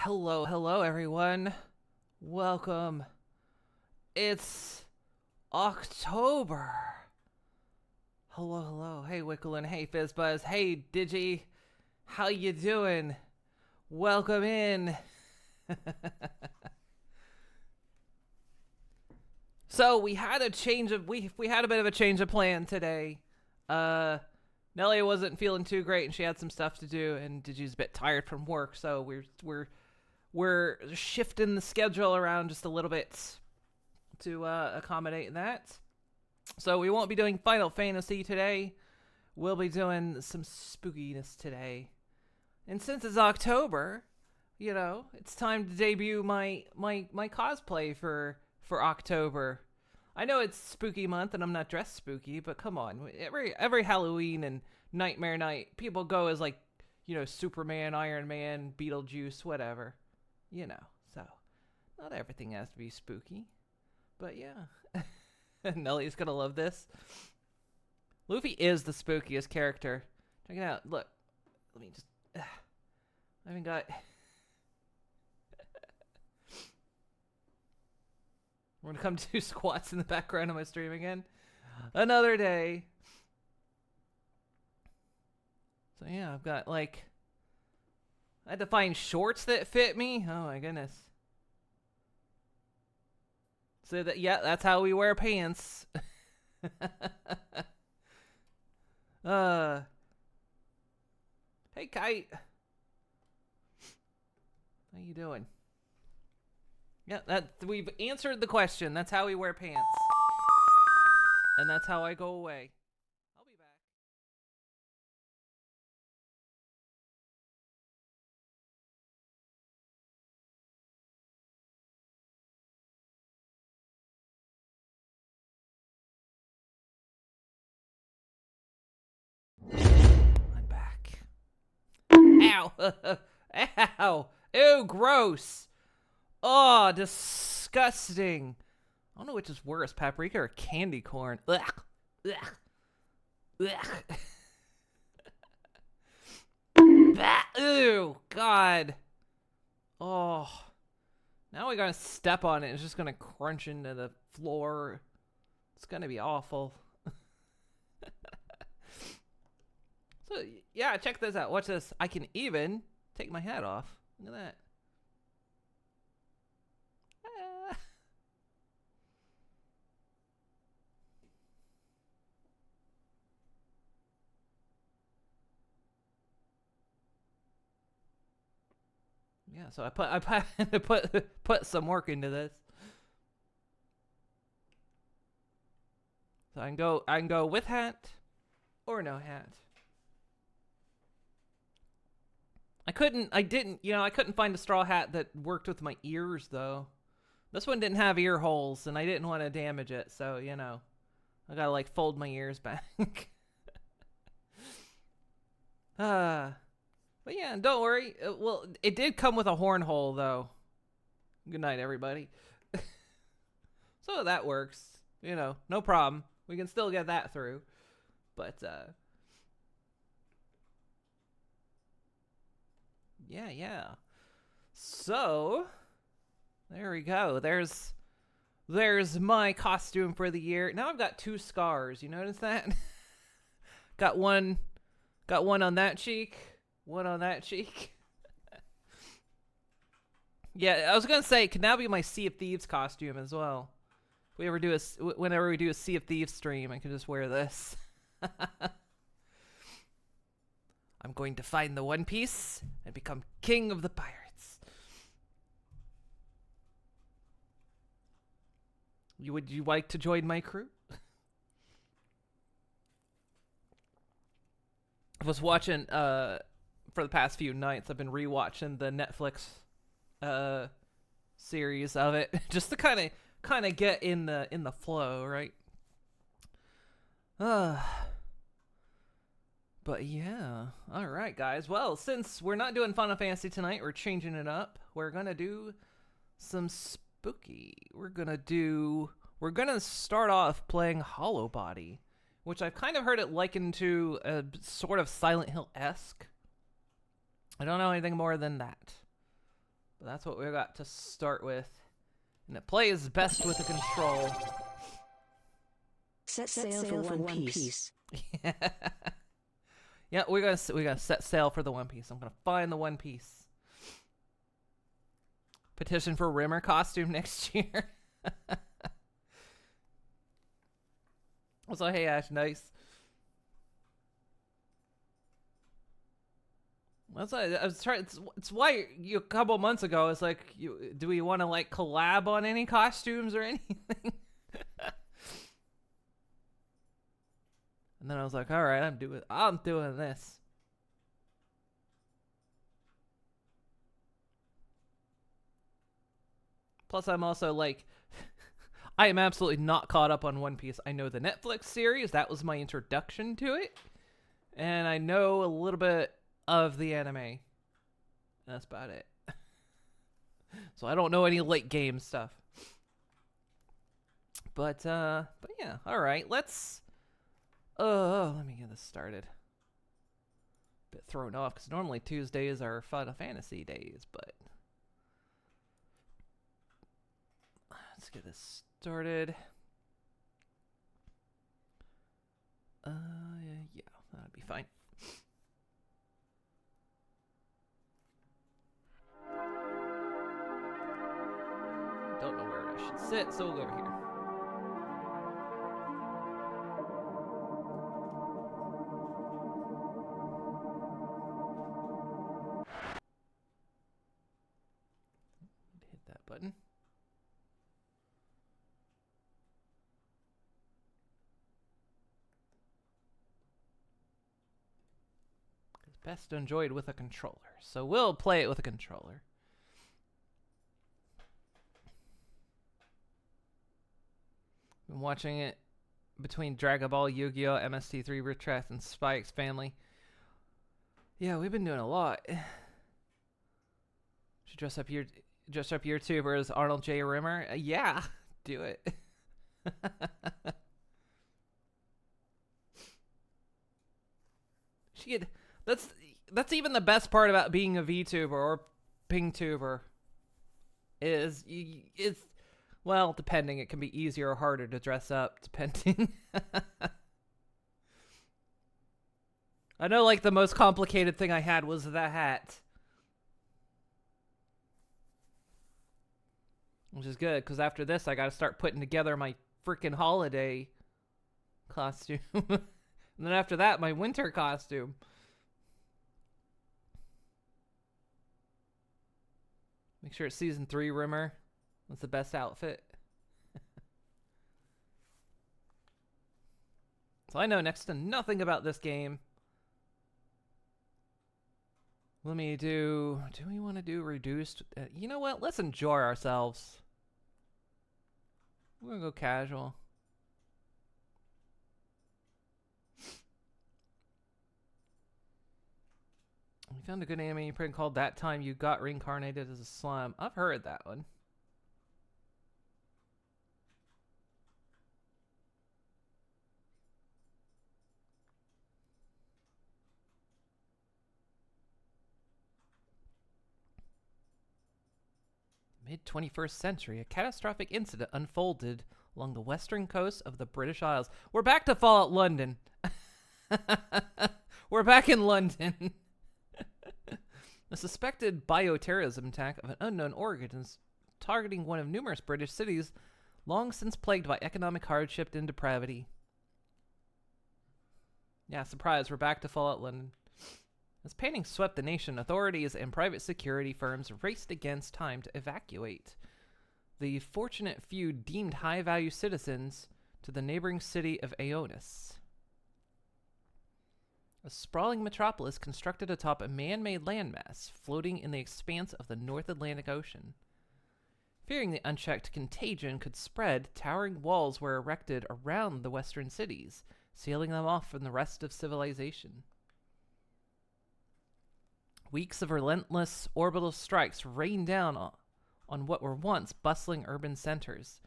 Hello everyone. Welcome. It's October. Hello. Hey Wicklin, hey Fizzbuzz, hey Digi. How you doing? Welcome in. So we had a bit of a change of plan today. Uh Nellie wasn't feeling too great and she had some stuff to do, and Digi's a bit tired from work, so we're shifting the schedule around just a little bit to accommodate that. So we won't be doing Final Fantasy today. We'll be doing some spookiness today. And since it's October, it's time to debut my cosplay for October. I know it's spooky month and I'm not dressed spooky, but come on. Every Halloween and Nightmare Night, people go as Superman, Iron Man, Beetlejuice, whatever. So not everything has to be spooky. But yeah. Nellie's gonna love this. Luffy is the spookiest character. Check it out. Look. Let me just... I haven't got... We're gonna come do squats in the background of my stream again. Another day. So yeah, I've got I had to find shorts that fit me. Oh my goodness. So that's how we wear pants. Hey Kite. How you doing? Yeah, we've answered the question. That's how we wear pants. And that's how I go away. I'll be back. I'm back. Ow. Ow. Ew, gross. Oh, disgusting. I don't know which is worse, paprika or candy corn. Ugh. Ugh. Ugh. Ew, God. Oh. Now we gotta step on it. It's just gonna crunch into the floor. It's gonna be awful. So, yeah, check this out. Watch this. I can even take my hat off. Look at that. Yeah, so I had to put some work into this. So I can go with hat or no hat. I couldn't find a straw hat that worked with my ears though. This one didn't have ear holes and I didn't want to damage it, so I gotta fold my ears back. But yeah, don't worry. Well, it did come with a horn hole though. Good night, everybody. So that works. No problem. We can still get that through. But yeah. So there we go. There's my costume for the year. Now I've got 2 scars. You notice that? got one on that cheek, one on that cheek. Yeah, I was gonna say it could now be my Sea of Thieves costume as well. Whenever we do a Sea of Thieves stream, I can just wear this. I'm going to find the One Piece and become king of the pirates. Would you like to join my crew? I was watching for the past few nights. I've been rewatching the Netflix series of it just to kind of get in the flow, right? But yeah, all right, guys. Well, since we're not doing Final Fantasy tonight, we're changing it up. We're gonna do some spooky. We're gonna start off playing Hollowbody, which I've kind of heard it likened to a sort of Silent Hill-esque. I don't know anything more than that. But that's what we got to start with. And it plays best with a control. Set sail for One Piece. Yeah. Yeah, we gotta set sail for the One Piece. I'm gonna find the One Piece. Petition for Rimmer costume next year. Also, hey Ash, nice. That's why I was trying. It's why you a couple months ago. It's like, do we want to like collab on any costumes or anything? And then I was like, all right, I'm doing this. Plus, I'm also like, I am absolutely not caught up on One Piece. I know the Netflix series. That was my introduction to it. And I know a little bit of the anime. That's about it. So I don't know any late game stuff. But yeah, all right. Let's let me get this started. Bit thrown off because normally Tuesdays are Final Fantasy days, but let's get this started. Yeah, that'd be fine. Don't know where I should sit, so we'll go over here. Hit that button. It's best enjoyed with a controller, so we'll play it with a controller. Been watching it between Dragon Ball, Yu-Gi-Oh, MST3, Retract, and Spy X Family. Yeah, we've been doing a lot. Should dress up your tuber as Arnold J. Rimmer. Yeah, do it. That's even the best part about being a VTuber or PingTuber. It's well, depending, it can be easier or harder to dress up, depending. I know, like, the most complicated thing I had was the hat. Which is good, because after this, I gotta start putting together my freaking holiday costume. And then after that, my winter costume. Make sure it's Season 3 Rimmer. That's the best outfit. So I know next to nothing about this game. Let me do we want to do reduced? You know what? Let's enjoy ourselves. We're going to go casual. We found a good anime print called That Time You Got Reincarnated as a Slime. I've heard that one. Mid-21st century, a catastrophic incident unfolded along the western coast of the British Isles. We're back to Fallout London. We're back in London. A suspected bioterrorism attack of an unknown origin is targeting one of numerous British cities long since plagued by economic hardship and depravity. Yeah, surprise, we're back to Fallout London. As panic swept the nation, authorities and private security firms raced against time to evacuate the fortunate few deemed high-value citizens to the neighboring city of Aonis. A sprawling metropolis constructed atop a man-made landmass floating in the expanse of the North Atlantic Ocean. Fearing the unchecked contagion could spread, towering walls were erected around the western cities, sealing them off from the rest of civilization. Weeks of relentless orbital strikes rained down on what were once bustling urban centers,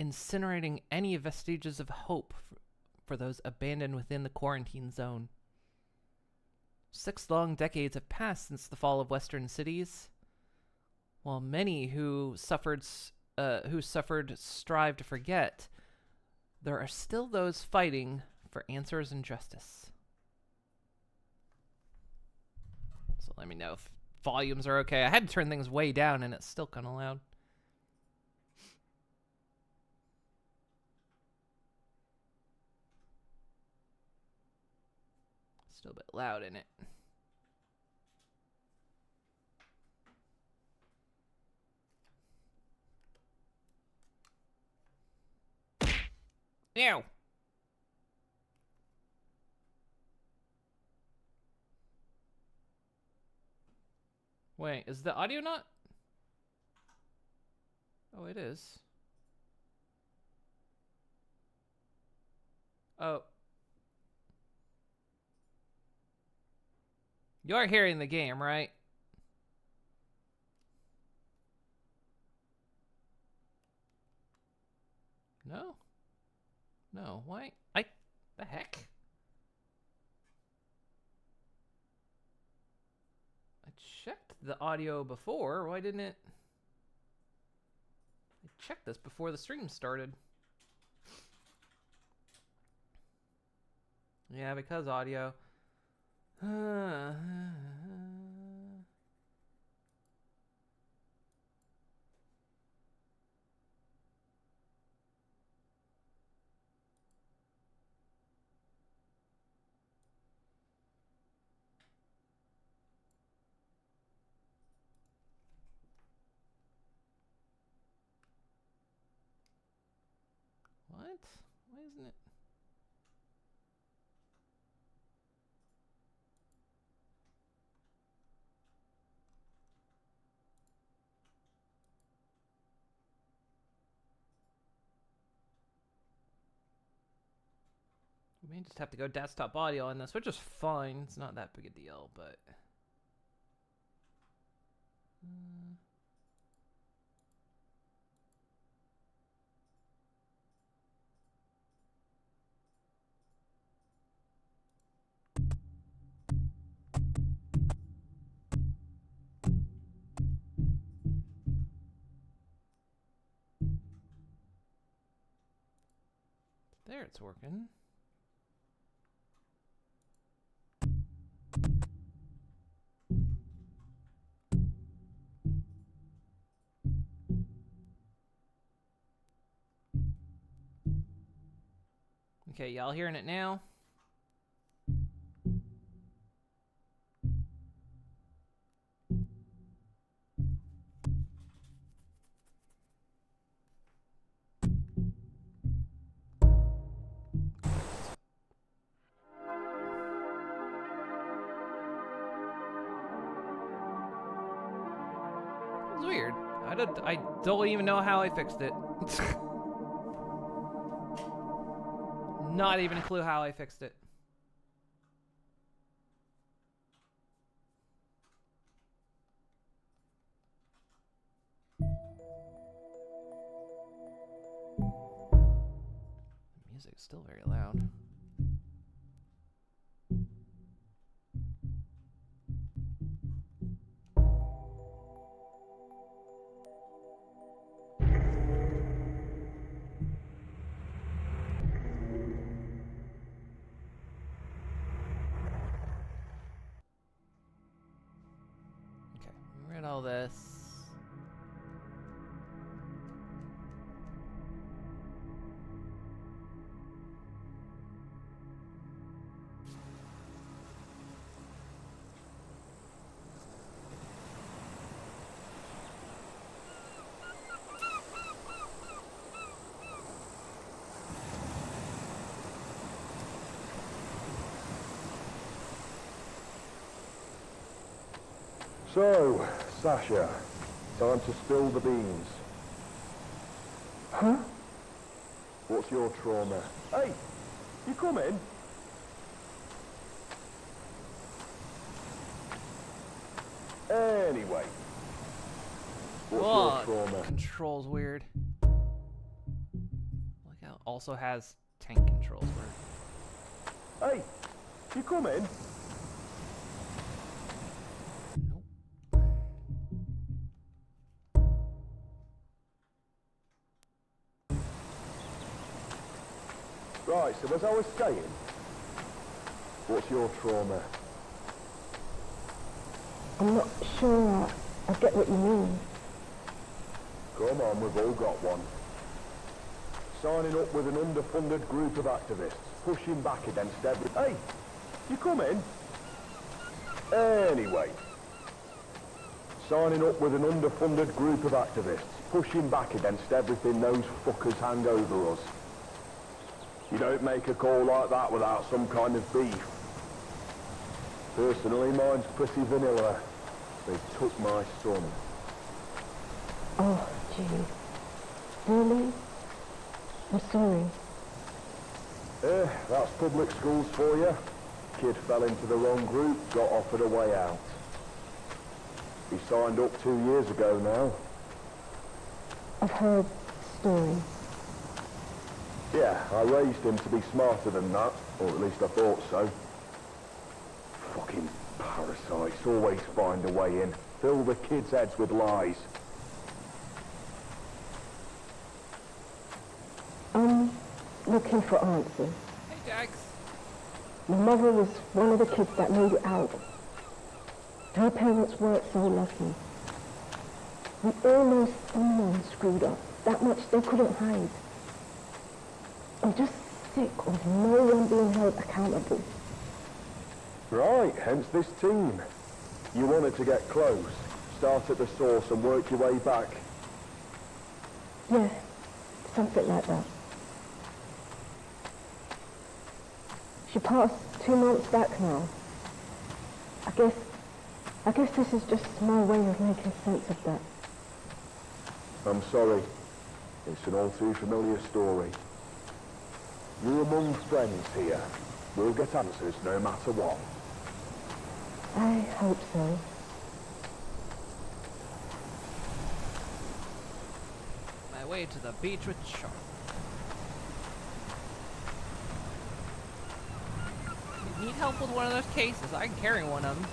incinerating any vestiges of hope for those abandoned within the quarantine zone. 6 long decades have passed since the fall of western cities. while many who suffered strive to forget, there are still those fighting for answers and justice. So let me know if volumes are okay. I had to turn things way down and it's still kind of loud. Still a bit loud in it. Ew. Wait, is the audio not? Oh, it is. Oh. You are hearing the game, right? No? No, why? The heck? I checked the audio before. Why didn't it? I checked this before the stream started. Yeah, because audio. What? Why isn't it? We may just have to go desktop audio on this, which is fine. It's not that big a deal, but... There, it's working. Okay, y'all hearing it now? It's weird. I don't even know how I fixed it. Not even a clue how I fixed it. The music's still very loud. Okay, we read all this. So, Sasha, time to spill the beans. Huh? What's your trauma? Hey, you coming? Anyway, what's your trauma? Controls weird. Like how it also has tank controls weird. Hey, you coming? Right, so as I was saying, what's your trauma? I'm not sure I get what you mean. Come on, we've all got one. Signing up with an underfunded group of activists, pushing back against every... Hey, you coming? Anyway. Signing up with an underfunded group of activists, pushing back against everything those fuckers hang over us. You don't make a call like that without some kind of beef. Personally, mine's pretty vanilla. They took my son. Oh, gee. Really? I'm sorry. That's public schools for you. Kid fell into the wrong group, got offered a way out. He signed up 2 years ago now. I've heard stories. Yeah, I raised him to be smarter than that, or at least I thought so. Fucking parasites always find a way in. Fill the kids' heads with lies. I'm looking for answers. Hey, Jax. My mother was one of the kids that made it out. Her parents weren't so lucky. We all know someone screwed up. That much they couldn't hide. I'm just sick of no one being held accountable. Right, hence this team. You wanted to get close, start at the source and work your way back. Yeah, something like that. She passed 2 months back now. I guess this is just my way of making sense of that. I'm sorry. It's an all too familiar story. You're among friends here. We'll get answers no matter what. I hope so. My way to the beach with Charlotte. You need help with one of those cases? I can carry one of them.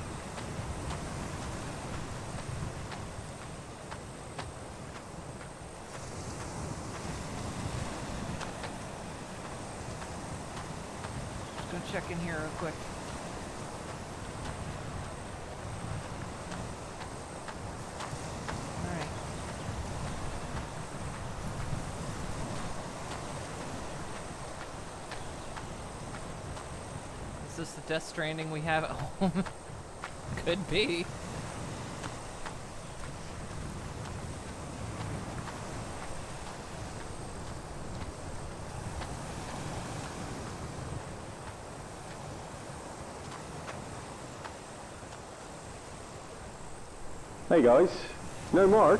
Just gonna check in here real quick. Alright. Is this the Death Stranding we have at home? Could be. Hey guys, no Mark?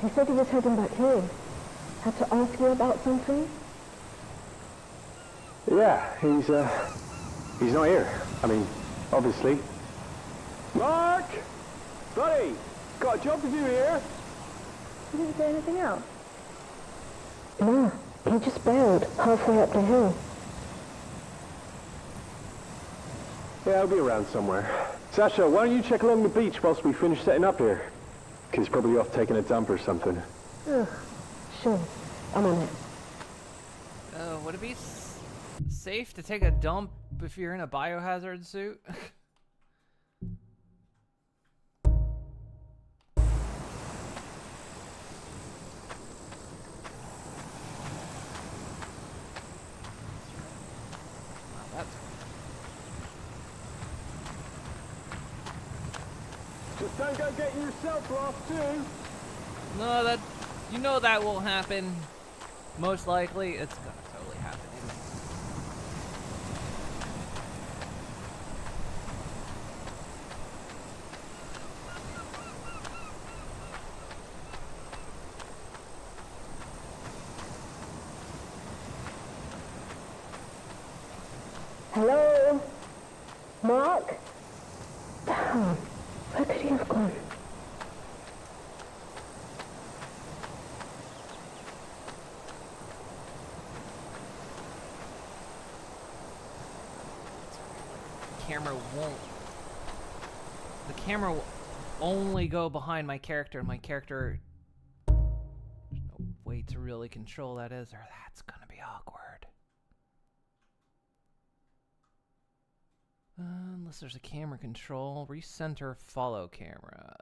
He said he was heading back here. Had to ask you about something? Yeah, he's not here. I mean, obviously. Mark! Buddy! Got a job to do here? He didn't say anything else? No, he just bailed halfway up the hill. Yeah, I'll be around somewhere. Sasha, why don't you check along the beach whilst we finish setting up here? He's probably off taking a dump or something. Ugh, sure, I'm on it. Would it be safe to take a dump if you're in a biohazard suit? Just don't go getting yourself lost too. No, that will happen. Most likely, it's gonna totally happen. Hello? Mark? Damn, where could he have gone? The camera will only go behind my character, and my character, there's no way to really control that, is there? That's gonna be awkward. Unless there's a camera control. Recenter follow camera.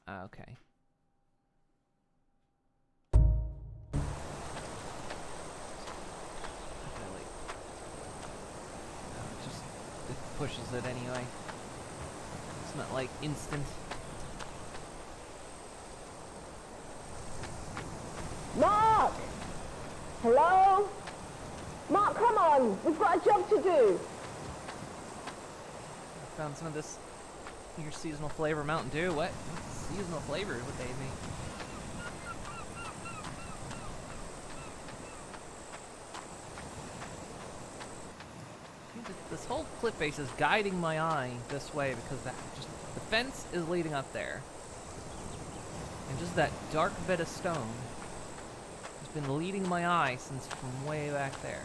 Okay. It pushes it anyway. It's not like instant. Mark! Hello? Mark, come on! We've got a job to do! I found some of this your seasonal flavor Mountain Dew. What seasonal flavor would they be? This whole cliff face is guiding my eye this way because the fence is leading up there. And just that dark bit of stone has been leading my eye since from way back there.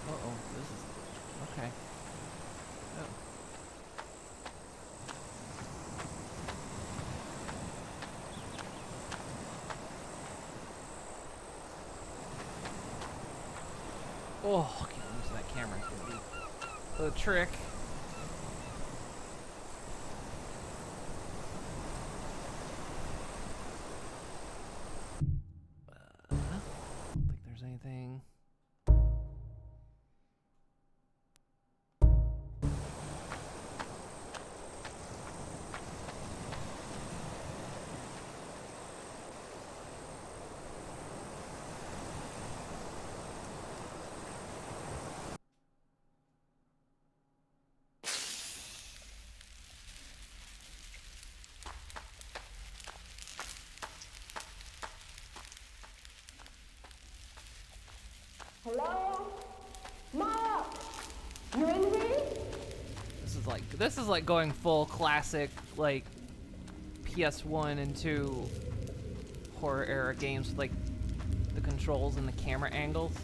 Uh-oh, this is... okay. Oh. Oh, can't use that camera. It's gonna be a trick. I don't think there's anything. Hello? Mark! You in here? This is like going full classic, like PS1 and 2 horror era games with like the controls and the camera angles,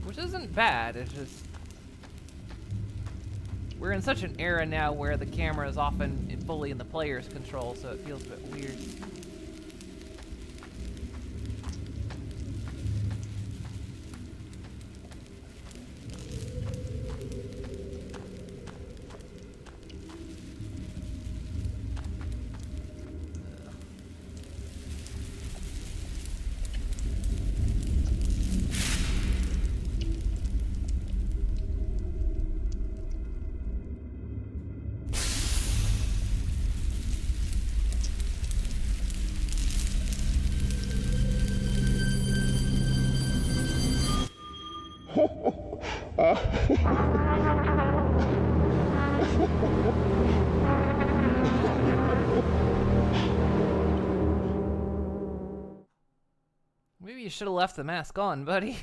which isn't bad. It's just we're in such an era now where the camera is often fully in the player's control, so it feels a bit weird. Maybe you should have left the mask on, buddy.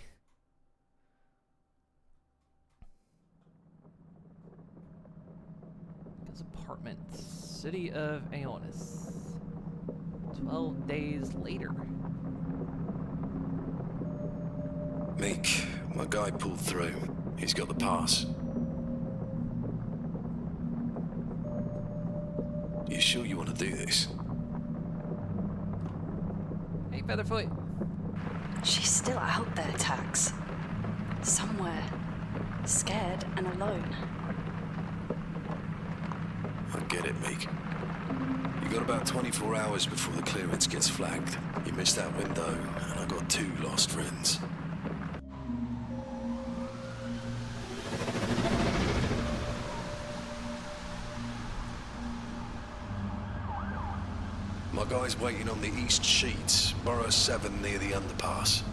His apartment, city of Aeonis. 12 days later. Meek, my guy pulled through. He's got the pass. You sure you want to do this? Hey, Featherfoot. She's still out there, Tax. Somewhere. Scared and alone. I get it, Meek. You got about 24 hours before the clearance gets flagged. You missed that window, and I got 2 lost friends. My guy's waiting on the east sheets, Borough 7 near the underpass.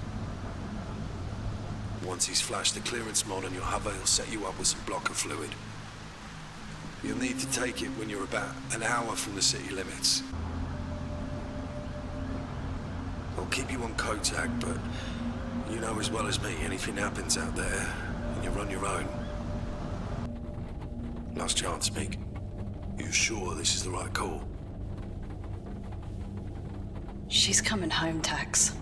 Once he's flashed the clearance mod on your hover, he'll set you up with some blocker fluid. You'll need to take it when you're about an hour from the city limits. I'll keep you on Kotak, but you know as well as me, anything happens out there, and you're on your own. Last chance, Meek. You sure this is the right call? She's coming home, Tex.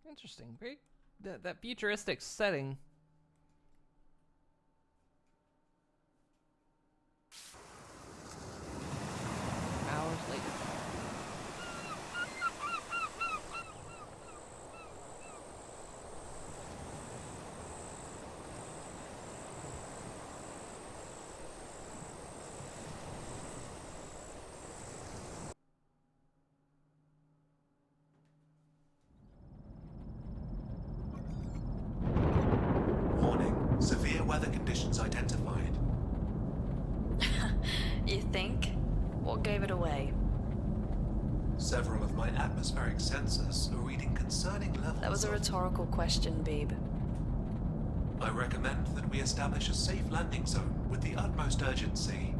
Interesting. Very that futuristic setting. Hours later. Warning. Severe weather conditions identified. You think? What gave it away? Several of my atmospheric sensors are reading concerning levels That was a of... rhetorical question, Beeb. I recommend that we establish a safe landing zone with the utmost urgency.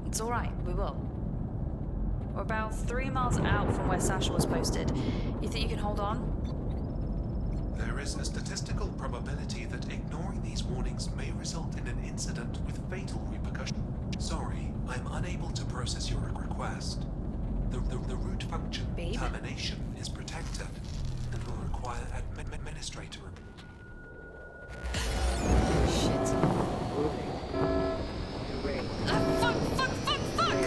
It's alright, we will. We're about 3 miles out from where Sasha was posted. You think you can hold on? There is a statistical probability that ignoring these warnings may result in an incident with fatal repercussions. Sorry, I'm unable to process your request. The root function Babe? termination is protected and will require administrator approval. Shit. Fuck, fuck, fuck, fuck!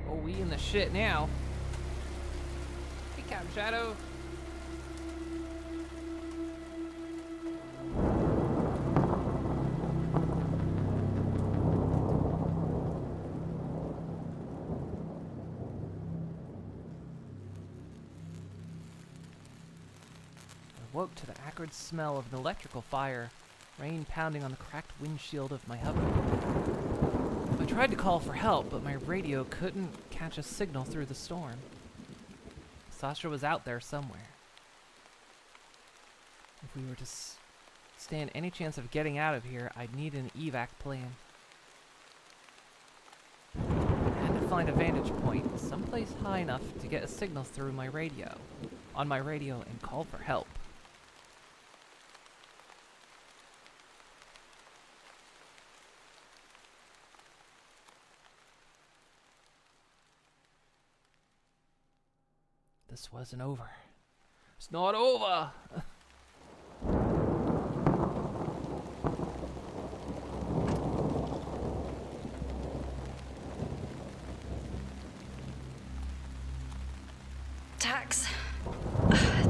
Oh, we in the shit now. Hey, Cap Shadow. I woke to the acrid smell of an electrical fire, rain pounding on the cracked windshield of my hover. I tried to call for help, but my radio couldn't catch a signal through the storm. Sasha was out there somewhere. If we were to stand any chance of getting out of here, I'd need an evac plan. I had to find a vantage point, someplace high enough to get a signal through my radio, on my radio, and call for help. This wasn't over. It's not over! Tax?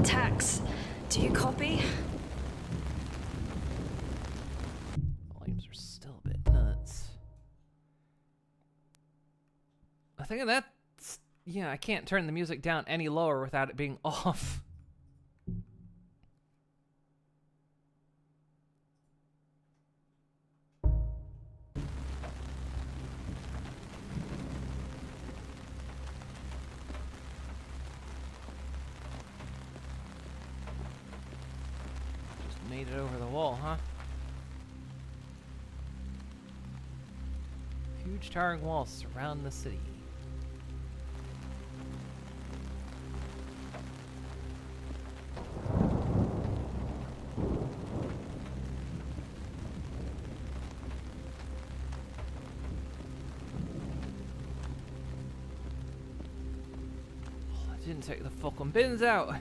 Tax, do you copy? Volumes are still a bit nuts. I think that's... Yeah, I can't turn the music down any lower without it being off. Just made it over the wall, huh? Huge towering walls surround the city. Didn't take the fucking bins out.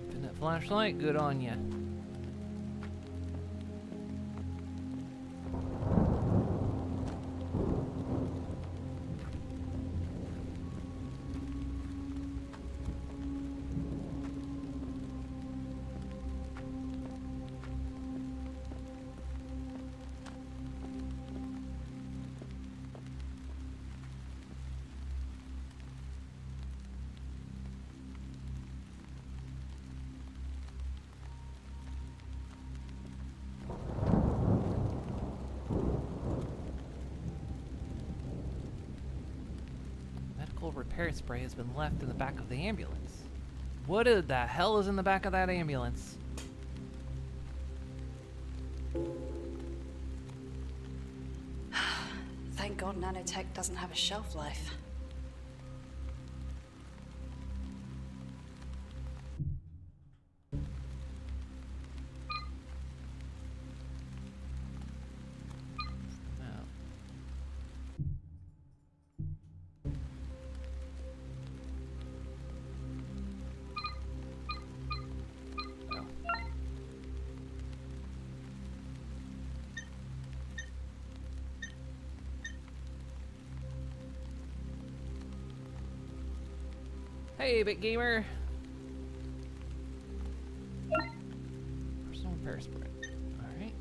Pin that flashlight, good on ya. repair spray has been left in the back of the ambulance. What the hell is in the back of that ambulance? Thank God nanotech doesn't have a shelf life. No. Oh. Hey, Big Gamer. Personal repair spray. Alright.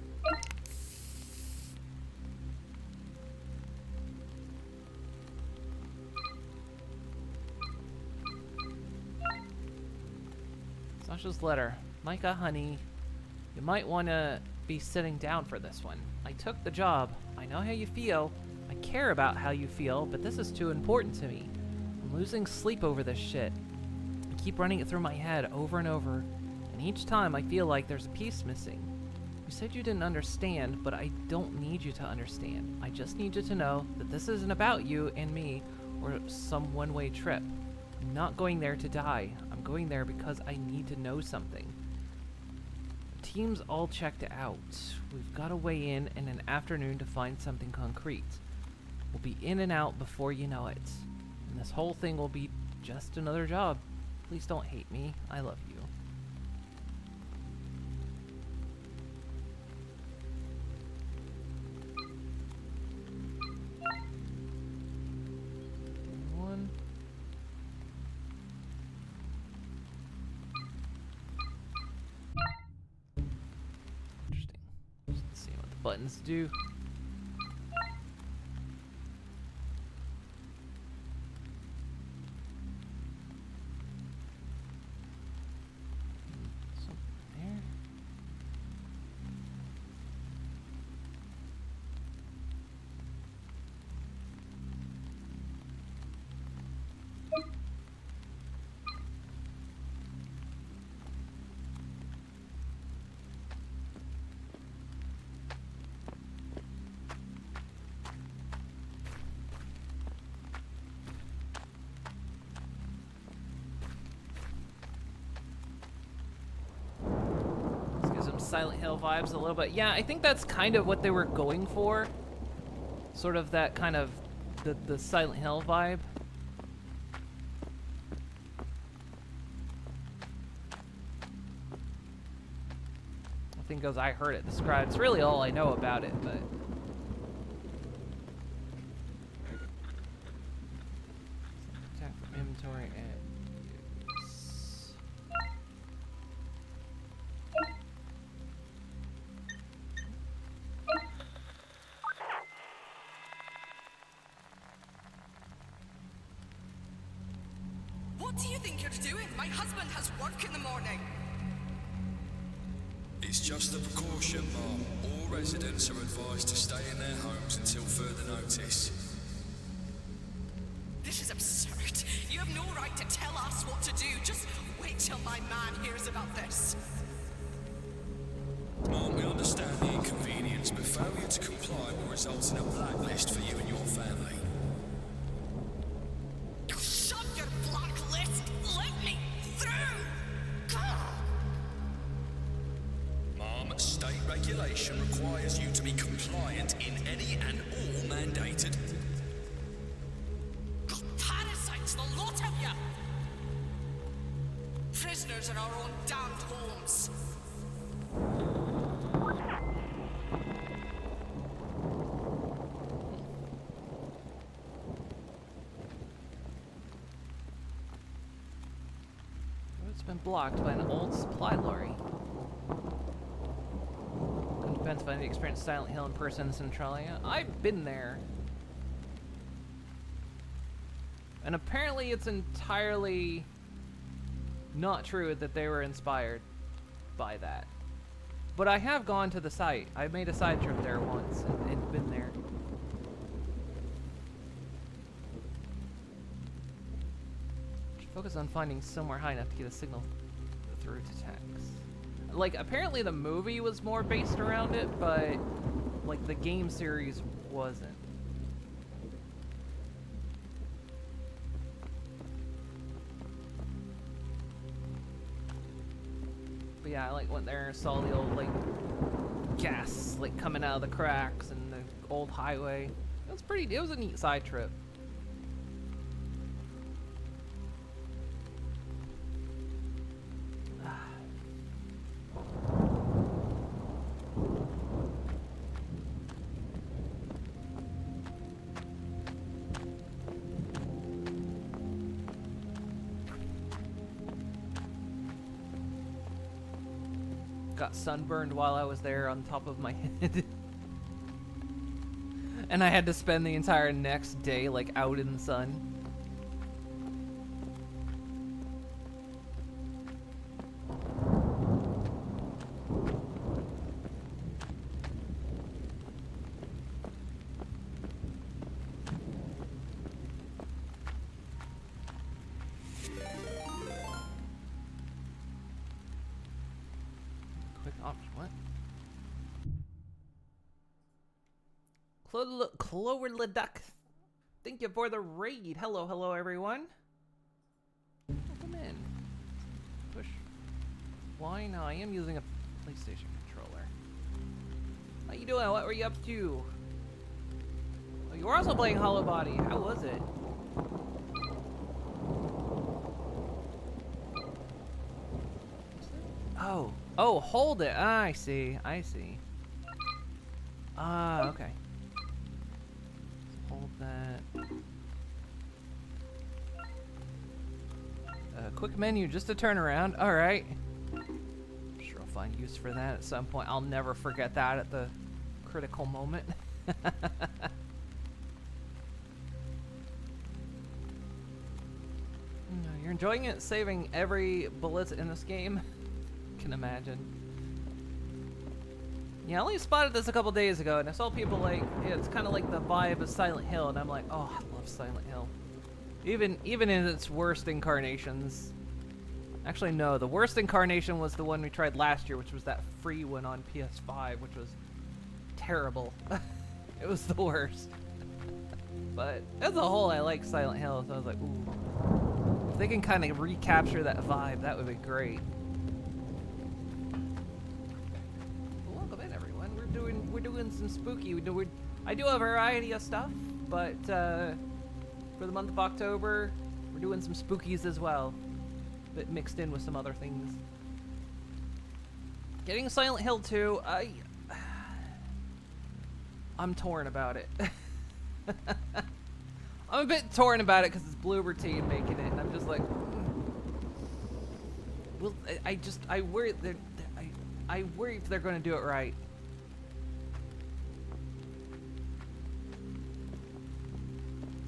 Sasha's letter. Micah, honey, you might want to be sitting down for this one. I took the job. I know how you feel. I care about how you feel, but this is too important to me. I'm losing sleep over this shit. I keep running it through my head over and over, and each time I feel like there's a piece missing. You said you didn't understand, but I don't need you to understand. I just need you to know that this isn't about you and me or some one-way trip. I'm not going there to die. I'm going there because I need to know something. The team's all checked out. We've got to weigh in an afternoon to find something concrete. We'll be in and out before you know it. And this whole thing will be just another job. Please don't hate me. I love you. One. Interesting. Let's see what the buttons do. Silent Hill vibes a little bit. Yeah, I think that's kind of what they were going for. Sort of that kind of the Silent Hill vibe. I think as I heard it described, it's really all I know about it, but attack from inventory and use. What do you think you're doing? My husband has work in the morning. It's just a precaution, Mom. All residents are advised to stay in their homes until further notice. This is absurd. You have no right to tell us what to do. Just wait till my man hears about this. Mom, we understand the inconvenience, but failure to comply will result in a blacklist for you and your family. Shut your blacklist! Let me through! Mom, state regulation requires you to be compliant in any and all mandated. Parasites, the lot of you! Prisoners in our own damned homes. It's been blocked by an old supply lorry. Depends if I experienced Silent Hill in person in Centralia. I've been there. And apparently it's entirely not true that they were inspired by that. But I have gone to the site. I made a side trip there once and been there. Focus on finding somewhere high enough to get a signal through to text. Like, apparently the movie was more based around it, but, like, the game series wasn't. But yeah, I, like, went there and saw the old, like, gas, like, coming out of the cracks and the old highway. It was a neat side trip. Got sunburned while I was there on top of my head. And I had to spend the entire next day, like, out in the sun. Quick option, what? Clover Leduc, thank you for the raid. Hello, everyone. Welcome in. Push. Why not? I am using a PlayStation controller. How you doing? What were you up to? Oh, you were also playing Hollowbody. How was it? Oh, hold it. Ah, I see. Ah, okay. Hold that. Quick menu just to turn around. Alright. I'm sure I'll find use for that at some point. I'll never forget that at the critical moment. You're enjoying it? Saving every bullet in this game? Can imagine. Yeah, I only spotted this a couple days ago, and I saw people like, yeah, it's kind of like the vibe of Silent Hill, and I'm like, oh, I love Silent Hill. Even in its worst incarnations. Actually, no, the worst incarnation was the one we tried last year, which was that free one on PS5, which was terrible. It was the worst. But as a whole, I like Silent Hill, so I was like, ooh. If they can kind of recapture that vibe, that would be great. We're doing some spooky. I do a variety of stuff, but for the month of October, we're doing some spookies as well, but mixed in with some other things. Getting Silent Hill 2, I'm torn about it. I'm a bit torn about it because it's Bloober Team making it, and I'm just like, well, I worry I worry if they're going to do it right.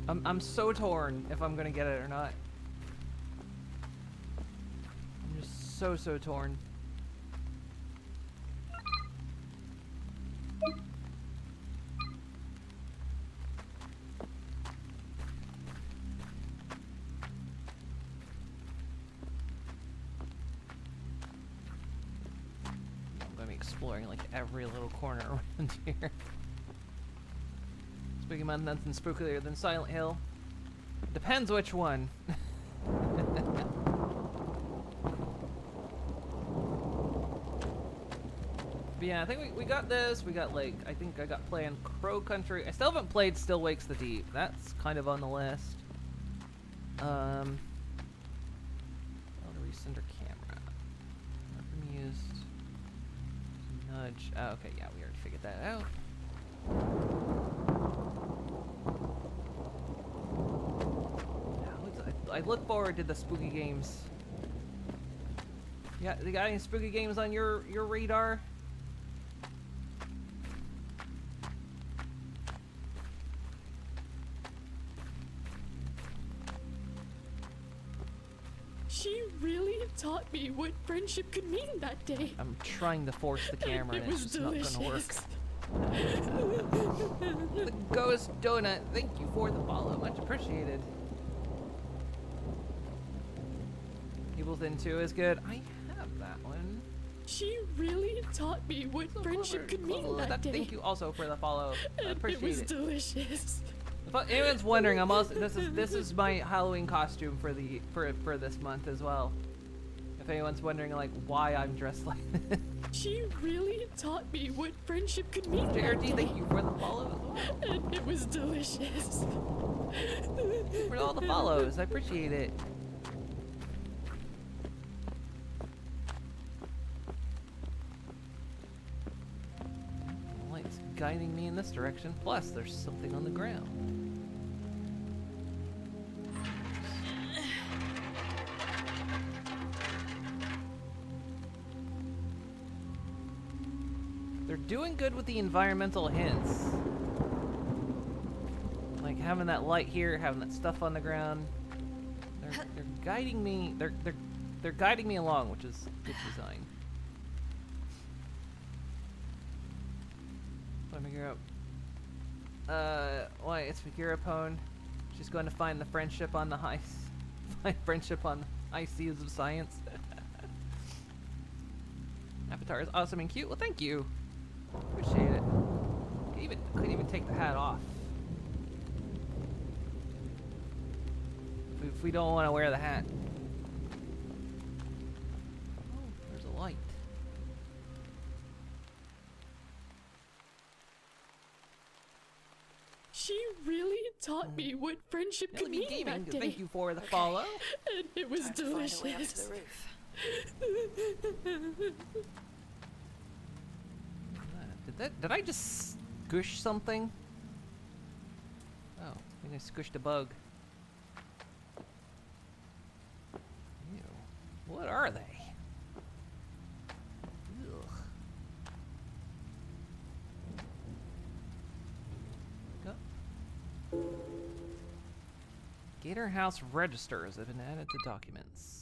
I'm so torn if I'm gonna get it or not. I'm just so torn. I'm gonna be exploring like every little corner around here. Spooky Month, nothing spookier than Silent Hill. Depends which one. But yeah, I think we got this. We got, like, I think I got playing Crow Country. I still haven't played Still Wakes the Deep. That's kind of on the list. How to recenter camera. Never used. Nudge. Oh, okay, yeah, we already figured that out. I look forward to the spooky games. Yeah, they got any spooky games on your radar? She really taught me what friendship could mean that day. I'm trying to force the camera and it's just delicious. not gonna work. The Ghost Donut, thank you for the follow. Much appreciated. Sequels into is good. I have that one. She really taught me what friendship could mean that day. Thank you also for the follow. I appreciate it was it. delicious. If anyone's wondering, I'm also this is my Halloween costume for this month as well. If anyone's wondering like why I'm dressed like this. She really taught me what friendship could mean that JRD, day. thank you for the follow as well. And it was delicious. For all the follows, I appreciate it. The light's guiding me in this direction. Plus, there's something on the ground. They're doing good with the environmental hints. Like having that light here, having that stuff on the ground. They're guiding me. They're guiding me along, which is good design. So Meguro. Why it's Meguro. She's going to find the friendship on the high. Find friendship on the high seas of science. Avatar is awesome and cute. Well, thank you. Appreciate it. Couldn't even take the hat off. If we don't want to wear the hat. Oh, there's a light. She really taught me what friendship could mean Gaming, that day. thank you for the follow. And it was Time to find a way up to delicious. the roof. Did I just squish something? Oh, I think I squished a bug. Ew. What are they? Ugh. Go. Gator House registers have been added to documents.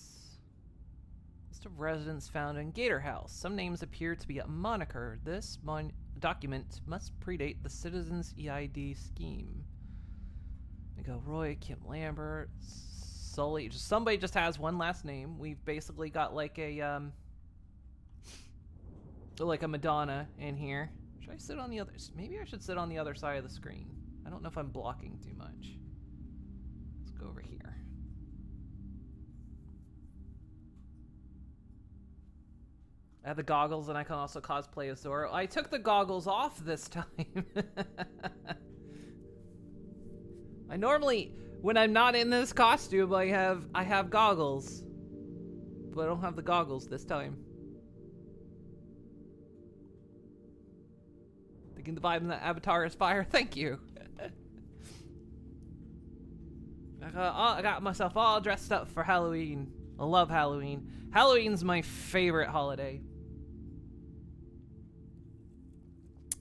List of residents found in Gator House. Some names appear to be a moniker. This document must predate the Citizens EID scheme. We go Roy, Kim Lambert, Sully. Somebody just has one last name. We've basically got like a Madonna in here. Should I sit on the other? Maybe I should sit on the other side of the screen. I don't know if I'm blocking too much. Let's go over here. I have the goggles and I can also cosplay as Zoro. I took the goggles off this time. I normally, when I'm not in this costume, I have goggles. But I don't have the goggles this time. Thinking the vibe in the avatar is fire. Thank you. I got myself all dressed up for Halloween. I love Halloween. Halloween's my favorite holiday.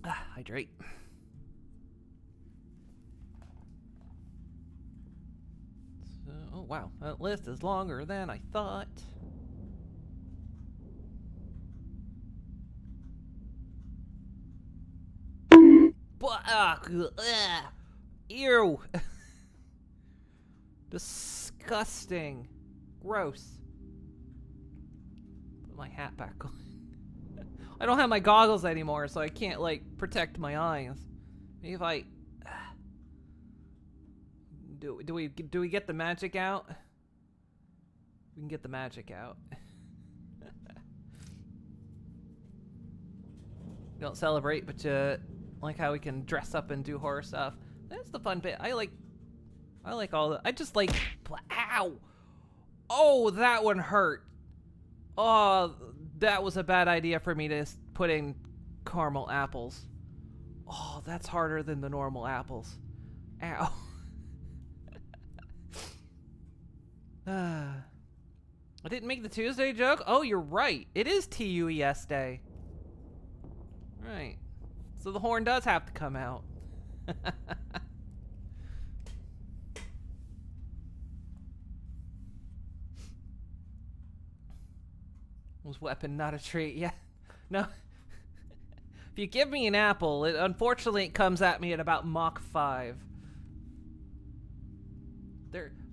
Hydrate. So, oh wow, that list is longer than I thought. Ew. Disgusting. Gross. Put my hat back on. I don't have my goggles anymore, so I can't, like, protect my eyes. Maybe if I... Do we get the magic out? We can get the magic out. We don't celebrate, but like how we can dress up and do horror stuff. That's the fun bit. I like all the... I just like... Ow! Oh, that one hurt. Oh... That was a bad idea for me to put in caramel apples. Oh, that's harder than the normal apples. Ow. I didn't make the Tuesday joke? Oh, you're right. It is TUES Day. Right. So the horn does have to come out. Was weapon not a treat? Yeah. No. If you give me an apple, unfortunately it comes at me at about Mach 5.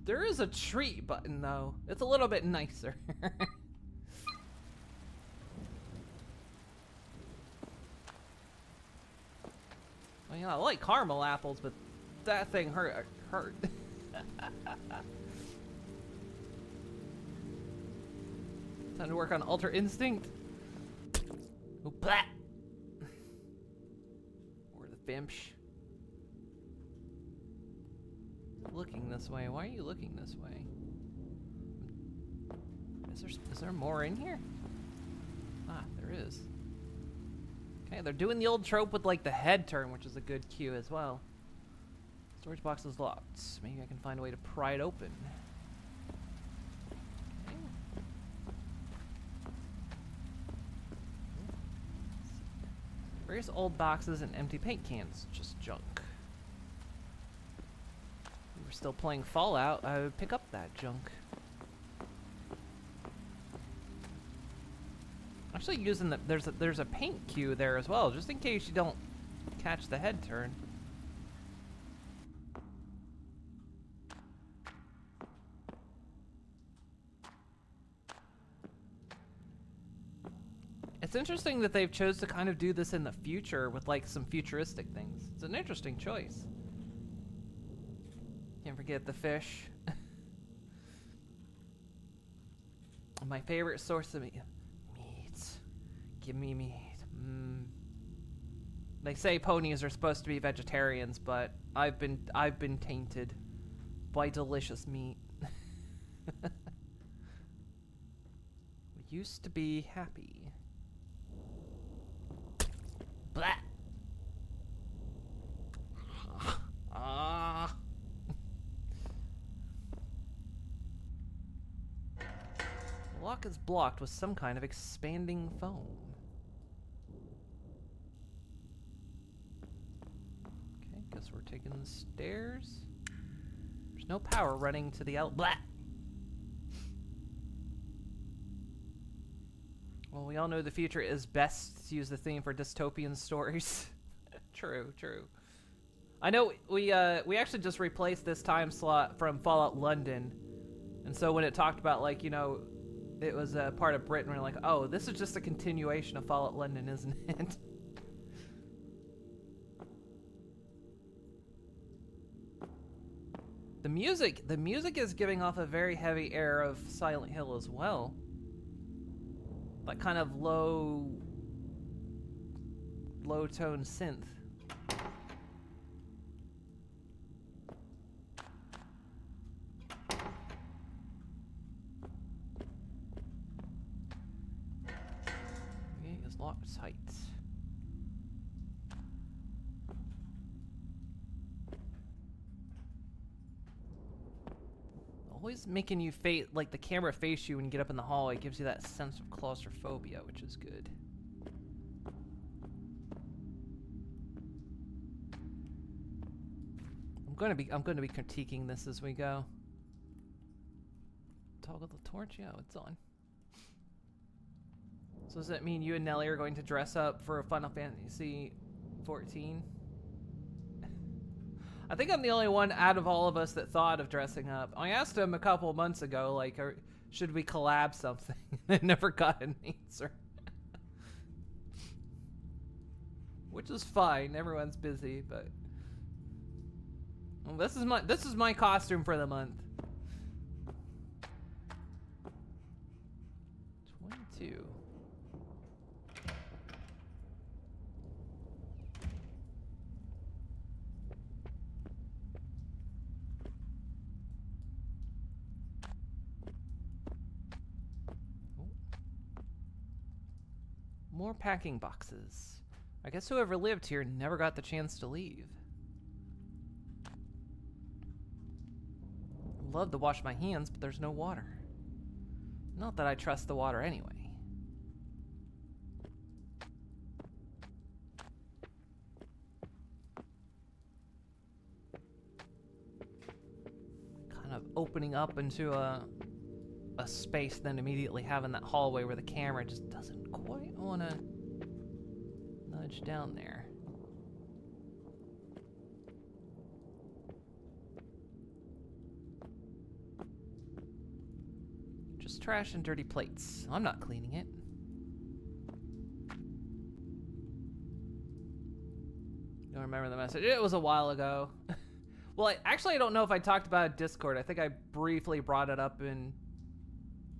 There is a treat button though. It's a little bit nicer. Well, yeah, I like caramel apples, but that thing hurt. Time to work on Ultra Instinct. Oh, blah. Or the Bimsh. Looking this way. Why are you looking this way? Is there more in here? Ah, there is. Okay, they're doing the old trope with like the head turn, which is a good cue as well. Storage box is locked. Maybe I can find a way to pry it open. Okay. Various old boxes and empty paint cans. Just junk. If we were still playing Fallout, I would pick up that junk. Actually using the there's a paint cue there as well, just in case you don't catch the head turn. It's interesting that they've chose to kind of do this in the future with like some futuristic things. It's an interesting choice. Can't forget the fish. My favorite source of meat. Give me meat. They say ponies are supposed to be vegetarians, but I've been tainted by delicious meat. We used to be happy. Blah. Ah. The lock is blocked with some kind of expanding foam. Guess we're taking the stairs. There's no power running to the blah. Well, we all know the future is best to use the theme for dystopian stories. True, true. I know we actually just replaced this time slot from Fallout London, and so when it talked about like, you know, it was a part of Britain, we're like, oh, this is just a continuation of Fallout London, isn't it? The music is giving off a very heavy air of Silent Hill as well. That kind of low tone synth. Okay, it's locked tight. Always making you face, like the camera face you when you get up in the hallway. It gives you that sense of claustrophobia, which is good. I'm going to be critiquing this as we go. Toggle the torch? Yeah, it's on. So does that mean you and Nelly are going to dress up for Final Fantasy 14? I think I'm the only one out of all of us that thought of dressing up. I asked him a couple months ago, like, should we collab something? I never got an answer. Which is fine. Everyone's busy, but well, this is my costume for the month. 22. More packing boxes. I guess whoever lived here never got the chance to leave. Love to wash my hands, but there's no water. Not that I trust the water anyway. Kind of opening up into a space, then immediately having that hallway where the camera just doesn't quite want to nudge down there. trash and dirty plates. I'm not cleaning it. Don't remember the message. It was a while ago. Well, I don't know if I talked about it Discord. I think I briefly brought it up in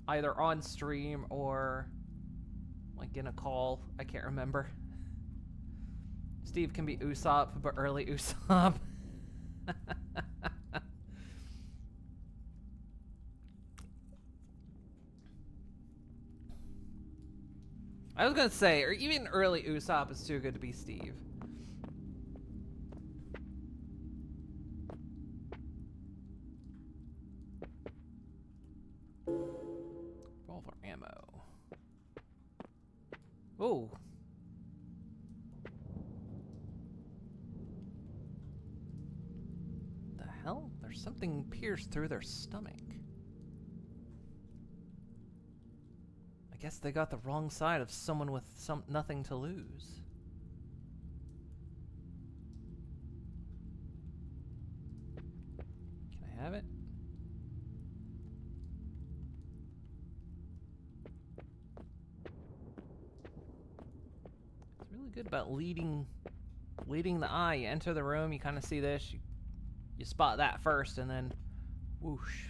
either on stream or like in a call. I can't remember. Steve can be Usopp, but early Usopp. I was gonna say, or even early Usopp is too good to be Steve. Revolver ammo. Oh. The hell? There's something pierced through their stomach. I guess they got the wrong side of someone with nothing to lose. Can I have it? It's really good about leading the eye. You enter the room, you kind of see this, you spot that first, and then whoosh,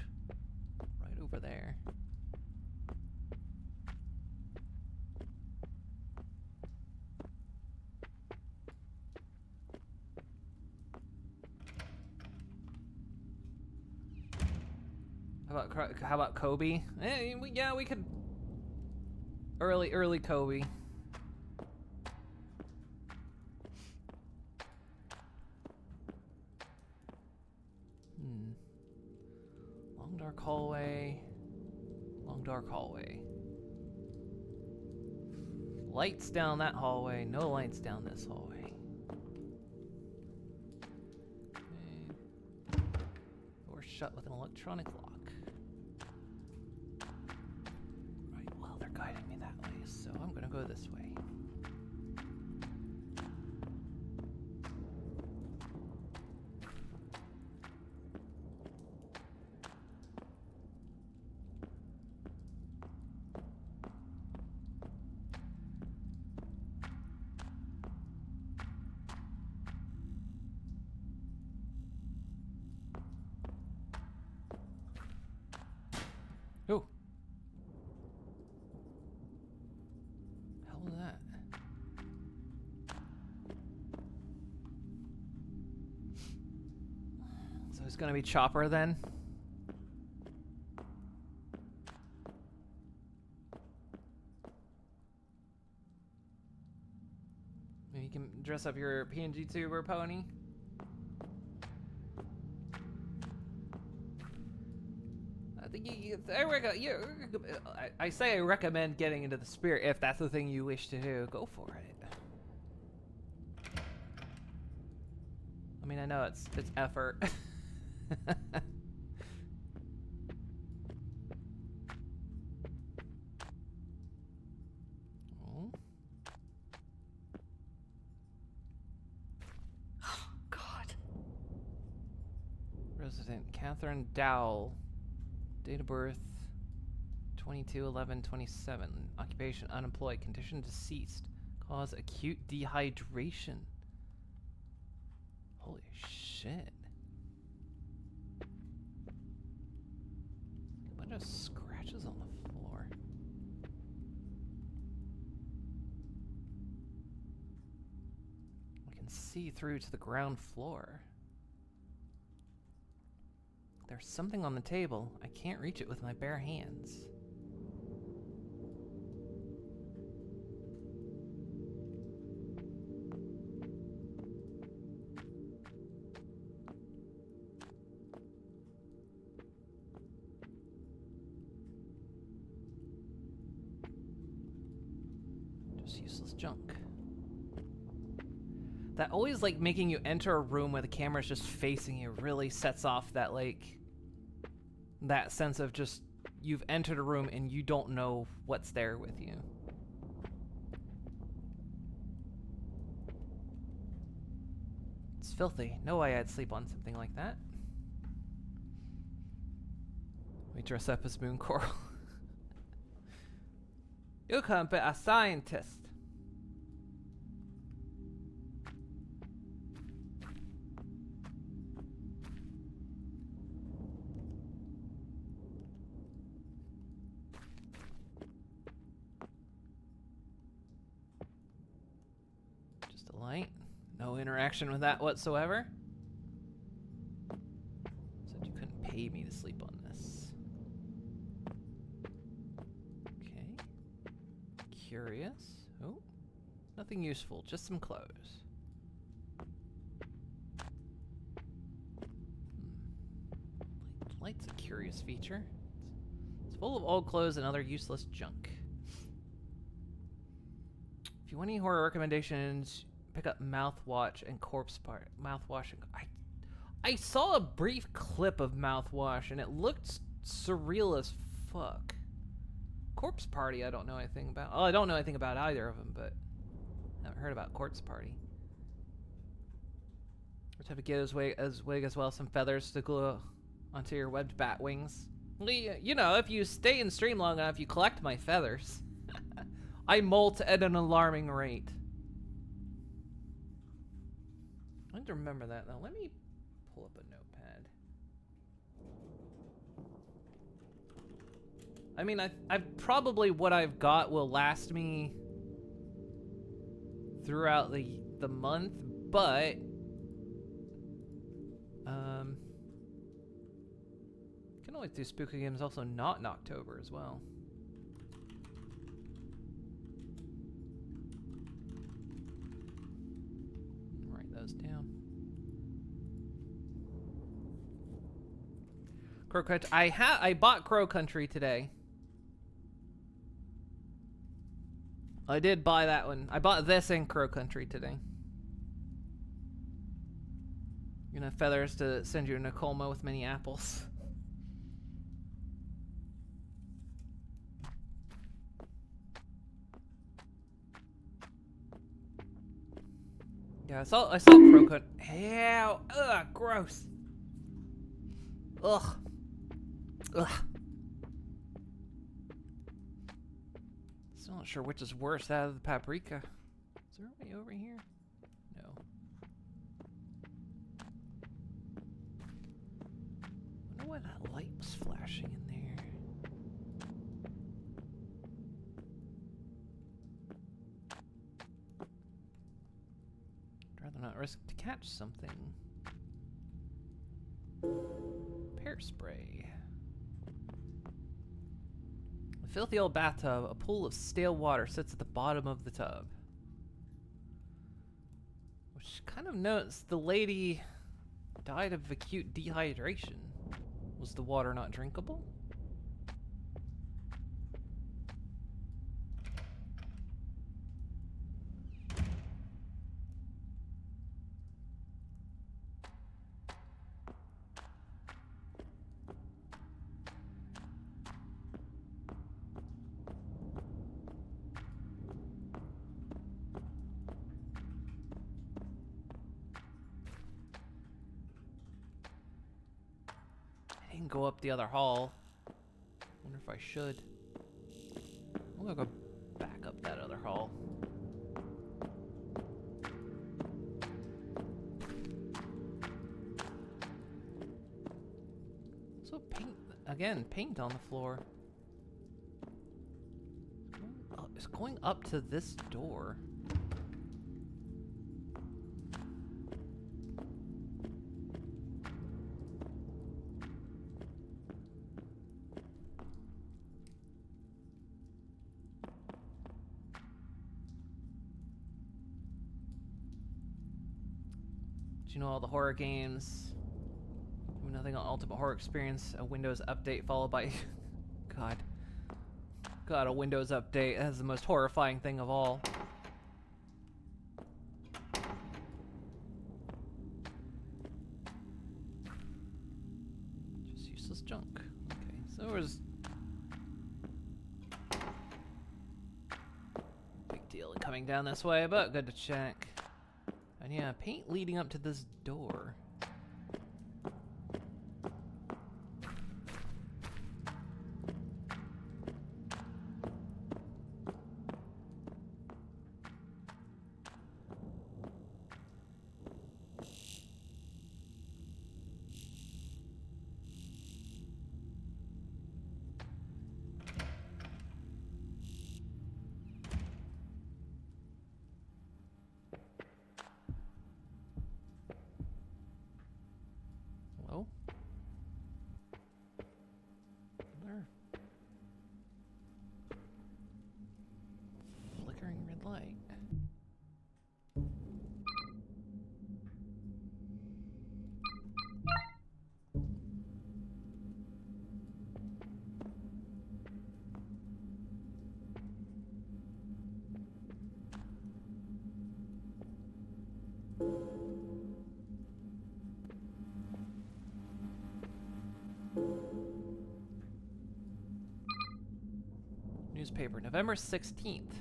right over there. How about Kobe? Yeah, we could early Kobe. Long dark hallway. Long dark hallway. Lights down that hallway. No lights down this hallway. Okay. Door shut with an electronic lock. Right, well, they're guiding me that way, so I'm gonna go this way. Ooh. Hell was that? So it's gonna be Chopper then? Maybe you can dress up your PNG tuber pony? I say I recommend getting into the spirit if that's the thing you wish to do. Go for it. I mean, I know it's effort. Oh. God. Resident Catherine Dowell. Date of birth 22/11/27. Occupation unemployed. Condition deceased. Cause acute dehydration. Holy shit. A bunch of scratches on the floor. I can see through to the ground floor. There's something on the table. I can't reach it with my bare hands. Just useless junk. That always, like, making you enter a room where the camera's just facing you really sets off that, like, that sense of just, you've entered a room and you don't know what's there with you. It's filthy. No way I'd sleep on something like that. We dress up as Moon Coral. You can be a scientist. Just a light. No interaction with that whatsoever. Said you couldn't pay me to sleep on this. Okay. Curious. Oh. Nothing useful, just some clothes. Light's a curious feature. It's full of old clothes and other useless junk. If you want any horror recommendations, pick up Mouthwash and Corpse Party. Mouthwash and I saw a brief clip of Mouthwash and it looked surreal as fuck. Corpse Party, I don't know anything about. Oh, I don't know anything about either of them, but I haven't heard about Corpse Party. Just have to get his wig as well, some feathers to glue onto your webbed bat wings. You know, if you stay in stream long enough, you collect my feathers. I molt at an alarming rate. I need to remember that though. Let me pull up a notepad. I mean, I probably what I've got will last me throughout the month, but can always do spooky games also not in October as well. Write those down. Crow Country. I bought Crow Country today. I did buy that one. I bought this in Crow Country today. You're gonna have feathers to send you a Nacolma with many apples. Yeah, I saw Crow Country. Ew, ugh, gross. Ugh. Ugh. Still not sure which is worse out of the paprika. Is there a way over here? No. I wonder why that light was flashing in there. I'd rather not risk to catch something. Pear spray. A filthy old bathtub, a pool of stale water sits at the bottom of the tub. Which kind of notes the lady died of acute dehydration. Was the water not drinkable? Go up the other hall. Wonder if I should. I'm gonna go back up that other hall. So paint on the floor. It's going up to this door. You know, all the horror games. Nothing on Ultimate Horror Experience. A Windows update followed by... God, a Windows update. That's the most horrifying thing of all. Just useless junk. Okay, so there was... Big deal in coming down this way, but good to check. And yeah, paint leading up to this door. Newspaper, November 16th.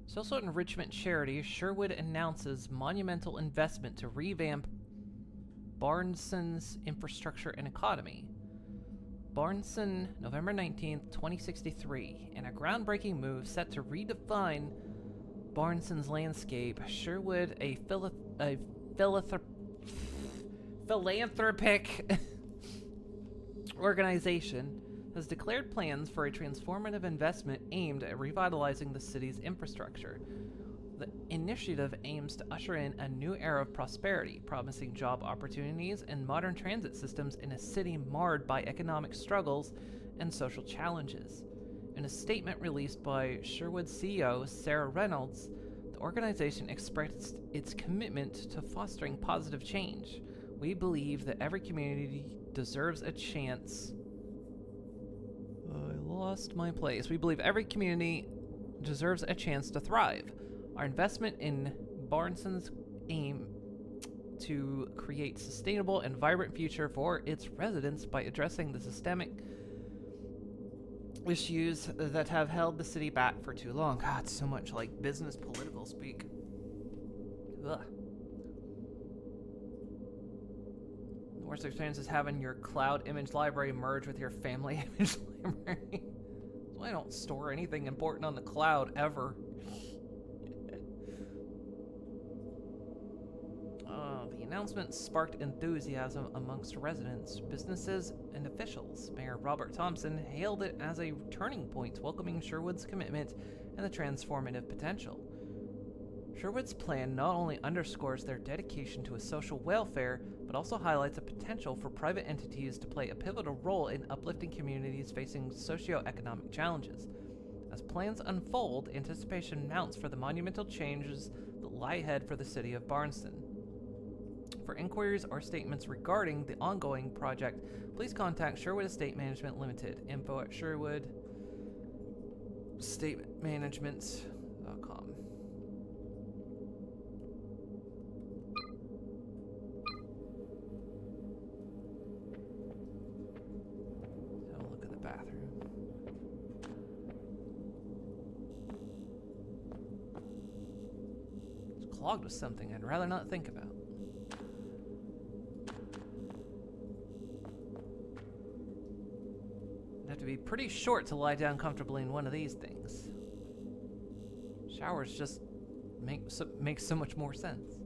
Social enrichment charity Sherwood announces monumental investment to revamp Barnson's infrastructure and economy. Barnson, November 19th, 2063. In a groundbreaking move set to redefine Barnson's landscape, Sherwood, a philanthropic organization, has declared plans for a transformative investment aimed at revitalizing the city's infrastructure. The initiative aims to usher in a new era of prosperity, promising job opportunities and modern transit systems in a city marred by economic struggles and social challenges. In a statement released by Sherwood CEO Sarah Reynolds, the organization expressed its commitment to fostering positive change. We believe that every community deserves a chance. I lost my place. We believe every community deserves a chance to thrive. Our investment in Barnson's aim to create sustainable and vibrant future for its residents by addressing the systemic issues that have held the city back for too long. God, so much like business political speak. Ugh. The worst experience is having your cloud image library merge with your family image library. So I don't store anything important on the cloud ever. The announcement sparked enthusiasm amongst residents, businesses, and officials. Mayor Robert Thompson hailed it as a turning point, welcoming Sherwood's commitment and the transformative potential. Sherwood's plan not only underscores their dedication to a social welfare, but also highlights a potential for private entities to play a pivotal role in uplifting communities facing socioeconomic challenges. As plans unfold, anticipation mounts for the monumental changes that lie ahead for the city of Barnston. For inquiries or statements regarding the ongoing project, please contact Sherwood Estate Management Limited. Info at SherwoodStateManagement.com. Have a look at the bathroom. It's clogged with something I'd rather not think about. Have to be pretty short to lie down comfortably in one of these things. Showers just make so much more sense.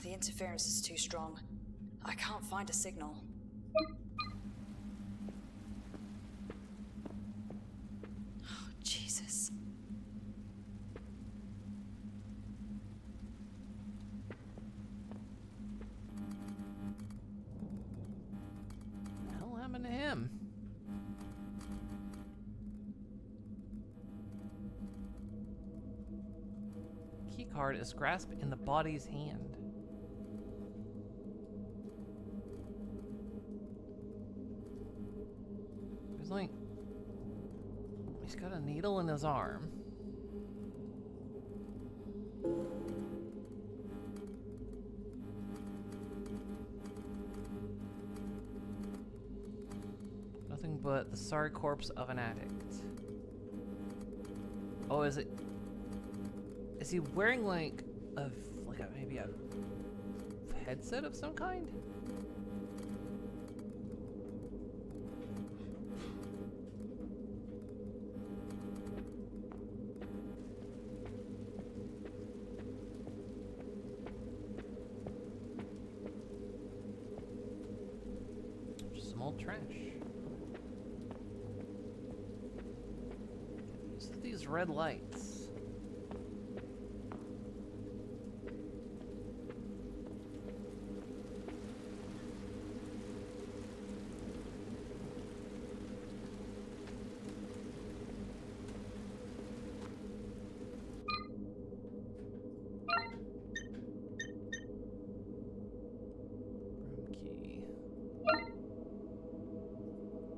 The interference is too strong. I can't find a signal. Oh, Jesus. What the hell happened to him? Keycard is grasped in the body's hand. He's got a needle in his arm. Nothing but the sorry corpse of an addict. Oh, is he wearing like maybe a headset of some kind? Trash. What's with these red lights?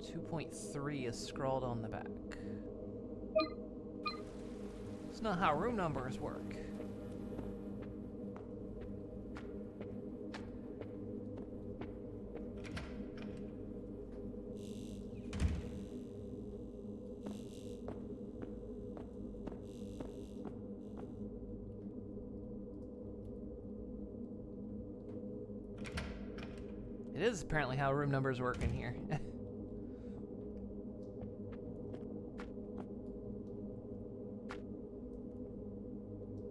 2.3 is scrawled on the back. It's not how room numbers work. It is apparently how room numbers work in here.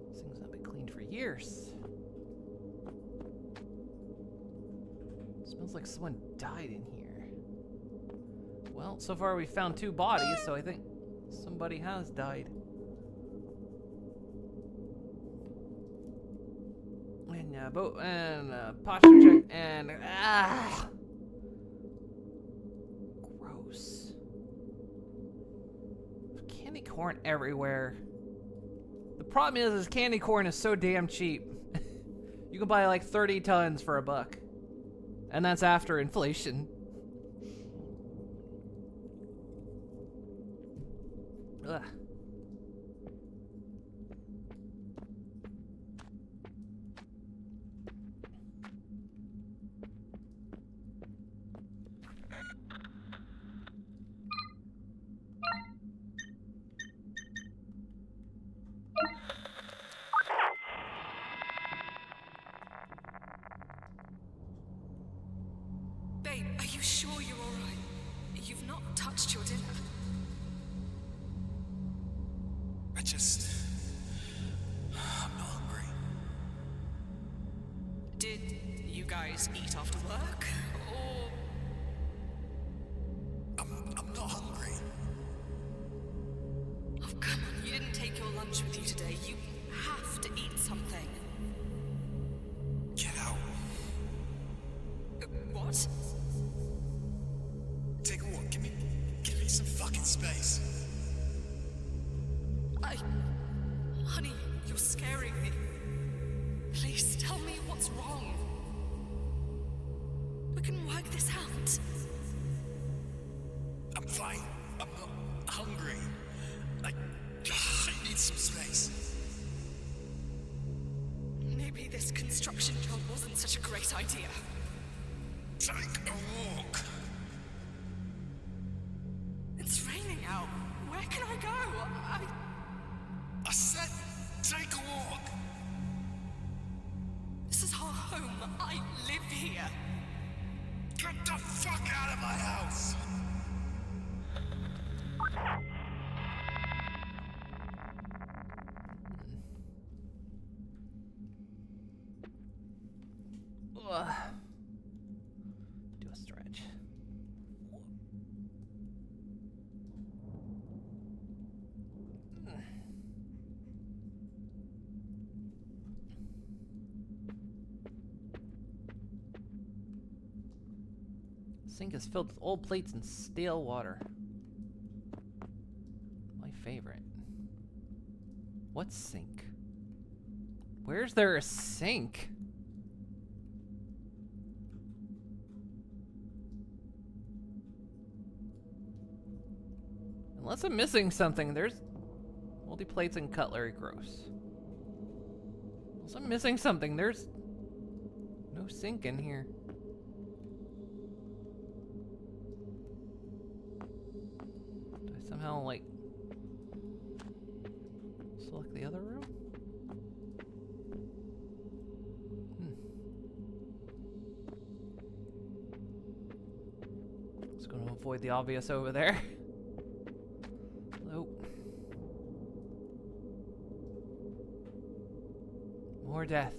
This thing's not been cleaned for years. It smells like someone died in here. Well, so far we've found 2 bodies, so I think somebody has died. And posture check and gross. Candy corn everywhere. The problem is candy corn is so damn cheap. You can buy like 30 tons for $1, and that's after inflation. Ugh. Babe, are you sure you're alright? You've not touched your dinner. I'm not hungry. Did you guys eat after work? Or... I'm not hungry. Oh, come on, you didn't take your lunch with you today. You have to eat something. Get out. What? Take a walk. Give me some fucking space. Honey, you're scaring me. Please tell me what's wrong. We can work this out. I'm fine. I'm not hungry. I need some space. Maybe this construction job wasn't such a great idea. Take a walk. It's raining out. Where can I go? I said take a walk. This is our home. I live here. Get the fuck out of my house. Ugh. Do a stretch. Sink is filled with old plates and stale water. My favorite. What sink? Where's there a sink? Unless I'm missing something, there's moldy plates and cutlery. Gross. Unless I'm missing something, there's no sink in here. Did I somehow, like, select the other room? Just gonna avoid the obvious over there. Nope. More death.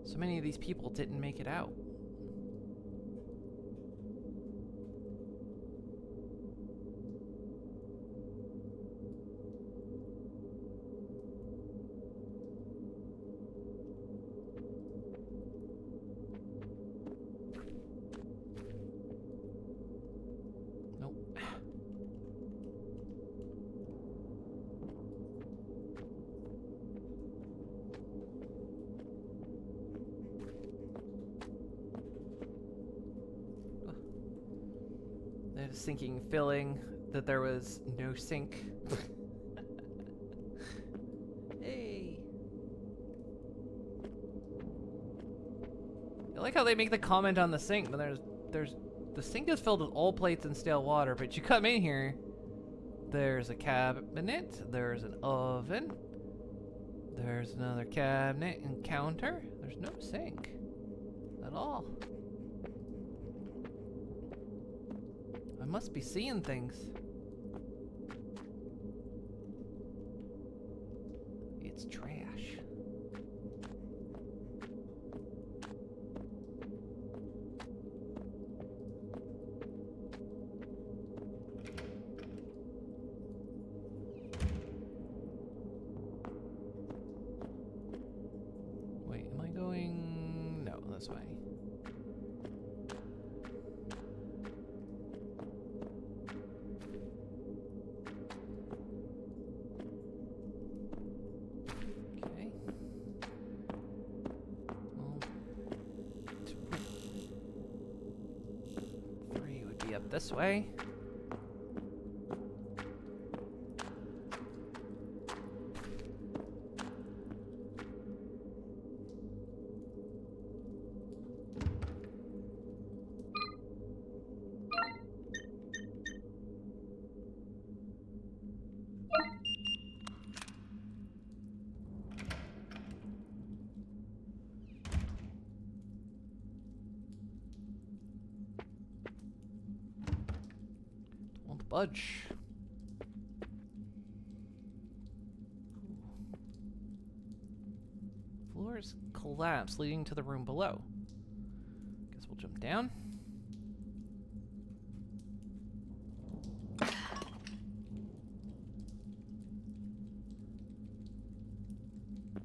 So many of these people didn't make it out. Nope. a sinking feeling that there was no sink. Hey. I like how they make the comment on the sink, but the sink is filled with old plates and stale water, but you come in here, there's a cabinet, there's an oven, there's another cabinet and counter. There's no sink at all. I must be seeing things. It's trash. Wait, am I going? No, this way. Okay. Well, 3 would be up this way. Won't budge. Floors collapse, leading to the room below. Guess we'll jump down.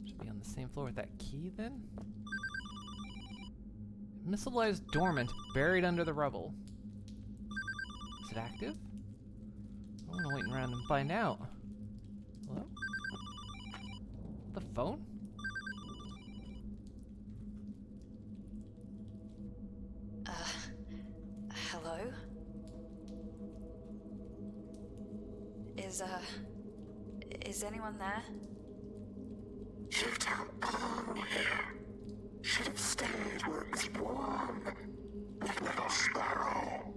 Should be on the same floor with that key then. Missile lies dormant, buried under the rubble. Is it active? I want to wait around and find out. Hello? The phone? Hello? Is anyone there? You don't belong here. Should have stayed where it was warm. Like little sparrow.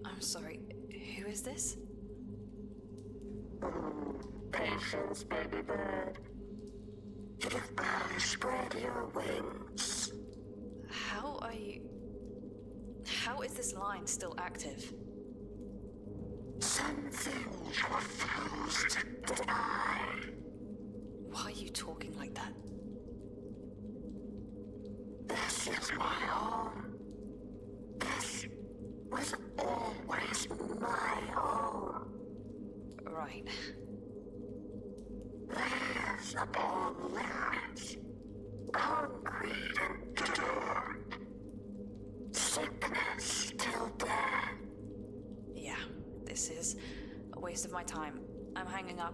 I'm sorry, who is this? Patience, baby bird. You've barely spread your wings. How is this line still active? Some things refuse to die. Why are you talking like that? This is my home. This was always my home. Right. Layers upon layers. Concrete and dirt. Sickness till death. Yeah, this is a waste of my time. I'm hanging up.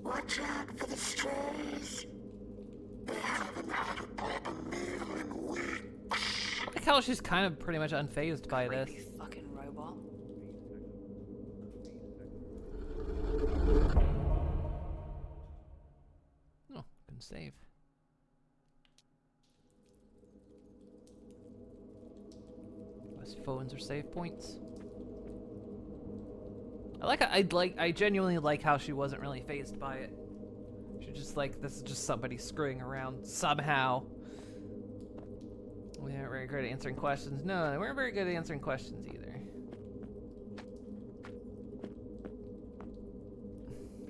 Watch out for the strays. They haven't had a proper meal in weeks. I like how she's kind of pretty much unfazed by this. Creepy fucking robot. Oh, can save. Best phones are save points. I genuinely like how she wasn't really fazed by it. She's just like, this is just somebody screwing around somehow. We aren't very good at answering questions. No, we weren't very good at answering questions either.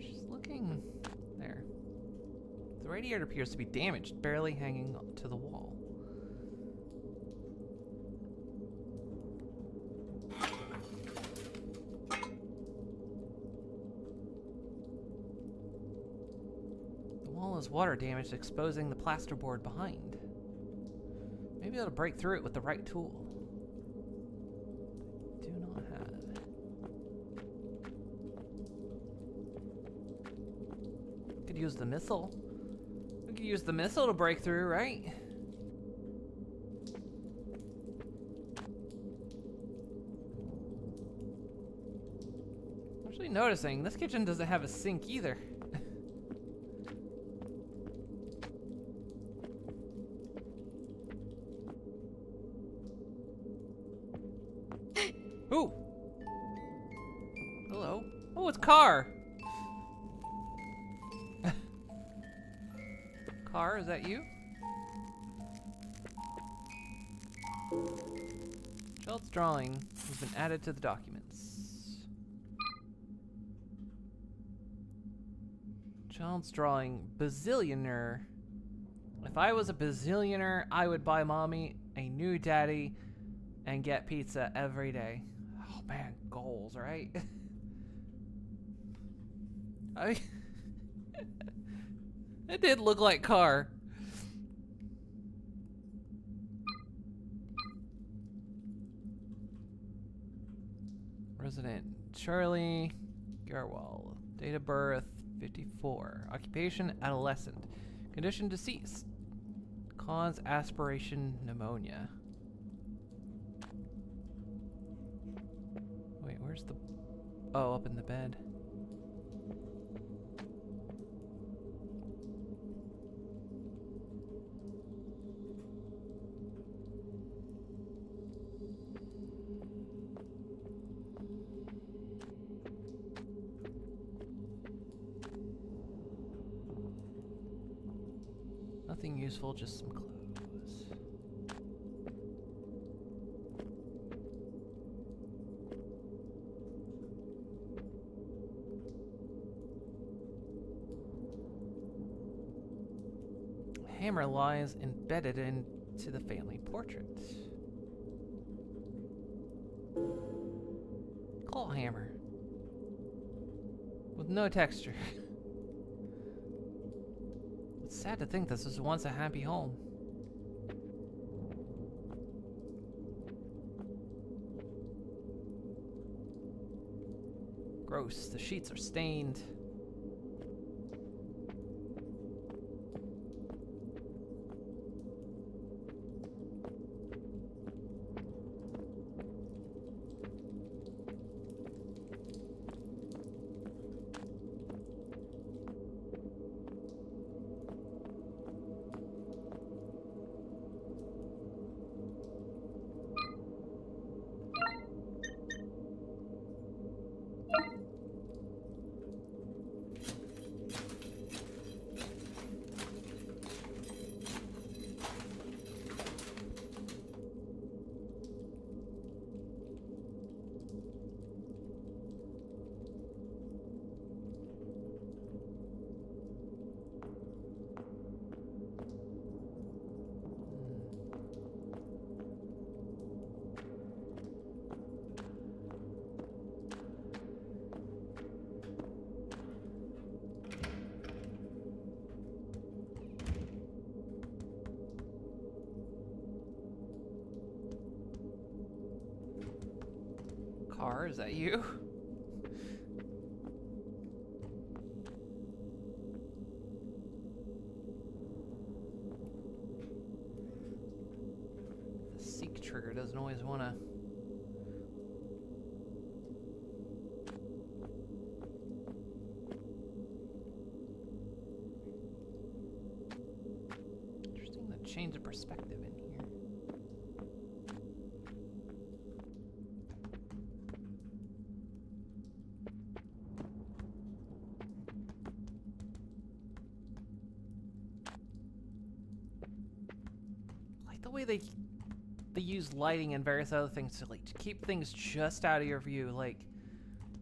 She's looking there. The radiator appears to be damaged, barely hanging to the wall. The wall is water damaged, exposing the plasterboard behind. Maybe I'll break through it with the right tool. Do not have. Could use the missile. We could use the missile to break through, right? Actually noticing, this kitchen doesn't have a sink either. Ooh! Hello. Oh, it's Car! Car, is that you? Child's drawing has been added to the documents. Child's drawing, bazillionaire. If I was a bazillionaire, I would buy mommy a new daddy and get pizza every day. Oh man, goals, right? It did look like Car. Resident Charlie Garwal. Date of birth 54. Occupation adolescent. Condition deceased. Cause aspiration pneumonia. Wait, where's the... Oh, up in the bed. Nothing useful, just some clothes. Hammer lies embedded into the family portrait. Claw hammer. With no texture. It's sad to think this was once a happy home. Gross, the sheets are stained. Car, is that you? The seek trigger doesn't always want to... Interesting, the change of perspective in here. The way they use lighting and various other things to like to keep things just out of your view, like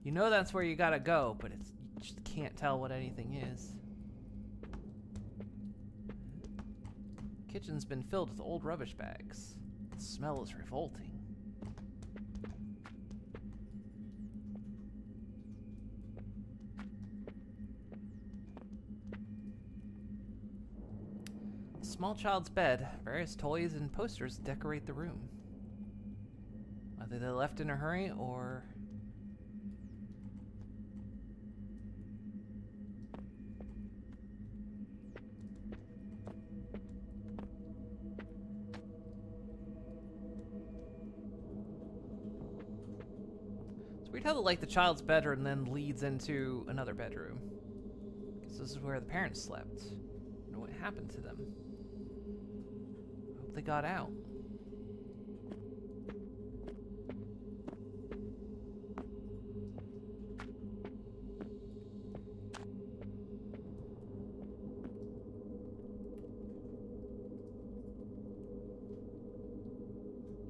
you know that's where you gotta go, but it's you just can't tell what anything is. Kitchen's been filled with old rubbish bags. The smell is revolting. Small child's bed. Various toys and posters decorate the room. Whether they left in a hurry or... It's We'd how like the child's bedroom then leads into another bedroom. Because this is where the parents slept. I wonder what happened to them. I hope they got out.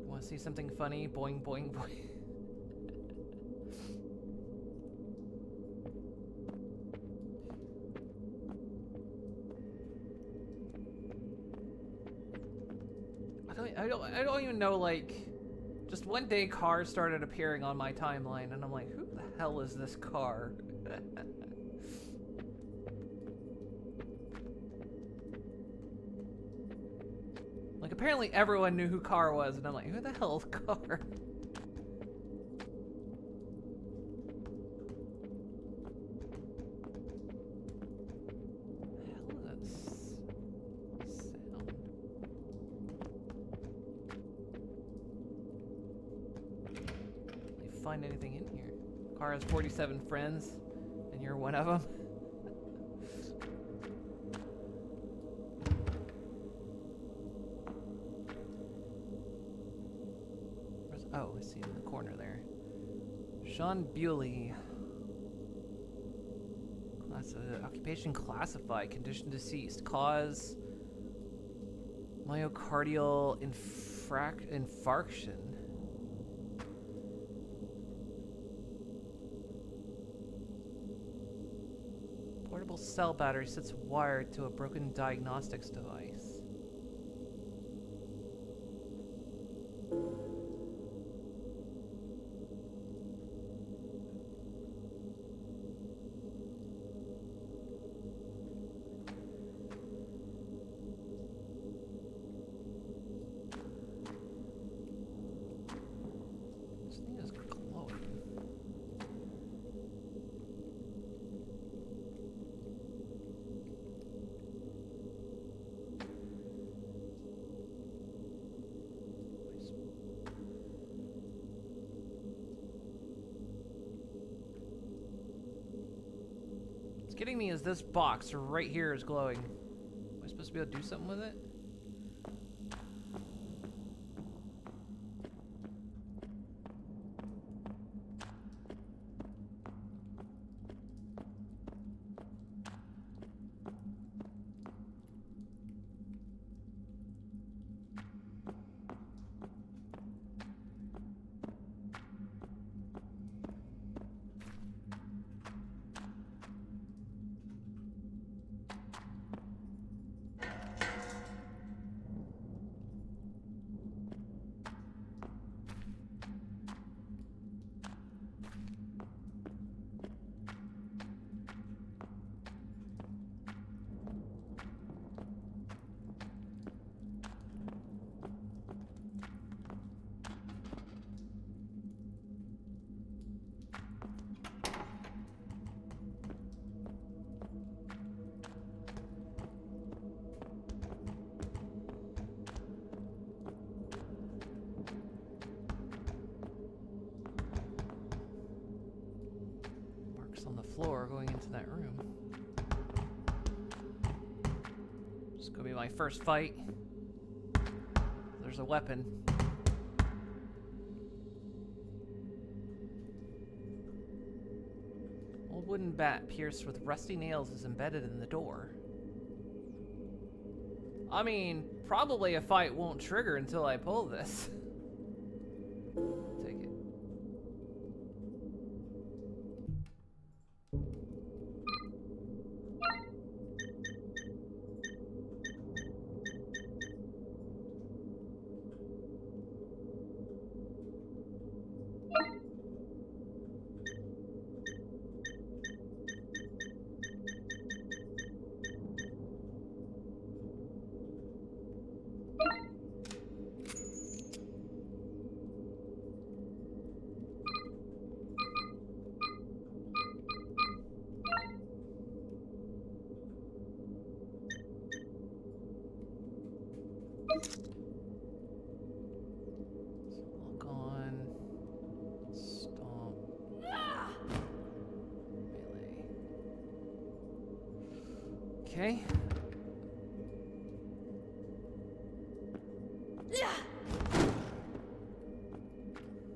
Want to see something funny? Boing, boing, boing. I don't even know, like, just one day cars started appearing on my timeline and I'm like, who the hell is this car? Like, apparently everyone knew who car was and I'm like, who the hell is car? Find anything in here. Car has 47 friends, and you're one of them. Oh, I see in the corner there. Sean Bewley. Occupation classified. Condition deceased. Cause myocardial infarction. Portable cell battery sits wired to a broken diagnostics device. This thing is glowing. What's getting me is this box right here is glowing. Am I supposed to be able to do something with it? On the floor going into that room. This is gonna be my first fight. There's a weapon. Old wooden bat pierced with rusty nails is embedded in the door. I mean, probably a fight won't trigger until I pull this. Take it. Okay.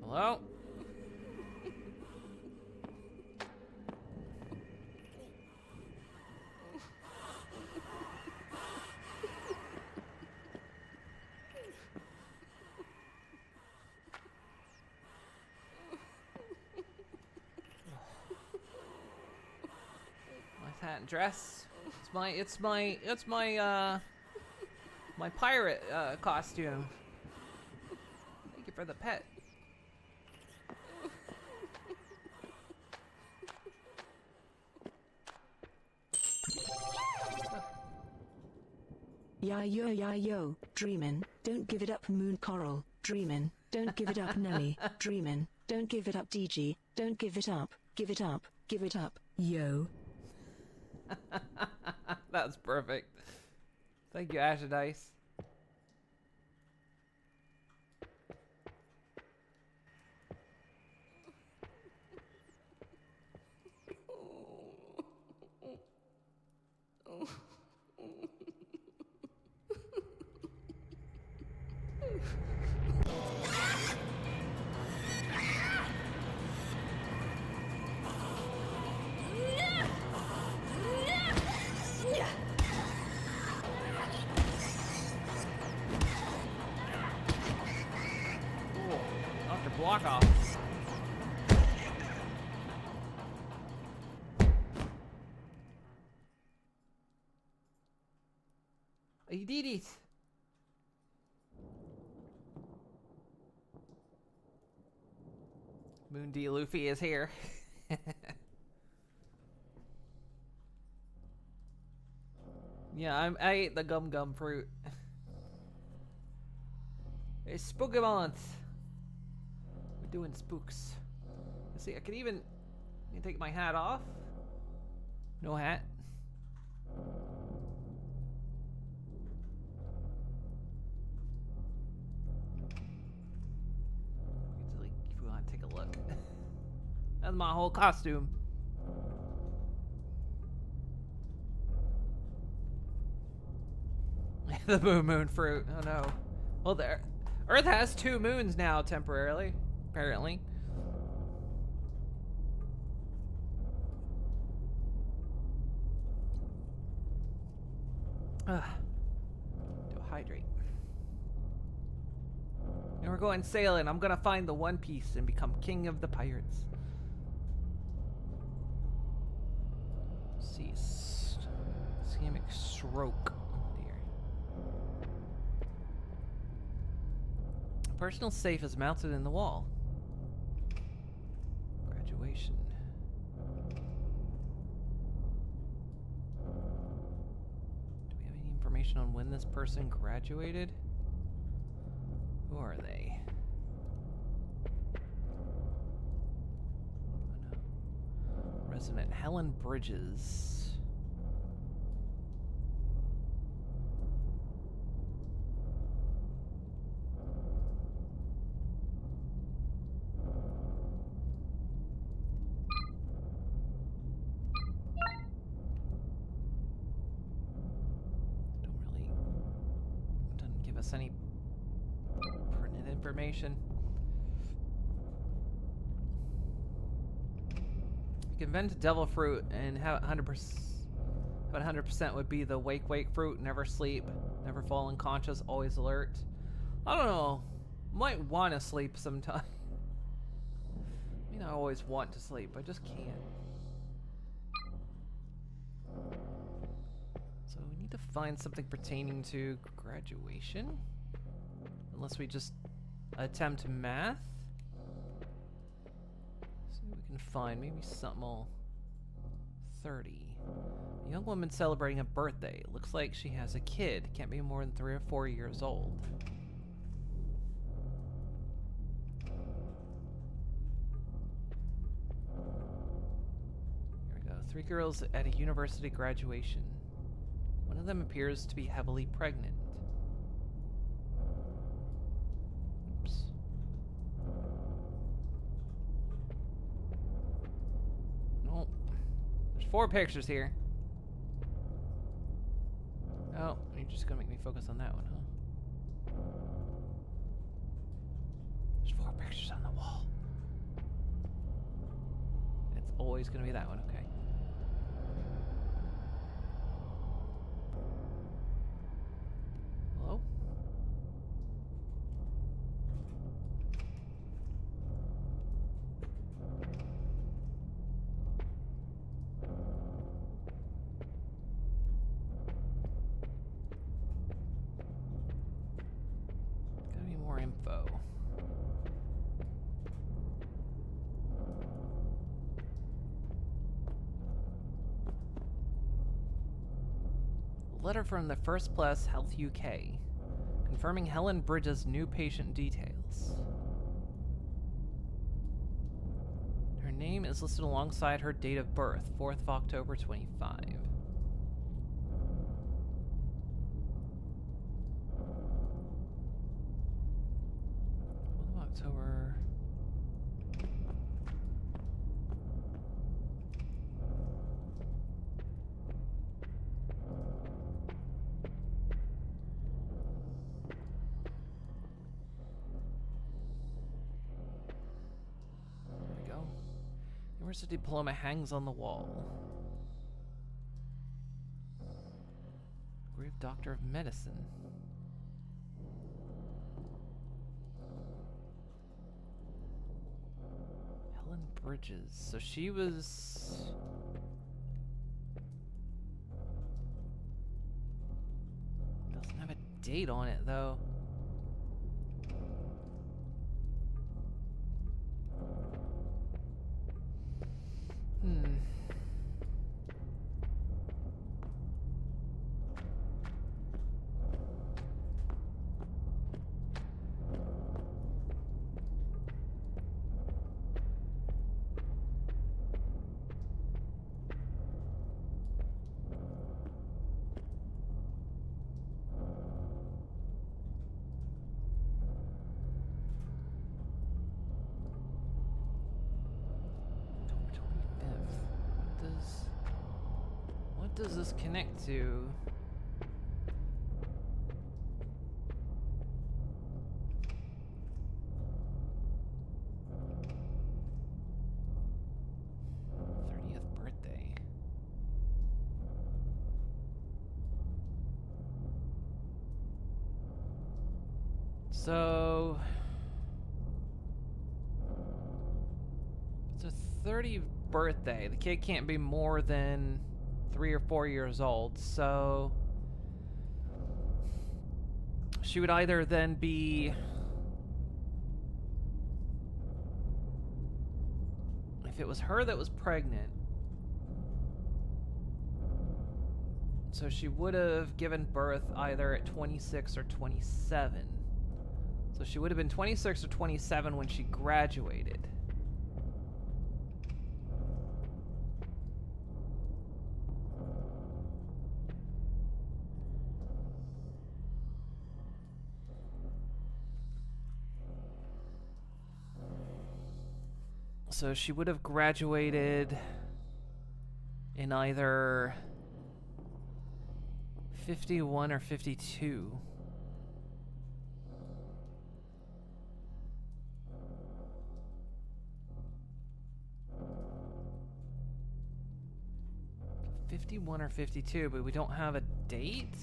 Hello? My hat and dress. It's my pirate costume. Thank you for the pet. Ya yo, dreamin', don't give it up Moon Coral, dreamin', don't give it up Nelly, dreamin', don't give it up DG, don't give it up, give it up, give it up, yo. That's perfect. Thank you, Asher Dice. Knocked her block off. You did it. Moon D. Luffy is here. Yeah, I ate the gum fruit. It's spooky month. We're doing spooks. Let's see, I can take my hat off. No hat. If we want to take a look. That's my whole costume. The moon fruit. Oh no. Well, there. Earth has 2 moons now temporarily, apparently. To hydrate. And we're going sailing. I'm gonna find the One Piece and become king of the pirates. Cease. Ischemic stroke. Oh dear. A personal safe is mounted in the wall. Graduation. Do we have any information on when this person graduated? Who are they? Oh no. Resident Helen Bridges. Doesn't give us any pertinent information. You can vent devil fruit and have 100% would be the wake fruit, never sleep, never fall unconscious, always alert. I don't know. Might want to sleep sometime. I mean, I always want to sleep, I just can't. So we need to find something pertaining to graduation. Unless we just attempt math. See what we can find. Maybe something all 30. A young woman celebrating a birthday. It looks like she has a kid. Can't be more than 3 or 4 years old. Here we go. 3 girls at a university graduation. One of them appears to be heavily pregnant. Oops. Nope. There's 4 pictures here. Oh, you're just gonna make me focus on that one, huh? There's 4 pictures on the wall. It's always gonna be that one, okay. Hello? Gotta be more info. Letter from the First Plus Health UK, confirming Helen Bridges' new patient details. Her name is listed alongside her date of birth, 4th of October 25. 4th of October. University diploma hangs on the wall. Grave Doctor of Medicine. Helen Bridges. So she was... Doesn't have a date on it, though. What does this connect to? Birthday. So it's a 30th birthday. The kid can't be more than 3 or 4 years old, so she would either then be, if it was her that was pregnant, so she would have given birth either at 26 or 27. So she would have been 26 or 27 when she graduated. So she would have graduated in either 51 or 52. '51 or 52, but we don't have a date?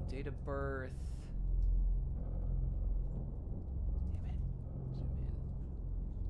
Date of birth. Damn it. Zoom in.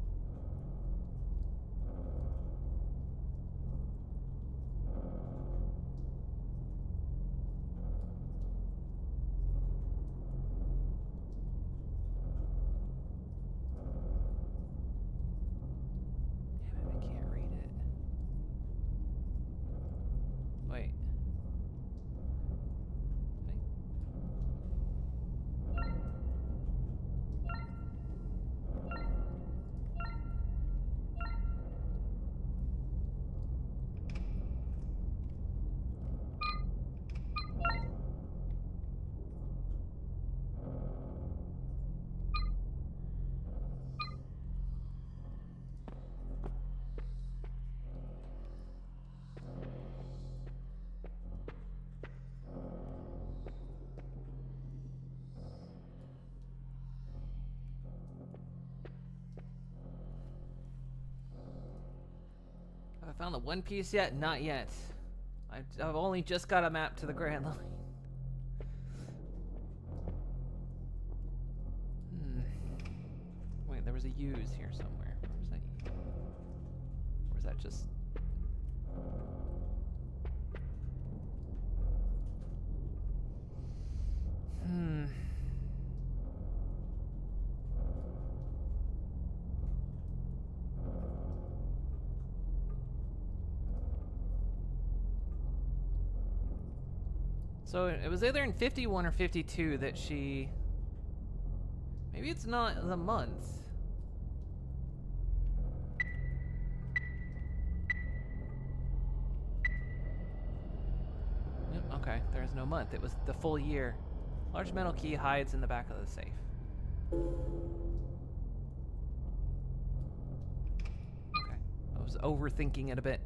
found the One Piece yet? Not yet. I've only just got a map to the Grand Line. Wait, there was a use here somewhere. Where's that? Or was that just... So it was either in 51 or 52 that she... Maybe it's not the month. Yep, okay, there's no month. It was the full year. Large metal key hides in the back of the safe. Okay, I was overthinking it a bit.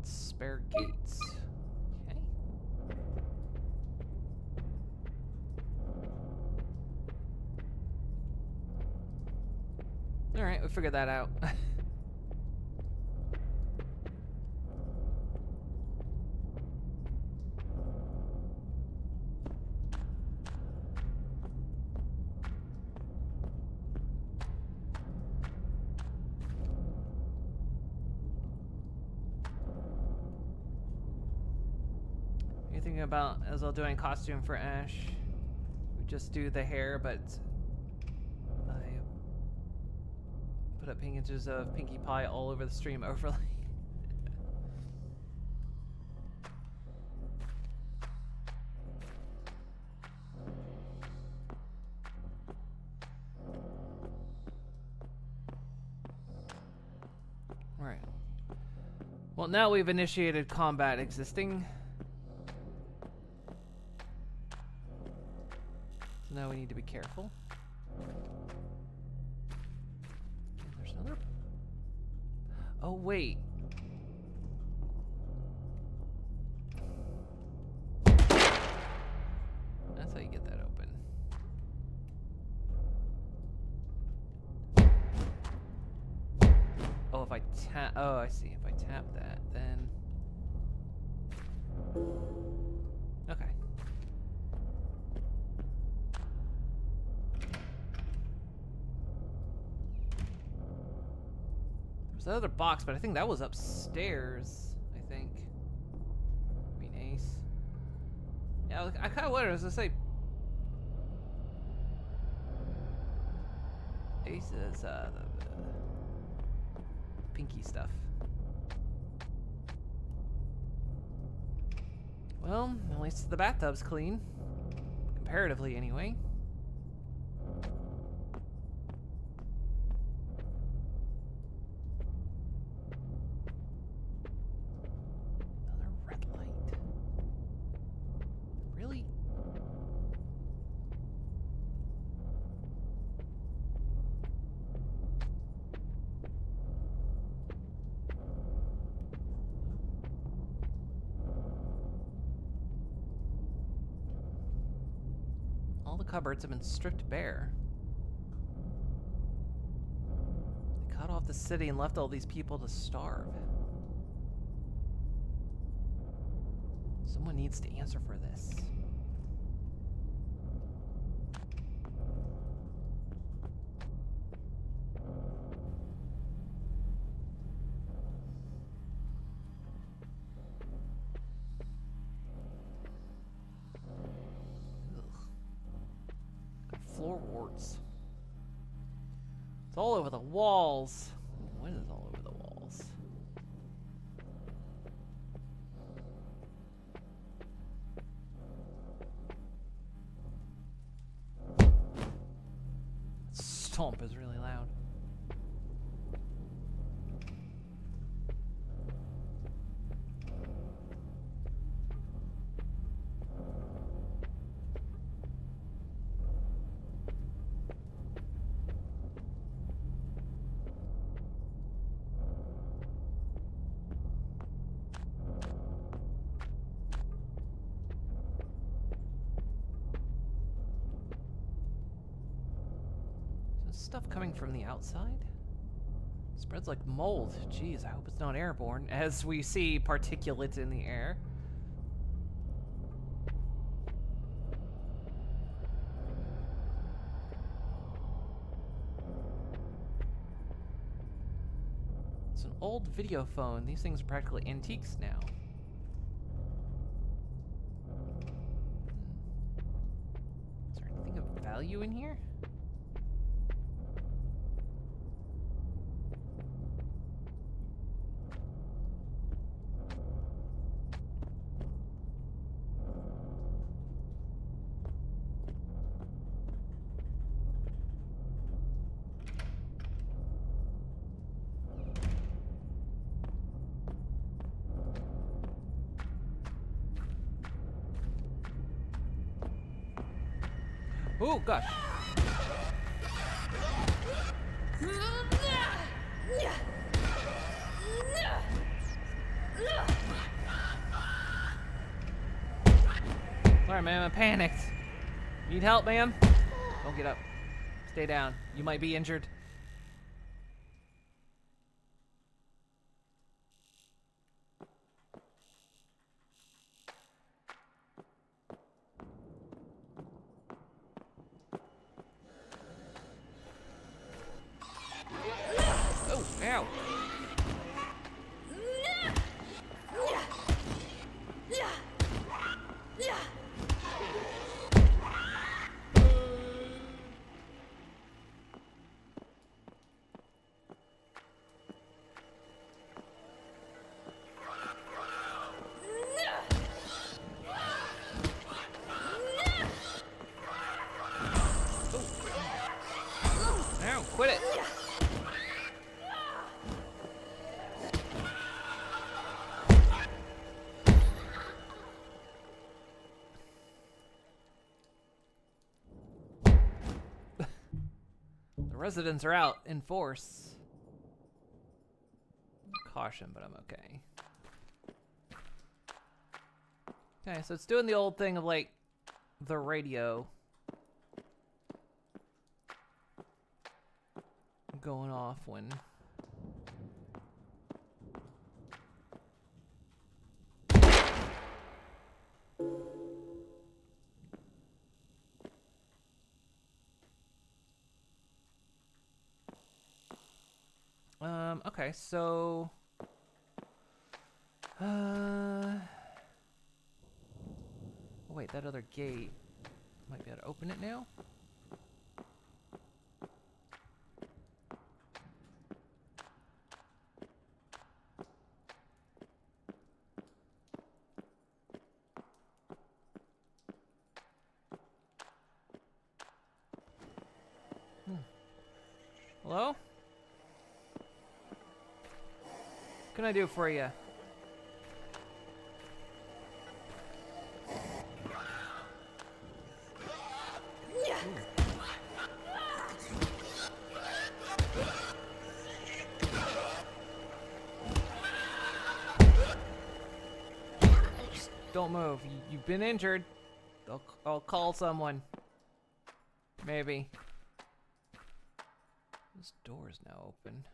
Spare gates. Okay. Alright, we figured that out. Thinking about as well doing costume for Ash. We just do the hair, but I put up images of Pinkie Pie all over the stream overlay. Alright. Well, now we've initiated combat existing. So now we need to be careful. There's another... Oh, wait. That's how you get that open. Oh, if I tap... Oh, I see. If I tap that, then... Okay. There's that other box, but I think that was upstairs, I think. I mean, Ace. Yeah, I kind of wondered. I was going to say... Ace is, the pinky stuff. Well, at least the bathtub's clean. Comparatively, anyway. Another red light. Really? All the cupboards have been stripped bare. They cut off the city and left all these people to starve. Someone needs to answer for this. Floor warts. It's all over the walls. What is all over the walls? Stomp is really loud. stuff coming from the outside? Spreads like mold. Jeez, I hope it's not airborne, as we see particulates in the air. It's an old video phone. These things are practically antiques now. Is there anything of value in here? Oh, gosh. Sorry, ma'am, I panicked. Need help, ma'am? Don't get up. Stay down. You might be injured. Oh, ow. Ow, quit it. The residents are out in force. Caution, but I'm okay. Okay, so it's doing the old thing of like the radio going off when okay, so oh, wait, that other gate might be able to open it now. Hello? What can I do for you? Don't move. You've been injured. I'll call someone. Maybe. This door is now open.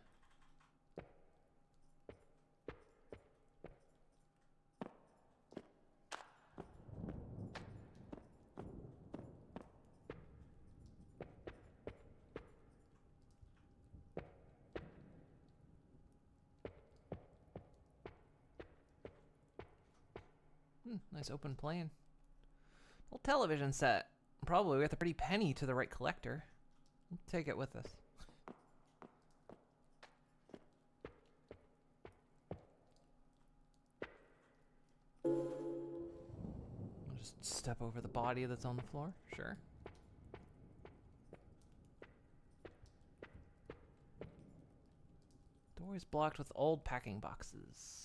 Nice open plan. Little television set. Probably worth a pretty penny to the right collector. We'll take it with us. I'll just step over the body that's on the floor. Sure. Door is blocked with old packing boxes.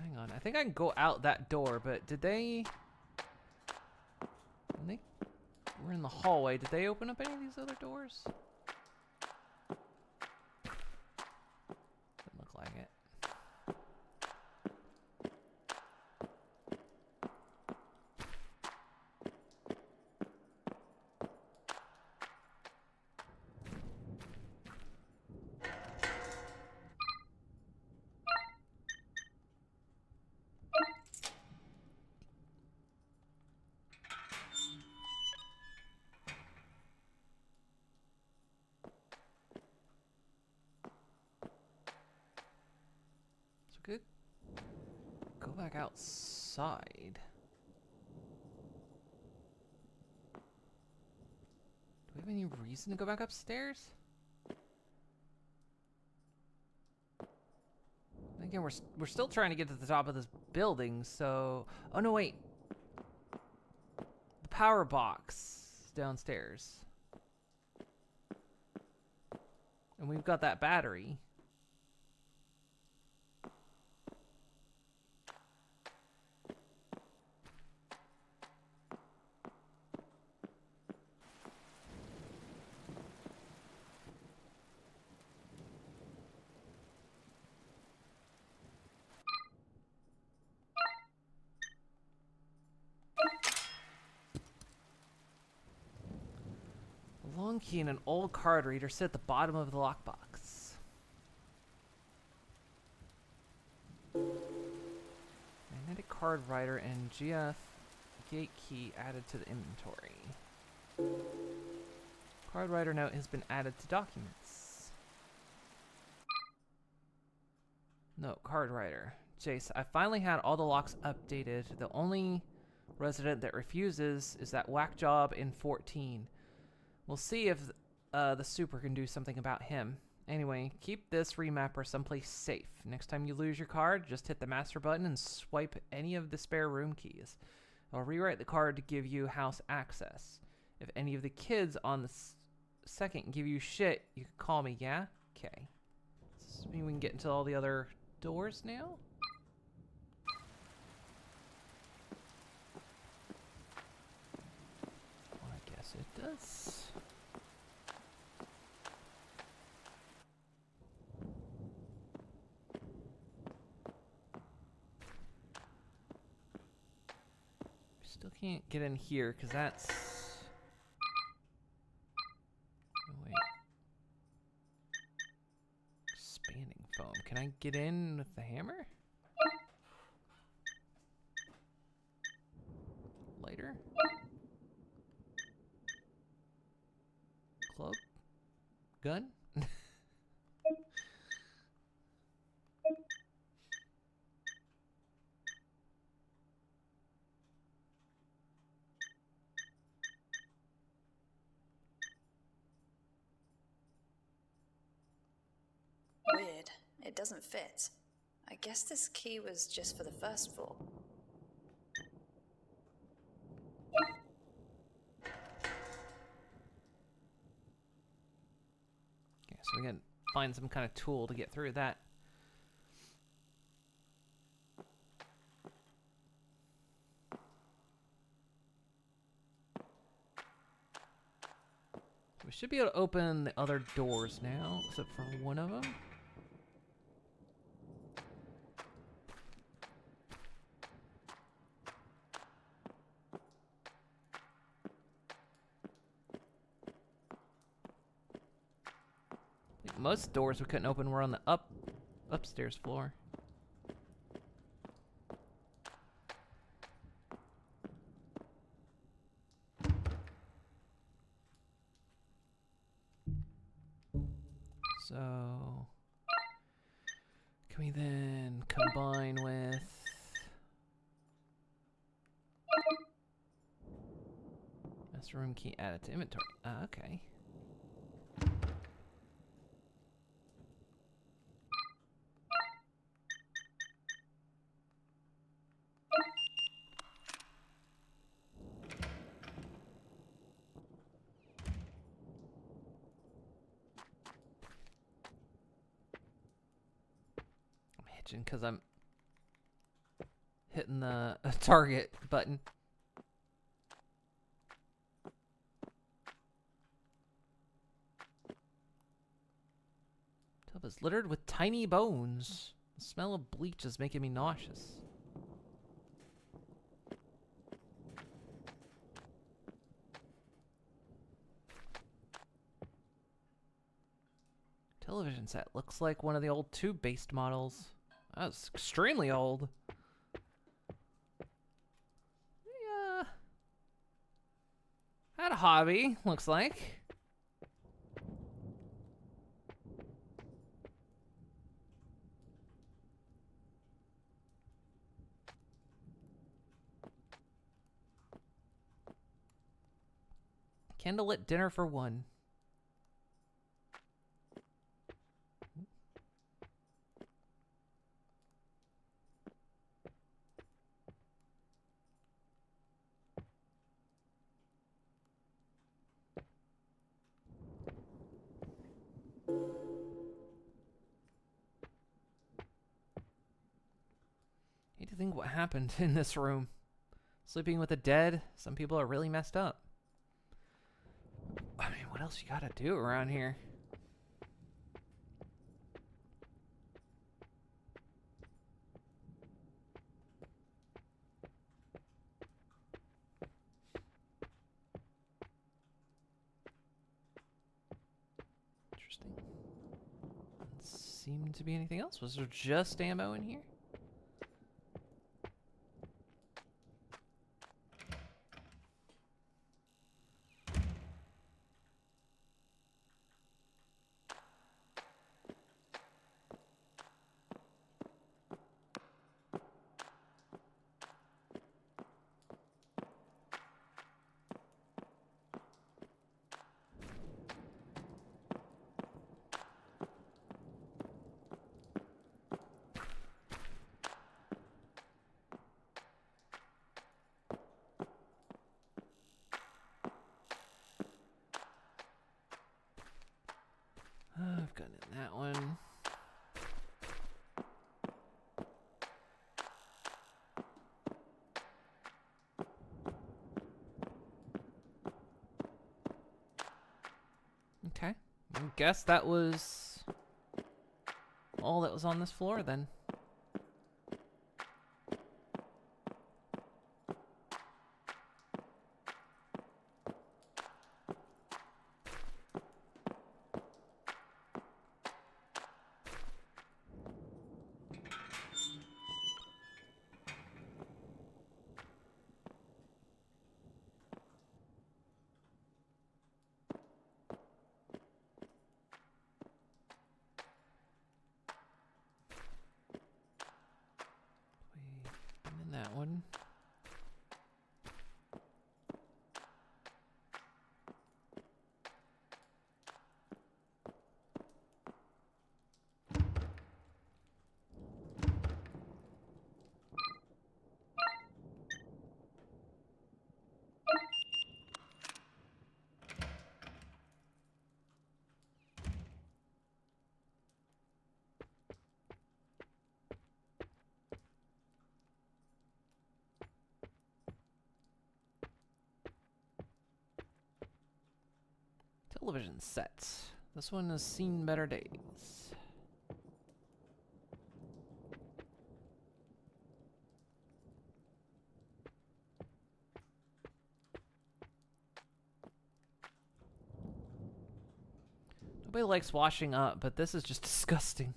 Hang on, I think I can go out that door, but did they... When they were in the hallway. Did they open up any of these other doors? Doesn't look like it. Good. Go back outside. Do we have any reason to go back upstairs? Again, we're still trying to get to the top of this building, so... Oh, no, wait. The power box is downstairs. And we've got that battery. A long key and an old card reader sit at the bottom of the lockbox. Magnetic card writer and GF gate key added to the inventory. Card writer note has been added to documents. No, card writer. Jace, I finally had all the locks updated. The only resident that refuses is that whack job in 14. We'll see if the super can do something about him. Anyway, keep this remapper someplace safe. Next time you lose your card, just hit the master button and swipe any of the spare room keys. I'll rewrite the card to give you house access. If any of the kids on the second give you shit, you can call me, yeah? Okay. So maybe we can get into all the other doors now? Well, I guess it does. Still can't get in here because that's... Oh, wait. Expanding foam. Can I get in with the hammer? Lighter? Club? Gun? Weird. It doesn't fit. I guess this key was just for the first floor. Okay, so we can find some kind of tool to get through that. We should be able to open the other doors now, except for one of them. Most doors we couldn't open were on the upstairs floor. So, can we then combine with master room key added to inventory? Okay. Because I'm hitting the target button. Tub is littered with tiny bones. The smell of bleach is making me nauseous. Television set. Looks like one of the old tube-based models. That's extremely old. Yeah. Had a hobby, looks like. Candlelit dinner for one. Need to think what happened in this room. Sleeping with the dead. Some people are really messed up. I mean, what else you gotta do around here? Interesting. Doesn't seem to be anything else. Was there just ammo in here? I've gotten in that one. Okay. I guess that was all that was on this floor then. In that one. Television set. This one has seen better days. Nobody likes washing up, but this is just disgusting.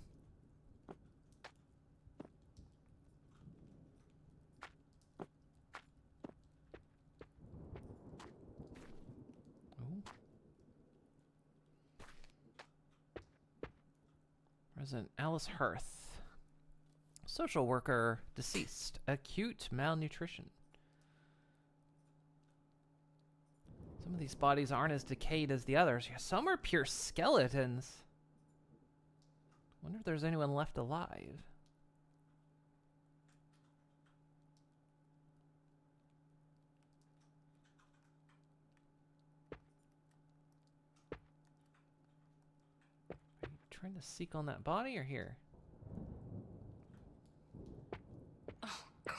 Resident Alice Hearth. Social worker deceased. Acute malnutrition. Some of these bodies aren't as decayed as the others. Yeah, some are pure skeletons. Wonder if there's anyone left alive. Are you trying to seek on that body or here? Oh, God.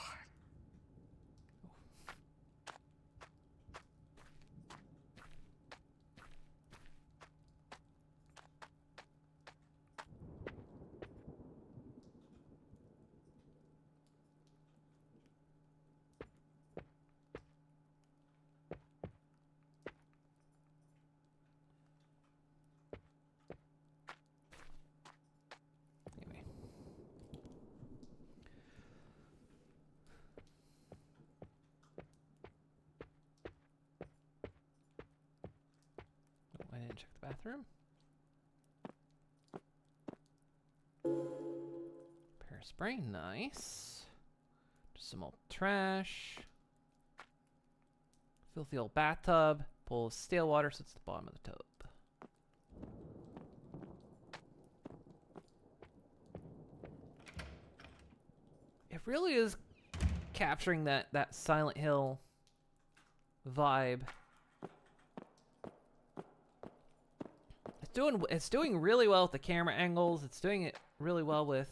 check the bathroom. Pear spray, nice. Just some old trash. Filthy old bathtub. Full of stale water sits at the bottom of the tub. It really is capturing that Silent Hill vibe. It's doing really well with the camera angles. It's doing it really well with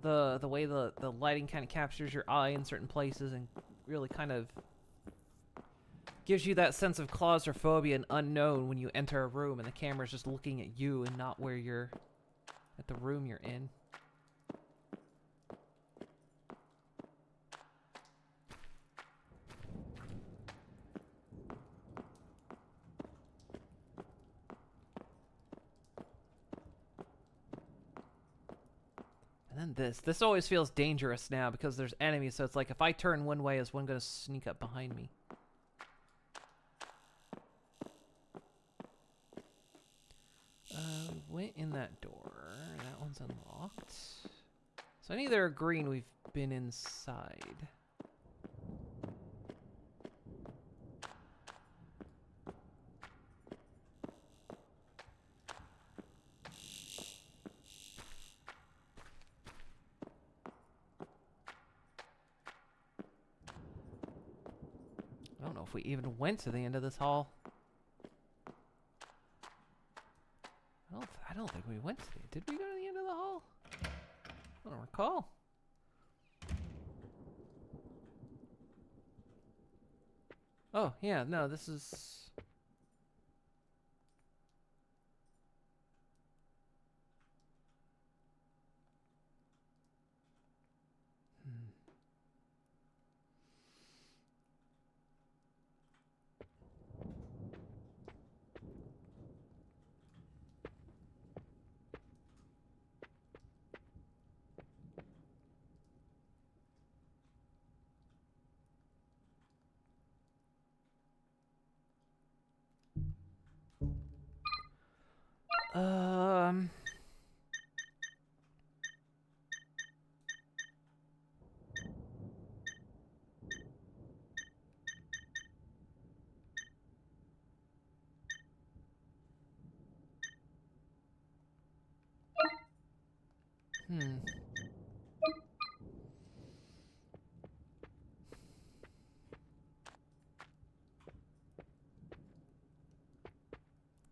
the way the lighting kind of captures your eye in certain places and really kind of gives you that sense of claustrophobia and unknown when you enter a room and the camera's just looking at you and not where you're at the room you're in. And then this always feels dangerous now because there's enemies, so it's like if I turn one way, is one gonna sneak up behind me? We went in that door. That one's unlocked. So any that are green, we've been inside. I don't know if we even went to the end of this hall. I don't think we went to the... Did we go to the end of the hall? I don't recall. Oh, yeah, no, this is...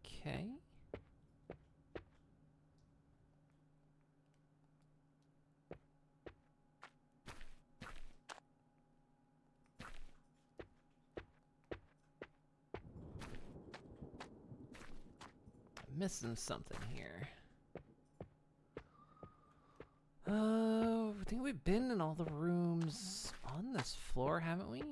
Okay. Missing something here. I think we've been in all the rooms on this floor, haven't we?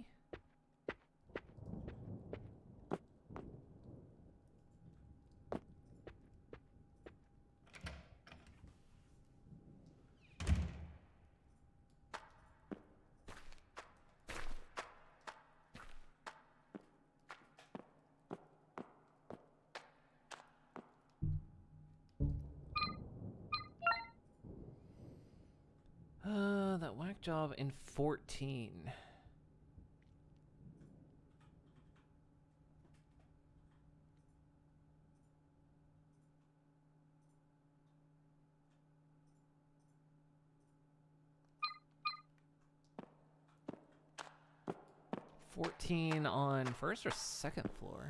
That whack job in 14. On first or second floor?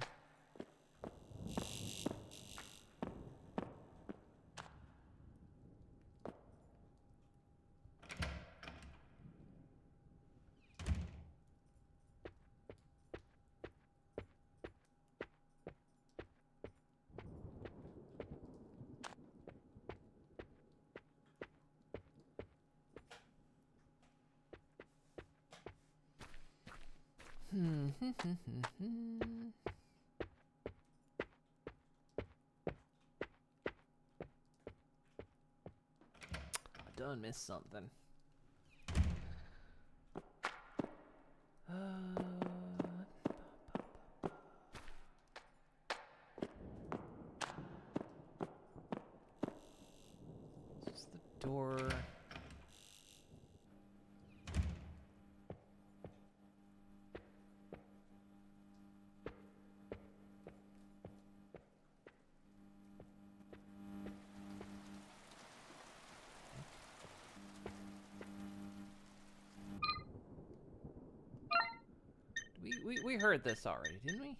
I done missed something. door. We heard this already, didn't we?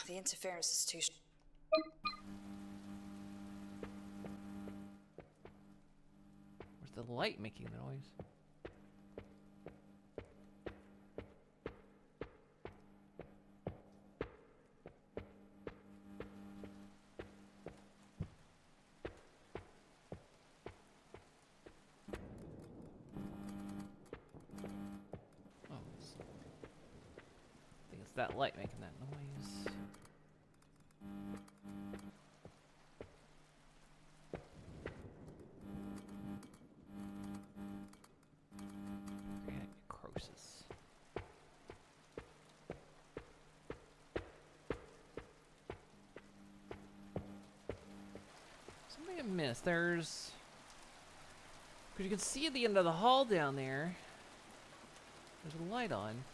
The interference is too. Where's the light making the noise? Oh, I think it's that light making that noise. Necrosis. Something I missed. There's... Because you can see at the end of the hall down there, there's a light on.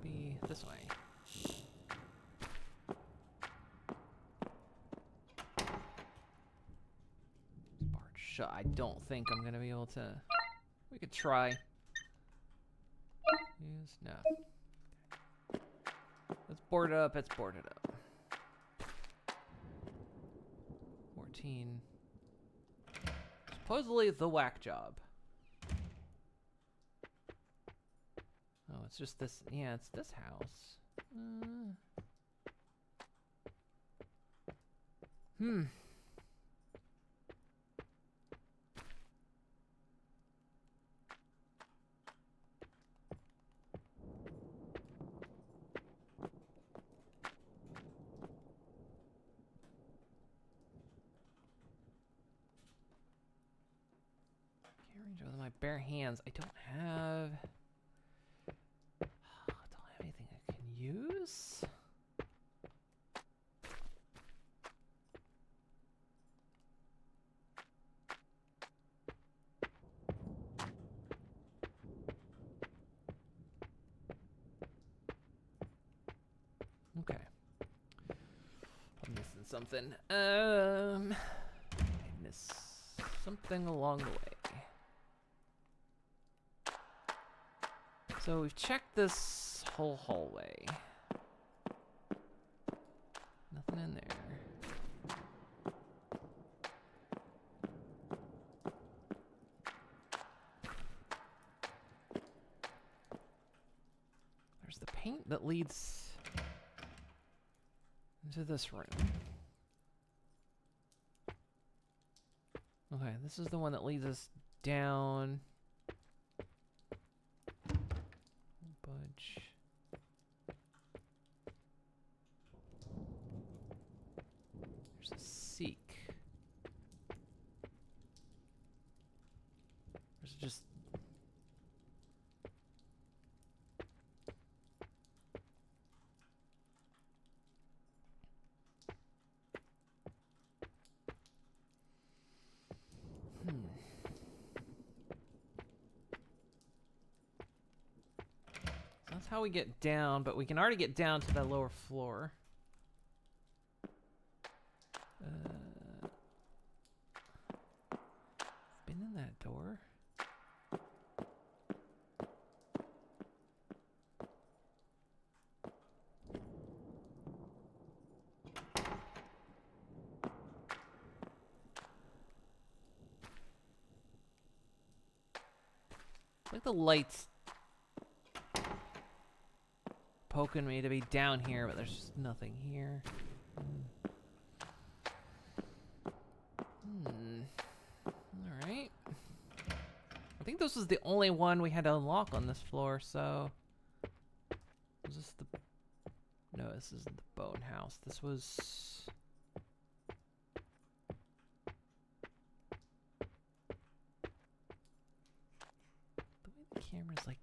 Be this way. Barred shut. I don't think I'm gonna be able to. We could try. Yes, no. Let's board it up. Let's board it up. 14. Supposedly the whack job. Oh, it's just this. Yeah, it's this house. Can't reach with my bare hands. I don't have anything I can use. Okay. I'm missing something. I miss something along the way. So we've checked this whole hallway. Nothing in there. There's the paint that leads into this room. Okay, this is the one that leads us down. Budge. There's a seek. There's just... That's how we get down, but we can already get down to the lower floor. Been in that door. Like the lights poking me to be down here, but there's just nothing here. Alright. I think this was the only one we had to unlock on this floor, so... Was this the... No, this isn't the bone house. This was... The way the camera's like...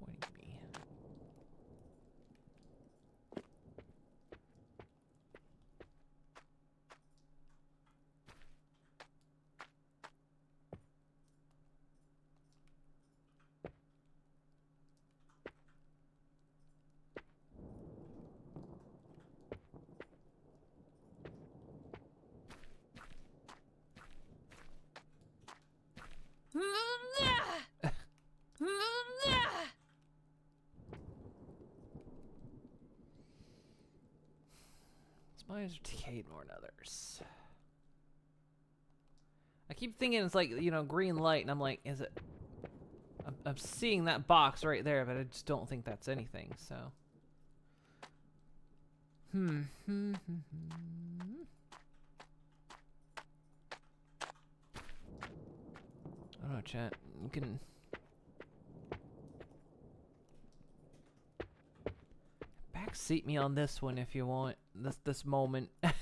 pointing me. Some eyes are decayed more than others. I keep thinking it's like, you know, green light, and I'm like, is it... I'm seeing that box right there, but I just don't think that's anything, so... I don't know, chat. You can... Backseat me on this one if you want. This moment. Because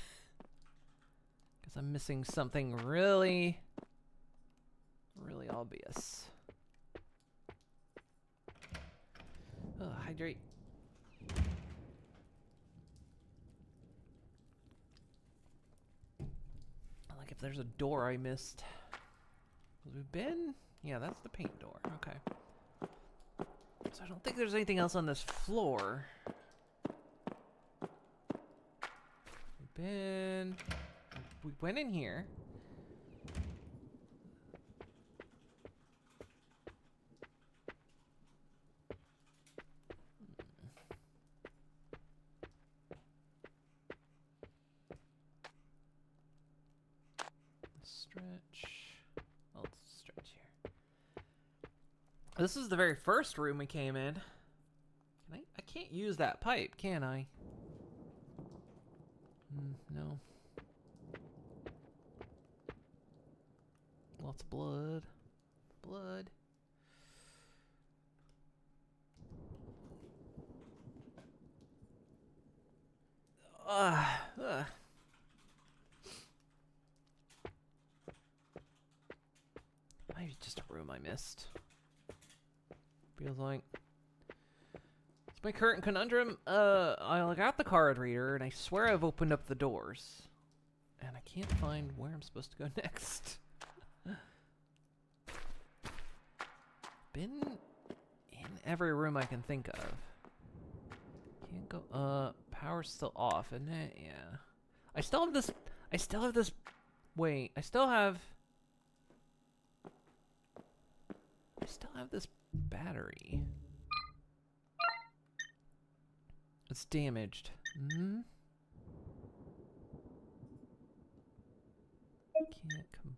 I'm missing something really... really obvious. Oh, hydrate. Like if there's a door I missed. We've been? Yeah, that's the paint door. Okay. So I don't think there's anything else on this floor. We went in here. Stretch. Oh, let's stretch here. This is the very first room we came in. I can't use that pipe, can I? No. Lots of blood. Blood. Maybe just a room I missed. Feels like. It's my current conundrum. I got the card reader, and I swear I've opened up the doors. And I can't find where I'm supposed to go next. Been in every room I can think of. Can't go, power's still off, isn't it? Yeah. I still have this, wait, I still have this battery. It's damaged. Can't come.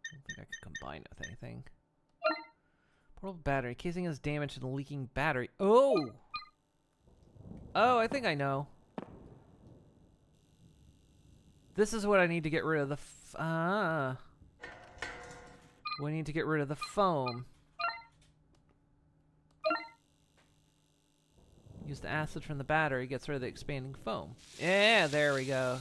I don't think I could combine it with anything. Portable battery. Casing is damaged and leaking battery. Oh! Oh, I think I know. This is what I need to get rid of the we need to get rid of the foam. Use the acid from the battery, gets rid of the expanding foam. Yeah, there we go.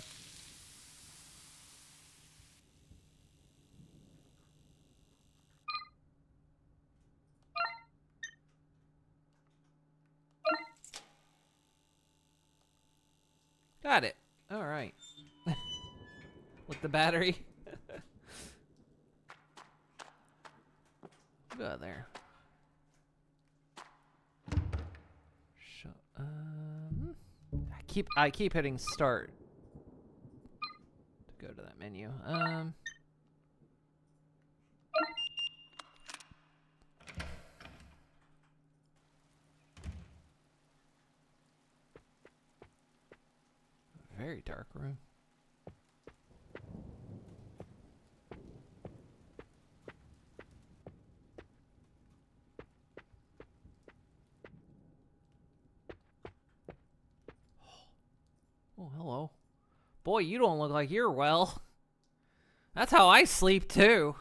Got it. All right. With the battery. Go there. I keep hitting start to go to that menu. Very dark room. Oh, hello. Boy, you don't look like you're well. That's how I sleep, too.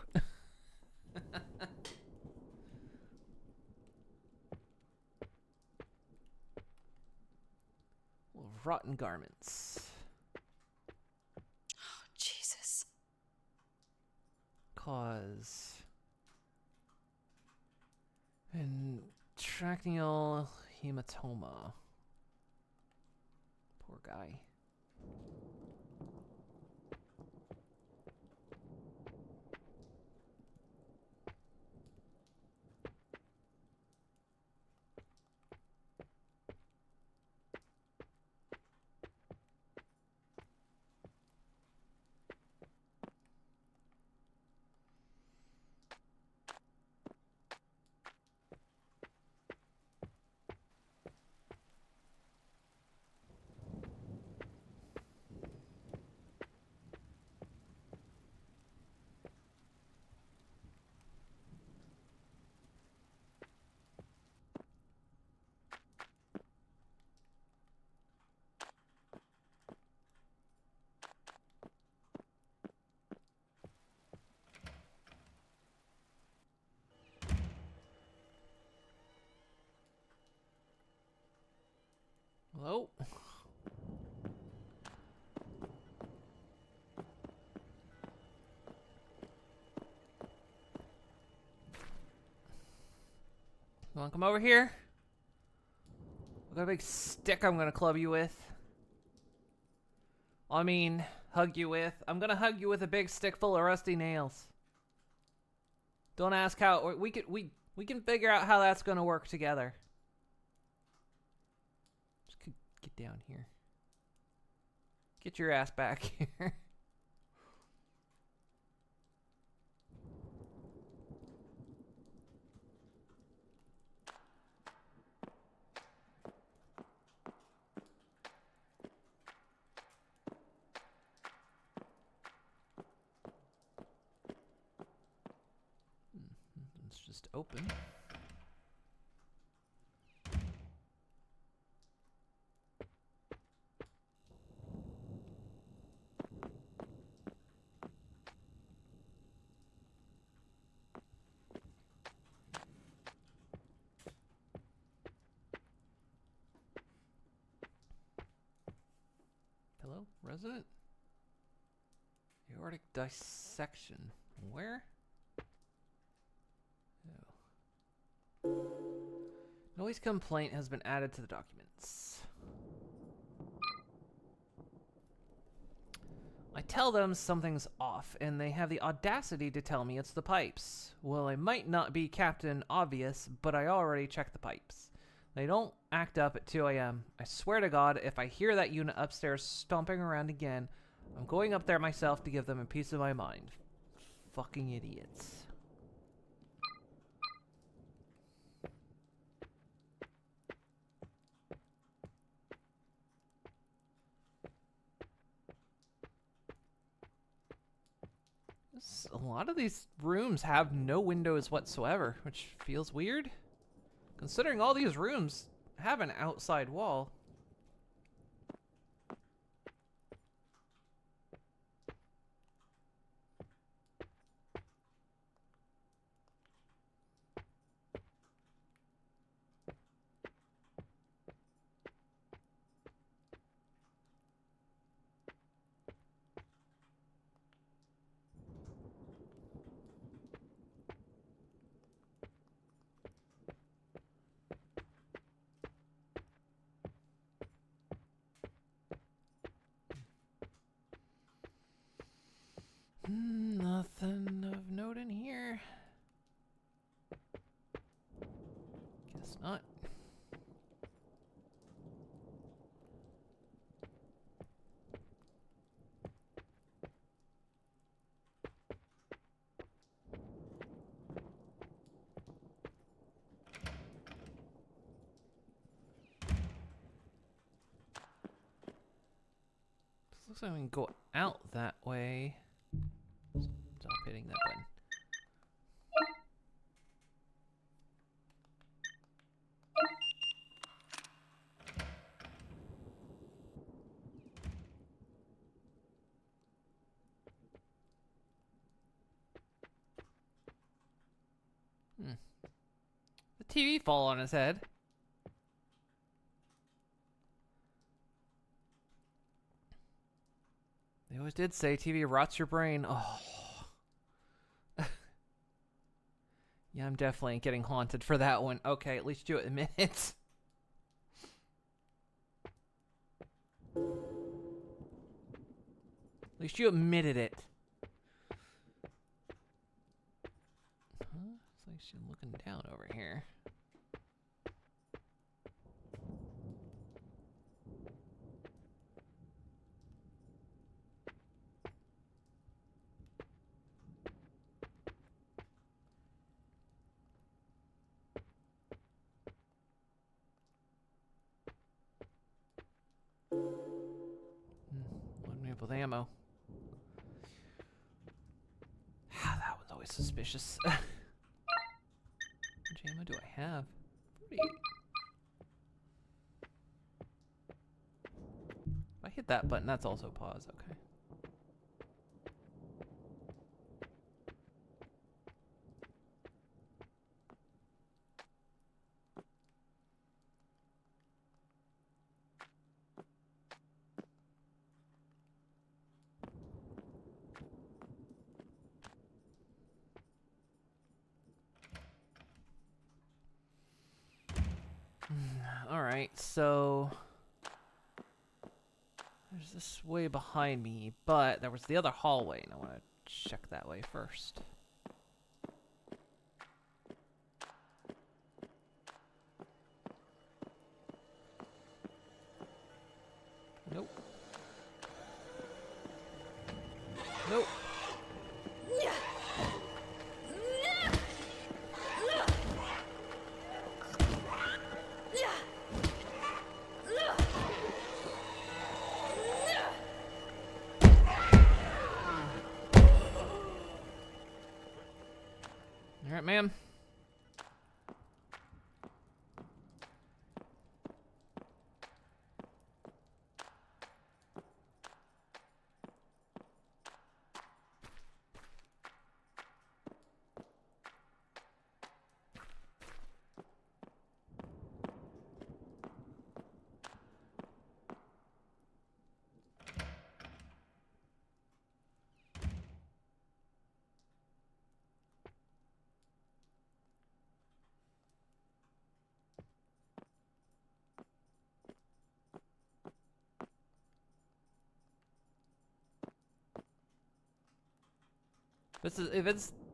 Rotten garments. Oh, Jesus. Cause. Intractable hematoma. Poor guy. Hello? You wanna come over here? I've got a big stick I'm gonna club you with. I mean, hug you with. I'm gonna hug you with a big stick full of rusty nails. Don't ask how. We can figure out how that's gonna work together. Just get down here. Get your ass back here. Let's just open. Hello, resident? Aortic dissection. Where? Oh. Noise complaint has been added to the documents. I tell them something's off, and they have the audacity to tell me it's the pipes. Well, I might not be Captain Obvious, but I already checked the pipes. They don't act up at 2 a.m. I swear to God, if I hear that unit upstairs stomping around again, I'm going up there myself to give them a piece of my mind. Fucking idiots. A lot of these rooms have no windows whatsoever, which feels weird, considering all these rooms have an outside wall. Nothing of note in here. Guess not. This looks like we can go out that way. Stop hitting that button. TV fall on his head? They always did say TV rots your brain. Oh. Yeah, I'm definitely getting haunted for that one. Okay, at least you admit it. At least you admitted it. Huh? It's like she's looking down over here. Loading me up with ammo. That one's always suspicious. How much ammo do I have? 48. If I hit that button, that's also pause. Okay. Alright, so there's this way behind me, but there was the other hallway, and I want to check that way first. Nope. Nope. Alright, ma'am.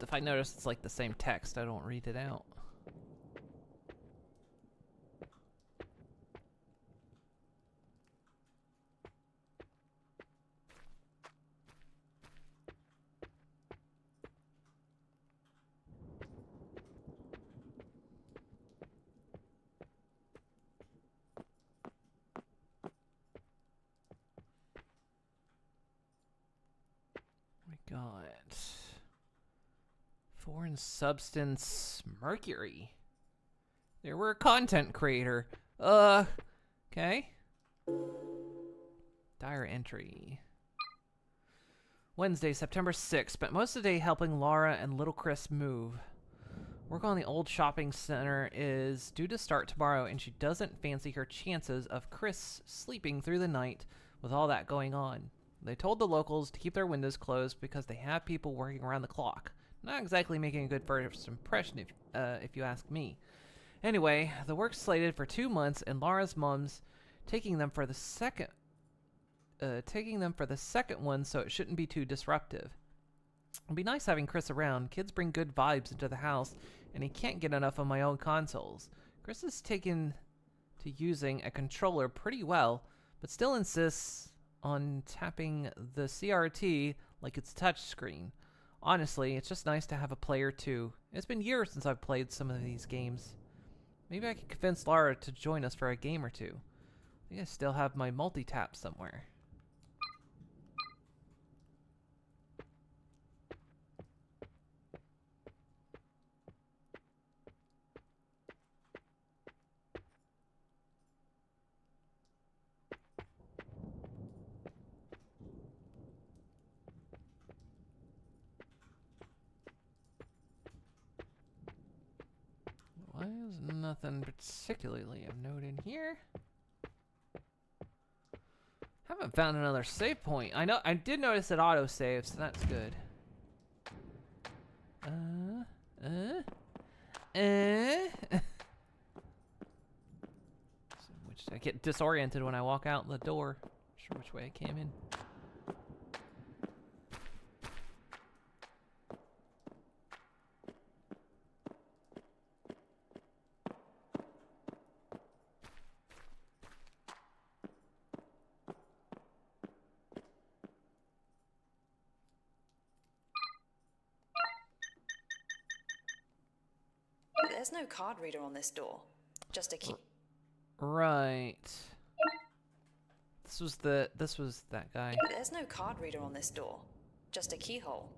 If I notice it's like the same text, I don't read it out. We got foreign substance mercury. There were a content creator. Okay. Diary entry. Wednesday, September 6th. Spent most of the day helping Laura and little Chris move. Work on the old shopping center is due to start tomorrow, and she doesn't fancy her chances of Chris sleeping through the night with all that going on. They told the locals to keep their windows closed because they have people working around the clock. Not exactly making a good first impression if you ask me. Anyway, the work's slated for 2 months, and Laura's mom's taking them for the second one, so it shouldn't be too disruptive. It'd be nice having Chris around. Kids bring good vibes into the house, and he can't get enough of my own consoles. Chris is taken to using a controller pretty well, but still insists on tapping the CRT like it's touchscreen. Honestly, it's just nice to have a player too. It's been years since I've played some of these games. Maybe I could convince Laura to join us for a game or two. I think I still have my multi-tap somewhere. Why is There's nothing particularly of note in here. Haven't found another save point. I did notice it auto saves, so that's good. Which I get disoriented when I walk out the door. Not sure which way I came in. There's no card reader on this door. Just a key. Right. This was that guy. There's no card reader on this door. Just a keyhole.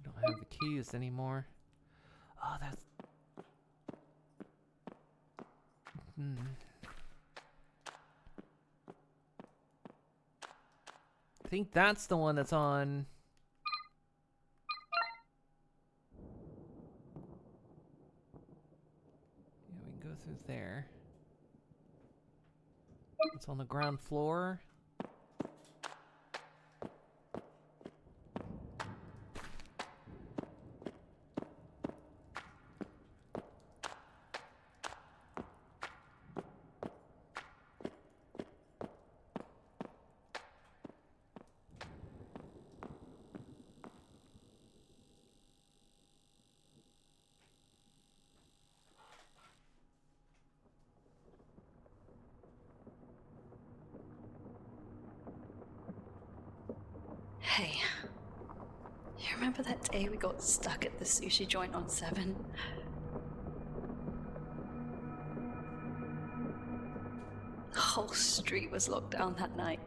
Don't have the keys anymore. Oh, that's... I think that's the one that's on... Yeah, we can go through there. It's on the ground floor. Hey, you remember that day we got stuck at the sushi joint on 7? The whole street was locked down that night.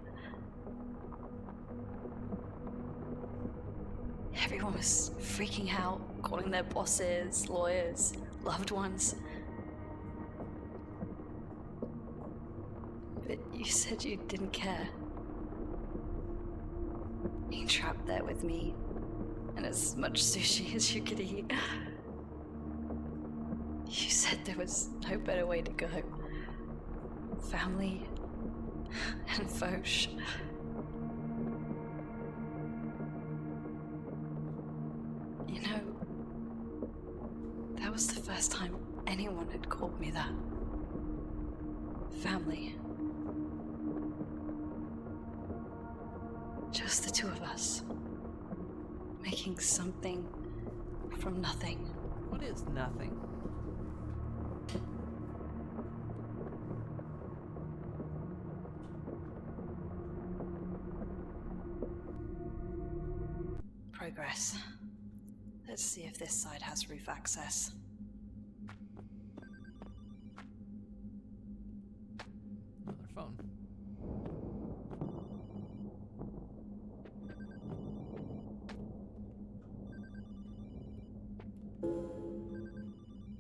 Everyone was freaking out, calling their bosses, lawyers, loved ones. But you said you didn't care. Being trapped there with me, and as much sushi as you could eat. You said there was no better way to go. Family and Foch. You know, that was the first time anyone had called me that. Family. Just the two of us. Making something from nothing. What is nothing? Progress. Let's see if this side has roof access. Another phone.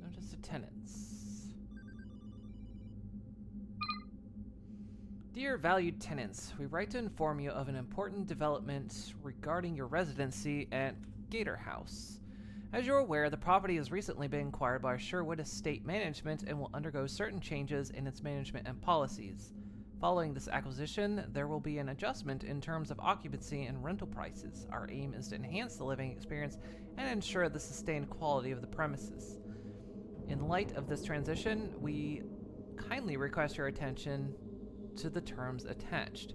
Notice of tenants. Dear valued tenants, we write to inform you of an important development regarding your residency at Gator House. As you're aware, the property has recently been acquired by Sherwood Estate Management and will undergo certain changes in its management and policies. Following this acquisition, there will be an adjustment in terms of occupancy and rental prices. Our aim is to enhance the living experience and ensure the sustained quality of the premises. In light of this transition, we kindly request your attention to the terms attached.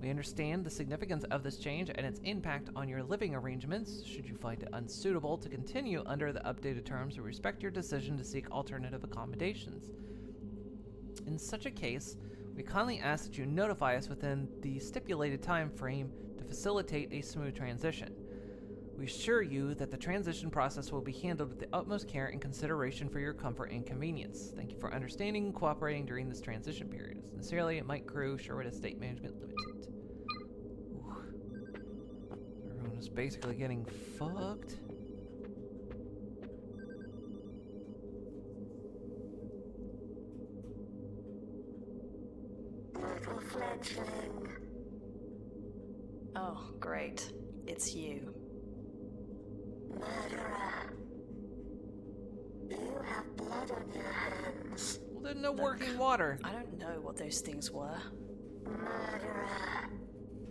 We understand the significance of this change and its impact on your living arrangements. Should you find it unsuitable to continue under the updated terms, we respect your decision to seek alternative accommodations. In such a case, we kindly ask that you notify us within the stipulated time frame to facilitate a smooth transition. We assure you that the transition process will be handled with the utmost care and consideration for your comfort and convenience. Thank you for understanding and cooperating during this transition period. Sincerely, Mike Crew, Sherwood Estate Management Limited. Ooh. Everyone is basically getting fucked. Little fledgling. it's you. Murderer. You have blood on your hands. Well, there's no working water. I don't know what those things were. Murderer.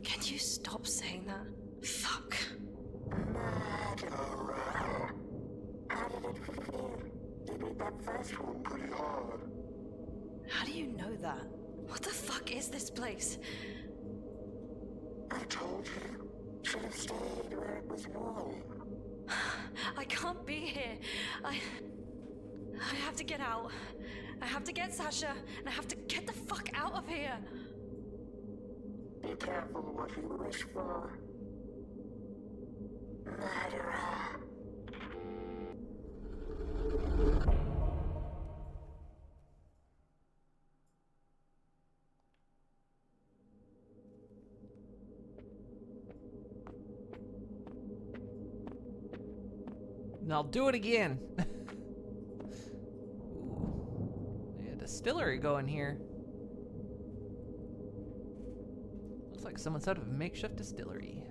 Can you stop saying that? Fuck. Murderer. How did it feel? You beat that first one pretty hard. How do you know that? What the fuck is this place? I told you. Should have stayed where it was warm. I can't be here. I have to get out. I have to get Sasha, and I have to get the fuck out of here. Be careful what you wish for. Murderer. And I'll do it again. Ooh. They had a distillery going here. Looks like someone set up a makeshift distillery.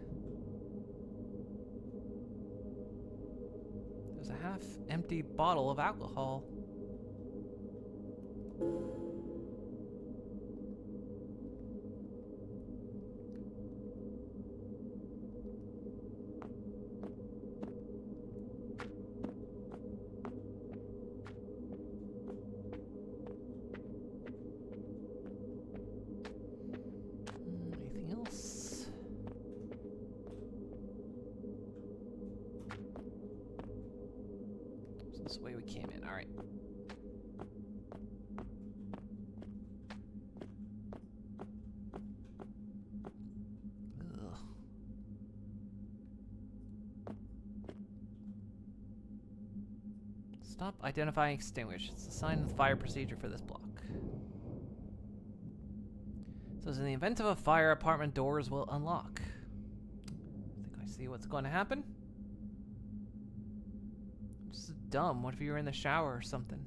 There's a half-empty bottle of alcohol. Anything else? So this is the way we came in. All right. Ugh. Stop identifying extinguish. It's a sign of the fire procedure for this block. So in the event of a fire, apartment doors will unlock. I think I see what's going to happen. This is dumb. What if you were in the shower or something?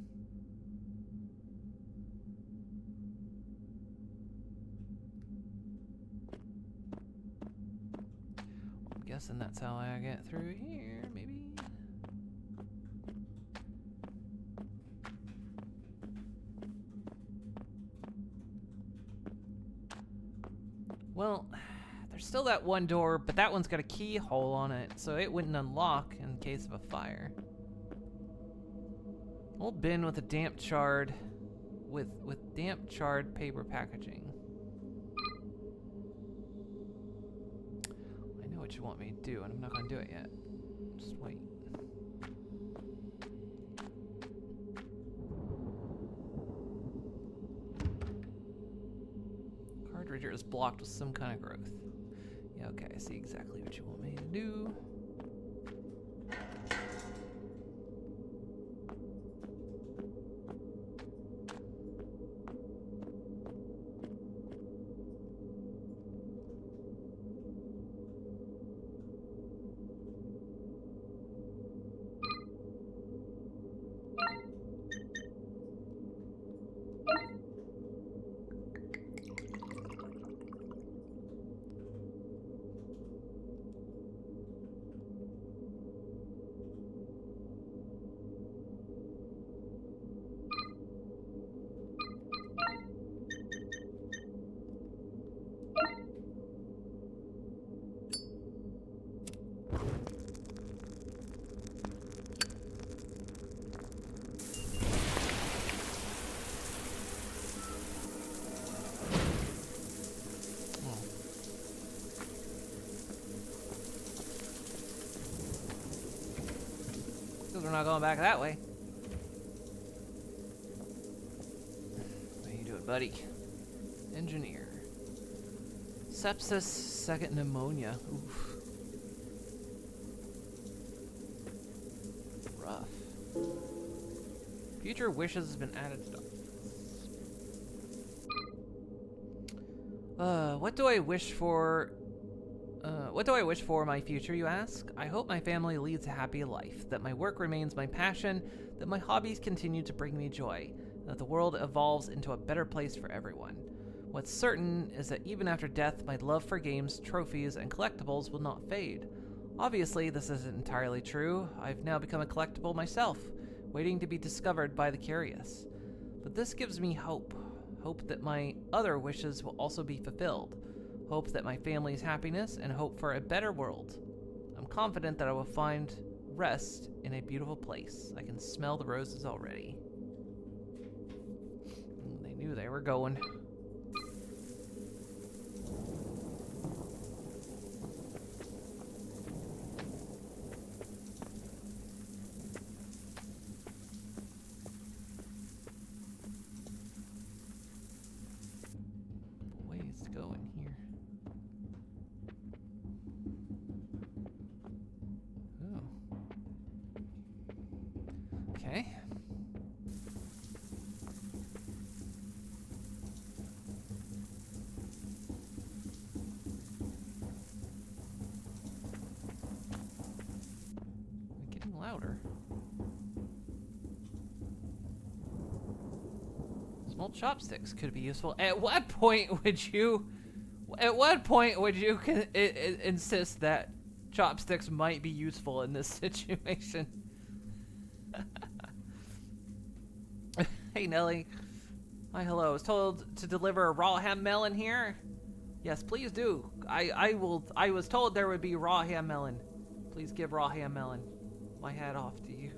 I'm guessing that's how I get through here, maybe. Well, there's still that one door, but that one's got a keyhole on it, so it wouldn't unlock in case of a fire. Old bin with a damp charred, with damp charred paper packaging. I know what you want me to do, and I'm not gonna do it yet. Just wait. Cartridge is blocked with some kind of growth. Yeah, okay, I see exactly what you want me to do. We're not going back that way. How you doing, buddy? Engineer. Sepsis, second pneumonia. Oof. Rough. Future wishes has been added to documents. What do I wish for? What do I wish for my future, you ask? I hope my family leads a happy life, that my work remains my passion, that my hobbies continue to bring me joy, that the world evolves into a better place for everyone. What's certain is that even after death, my love for games, trophies, and collectibles will not fade. Obviously, this isn't entirely true. I've now become a collectible myself, waiting to be discovered by the curious. But this gives me hope. Hope that my other wishes will also be fulfilled. Hope that my family's happiness, and hope for a better world. I'm confident that I will find rest in a beautiful place. I can smell the roses already. They knew they were going. Ways to go in here. Ooh. Okay. Getting louder. Small chopsticks could be useful. At what point would you insist that chopsticks might be useful in this situation? Hey, Nelly. Hi, hello. I was told to deliver a raw ham melon here. Yes, please do. I was told there would be raw ham melon. Please give raw ham melon. My hat off to you.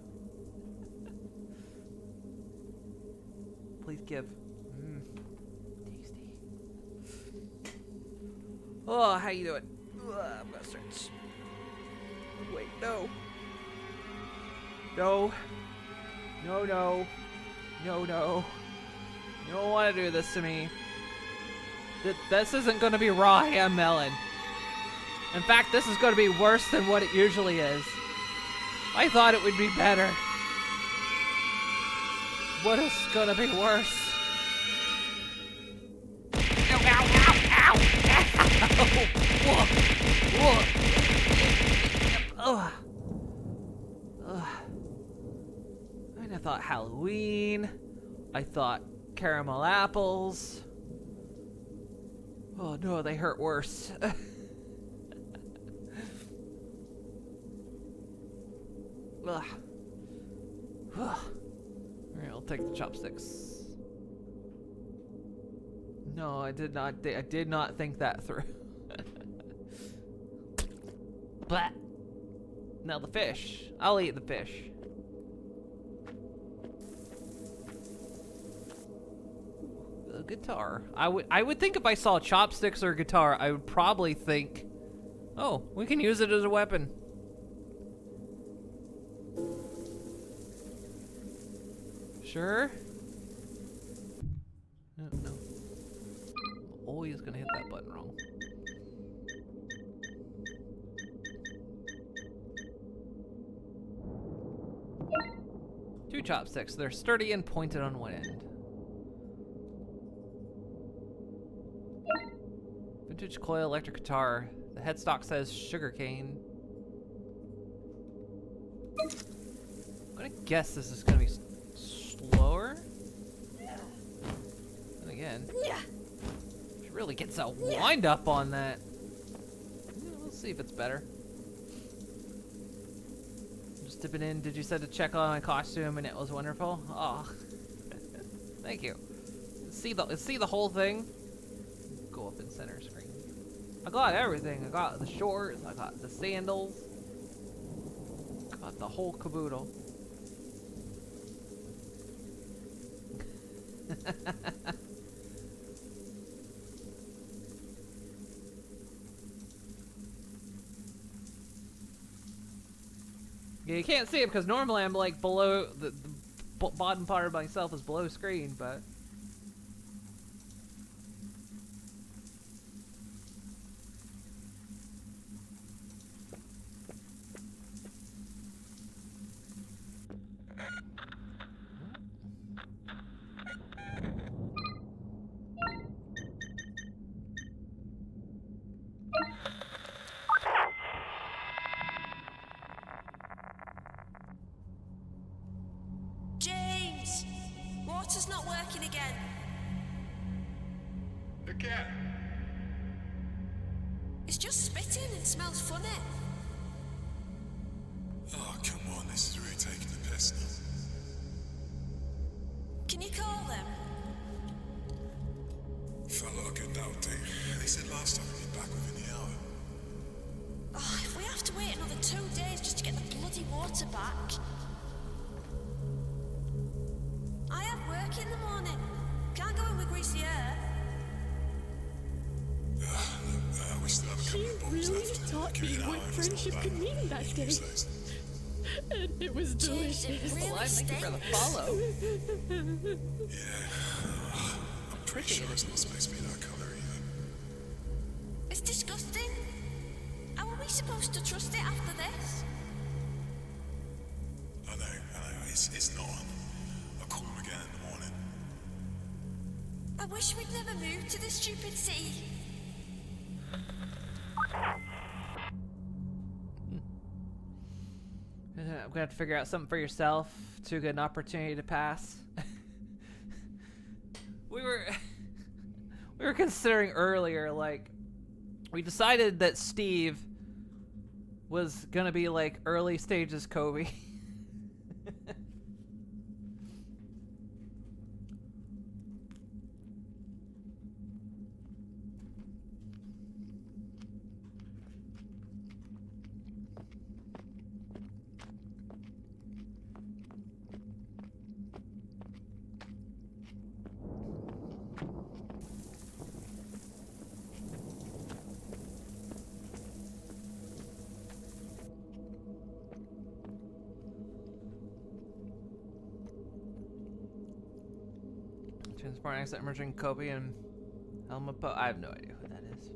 Please give. Tasty. Oh, how you doing? I'm gonna start. Wait, no. No. No, no. No, no. You don't want to do this to me. This isn't going to be raw ham melon. In fact, this is going to be worse than what it usually is. I thought it would be better. What is going to be worse? Ow, ow, ow, ow, ow. Whoa, whoa. Ugh. Ugh. I thought Halloween. I thought caramel apples. Oh no, they hurt worse. Ugh. Alright, I'll take the chopsticks. No, I did not think that through. Blah. Now the fish. I'll eat the fish. A guitar. I would think if I saw chopsticks or a guitar, I would probably think, oh, we can use it as a weapon. Sure. No, no. I'm always gonna hit that button wrong. Two chopsticks. They're sturdy and pointed on one end. Vintage coil electric guitar. The headstock says sugarcane. I'm gonna guess this is gonna be slower. And again, she really gets a wind up on that. Yeah, we'll see if it's better. Just dipping in. Did you said to check on my costume and it was wonderful? Oh, thank you. See the whole thing. Go up in center screen. I got everything. I got the shorts. I got the sandals. Got the whole caboodle. Yeah, you can't see it because normally I'm like below the bottom part of myself is below screen, but. Water's not working again. Again? It's just spitting and smells funny. that'll do. They said last time we'd be back within the hour. Oh, if we have to wait another 2 days just to get the bloody water back. I have work in the morning. Can't go in with greasy hair. We still have a couple of bombs really left. taught me what friendship could mean that day. And it was delicious. Well, thank you for the follow. Yeah. I'm pretty sure it's not supposed to be that colour either. It's disgusting. How are we supposed to trust it after this? I know. It's not. I'll call him again in the morning. I wish we'd never moved to this stupid city. I'm gonna have to figure out something for yourself. Too good an opportunity to pass. we were considering earlier, like, we decided that Steve was gonna be like early stages Kobe. Transport accident emerging Kobe and Helma I have no idea who that is.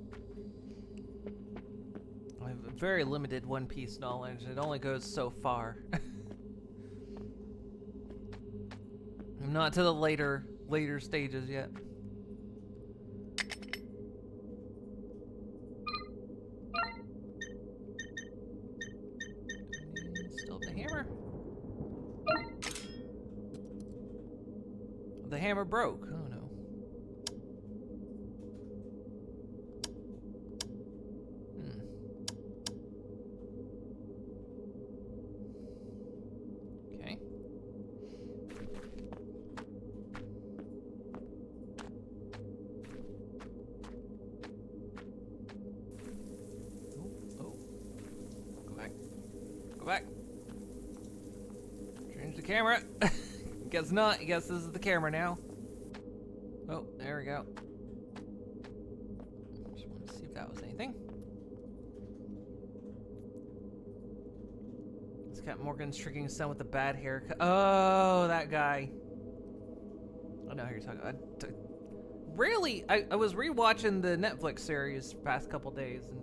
I have a very limited One Piece knowledge. It only goes so far. I'm not to the later stages yet. Still the hammer. The hammer broke. Oh no. Okay. Oh. Go back. Go back. Change the camera. Guess not. Guess this is the camera now. Oh, there we go. Just wanted to see if that was anything. It's Captain Morgan's tricking his son with the bad haircut. Oh, that guy. I know who you're talking about. Really, I was rewatching the Netflix series the past couple days, and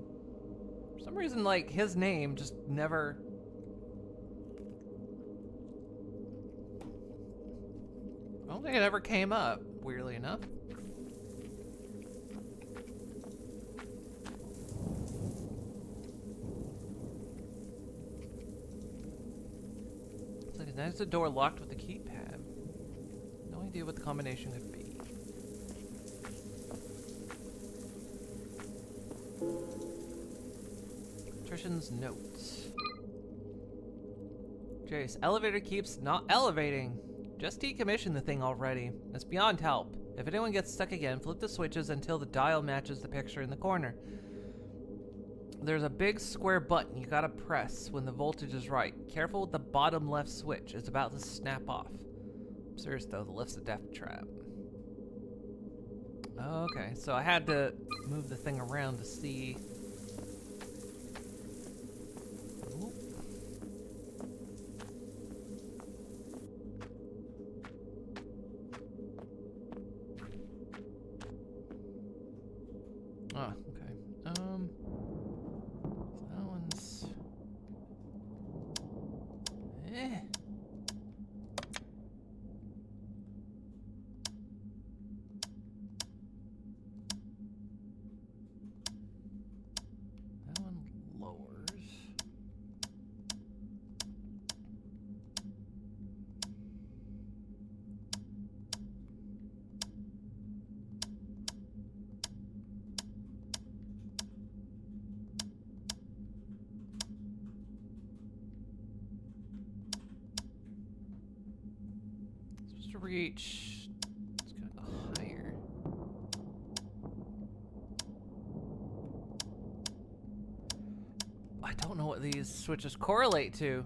for some reason, like, his name just never... I don't think it ever came up, weirdly enough. It's like, there's the door locked with the keypad. No idea what the combination could be. Patrician's notes. Jace, elevator keeps not elevating. Just decommissioned the thing already. It's beyond help. If anyone gets stuck again, flip the switches until the dial matches the picture in the corner. There's a big square button you gotta press when the voltage is right. Careful with the bottom left switch. It's about to snap off. I'm serious though, the lift's a death trap. Okay, so I had to move the thing around to see. Oh, okay. So that one's... That one lowers. Supposed to reach. It's gotta go higher. what these switches correlate to.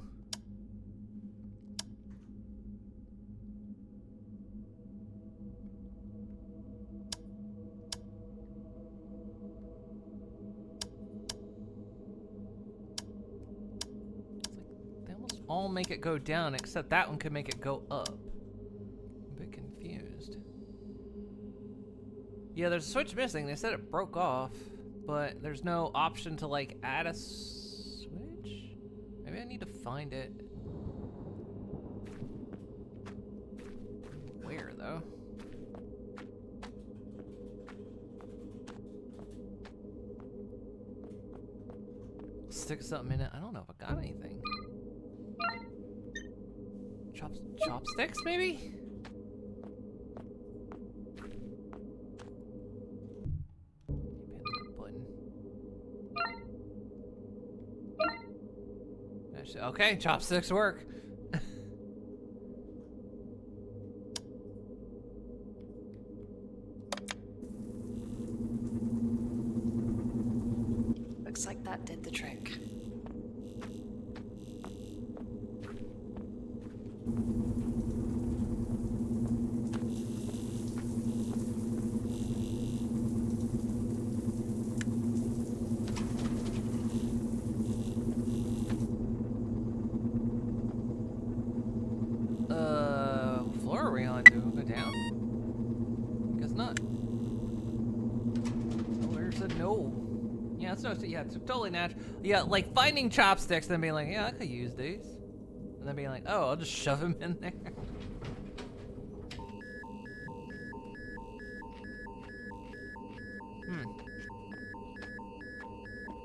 They almost all make it go down, except that one could make it go up. I'm a bit confused. Yeah, there's a switch missing. They said it broke off, but there's no option to like add a switch. Maybe I need to find it. Where though? Stick something in it. I don't know if I got anything. Chopsticks, maybe? Button. Okay, chopsticks work. Looks like that did the trick. Floor are we on? Do we go down? Guess not. Where's the no? Yeah, it's no. Yeah, it's totally natural. Yeah, like finding chopsticks, then being like, yeah, I could use these, and then being like, oh, I'll just shove them in there.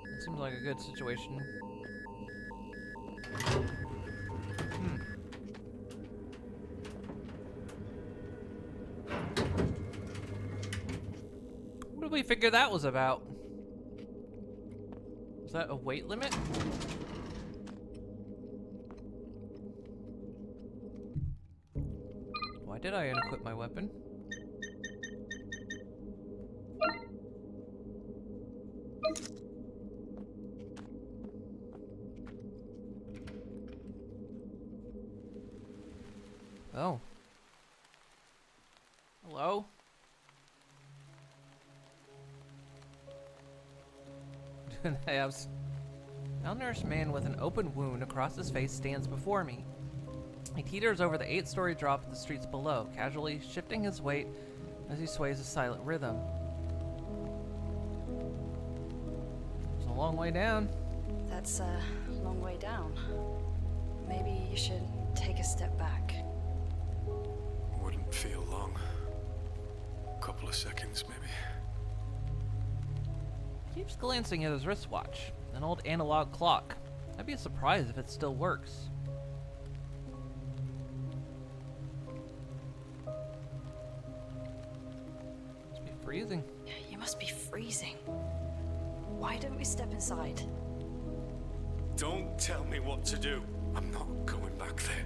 That seems like a good situation. What did we figure that was about? Was that a weight limit? Why did I unequip my weapon? Oh. Hello? Malnourished man with an open wound across his face stands before me. He teeters over the 8-story drop of the streets below, casually shifting his weight as he sways a silent rhythm. It's a long way down. That's a long way down. Maybe you should take a step back. Wouldn't feel long. Couple of seconds, maybe. Keeps glancing at his wristwatch, an old analog clock. I'd be surprised if it still works. Must be freezing. You must be freezing. Why don't we step inside? Don't tell me what to do. I'm not going back there.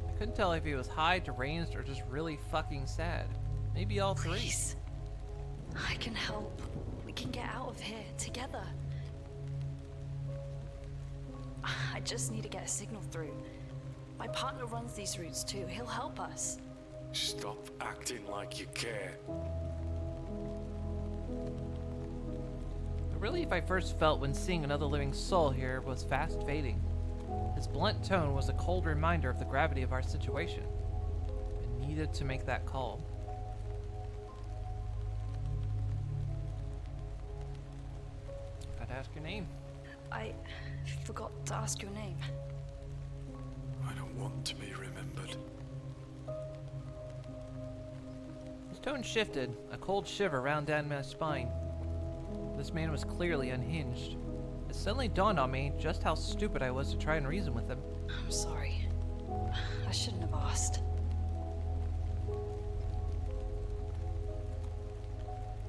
I couldn't tell if he was high, deranged, or just really fucking sad. Maybe all three. Please. I can help. We can get out of here together. I just need to get a signal through. My partner runs these routes too. He'll help us. Stop acting like you care. The relief I first felt when seeing another living soul here was fast fading. His blunt tone was a cold reminder of the gravity of our situation. I needed to make that call. I'd ask your name. I forgot to ask your name. I don't want to be remembered. His tone shifted, a cold shiver ran down my spine. This man was clearly unhinged. It suddenly dawned on me just how stupid I was to try and reason with him. I'm sorry. I shouldn't have asked.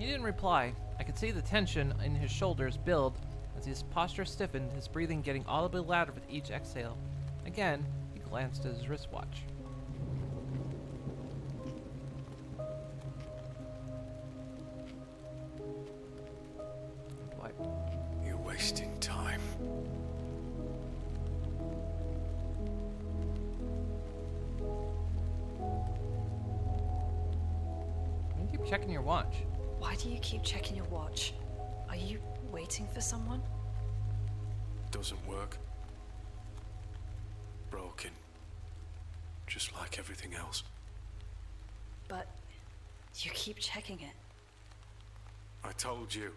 He didn't reply. I could see the tension in his shoulders build as his posture stiffened, his breathing getting audibly louder with each exhale. Again, he glanced at his wristwatch. checking your watch? Why do you keep checking your watch? Are you waiting for someone? Doesn't work. Broken. Just like everything else. But you keep checking it. I told you.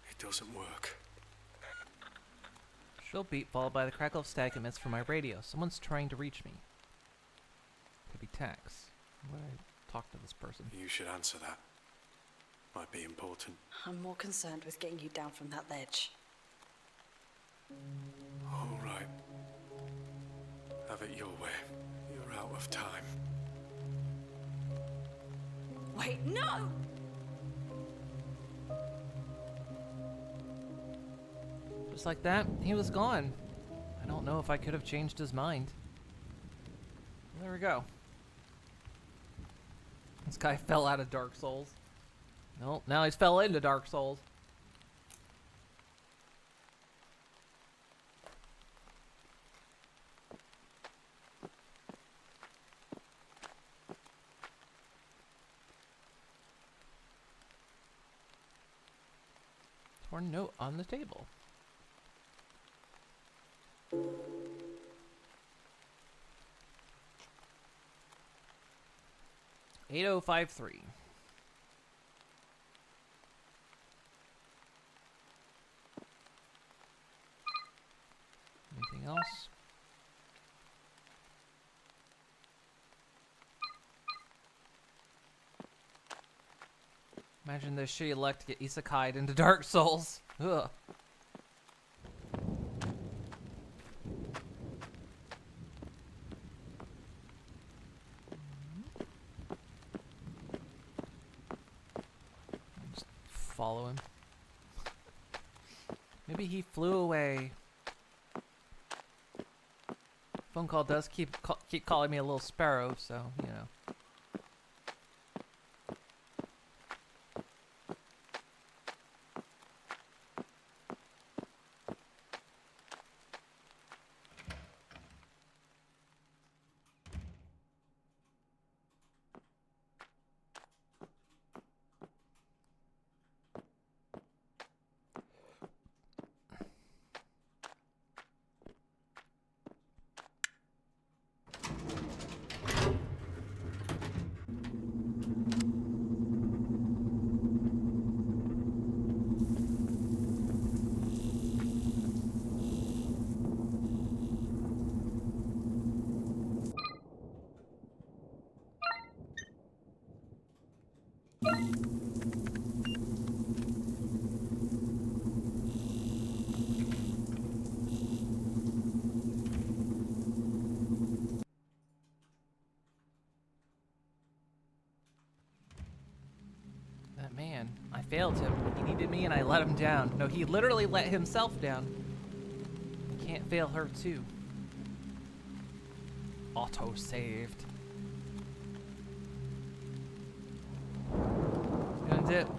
It doesn't work. Shrill beat followed by the crackle of static emits from my radio. Someone's trying to reach me. Could be Tax. Why would I talk to this person? You should answer that. Might be important. I'm more concerned with getting you down from that ledge. All right. Have it your way. You're out of time. Wait, no! Just like that, he was gone. I don't know if I could have changed his mind. There we go. This guy fell out of Dark Souls. Nope, now he's fell into Dark Souls. Torn note on the table. $8053. Anything else? Imagine this shitty luck to get isekai'd into Dark Souls. Ugh. Just follow him. Maybe he flew away. Phone call does keep calling me a little sparrow, so you know. That man, I failed him. He needed me and I let him down. No, he literally let himself down. Can't fail her too. Auto saved. Gonna dip.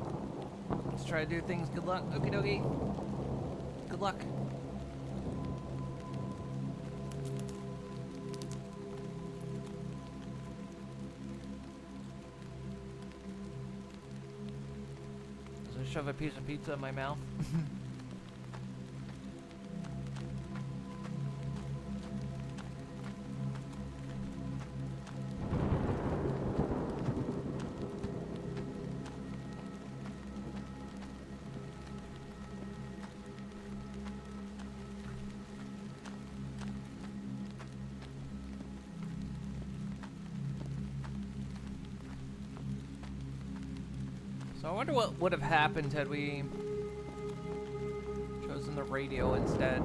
Let's try to do things. Good luck. Okie dokie. Good luck. Does I shove a piece of pizza in my mouth? So I wonder what would have happened had we chosen the radio instead.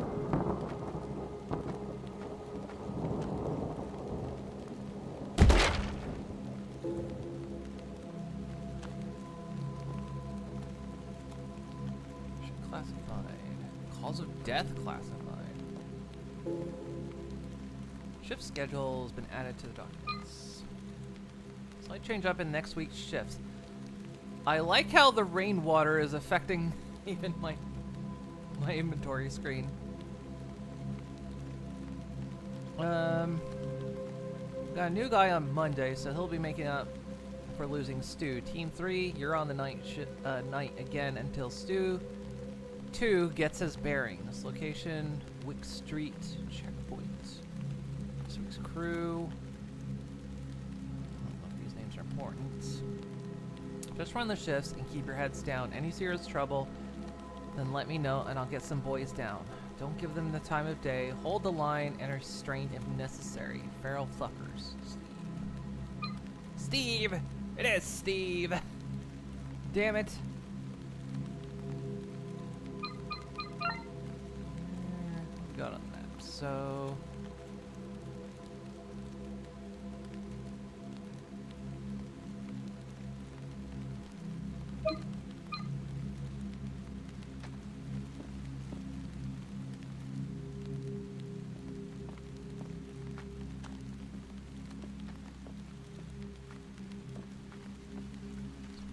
Classified. Cause of death classified. Shift schedule has been added to the documents. Slight change up in next week's shifts. I like how the rainwater is affecting even my inventory screen. Got a new guy on Monday, so he'll be making up for losing Stu. Team 3, you're on the night again until Stu 2 gets his bearings. Location, Wick Street, checkpoint. This week's crew. I don't know if these names are important. Just run the shifts and keep your heads down. Any serious trouble, then let me know and I'll get some boys down. Don't give them the time of day. Hold the line and restrain if necessary. Feral fuckers. Steve! It is Steve! Damn it. Got on the map, so...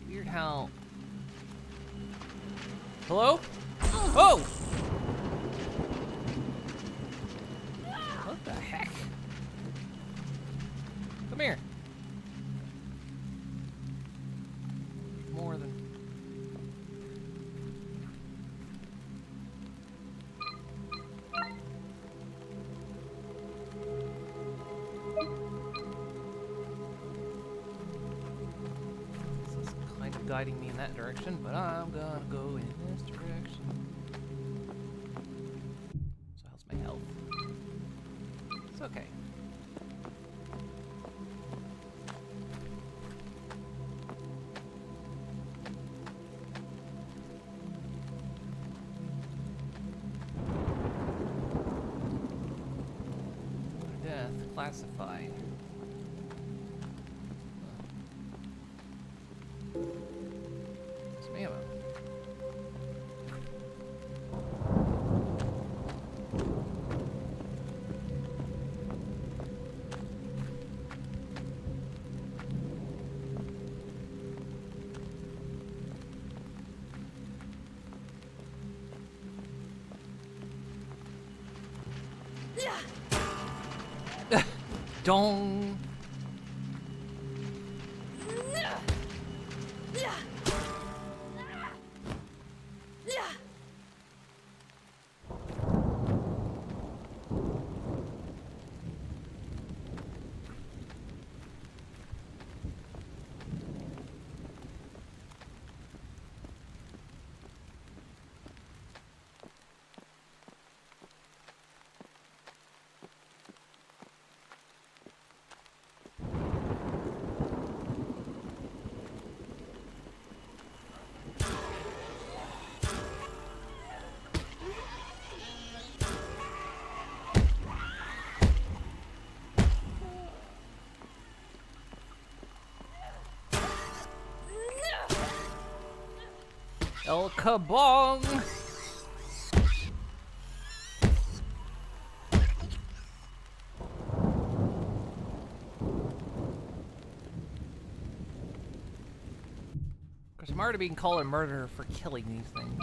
Weird how... Hello? Oh! What the heck? Come here. More than... This is kind of guiding me in that direction, but I'm gonna go in this direction. So how's my health? It's okay. Death classified. Some ammo. Dong. El Kabong! Of course, I'm already being called a murderer for killing these things.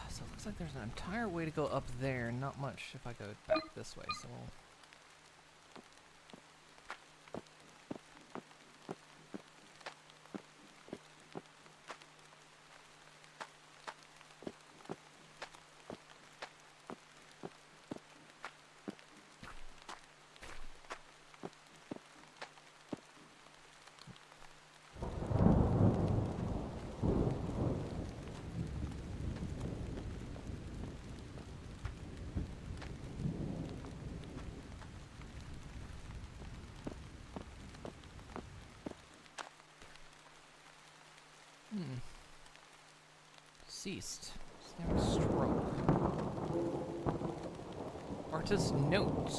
So it looks like there's an entire way to go up there, not much if I go back this way, so we'll... Ceased. Having a stroke. Artist note.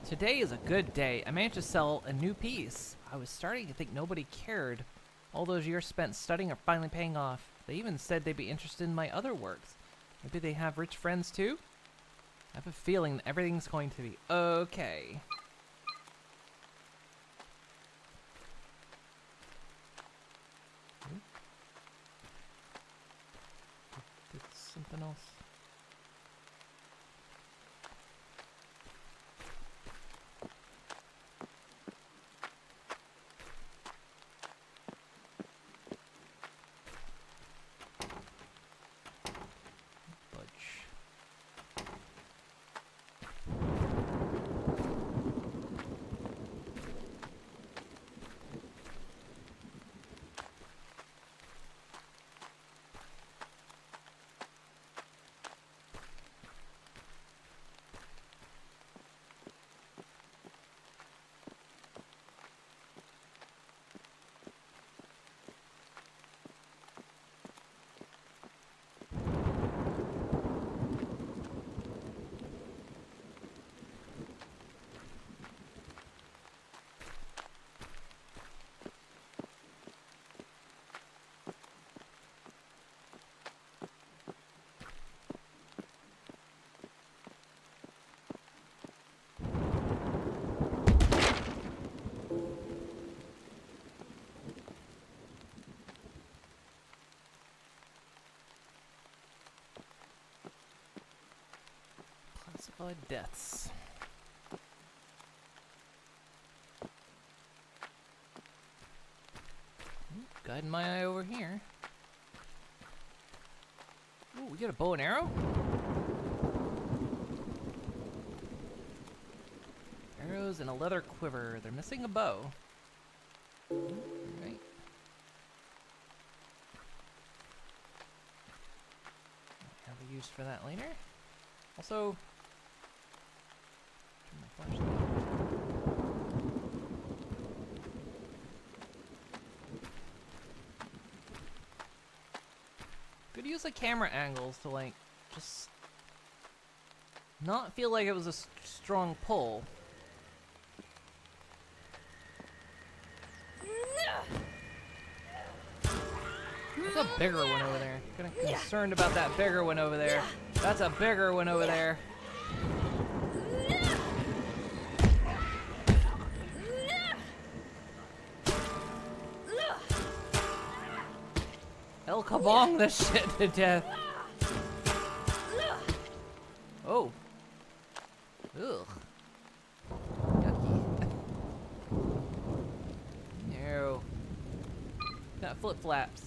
Today is a good day. I managed to sell a new piece. I was starting to think nobody cared. All those years spent studying are finally paying off. They even said they'd be interested in my other works. Maybe they have rich friends too? I have a feeling that everything's going to be okay. Something else. Avoid deaths. Guiding my eye over here. Ooh, we got a bow and arrow? Arrows and a leather quiver. They're missing a bow. Right. Have a use for that later. Also, turn my flashlight. Could use the camera angles to like just not feel like it was a strong pull. That's a bigger one over there. Kind of concerned about that bigger one over there. That's a bigger one over there. El kabong this shit to death. Oh. Ugh. Yucky. No. Got flip flaps.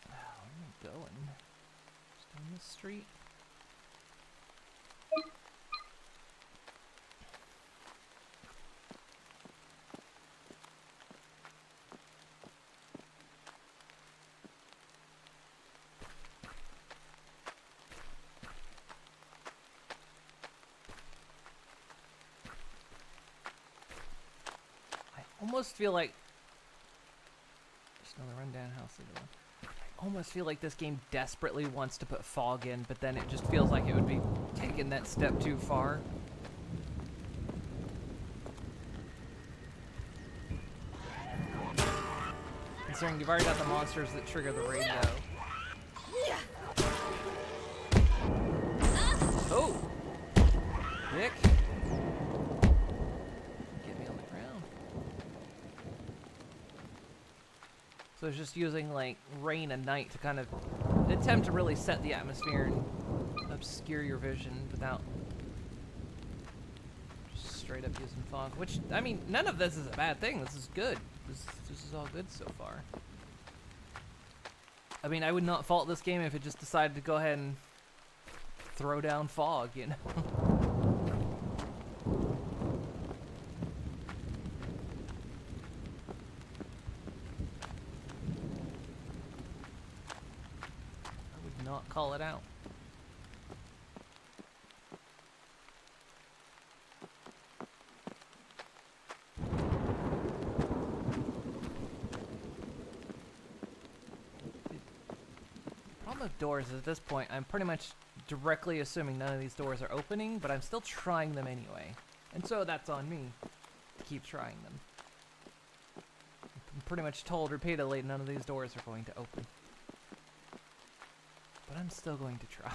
Where am I going? Just on this street. Almost feel like just another rundown house. I almost feel like this game desperately wants to put fog in, but then it just feels like it would be taking that step too far. Considering you've already got the monsters that trigger the radio. Oh! Nick! So it's just using like rain and night to kind of attempt to really set the atmosphere and obscure your vision without just straight up using fog. Which, I mean, none of this is a bad thing. This is good. This is all good so far. I mean, I would not fault this game if it just decided to go ahead and throw down fog, you know? Call it out. The problem with doors is at this point, I'm pretty much directly assuming none of these doors are opening, but I'm still trying them anyway. And so that's on me to keep trying them. I'm pretty much told repeatedly none of these doors are going to open. But I'm still going to try.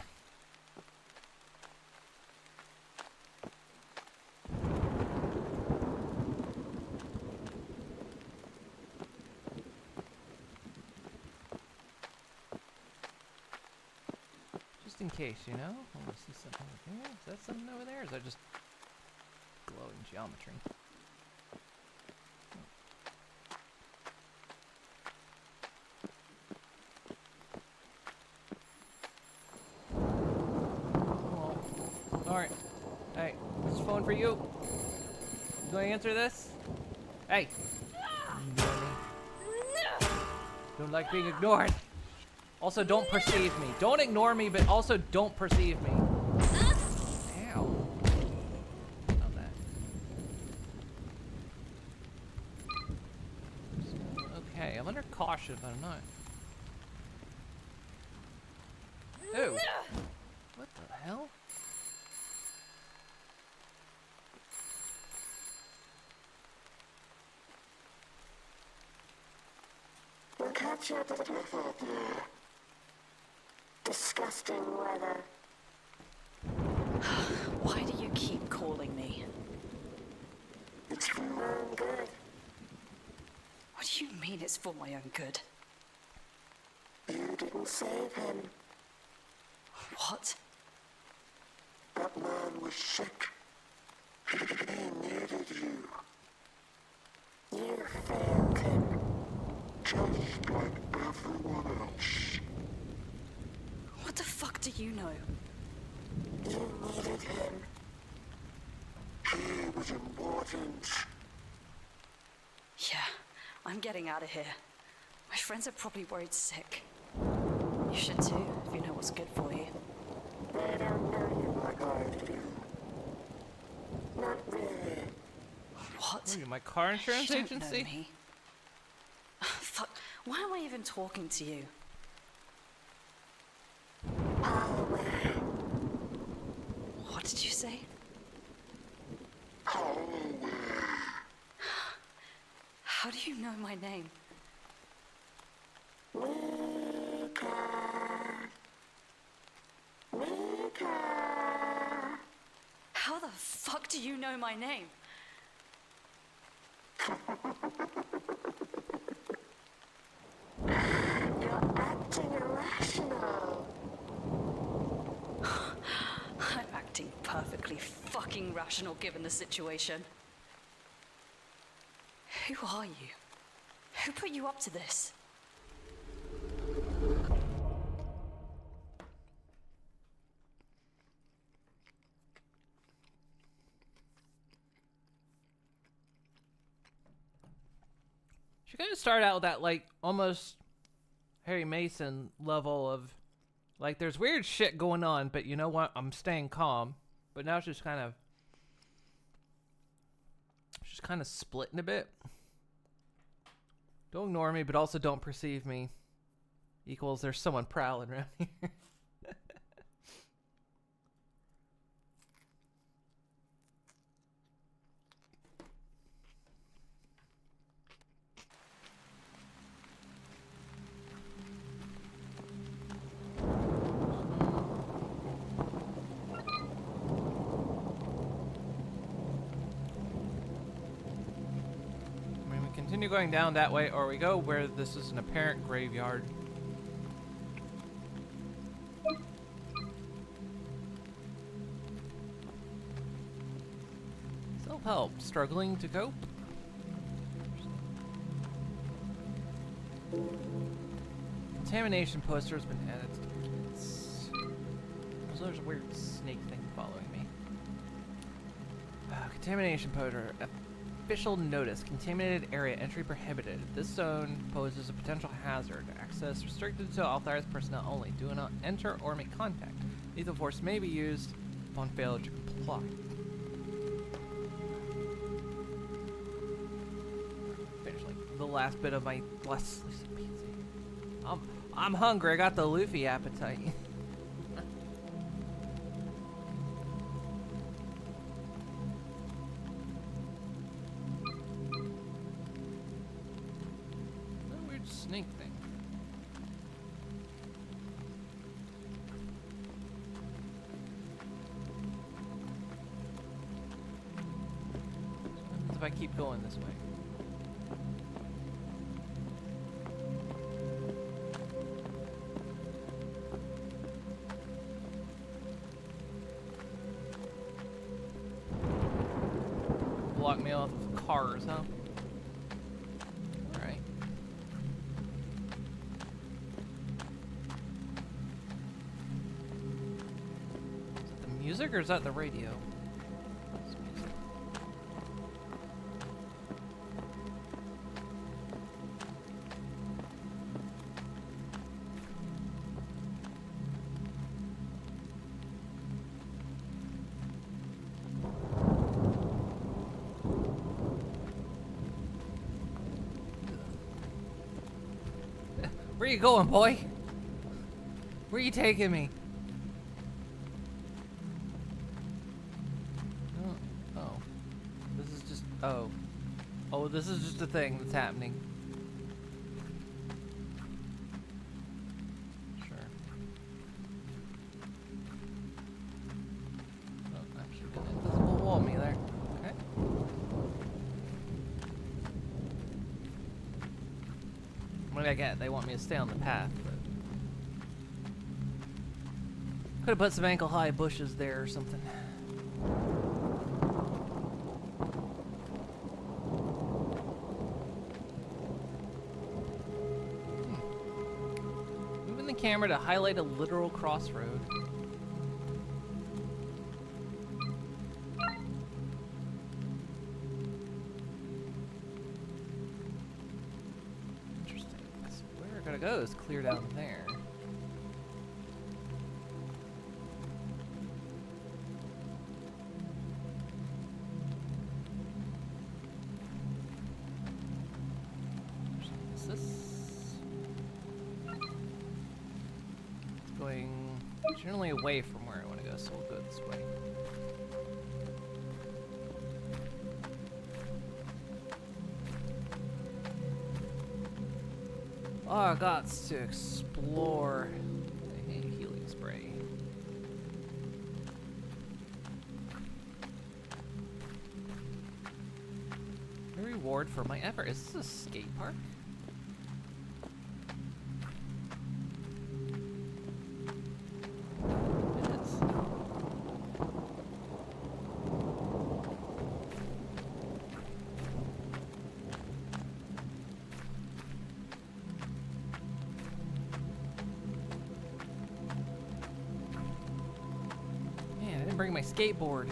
Just in case, you know? I want to see something over there. Is that something over there? Or is that just glowing geometry? Alright. Hey, this is phone for you. You gonna answer this? Hey! Ignore me. Don't like being ignored. Also, don't perceive me. Don't ignore me, but also don't perceive me. Ow. Not that. Okay, I'm under caution, but I'm not. Ew. What the hell? We'll catch up with you. Disgusting weather. Why do you keep calling me? It's for my own good. it's for my own good. You didn't save him. What? That man was sick. He needed you. You failed him. Just like everyone else. What the fuck do you know? You needed him. He was important. Yeah, I'm getting out of here. My friends are probably worried sick. You should too, if you know what's good for you. They don't know you like I do. Not really. What? Ooh, my car insurance You don't know agency? me. Fuck, why am I even talking to you? Holloway. What did you say? Holloway. How do you know my name? How the fuck do you know my name? You're acting irrational. I'm acting perfectly fucking rational given the situation. Who are you? Who put you up to this? She kind of started out with that, like, almost Harry Mason level of, like, there's weird shit going on, but you know what? I'm staying calm. But now she's kind of splitting a bit. Don't ignore me, but also don't perceive me. Equals there's someone prowling around here. Continue going down that way, or we go where this is an apparent graveyard. Self-help, struggling to cope. Contamination poster has been added to the kits. Also, there's a weird snake thing following me. Contamination poster. Official notice. Contaminated area. Entry prohibited. This zone poses a potential hazard. Access restricted to authorized personnel only. Do not enter or make contact. Lethal force may be used upon failure to comply. Finish like the last bit of my last slice of pizza. I'm hungry. I got the Luffy appetite. Snake thing. What happens if I keep going this way? Block me off with cars, huh? Music or is that the radio? Where you going, boy? Where you taking me? Oh, this is just a thing that's happening. Sure. Oh, actually got an invisible wall me there. Okay. mean, I get it. They want me to stay on the path, but could have put some ankle-high bushes there or something. Moving the camera to highlight a literal crossroad. Interesting. So where I gotta go is clear down there. Generally away from where I want to go, so we'll go this way. Oh, I got to explore. Hey, healing spray. A reward for my effort. Is this a skate park? Bring my skateboard.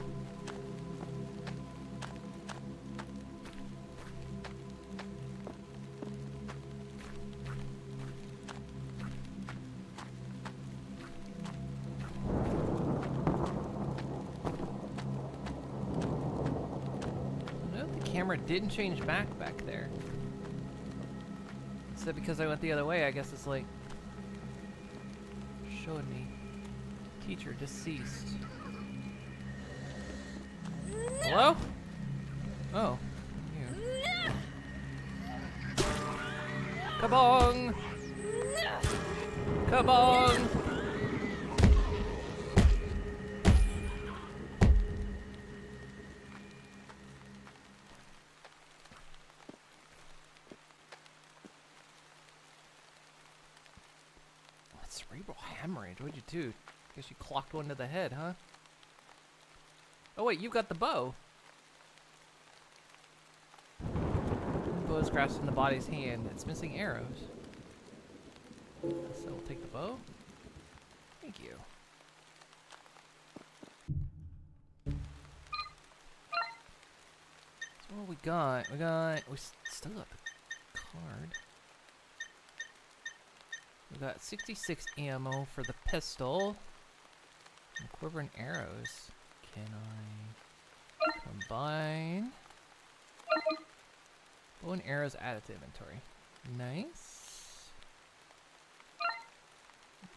Nope, the camera didn't change back there. Instead, because I went the other way, I guess it's like showing me teacher deceased. Hello? Oh. You. Kabong! Kabong! Cerebral hemorrhage? What'd you do? Guess you clocked one to the head, huh? Oh wait, you've got the bow. The bow is grasped in the body's hand. It's missing arrows. So we'll take the bow. Thank you. So what we got? We still got the card. We got 66 ammo for the pistol. And quivering arrows. Can I combine? Bow and arrows added to inventory. Nice.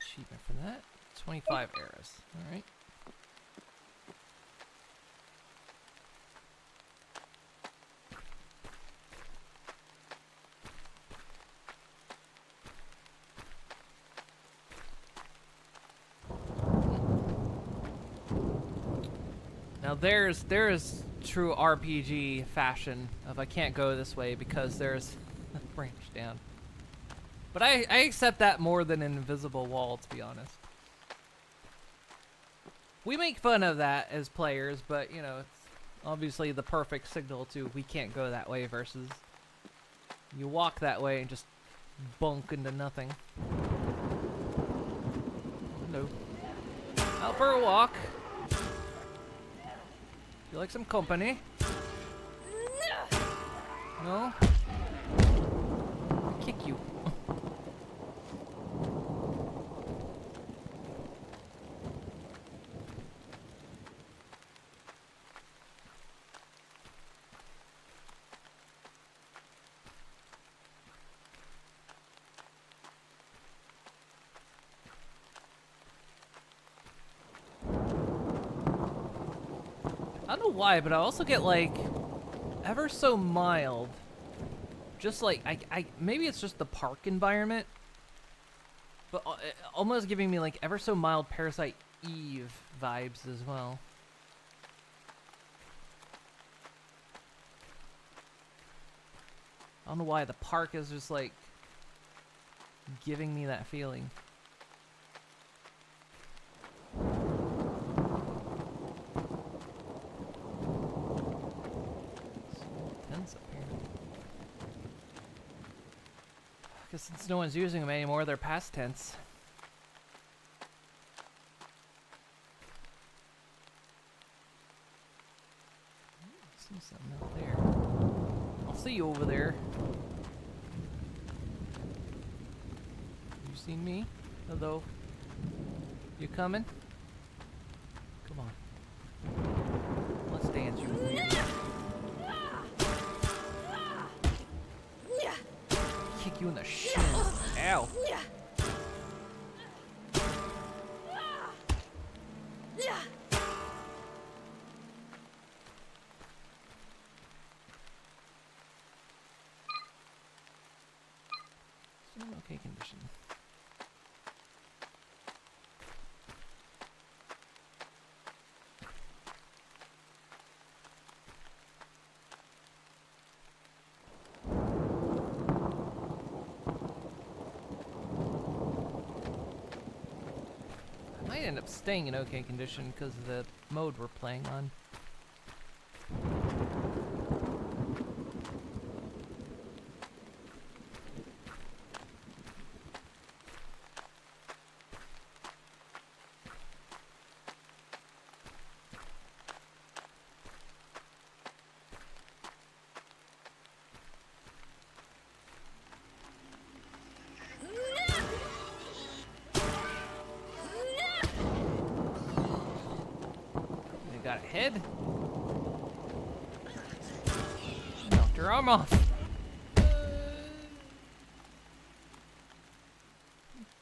Achievement for that. 25 arrows. Alright. Now there's true RPG fashion of I can't go this way because there's a branch down. But I accept that more than an invisible wall, to be honest. We make fun of that as players, but you know, it's obviously the perfect signal to we can't go that way versus you walk that way and just bunk into nothing. Hello. Out for a walk. You like some company? No? I'll kick you. I don't know why, but I also get like ever so mild. Just like I maybe it's just the park environment, but almost giving me like ever so mild Parasite Eve vibes as well. I don't know why the park is just like giving me that feeling. Tense up here. Because since no one's using them anymore, they're past tense. See something out there. I'll see you over there. You seen me? Hello. You coming? Come on. Let's dance, you weird. Kick you in the shin. Ow. Still in okay condition. I might end up staying in okay condition because of the mode we're playing on. Got a head. Knocked her arm off.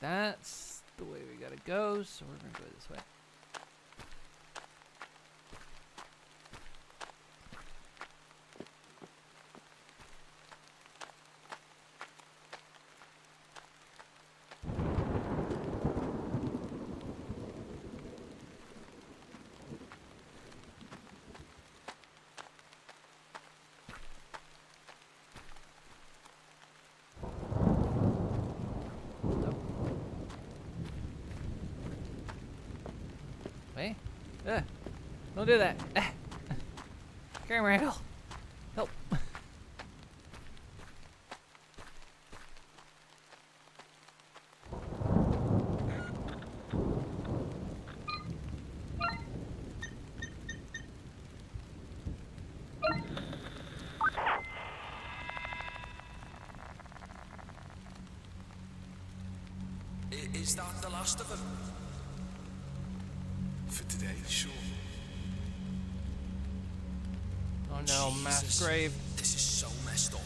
That's the way we gotta go, so we're gonna go this way. Hey, don't do that. Camera angle. Help. Is that the last of them? For today, sure. Oh no, mass grave. This is so messed up.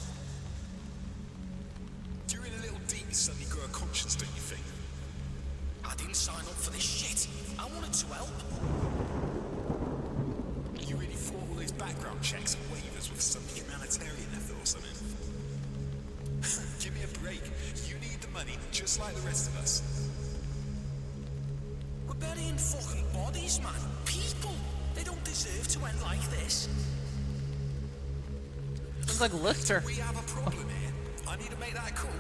You're in a little deep and suddenly grow a conscience, don't you think? I didn't sign up for this shit. I wanted to help. You really thought all those background checks and waivers with some humanitarian effort or something? Give me a break. You need the money, just like the rest of us. We're burying fucking bodies, man. People. They don't deserve to end like this. Looks like Lister. We have a problem here. I need to make that call.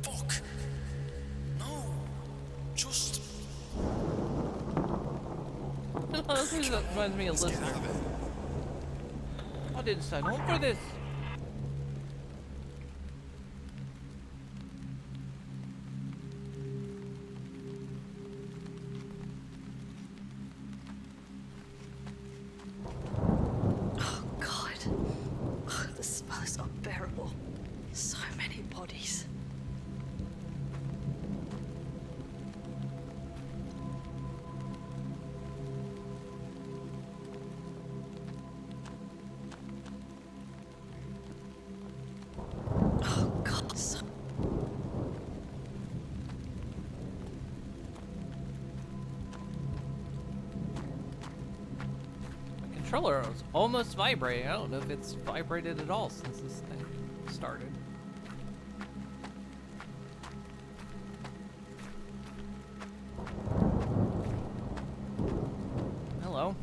Fuck. No. Just... That reminds me of Lister. I didn't sign up for this. Unbearable. So many bodies. Oh God. My controller was almost vibrating. I don't know if it's vibrated at all since this thing started. Hello.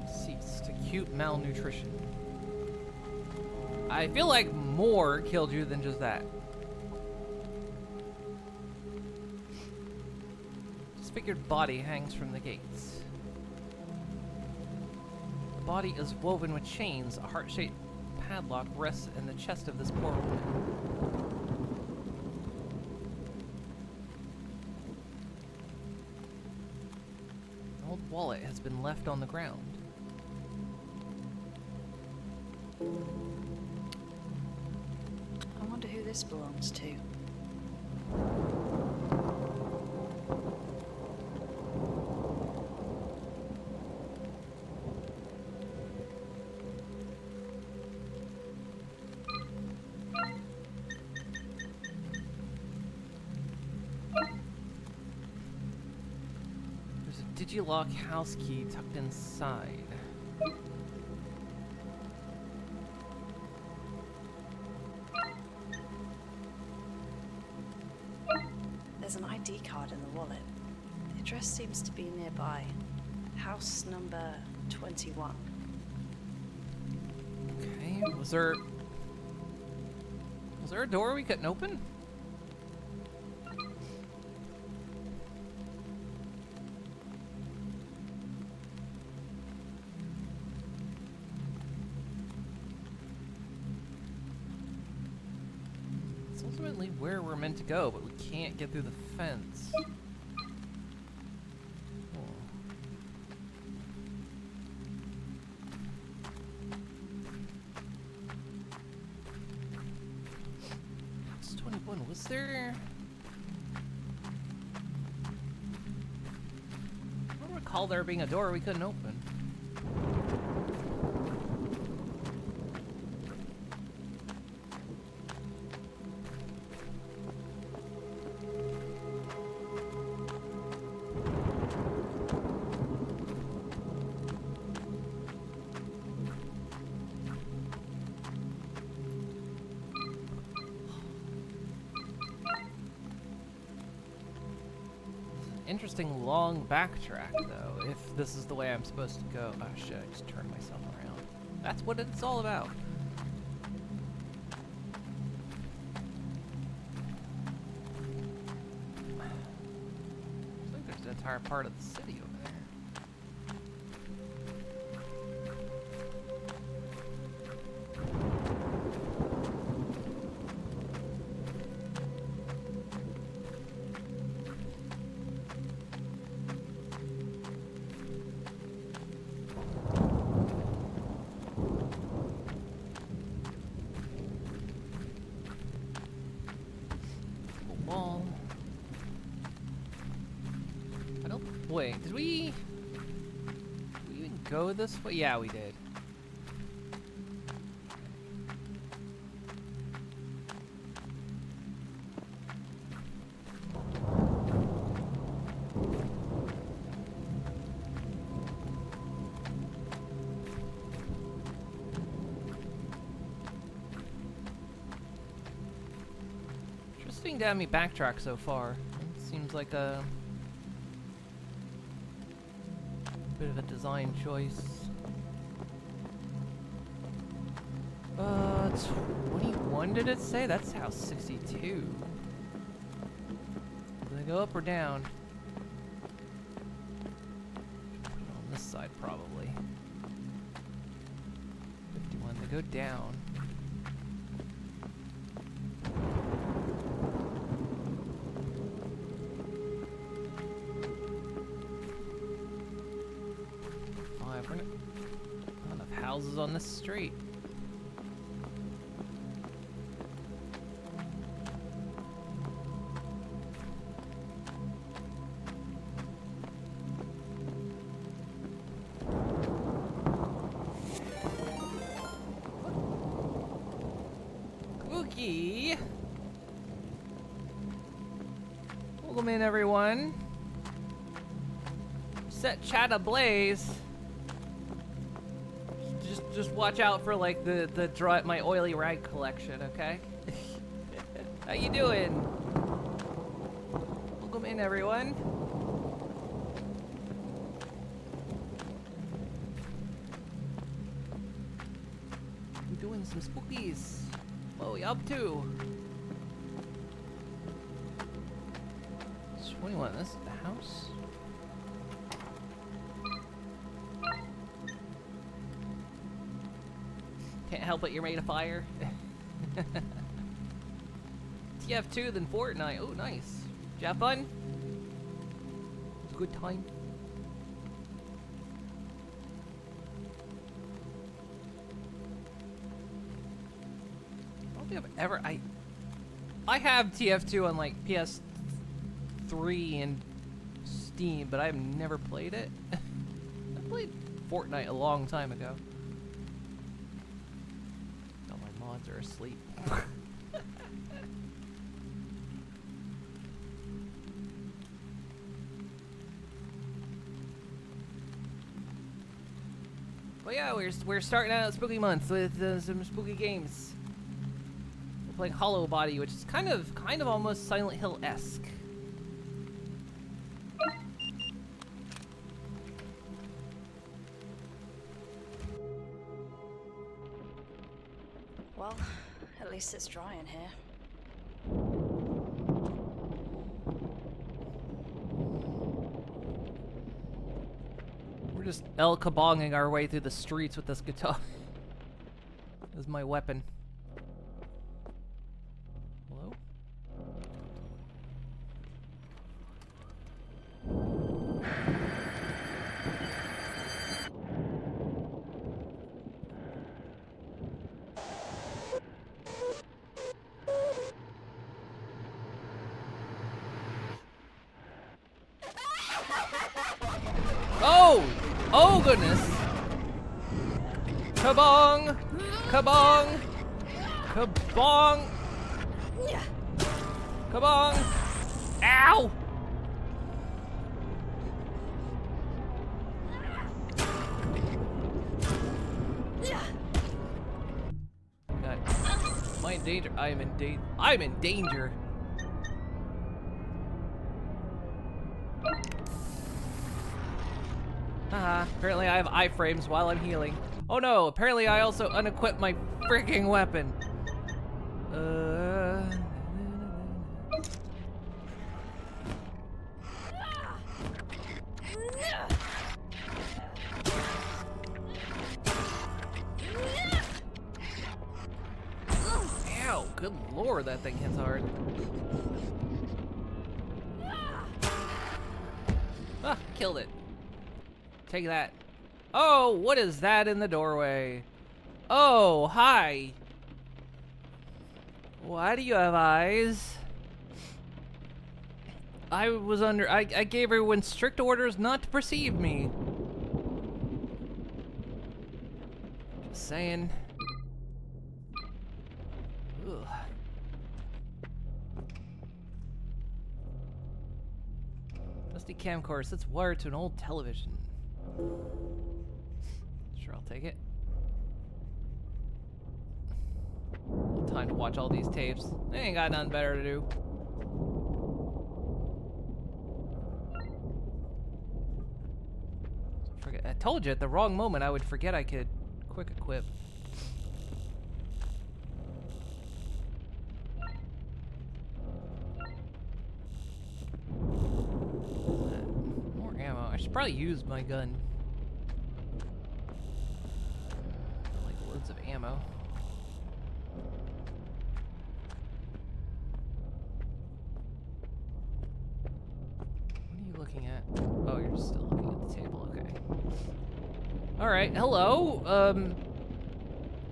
Cease to acute malnutrition. I feel like more killed you than just that. Disfigured body hangs from the gates. The body is woven with chains. A heart-shaped padlock rests in the chest of this poor woman. An old wallet has been left on the ground. I wonder who this belongs to. There's a Digilock house key tucked inside. There's an ID card in the wallet. The address seems to be nearby. House number 21. Okay, was there a door we couldn't open? It's ultimately where we're meant to go, but we can't get through the fence. House 21, was there... I don't recall there being a door we couldn't open. Interesting long backtrack, though, if this is the way I'm supposed to go. Oh shit, I just turned myself around. That's what it's all about. Looks like there's an entire part of the city over there. Wall. I don't. Wait, did we even go this way? Yeah, we did. Interesting to have me backtrack so far. It seems like a bit of a design choice. 21 did it say? That's house 62. Do they go up or down? On this side, probably. 51, they go down. Not enough houses on this street. Cookie! Welcome in, everyone. Set chat ablaze. Just watch out for like the draw my oily rag collection, okay? How you doing? Welcome in, everyone. some spookies. What are we up to? 21. This is the house. Can't help it, you're made of fire. TF2 then Fortnite. Oh, nice. Did you have fun? Good time. I don't think I've ever. I have TF2 on like PS3 and Steam, but I've never played it. I played Fortnite a long time ago. Oh, my mods are asleep. But yeah, we're starting out spooky month with some spooky games. We're playing Hollowbody, which is kind of almost Silent Hill-esque. Well, at least it's dry in here. We're just El Kabonging our way through the streets with this guitar. This is my weapon. Hello? Oh! Oh goodness! Kabong! Kabong! Kabong! Kabong! Ow! God. Am I in danger? I am in danger. I'm in danger! Haha, apparently I have iframes while I'm healing. Oh no, apparently I also unequipped my freaking weapon. Ow, good lord, that thing hits hard. Ah, killed it. Take that. Oh, what is that in the doorway? Oh, hi. Why do you have eyes? I gave everyone strict orders not to perceive me. Just saying. Ugh. Dusty camcorder sets wire to an old television. Sure, I'll take it. Time to watch all these tapes. I ain't got nothing better to do. I told you at the wrong moment I would forget I could quick equip. More ammo. I should probably use my gun. Like loads of ammo. What are you looking at? Oh, you're still looking at the table. Okay. All right. Hello.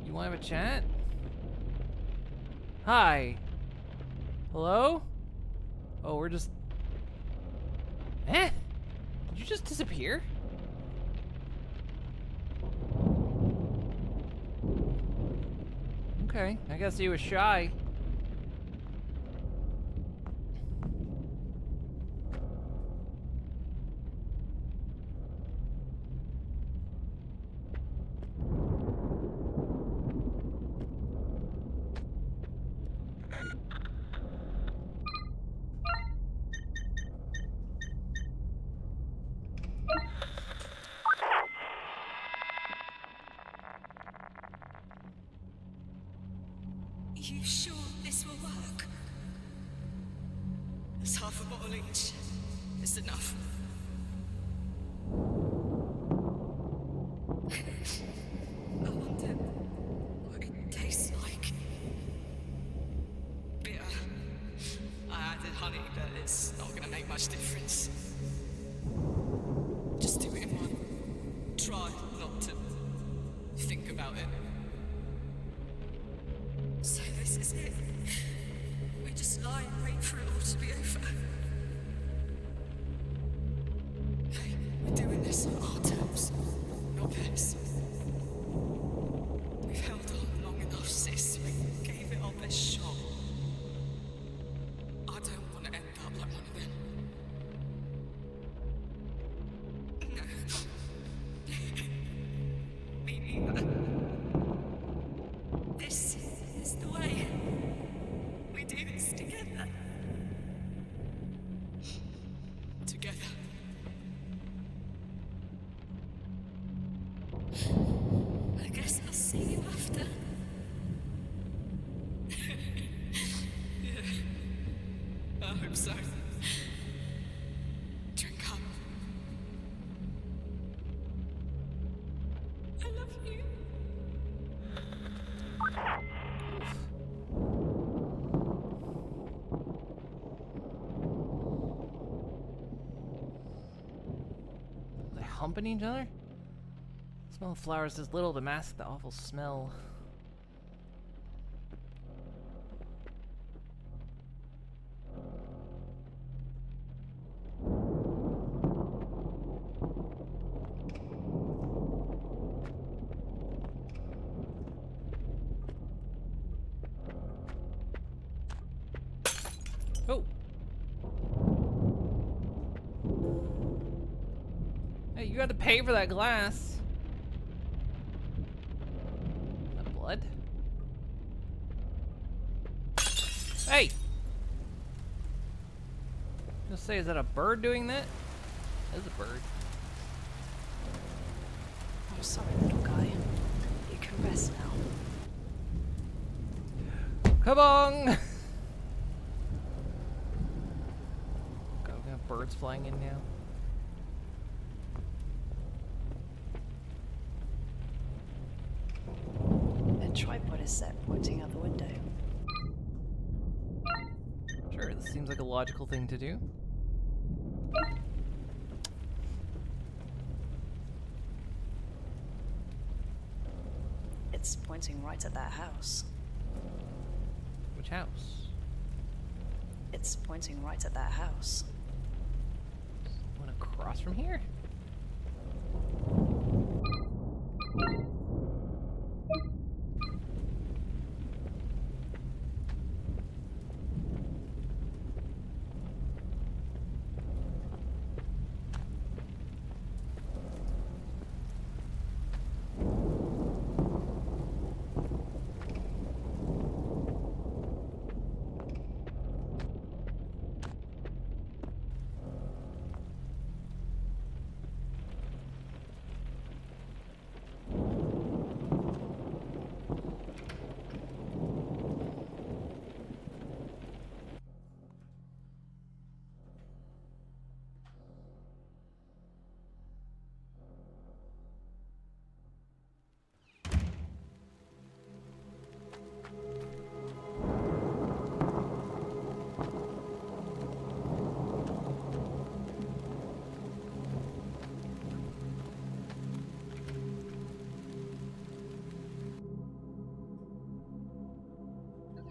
You want to have a chat? Hi. Hello? Oh, we're just... Eh? Did you just disappear? Okay, I guess he was shy. There's half a bottle each. It's enough. I wonder what it tastes like. Bitter. I added honey, but it's not gonna make much difference. Just do it in one. Try not to think about it. So this is it. We just lie and wait for it all to be over. Hey, we're doing this on our terms, not theirs. We've held on long enough, sis. We gave it our best shot. I don't want to end up like one of them. No. Me neither. This is the way. We do this together. Together. I guess I'll see you after. Yeah. I hope so. Drink up. I love you. Are they humping each other? The smell of flowers is little to mask the awful smell. Oh! Hey, you got to pay for that glass. Is that blood? Hey! Just say, is that a bird doing that? That is a bird. I'm sorry, little guy. You can rest now. Come on! God, we have birds flying in now. The tripod is set pointing out the window. Sure, this seems like a logical thing to do. It's pointing right at that house. Which house? It's pointing right at that house. Wanna cross from here?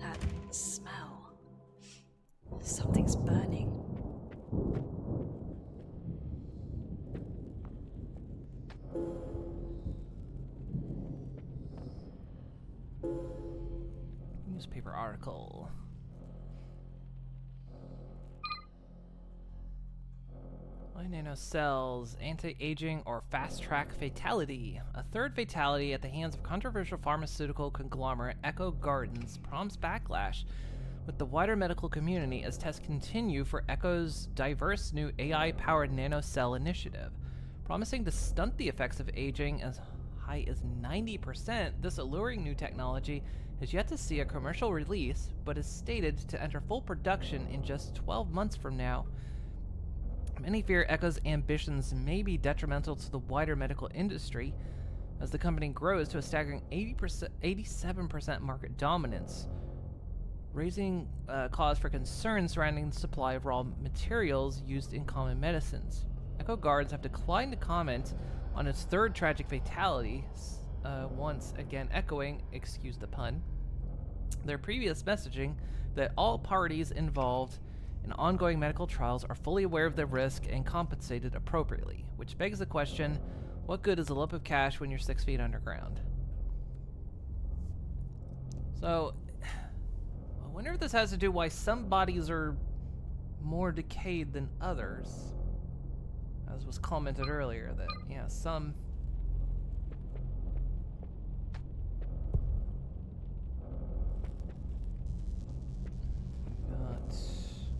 That smell. Something's burning. Newspaper article. Why nanocells, anti-aging, or fast-track fatality? A third fatality at the hands of controversial pharmaceutical conglomerate Echo Gardens prompts backlash with the wider medical community as tests continue for Echo's diverse new AI-powered nanocell initiative, promising to stunt the effects of aging as high as 90%, this alluring new technology has yet to see a commercial release, but is stated to enter full production in just 12 months from now. Many fear Echo's ambitions may be detrimental to the wider medical industry, as the company grows to a staggering 87% market dominance, raising cause for concern surrounding the supply of raw materials used in common medicines. Echo guards have declined to comment on its third tragic fatality, once again echoing, excuse the pun, their previous messaging that all parties involved in ongoing medical trials are fully aware of the risk and compensated appropriately, which begs the question, what good is a lump of cash when you're 6 feet underground? So, I wonder if this has to do why some bodies are more decayed than others. As was commented earlier, that, yeah, some...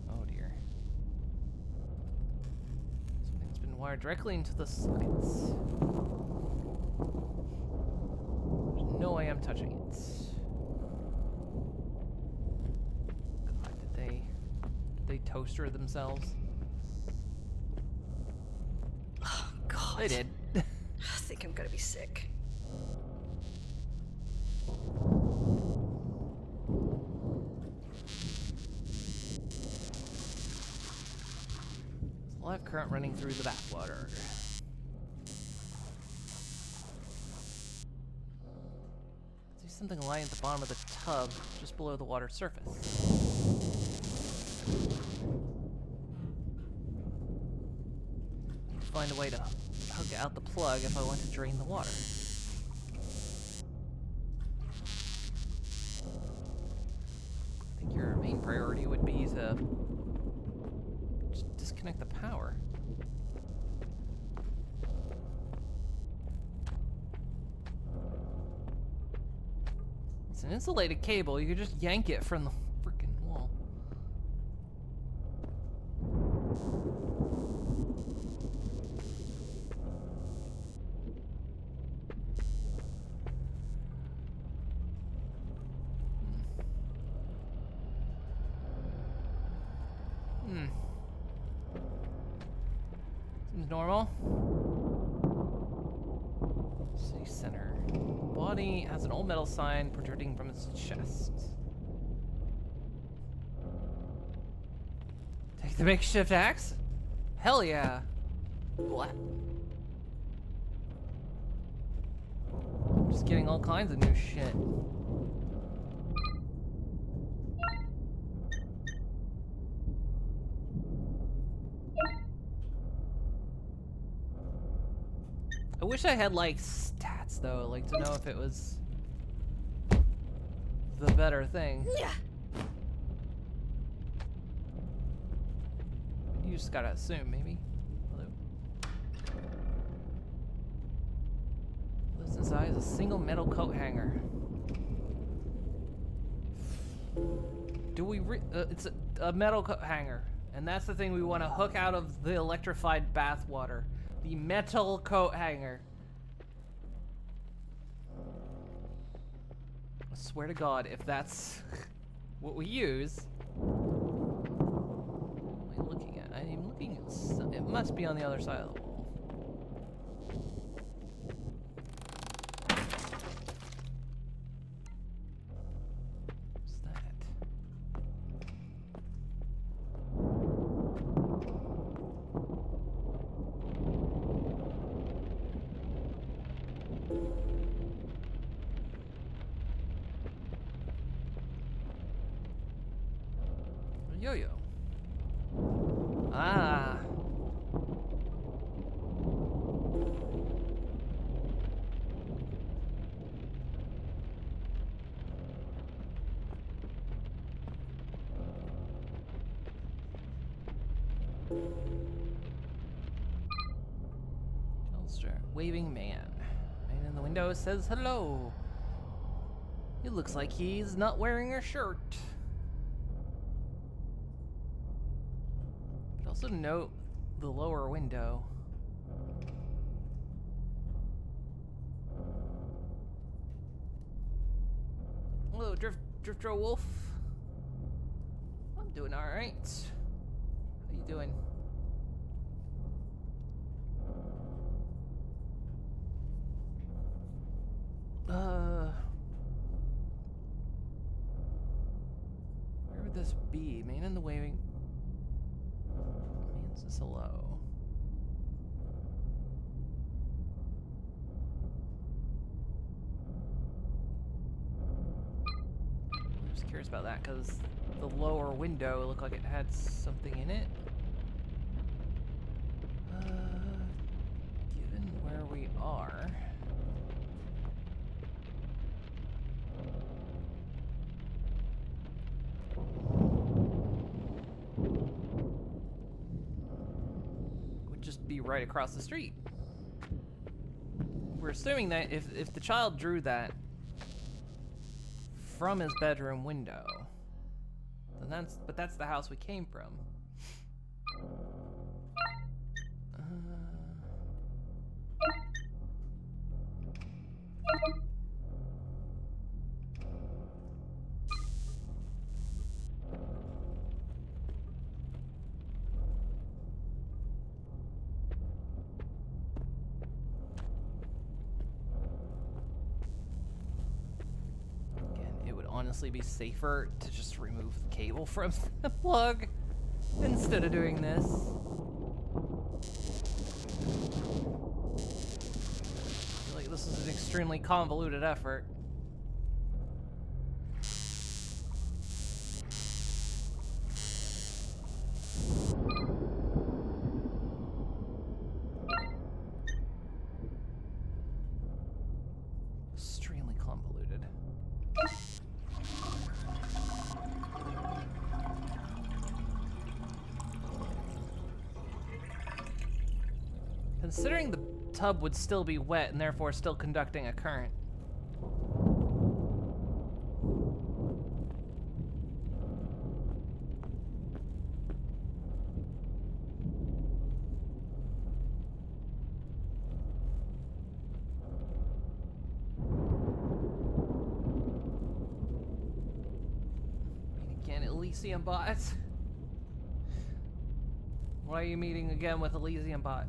Oh dear. Something's been wired directly into the sockets. There's no way I'm touching it. God, did they toaster themselves? Oh, God. They did. I think I'm gonna be sick. Live current running through the bathwater. See something lying at the bottom of the tub, just below the water surface. Need to find a way to hook out the plug if I want to drain the water. I think your main priority would be to just disconnect the power. It's an insulated cable. You could just yank it from the freaking wall. Seems normal. City center. Body has an old metal sign protruding from its chest. Take the makeshift axe? Hell yeah. What? I'm just getting all kinds of new shit. I wish I had, like, stats, though, like, to know if it was the better thing. You just gotta assume, maybe. Hello. Lives inside is a single metal coat hanger. Do we it's a metal coat hanger, and that's the thing we want to hook out of the electrified bath water. The metal coat hanger. I swear to God, if that's what we use. What am I looking at? I'm looking at it must be on the other side of the wall. What's that? Yo-yo. Ah. Waving man. Man in the window says hello. It looks like he's not wearing a shirt. But also note the lower window. Drifter Wolf. I'm doing alright. How you doing? Where would this be? Man in the waving. Means this hello. I'm just curious about that because the lower window looked like it had something in it. Given where we are. Would just be right across the street. We're assuming that if the child drew that from his bedroom window, then that's the house we came from. Honestly be safer to just remove the cable from the plug instead of doing this. I feel like this is an extremely convoluted effort. Extremely convoluted. Considering the tub would still be wet and therefore still conducting a current. Again, Elysium bot. Why are you meeting again with Elysium bot?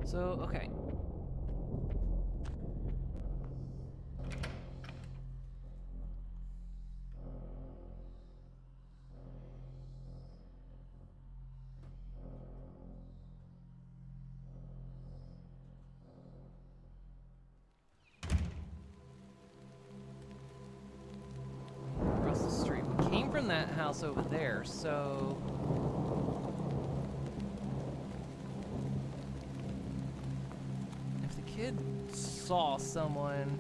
So, okay. Across the street. We came from that house over there, so... kid saw someone,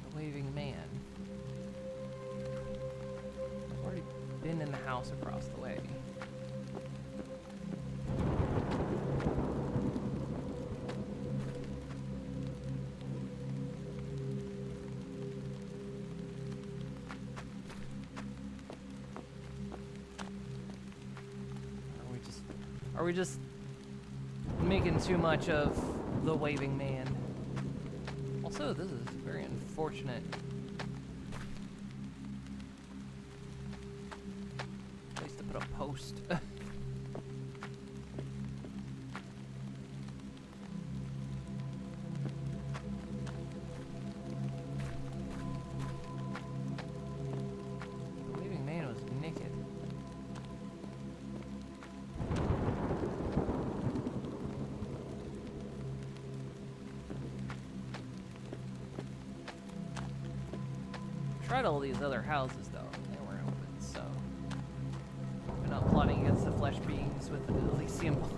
the waving man. I've already been in the house across the way. Are we just making too much of the waving man? Also, this is very unfortunate. Place to put a post. The waving man was naked. Tried all these other houses though, they weren't open, so we're not plotting against the flesh beings with the Elysium bot.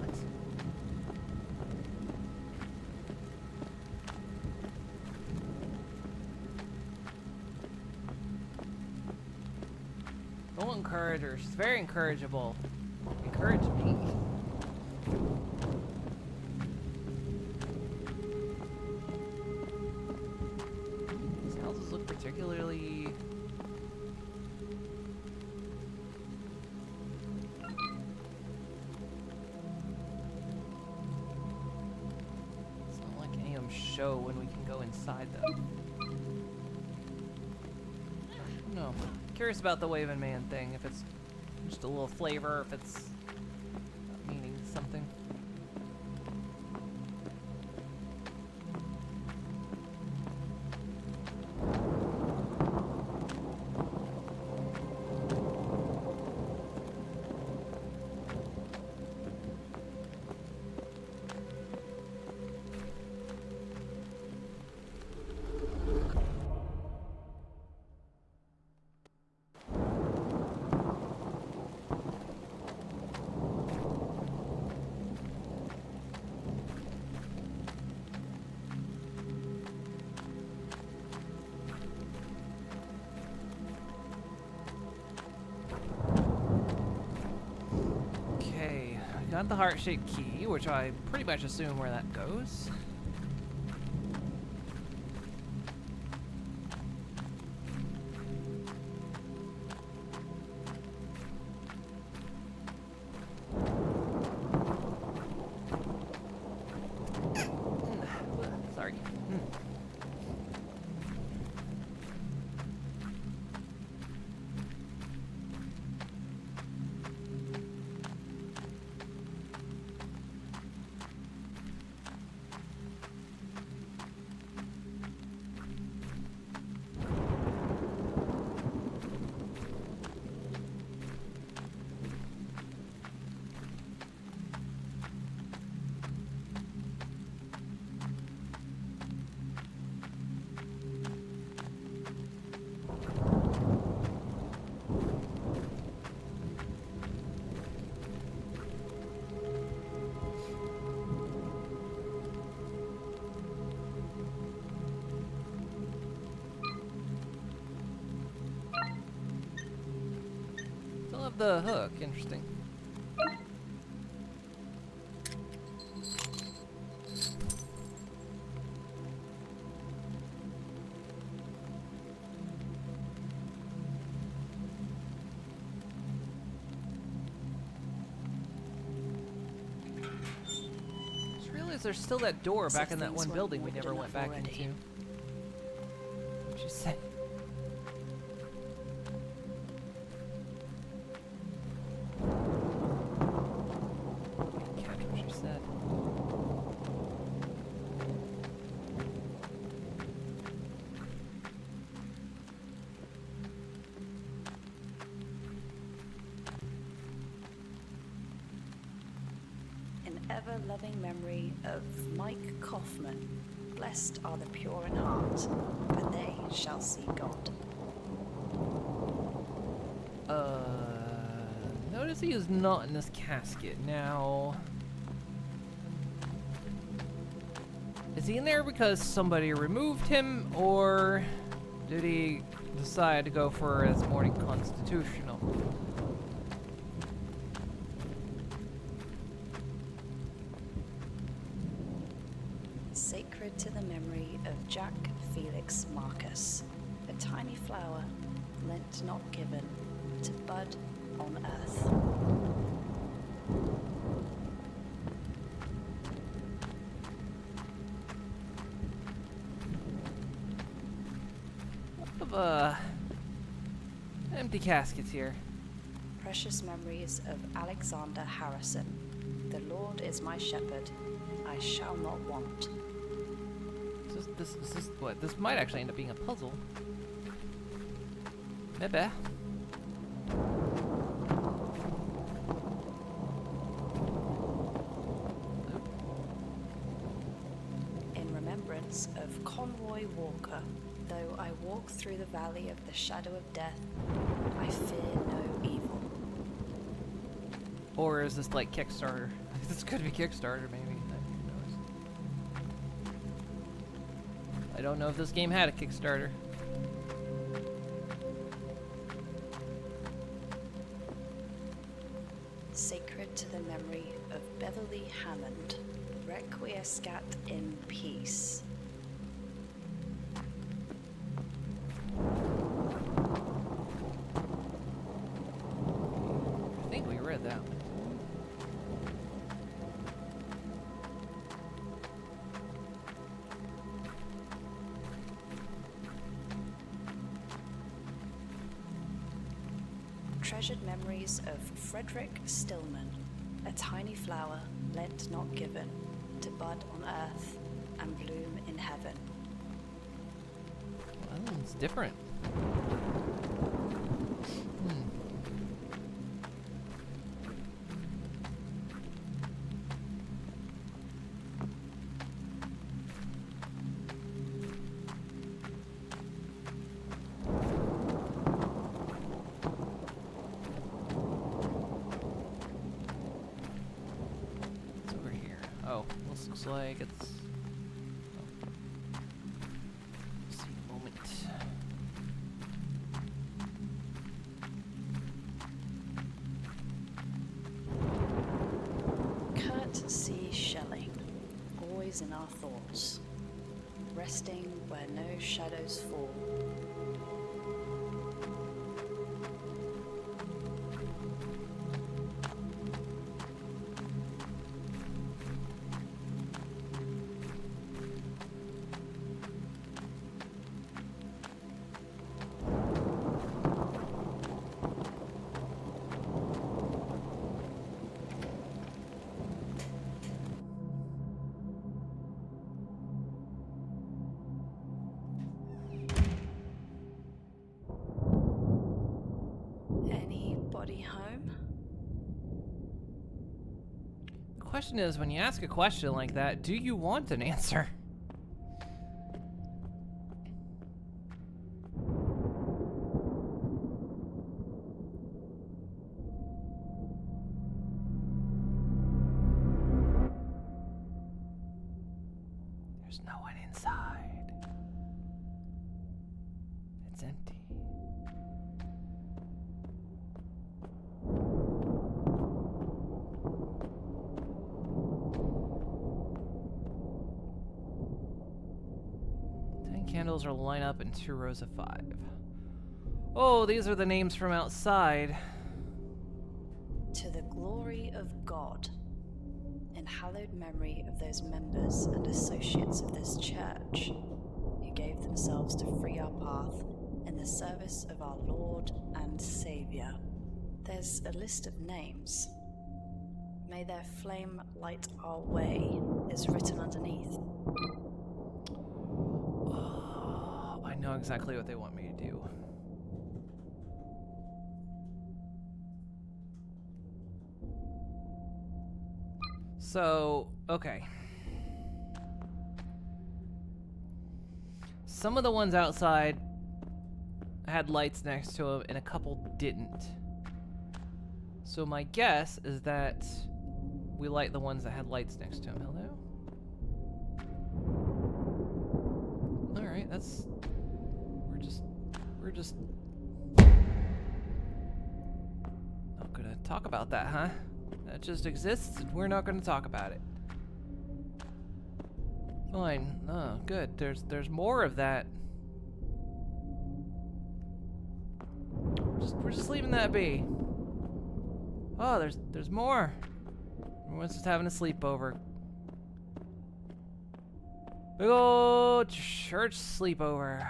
Don't encourage her, she's very encourageable. Encourage me. These houses look particularly particularly... It's not like any of them show when we can go inside them. No. Curious about the waving man thing, if it's just a little flavor, if it's meaning something. Got the heart-shaped key, which I pretty much assume where that goes. Sorry. Still have the hook, interesting. Just realized there's still that door back in that one building we never went back into. What'd you say? Ever-loving memory of Mike Kaufman. Blessed are the pure in heart, for they shall see God. Notice he is not in this casket. Now, is he in there because somebody removed him, or did he decide to go for his morning constitutional? Sacred to the memory of Jack Felix Marcus, a tiny flower lent not given to bud on earth. Of empty caskets here. Precious memories of Alexander Harrison. The Lord is my shepherd, I shall not want. This what? This might actually end up being a puzzle. Maybe. In remembrance of Conroy Walker, though I walk through the valley of the shadow of death, I fear no evil. Or is this like Kickstarter? This could be Kickstarter, maybe. I don't know if this game had a Kickstarter. Sacred to the memory of Beverly Hammond, requiescat in peace. think we read that one. Treasured memories of Frederick Stillman, a tiny flower lent not given, to bud on earth and bloom in heaven. Well, it's different. Looks like it's... Oh. Let's see a moment. Kurt C. Schelling, always in our thoughts, resting where no shadows fall. Anybody home? The question is, when you ask a question like that, do you want an answer? There's no one inside. It's empty. Candles are lined up in 2 rows of 5. Oh, these are the names from outside. To the glory of God, in hallowed memory of those members and associates of this church who gave themselves to free our path in the service of our Lord and Savior. There's a list of names. May their flame light our way is written underneath. I know exactly what they want me to do. So, okay. Some of the ones outside had lights next to them, and a couple didn't. So my guess is that we light the ones that had lights next to them. Hello? Alright, that's... We're just not gonna talk about that, huh? That just exists, and we're not gonna talk about it. Fine. Oh, good. There's more of that. We're just leaving that be. Oh, there's more. Everyone's just having a sleepover. Big old church sleepover.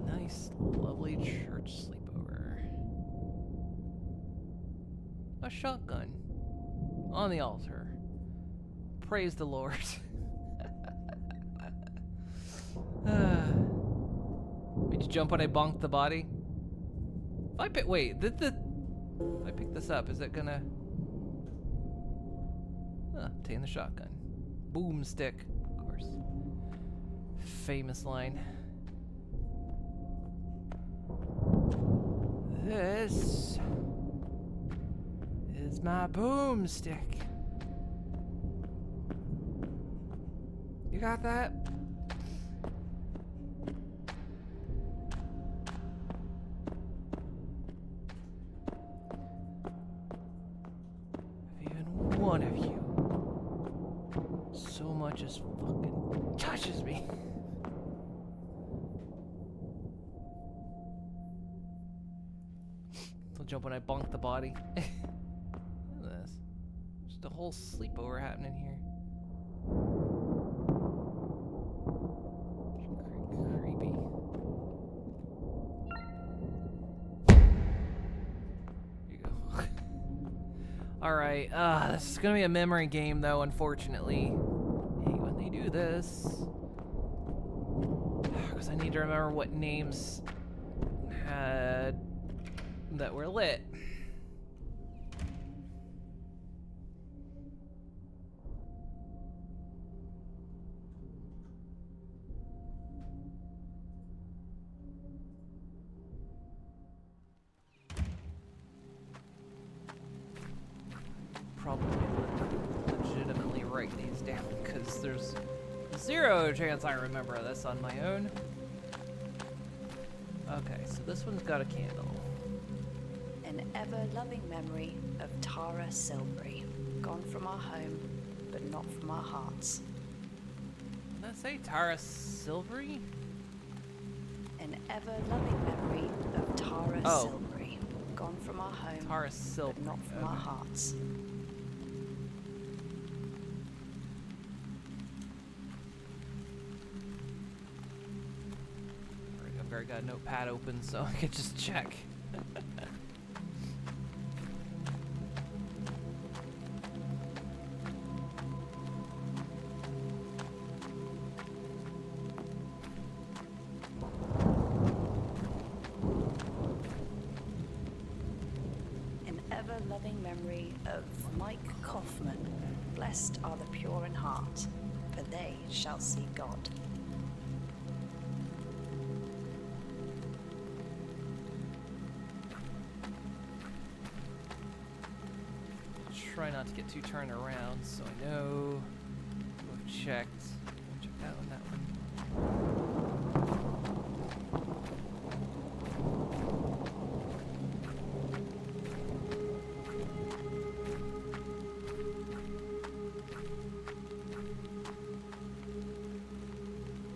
Nice, lovely church sleepover. A shotgun on the altar. Praise the Lord. Did you jump when I bonked the body? If I pick, wait, if I pick this up, is it gonna? Obtain the shotgun. Boomstick, of course. Famous line. This is my boomstick. You got that? If even one of you so much as fucking touches me, I'll jump when I bonk the body. Look at this. Just a whole sleepover happening here. Creepy. Here you go. Alright, this is gonna be a memory game though, unfortunately. I hate when they do this. Because I need to remember what names had that were lit. Probably legitimately write these down because there's zero chance I remember this on my own. Okay, so this one's got a candle. An ever-loving memory of Tara Silbury, gone from our home, but not from our hearts. Did I say Tara Silvery? An ever-loving memory of Tara Silbury, gone from our home, Tara Silbury, but not from our hearts. I've already got a notepad open so I could just check. An ever-loving memory of Mike Kaufman. Blessed are the pure in heart, for they shall see God. Try not to get too turned around so I know we've checked. Check that one, that one.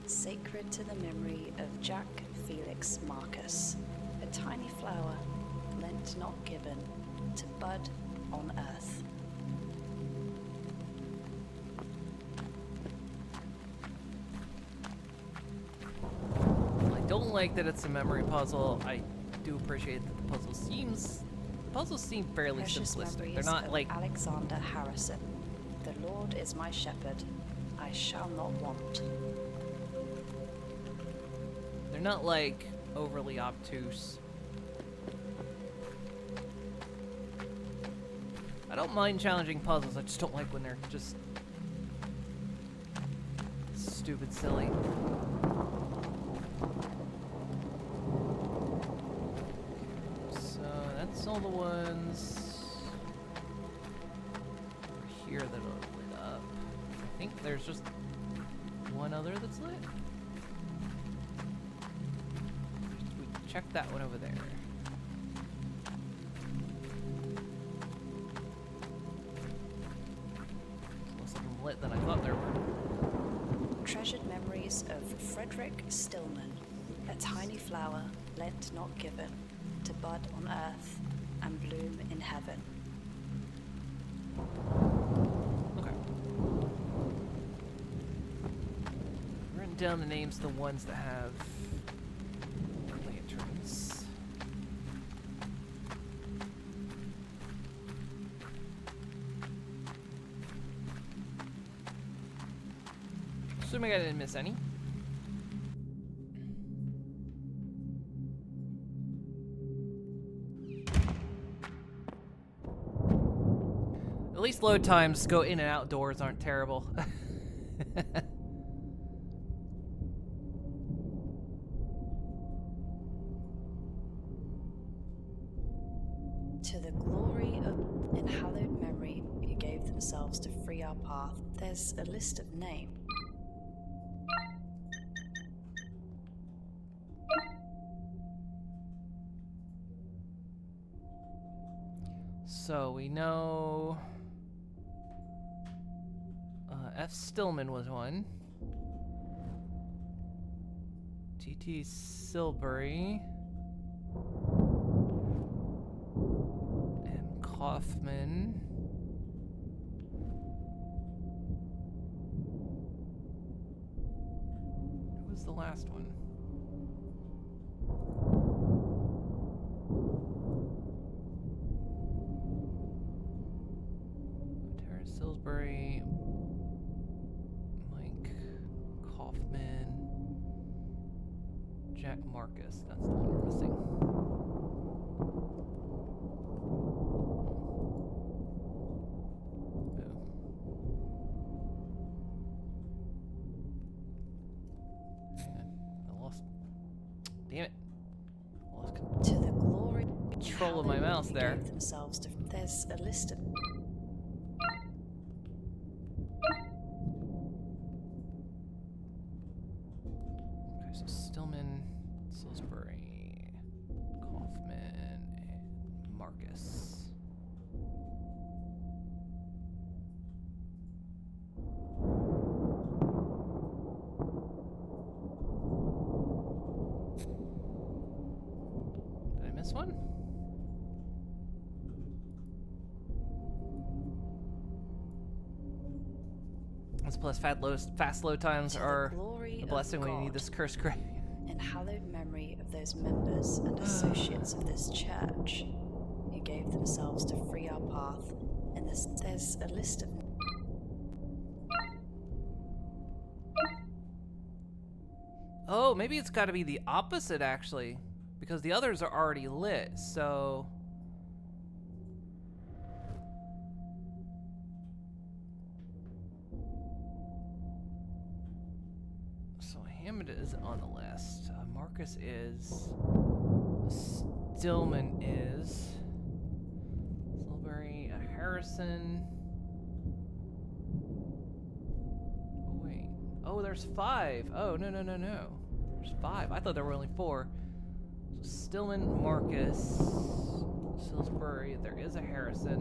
Sacred to the memory of Jack Felix Marcus, a tiny flower, lent not given, to bud on earth. I don't like that it's a memory puzzle. I do appreciate that the puzzles seem fairly Precious simplistic. They're memories not of like Alexander Harrison. The Lord is my shepherd, I shall not want. they're not like overly obtuse. I don't mind challenging puzzles, I just don't like when they're just stupid silly. So that's all the ones over here that are lit up. I think there's just one other that's lit. We checked that one over there. Less of them lit than I thought there were. Treasured memories of Frederick Stillman, a tiny flower lent not given, to bud on earth and bloom in heaven. Okay. Written down the names of the ones that have lanterns. Assuming I didn't miss any. At least load times go in and out doors aren't terrible. To the glory of in hallowed memory who gave themselves to free our path, there's a list of names. So we know F. Stillman was one. T.T. Silbury. Kaufman. Who was the last one? Terrence Salisbury, Mike Kaufman, Jack Marcus. That's the one we're missing. Damn it. Lost To the glory control of my mouse there. gave themselves to, there's a list of Okay, so Stillman, Salisbury, Kaufman, and Marcus. Did I miss one? This plus fast load times are a blessing when you need this cursed grave. in hallowed memory of those members and associates of this church who gave themselves to free our path. And there's a list of Oh, maybe it's got to be the opposite, actually. Because the others are already lit, so... So Hammond is on the list. Marcus is... Stillman is... Silbury, Harrison... Oh, wait. Oh, there's 5. Oh, no. There's 5. I thought there were only 4. So Stillman, Marcus, Salisbury. There is a Harrison.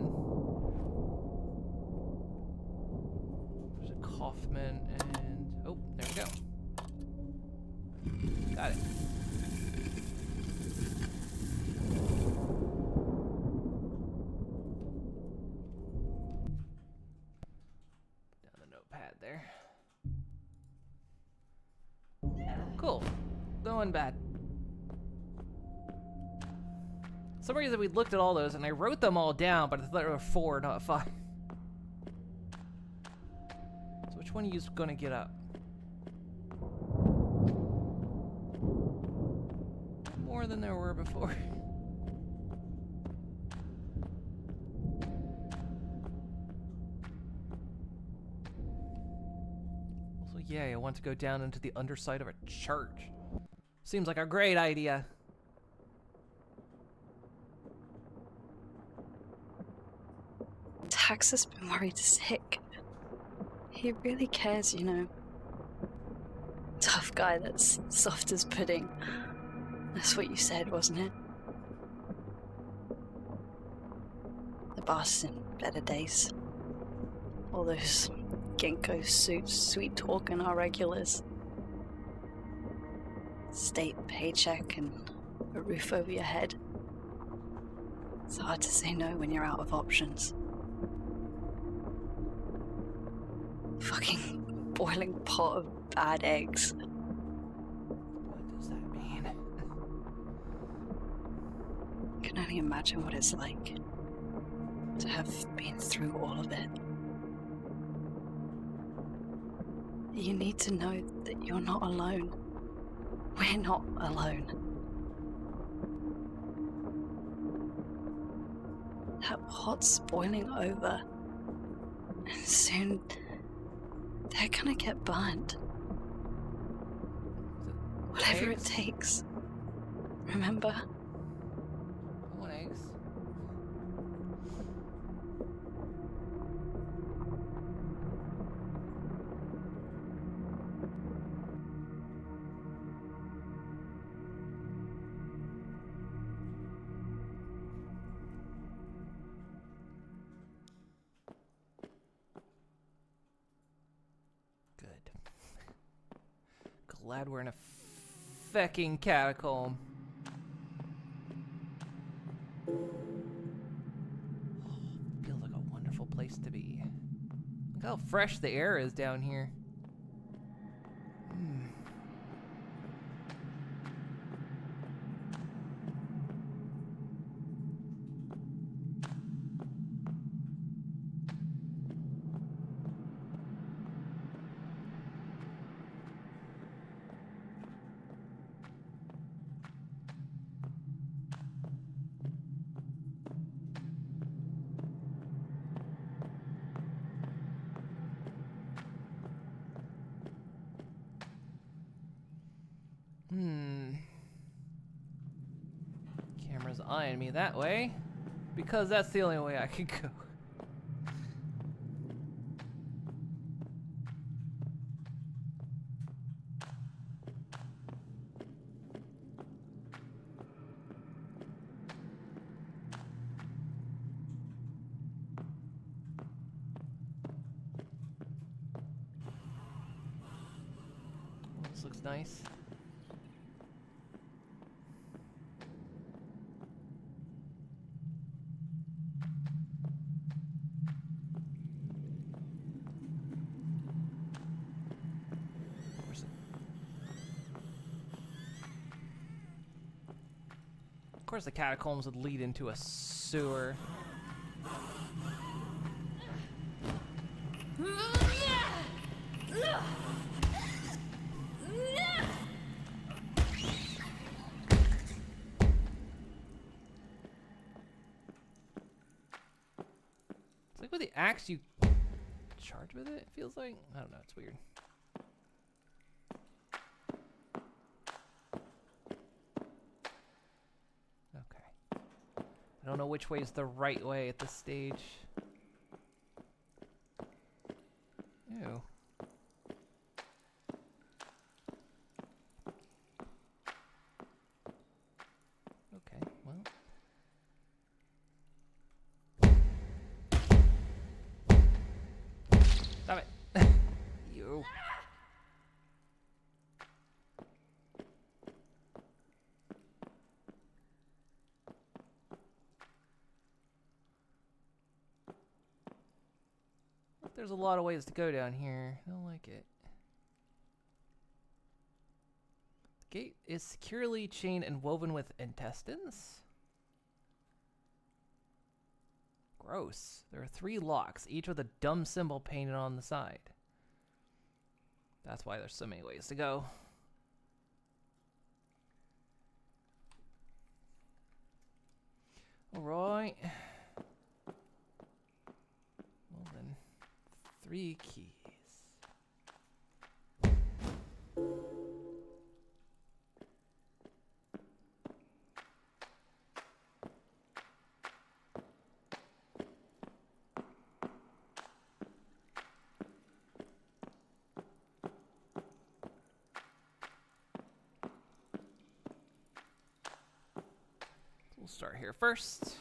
There's a Kaufman, and oh, there we go. Got it. Down the notepad there. Cool. Going bad. For some reason we looked at all those and I wrote them all down, but I thought there were 4, not 5. So which one are you gonna get up? More than there were before. Also, yay, I want to go down into the underside of a church. Seems like a great idea. Tax has been worried sick. He really cares, you know. Tough guy that's soft as pudding. That's what you said, wasn't it? The boss in better days. All those Genko suits, sweet talking our regulars. State paycheck and a roof over your head. It's hard to say no when you're out of options. Fucking boiling pot of bad eggs. What does that mean? I can only imagine what it's like to have been through all of it. You need to know that you're not alone. We're not alone. That pot's boiling over. And soon they're gonna get burnt. Whatever it takes. Remember? I want eggs. Good. Glad we're in a fucking catacomb. has to be. Look how fresh the air is down here. Camera's eyeing me that way because that's the only way I could go. This looks nice. Of course the catacombs would lead into a sewer. It's like with the axe you charge with it, it feels like. I don't know, it's weird. I don't know which way is the right way at this stage. Ew. Okay, well. Stop it. You. There's a lot of ways to go down here. I don't like it. The gate is securely chained and woven with intestines? Gross. There are 3 locks, each with a dumb symbol painted on the side. That's why there's so many ways to go. Alright. Well then. 3 keys. We'll start here first.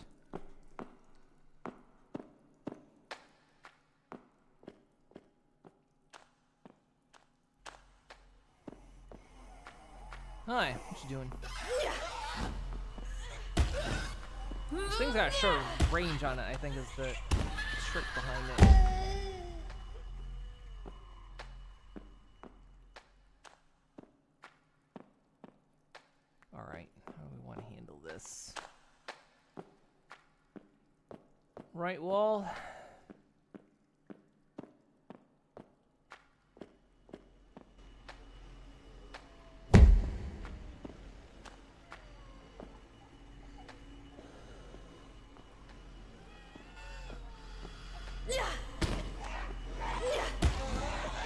Hi, what you doing? This thing's got a short range on it, I think is the trick behind it. Alright, how do we want to handle this? Right wall.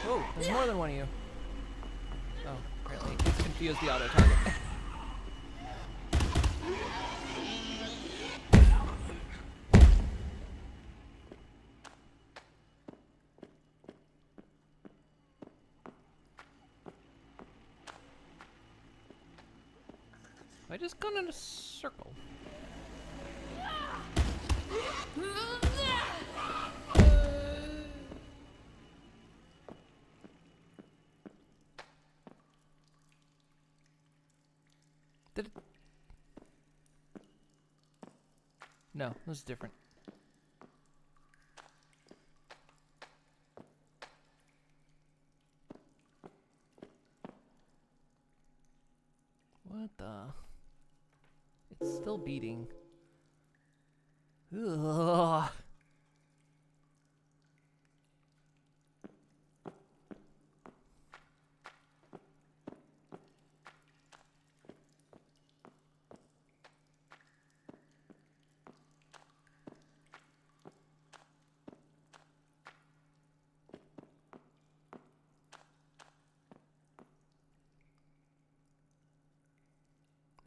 Oh, there's more than one of you. Oh, apparently it's confused the auto target. I just gone in a circle. Did it? No, this is different. It's still beating. Ugh.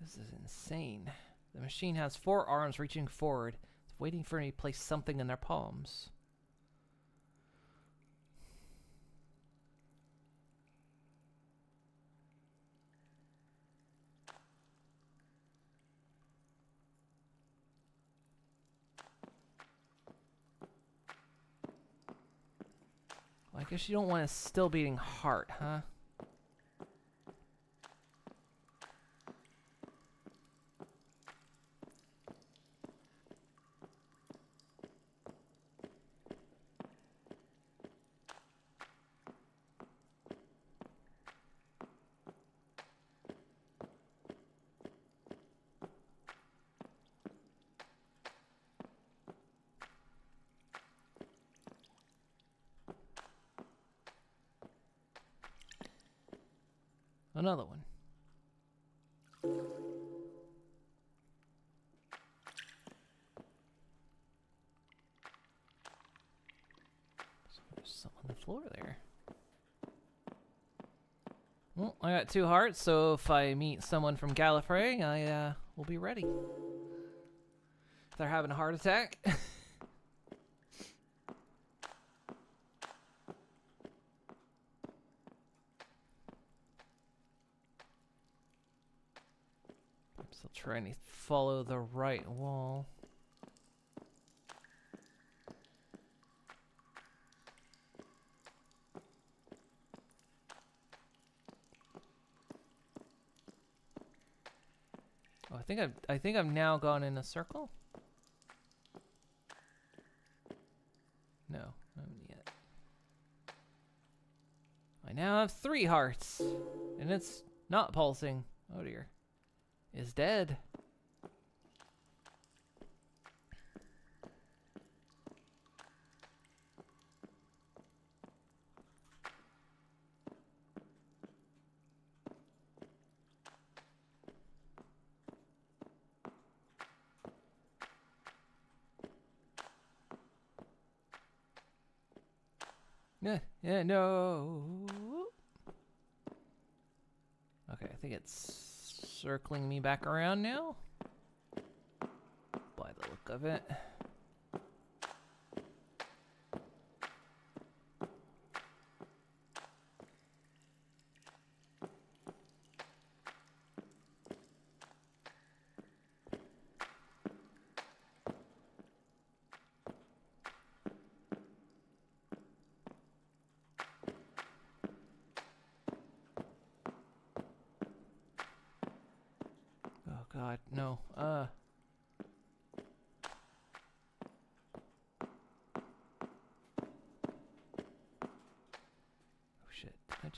This is insane. The machine has 4 arms reaching forward. It's waiting for me to place something in their palms. Well, I guess you don't want a still beating heart, huh? Another one. So there's some on the floor there. Well, I got 2 hearts, so if I meet someone from Gallifrey, I will be ready. If they're having a heart attack. Still trying to follow the right wall. Oh, I think I've now gone in a circle. No, I haven't yet. I now have 3 hearts, and it's not pulsing. Oh dear. Is dead. Yeah, no. Okay, I think it's circling me back around now. By the look of it. Oh god, no. Oh shit. I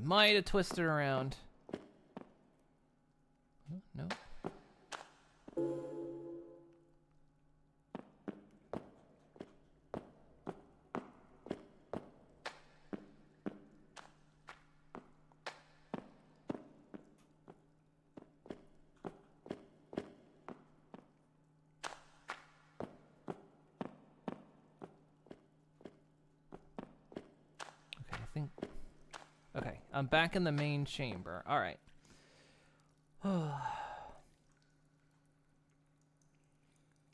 might have twisted around. Oh, no. Okay, I'm back in the main chamber. All right.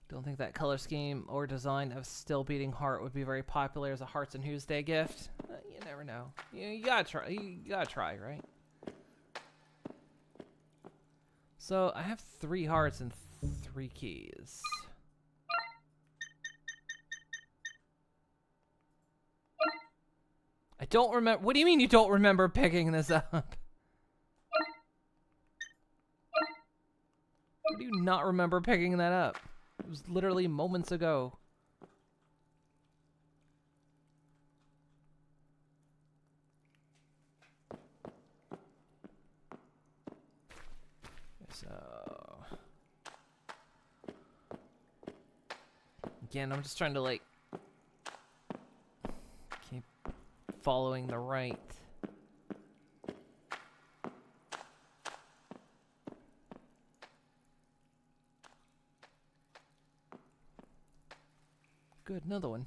Don't think that color scheme or design of Still Beating Heart would be very popular as a Hearts and Who's Day gift. You never know. You gotta try. You gotta try, right? So I have 3 hearts and 3 keys. I don't remember. What do you mean you don't remember picking this up? How do you not remember picking that up? It was literally moments ago. So again, I'm just trying to like keep following the right. Good, another one.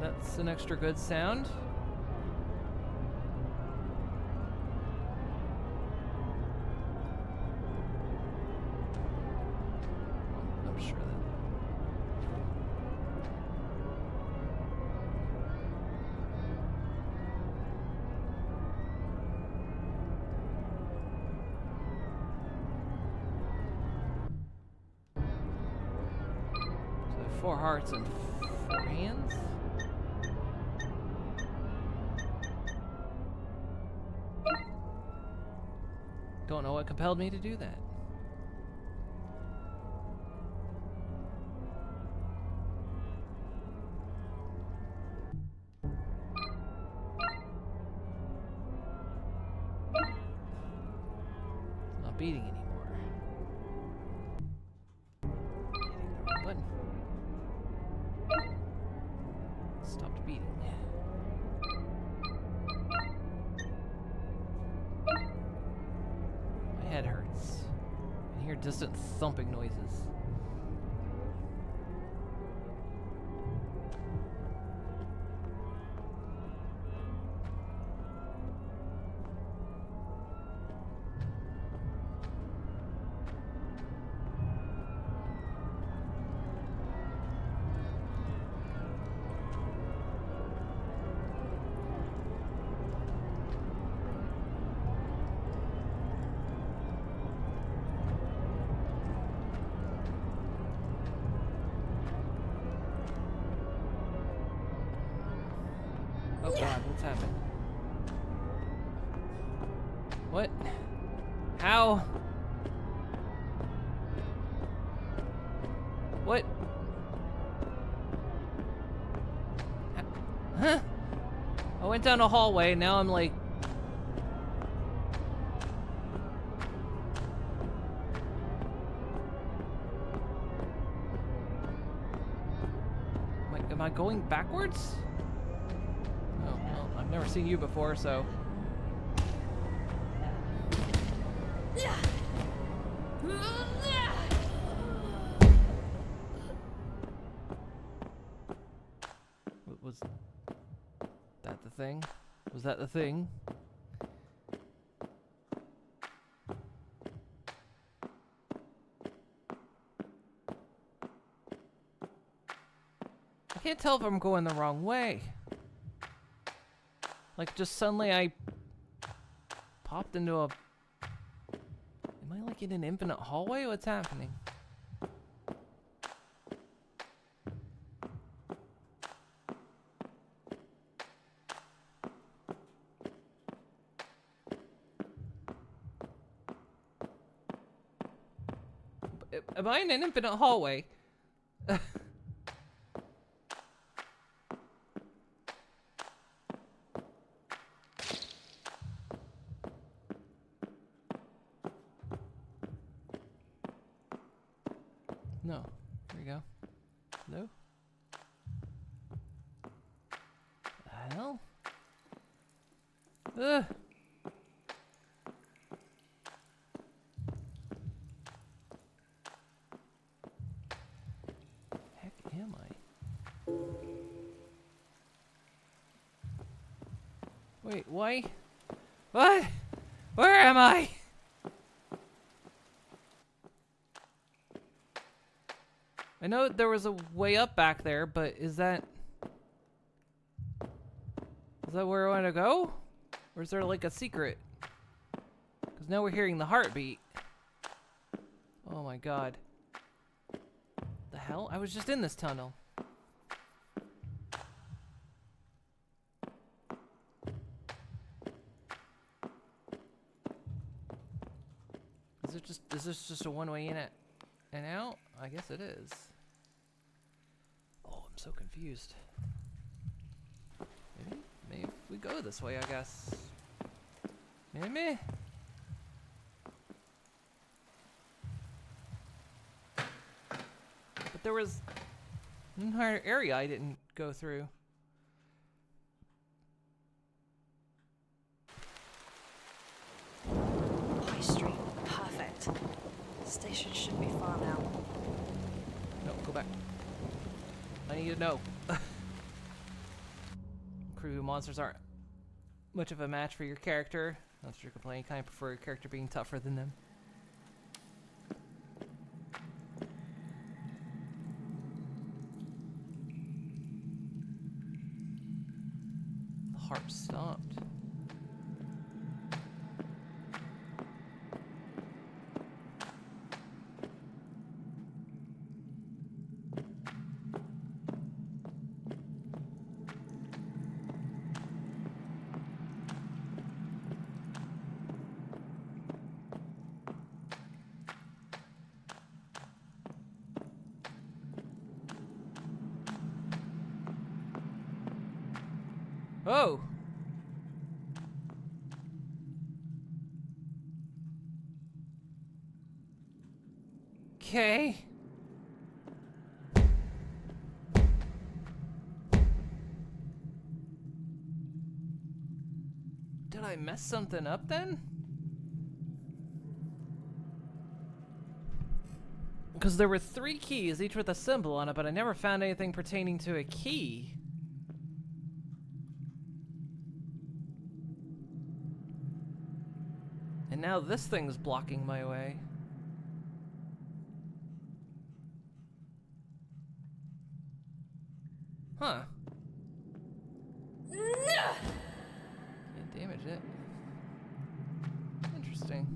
That's an extra good sound. I'm sure that. So 4 hearts and 4 hands. Don't know what compelled me to do that. It's not beating anymore. Hitting the wrong button. Stopped beating. My head hurts. I hear distant thumping noises. Oh god, what's happened? What? How? What? Huh? I went down a hallway, now I'm like... Am I going backwards? Oh, well, I've never seen you before, so... Was that the thing? Was that the thing? I can't tell if I'm going the wrong way. Like, just suddenly I popped into a... Am I like in an infinite hallway? What's happening? Am I in an infinite hallway? No. There we go. No? The hell? Ugh. Heck am I? Wait, why? What? Where am I? I know there was a way up back there, but is that where I want to go? Or is there like a secret? Because now we're hearing the heartbeat. Oh my god. The hell? I was just in this tunnel. Is this just a one-way in and out? I guess it is. Oh, I'm so confused. Maybe if we go this way, I guess. Maybe? But there was an entire area I didn't go through. High Street. Perfect. Station shouldn't be far now. No, go back. I need to know. Crew monsters aren't much of a match for your character. That's your complaint. You kind of prefer your character being tougher than them. The heart stopped. Oh! Okay. Did I mess something up then? Because there were 3 keys, each with a symbol on it, but I never found anything pertaining to a key. And now this thing's blocking my way. Huh. Can't damage it. Interesting.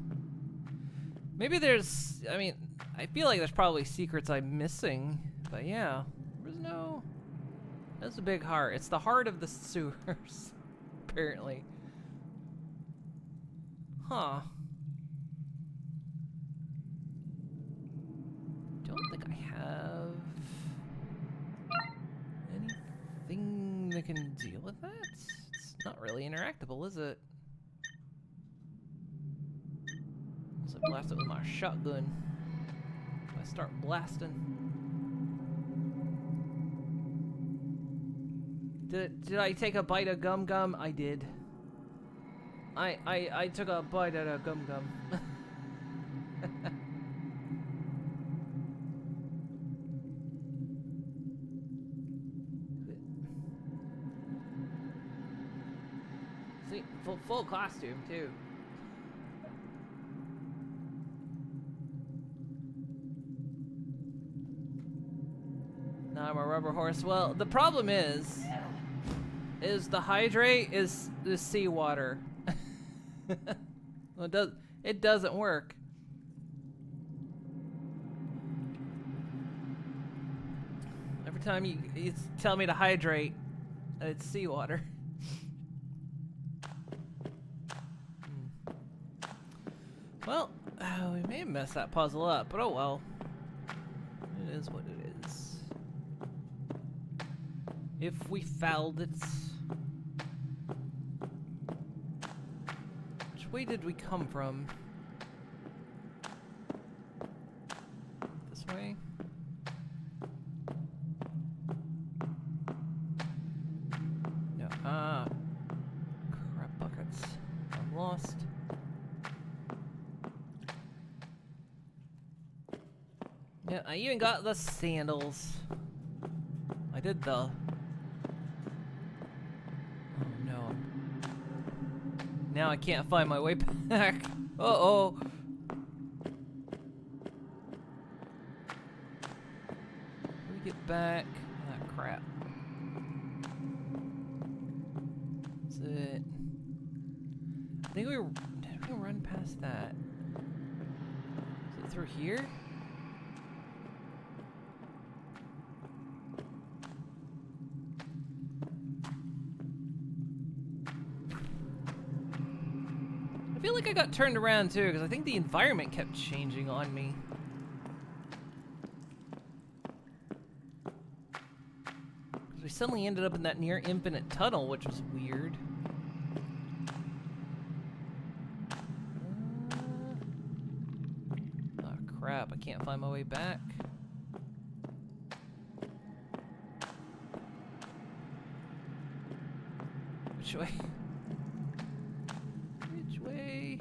Maybe there's... I mean, I feel like there's probably secrets I'm missing. But yeah. There's no... That's a big heart. It's the heart of the sewers. Apparently. Huh. Don't think I have anything that can deal with that. It's not really interactable, is it? Unless I blast it with my shotgun. If I start blasting. Did I take a bite of gum gum? I did. I took a bite at a gum gum. See, full costume too. Now I'm a rubber horse. Well, the problem is the hydrate is seawater. Well, it doesn't work. Every time you tell me to hydrate, it's seawater. Well, we may have messed that puzzle up, but oh well. It is what it is. If we failed it... Which way did we come from? This way? No. Ah. Crap buckets. I'm lost. Yeah, I even got the sandals. I did the... Now I can't find my way back. Uh-oh. We get back. Ah, crap. That's it. I think did we run past that? Is it through here? I feel like I got turned around too, because I think the environment kept changing on me. We suddenly ended up in that near infinite tunnel, which was weird. Oh crap, I can't find my way back. Which way? Which way?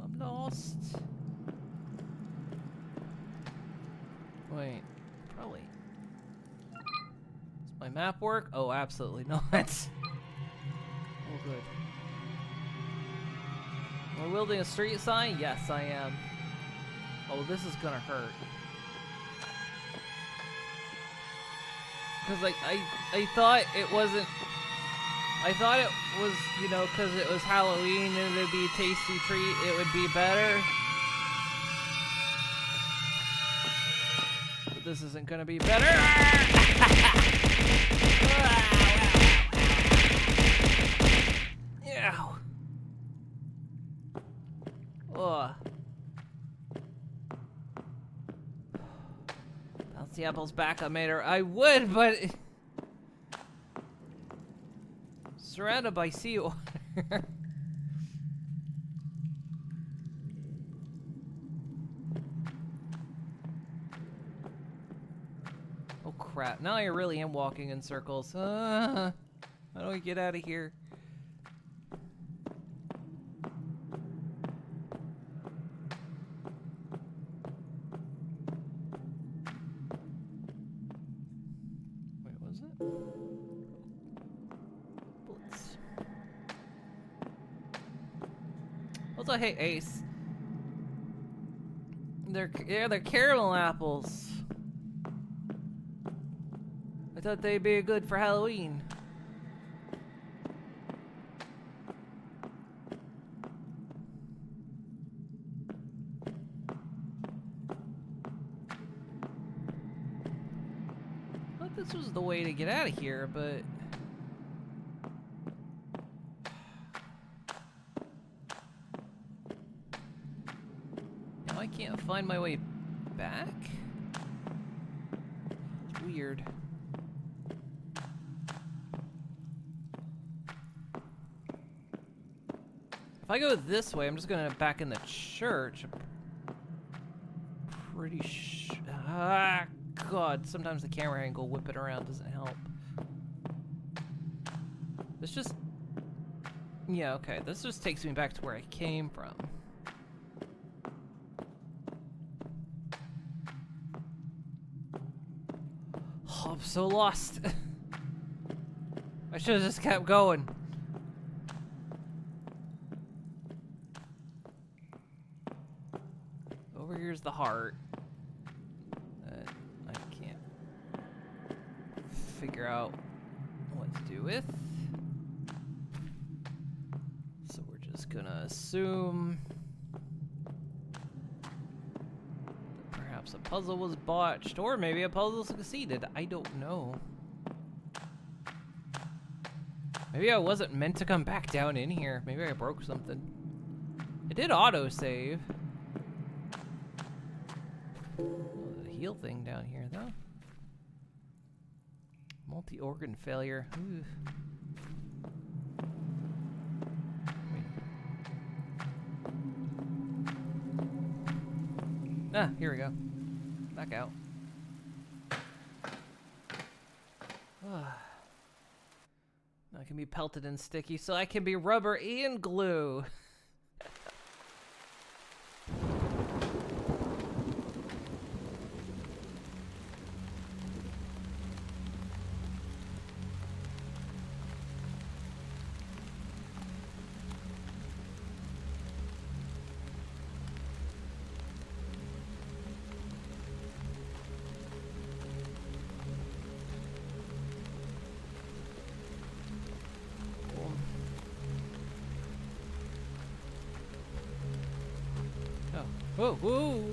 I'm lost. Wait, probably. Does my map work? Oh, absolutely not. Oh, good. Am I wielding a street sign? Yes, I am. Oh, this is gonna hurt. Because, like, I thought it wasn't... I thought it was, you know, because it was Halloween and it'd be a tasty treat, it would be better. But this isn't gonna be better. Ow. Ugh. Bounce the apples back. I made her. I would, but surrounded by seawater. Oh crap! Now I really am walking in circles. How do we get out of here? Also, hey, Ace. They're caramel apples. I thought they'd be good for Halloween. I thought this was the way to get out of here, but... I can't find my way back? It's weird. If I go this way, I'm just gonna back in the church. I'm pretty sure. Ah, God. Sometimes the camera angle whipping around doesn't help. This just... Yeah, okay. This just takes me back to where I came from. Oh, I'm so lost. I should have just kept going. Over here's the heart. I can't figure out what to do with. So we're just gonna assume that perhaps a puzzle was botched, or maybe a puzzle succeeded. I don't know. Maybe I wasn't meant to come back down in here. Maybe I broke something. It did autosave. The heal thing down here, though. Multi-organ failure. Ooh. Ah, here we go. Back out. I can be pelted and sticky, so I can be rubber and glue. Whoa, whoa!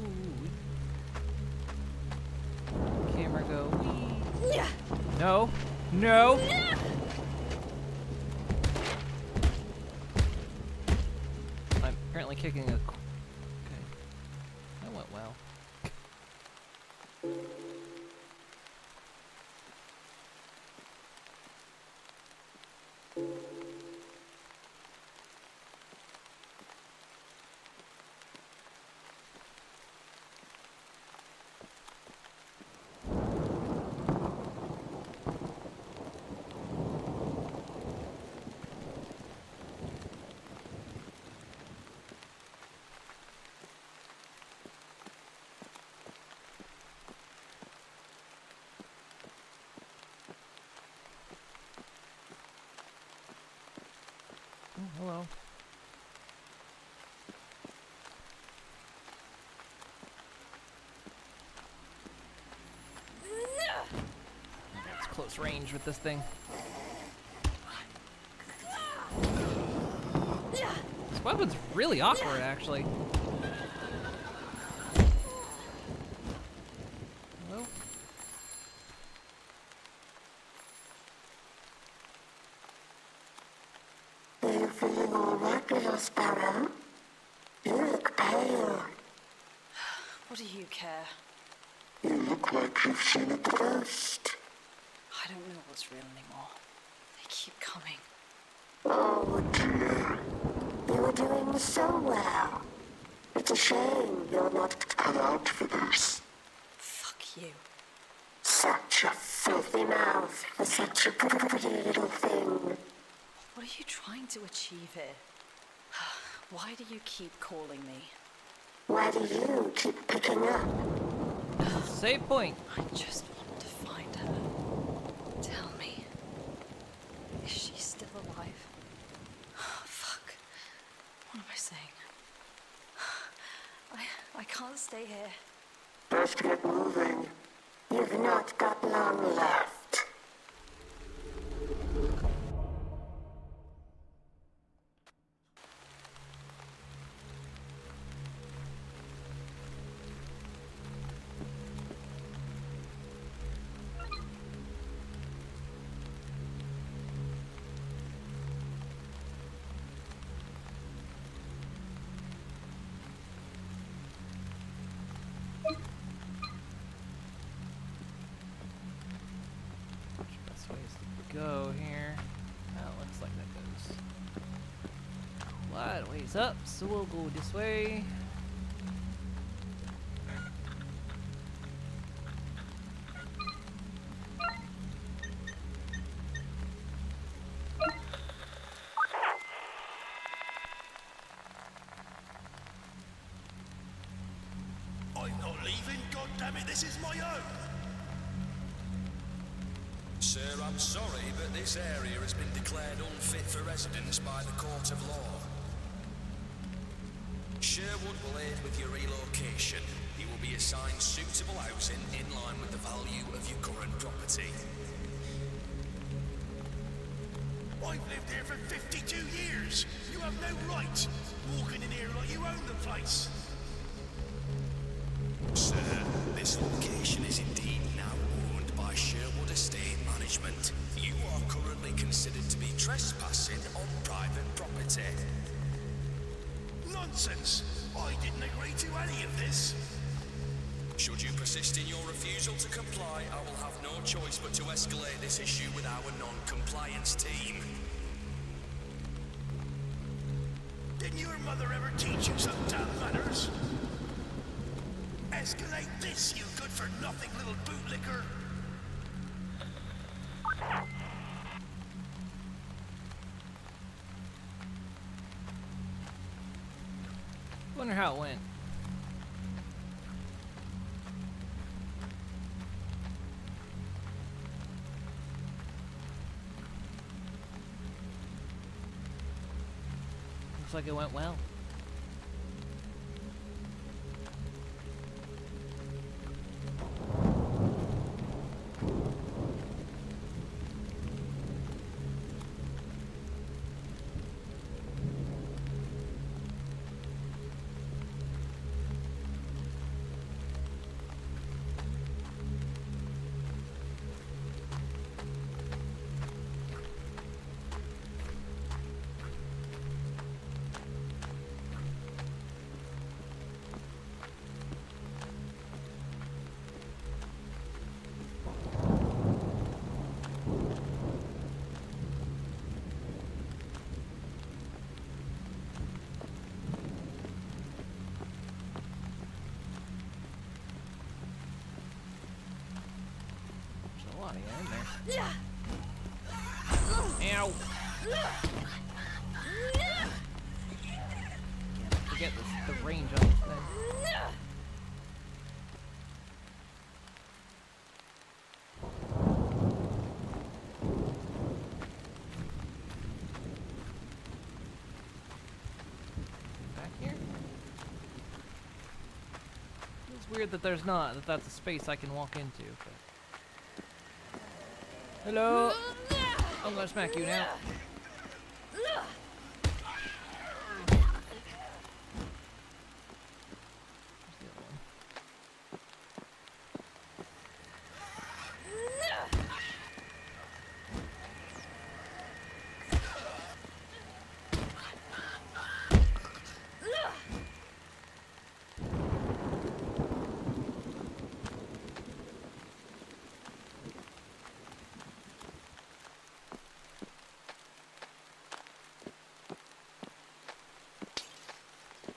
Camera go. Wee. No, no. I'm apparently kicking a. Okay, that went well. close range with this thing. This weapon's really awkward, actually. Hello? Are you feeling all right, little sparrow? You look pale. What do you care? You look like you've seen a ghost. I don't know what's real anymore. They keep coming. Oh dear. You were doing so well. It's a shame you're not cut out for this. Fuck you. Such a filthy mouth for such a pretty little thing. What are you trying to achieve here? Why do you keep calling me? Why do you keep picking up? Save point. I just want to find her. Tell me. Is she still alive? Fuck. What am I saying? I can't stay here. Just get moving. You've not got long left. Best ways to go here. Well, looks like that goes quite a ways up, so we'll go this way. I'm not leaving, goddammit, this is my own! Sir, I'm sorry, but this area has been declared unfit for residence by the Court of Law. Sherwood will aid with your relocation. You will be assigned suitable housing in line with the value of your current property. I've lived here for 52 years! You have no right walking in here like you own the place! Sir, this location is indeed now owned by Sherwood Estate Management. You are currently considered to be trespassing on private property. Nonsense! I didn't agree to any of this! Should you persist in your refusal to comply, I will have no choice but to escalate this issue with our non-compliance team. Didn't your mother ever teach you some damn manners? Escalate this, you good-for-nothing little bootlicker! Wonder how it went. Looks like it went well. In there. Ow! Can't forget the range on this thing. Back here? It's weird that there's not, that's a space I can walk into, but... Hello. I'm gonna smack you now.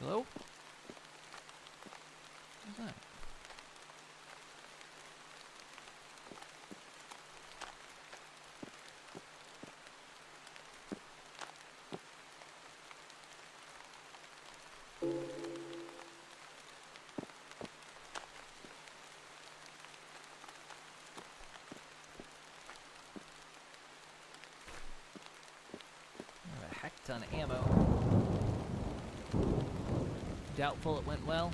Hello? What's that? I have a heck ton of ammo. Doubtful it went well.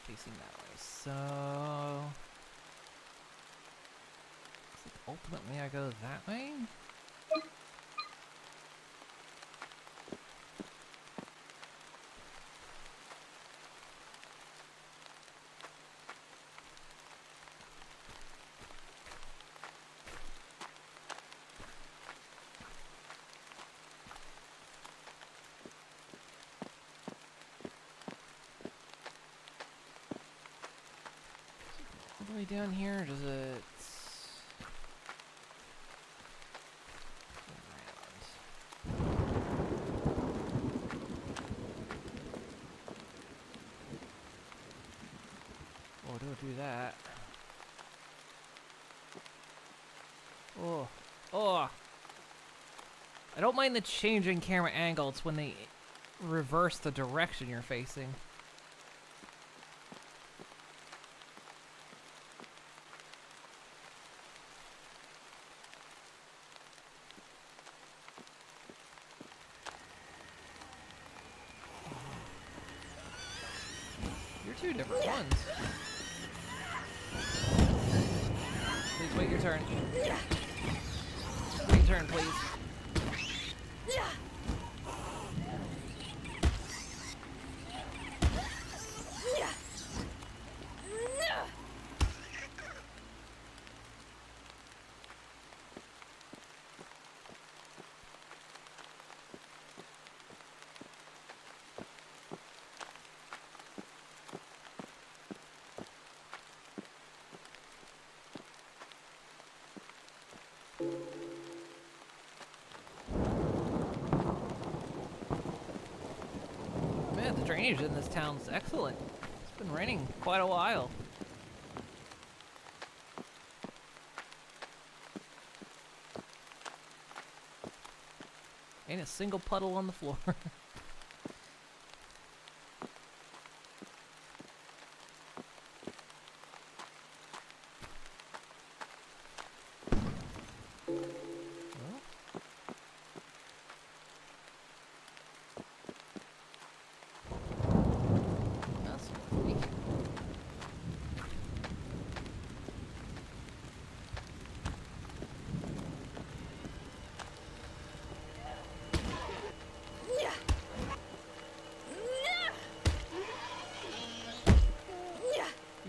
Facing that way, so ultimately I go that way. All the way down here, or does it around? Oh, don't do that. Oh, oh! I don't mind the changing camera angle. It's when they reverse the direction you're facing. Two different ones. Please wait your turn. Wait your turn, please. Man, the drainage in this town's excellent. It's been raining quite a while. Ain't a single puddle on the floor.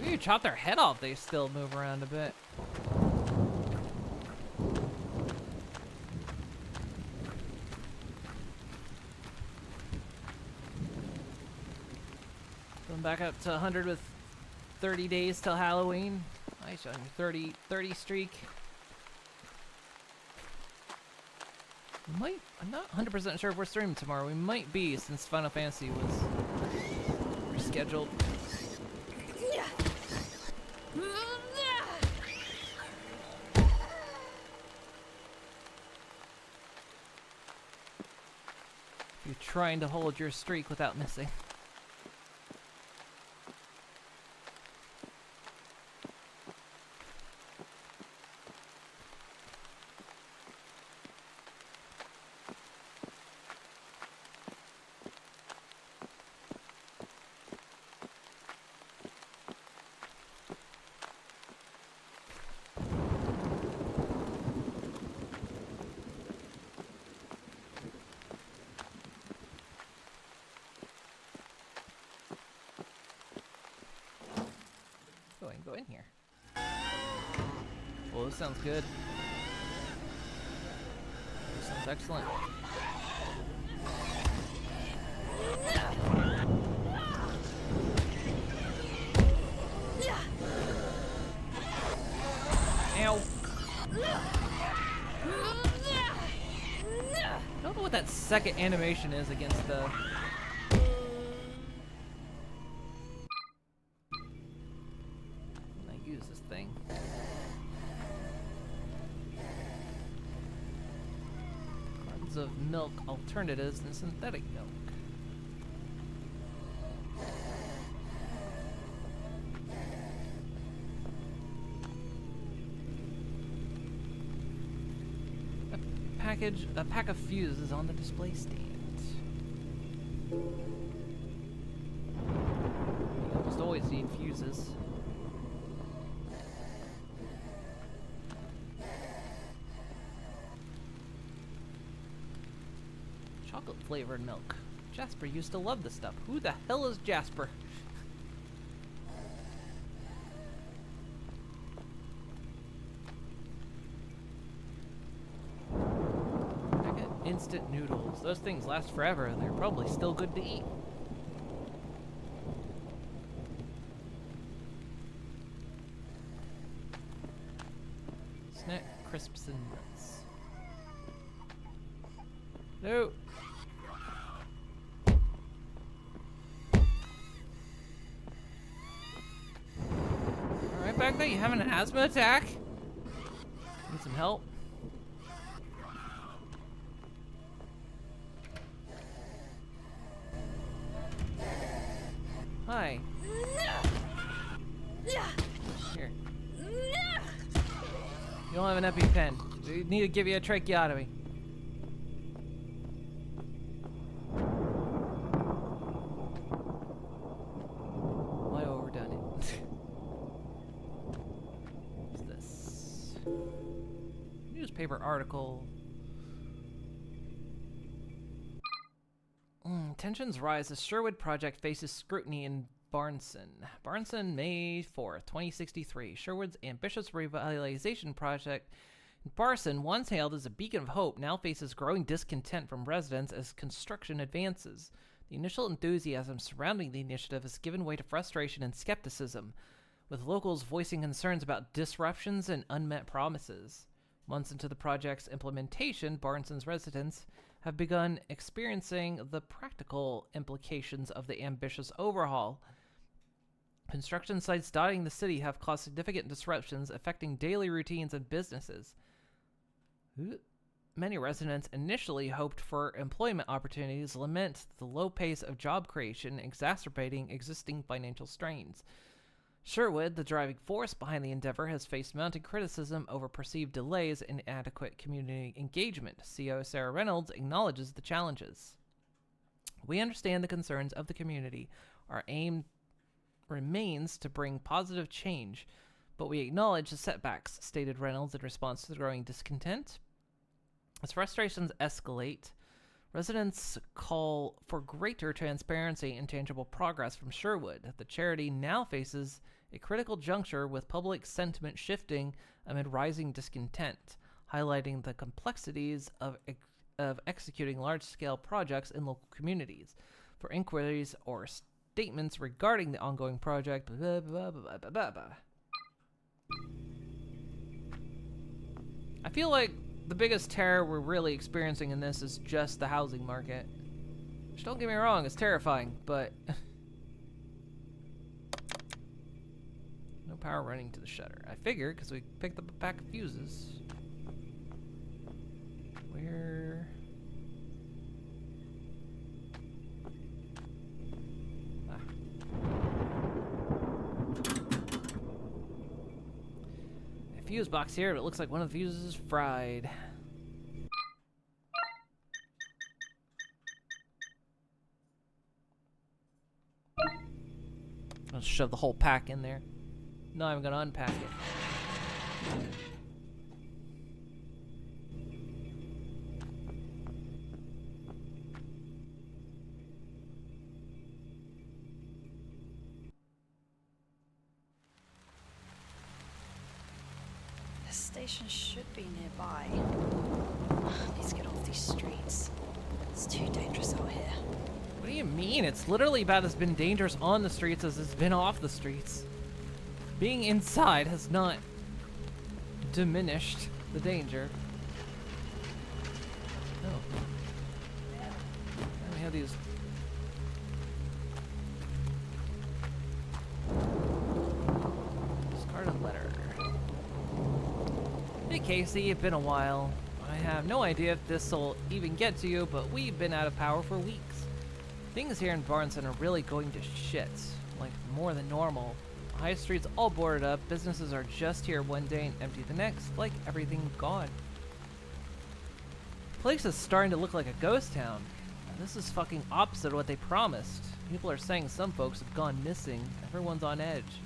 You chop their head off, they still move around a bit. Going back up to 100 with 30 days till Halloween. Nice on your 30 streak. I'm not 100% sure if we're streaming tomorrow. We might be, since Final Fantasy was rescheduled. You're trying to hold your streak without missing. Go in here. Well, this sounds good. This sounds excellent. Ow. I don't know what that second animation is against the... Of milk alternatives and synthetic milk. A pack of fuses on the display stand. You almost always need fuses. Flavored milk. Jasper used to love this stuff. Who the hell is Jasper? I get instant noodles. Those things last forever and they're probably still good to eat. Snack crisps and nuts. No. Back there, you having an asthma attack? Need some help? Hi. Here. You don't have an EpiPen. We need to give you a tracheotomy. Article. Tensions rise as Sherwood project faces scrutiny in Barnson. Barnson, May 4th, 2063. Sherwood's ambitious revitalization project in Barson, once hailed as a beacon of hope, now faces growing discontent from residents as construction advances. The initial enthusiasm surrounding the initiative has given way to frustration and skepticism, with locals voicing concerns about disruptions and unmet promises. Months into the project's implementation, Barnson's residents have begun experiencing the practical implications of the ambitious overhaul. Construction sites dotting the city have caused significant disruptions affecting daily routines and businesses. Many residents initially hoped for employment opportunities, lament the low pace of job creation, exacerbating existing financial strains. Sherwood, the driving force behind the endeavor, has faced mounting criticism over perceived delays in adequate community engagement. CO Sarah Reynolds acknowledges the challenges. We understand the concerns of the community. Our aim remains to bring positive change, but we acknowledge the setbacks, stated Reynolds in response to the growing discontent. As frustrations escalate, residents call for greater transparency and tangible progress from Sherwood. The charity now faces a critical juncture with public sentiment shifting amid rising discontent, highlighting the complexities of executing large-scale projects in local communities. For inquiries or statements regarding the ongoing project, blah, blah, blah, blah, blah, blah. I feel like the biggest terror we're really experiencing in this is just the housing market. Which, don't get me wrong, it's terrifying, but no power running to the shutter. I figured, because we picked up a pack of fuses. Where? Ah. A fuse box here, but it looks like one of the fuses is fried. I'll shove the whole pack in there. No, I'm gonna unpack it. The station should be nearby. Need to get off these streets. It's too dangerous out here. What do you mean? It's literally about as been dangerous on the streets as it's been off the streets. Being inside has not diminished the danger. Oh. And we have these. Discarded letter. Hey Casey, it's been a while. I have no idea if this'll even get to you, but we've been out of power for weeks. Things here in Barnson are really going to shit, like more than normal. High streets all boarded up, businesses are just here one day and empty the next, like everything gone. The place is starting to look like a ghost town. This is fucking opposite of what they promised. People are saying some folks have gone missing. Everyone's on edge.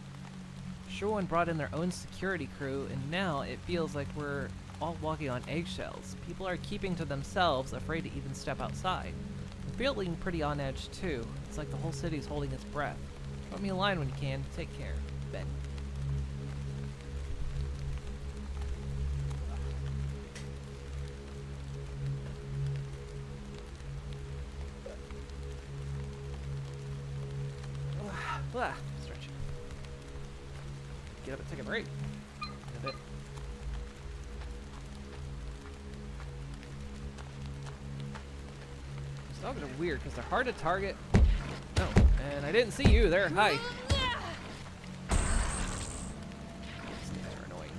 Everyone brought in their own security crew, and now it feels like we're all walking on eggshells. People are keeping to themselves, afraid to even step outside. I'm feeling pretty on edge too. It's like the whole city's holding its breath. Drop me a line when you can. Take care. Ben. Stretch. Get up and take a break. A bit. These dogs are weird because they're hard to target. Oh, and I didn't see you there. Hi. They're annoying.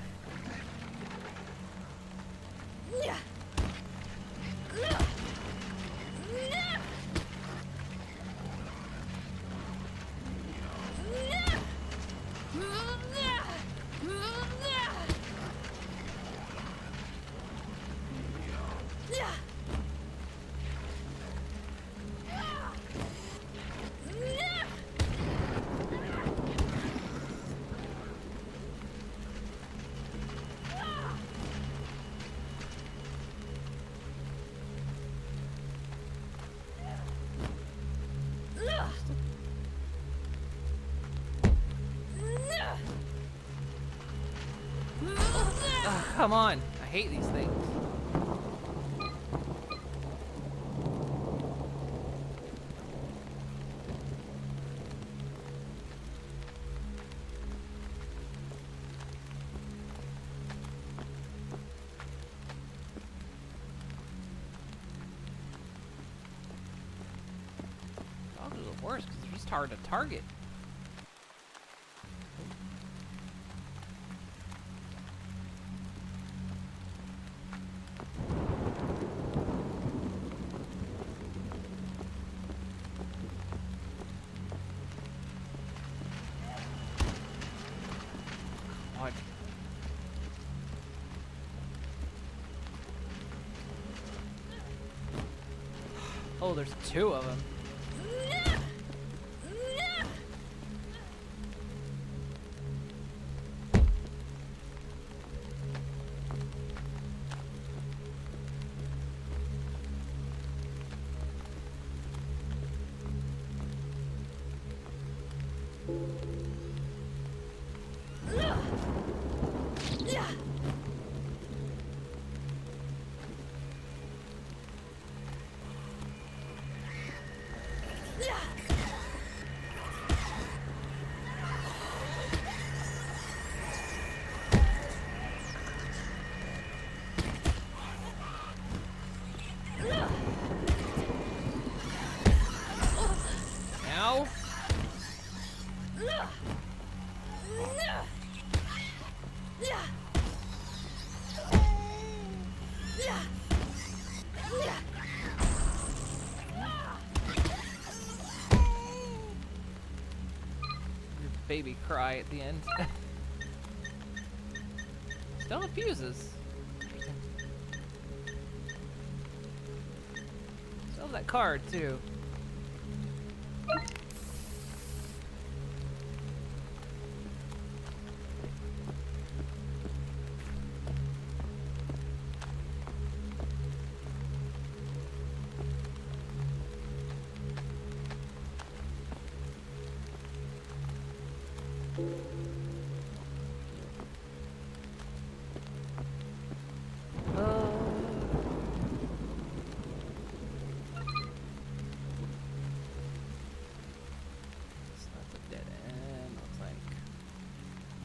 Oh, come on. I hate these things. Dogs are the worst because they're just hard to target. Oh, there's two of them. Ow. Your baby cry at the end. Still have fuses. Still have that card too.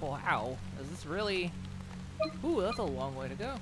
Wow, is this really... Ooh, that's a long way to go.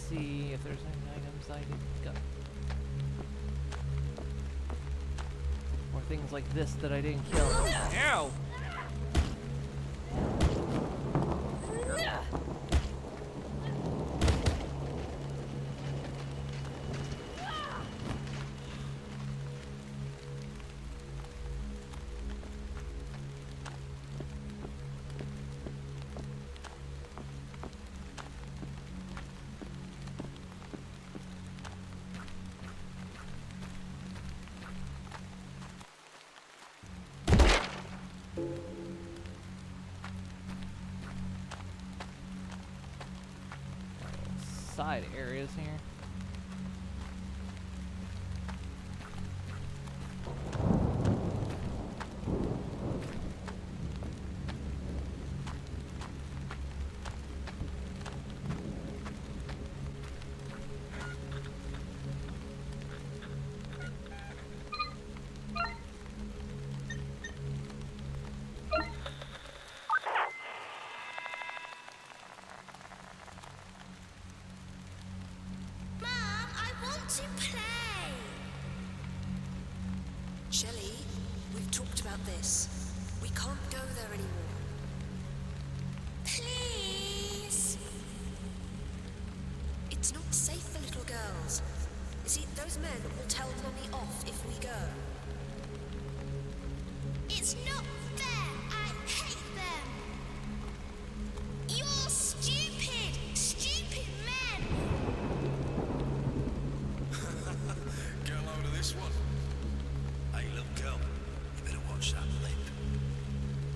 See if there's any items I didn't go. Or things like this that I didn't kill. Ow! Side areas here. To play. Shelley, we've talked about this. We can't go there anymore. Please. It's not safe for little girls. You see, those men will tell Mummy off if we go. It's not fair. I hate them. You're stupid. Stupid men. Get a load of this one. Hey, little girl, you better watch that lip.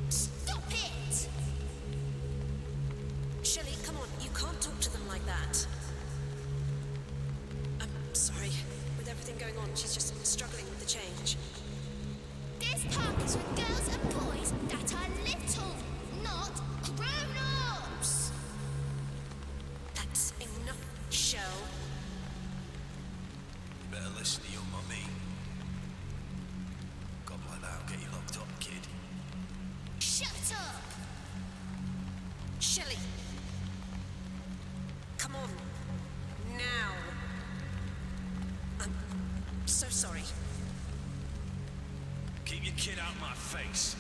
Stop it! Shelley, come on, you can't talk to them like that. I'm sorry. With everything going on, she's just struggling with the change. This park is for girls and boys that are little, not grown-ups. That's enough, Shell. You better listen to your mummy. God like that'll get you locked up, kid. Shut up! Shelley, so sorry. Keep your kid out my face.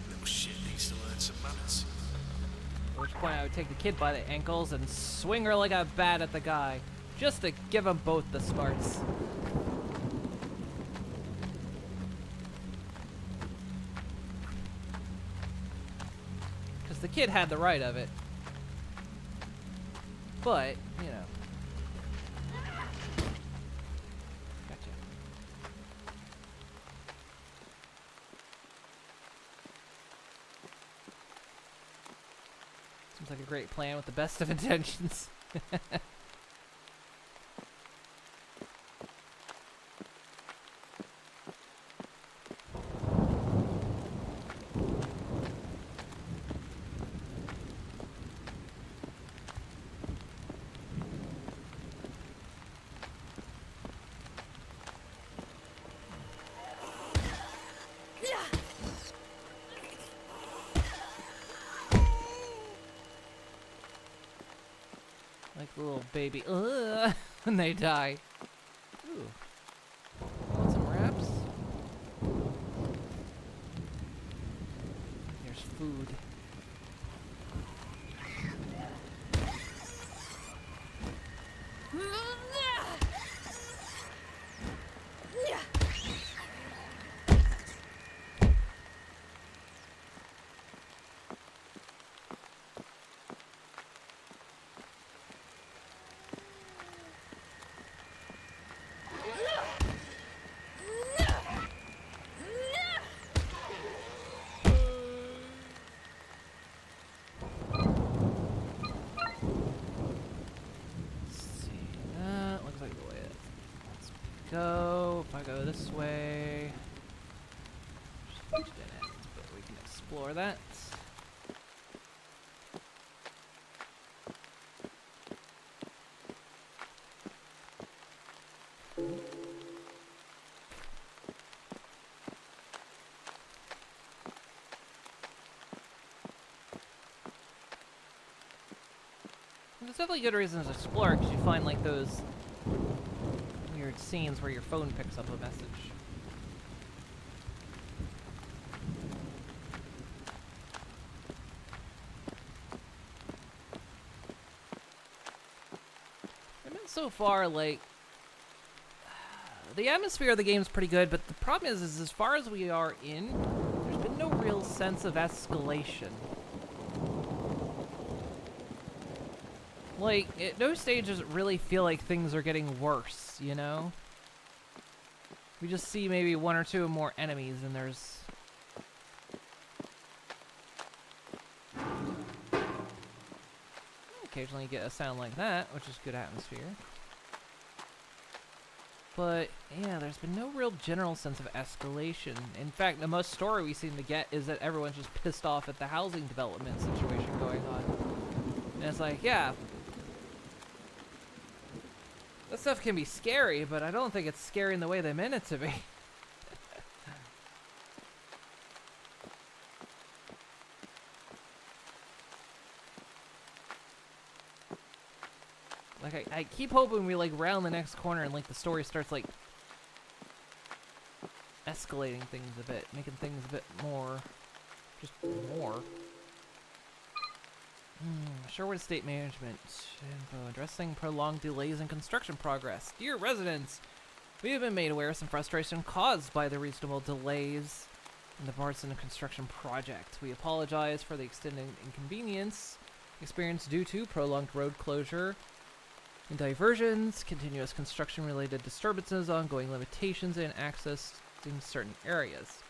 Little shit needs to learn some manners. At which point I would take the kid by the ankles and swing her like a bat at the guy, just to give them both the smarts. Because the kid had the right of it. But, you know. Gotcha. Seems like a great plan with the best of intentions. Like the little baby, when they die. Ooh. Want some wraps? There's food. Go. If I go this way, just in it, but we can explore that. There's definitely good reasons to explore because you find like those weird scenes where your phone picks up a message. I mean, so far, like, the atmosphere of the game's pretty good, but the problem is as far as we are in, there's been no real sense of escalation. Like, at no stage does it really feel like things are getting worse, you know? We just see maybe one or two more enemies, and there's... Occasionally you get a sound like that, which is good atmosphere. But, yeah, there's been no real general sense of escalation. In fact, the most story we seem to get is that everyone's just pissed off at the housing development situation going on. And it's like, yeah... That stuff can be scary, but I don't think it's scary in the way they meant it to be. Like, I keep hoping we, like, round the next corner and, like, the story starts, like, escalating things a bit, making things a bit more, just more. Shorewood Estate Management info addressing prolonged delays in construction progress. Dear residents, we have been made aware of some frustration caused by the reasonable delays in the Bardson construction project. We apologize for the extended inconvenience experienced due to prolonged road closure and diversions, continuous construction-related disturbances, ongoing limitations in accessing certain areas.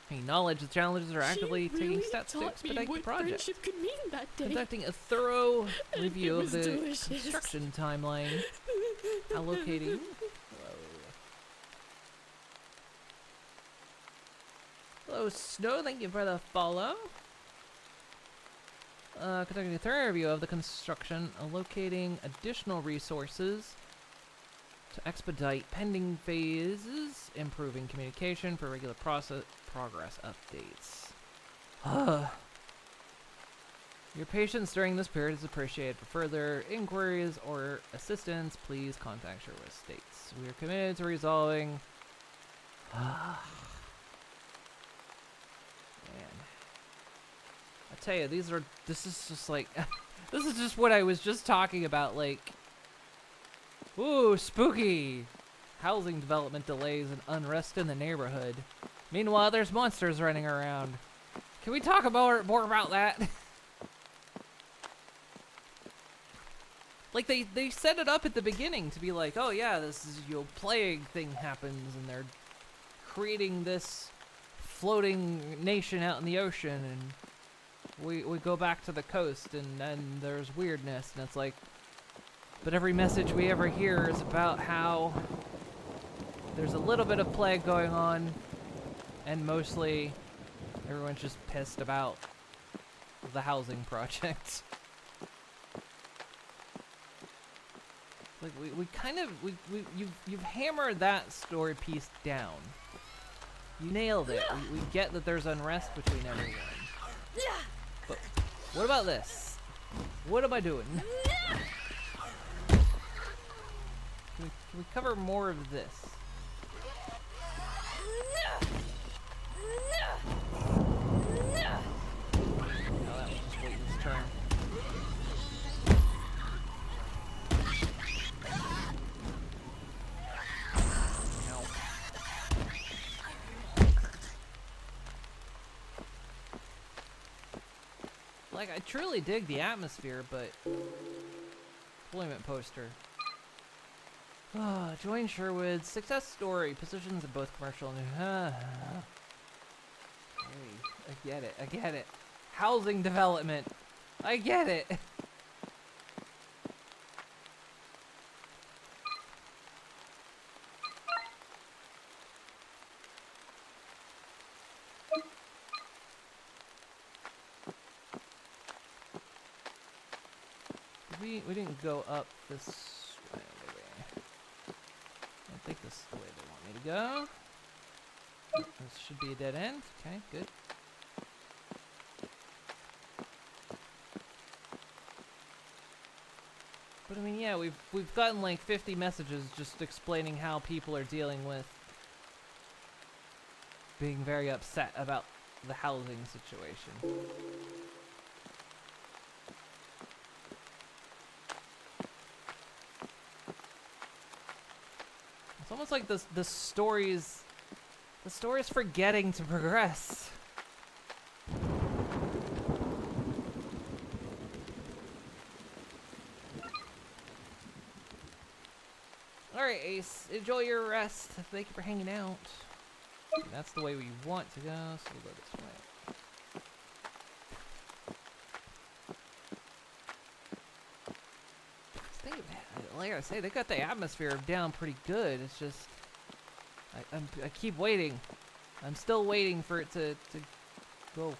We acknowledge the challenges are actively taking steps to expedite the project. Could mean that day. Conducting a thorough review of the construction timeline, allocating. Hello, Snow. Thank you for the follow. Conducting a thorough review of the construction, allocating additional resources to expedite pending phases, improving communication for regular progress updates. Your patience during this period is appreciated. For further inquiries or assistance, please contact Sherwood Estates. We are committed to resolving... Man. I tell you, this is just like... this is just what I was just talking about, like... Ooh, spooky! Housing development delays and unrest in the neighborhood. Meanwhile, there's monsters running around. Can we talk more about that? Like, they set it up at the beginning to be like, oh yeah, this is, plague thing happens, and they're creating this floating nation out in the ocean, and we go back to the coast, and then there's weirdness, and it's like, but every message we ever hear is about how there's a little bit of plague going on, and mostly everyone's just pissed about the housing project. Like you've hammered that story piece down. You nailed it. We get that there's unrest between everyone. But what about this? What am I doing? Can we cover more of this? Oh, that was just waiting his turn. Like, I truly dig the atmosphere, but... Employment poster. Join Sherwood. Success story. Positions in both commercial and... Hey, I get it. I get it. Housing development. I get it. We didn't go up this way. I think this is the way they want me to go. This should be a dead end. Okay, good. But I mean, yeah, we've gotten like 50 messages just explaining how people are dealing with being very upset about the housing situation. It's almost like the story's forgetting to progress. Alright, Ace, enjoy your rest. Thank you for hanging out. That's the way we want to go, so we'll go this way. Like I say, they got the atmosphere down pretty good. It's just, I keep waiting. I'm still waiting for it to go.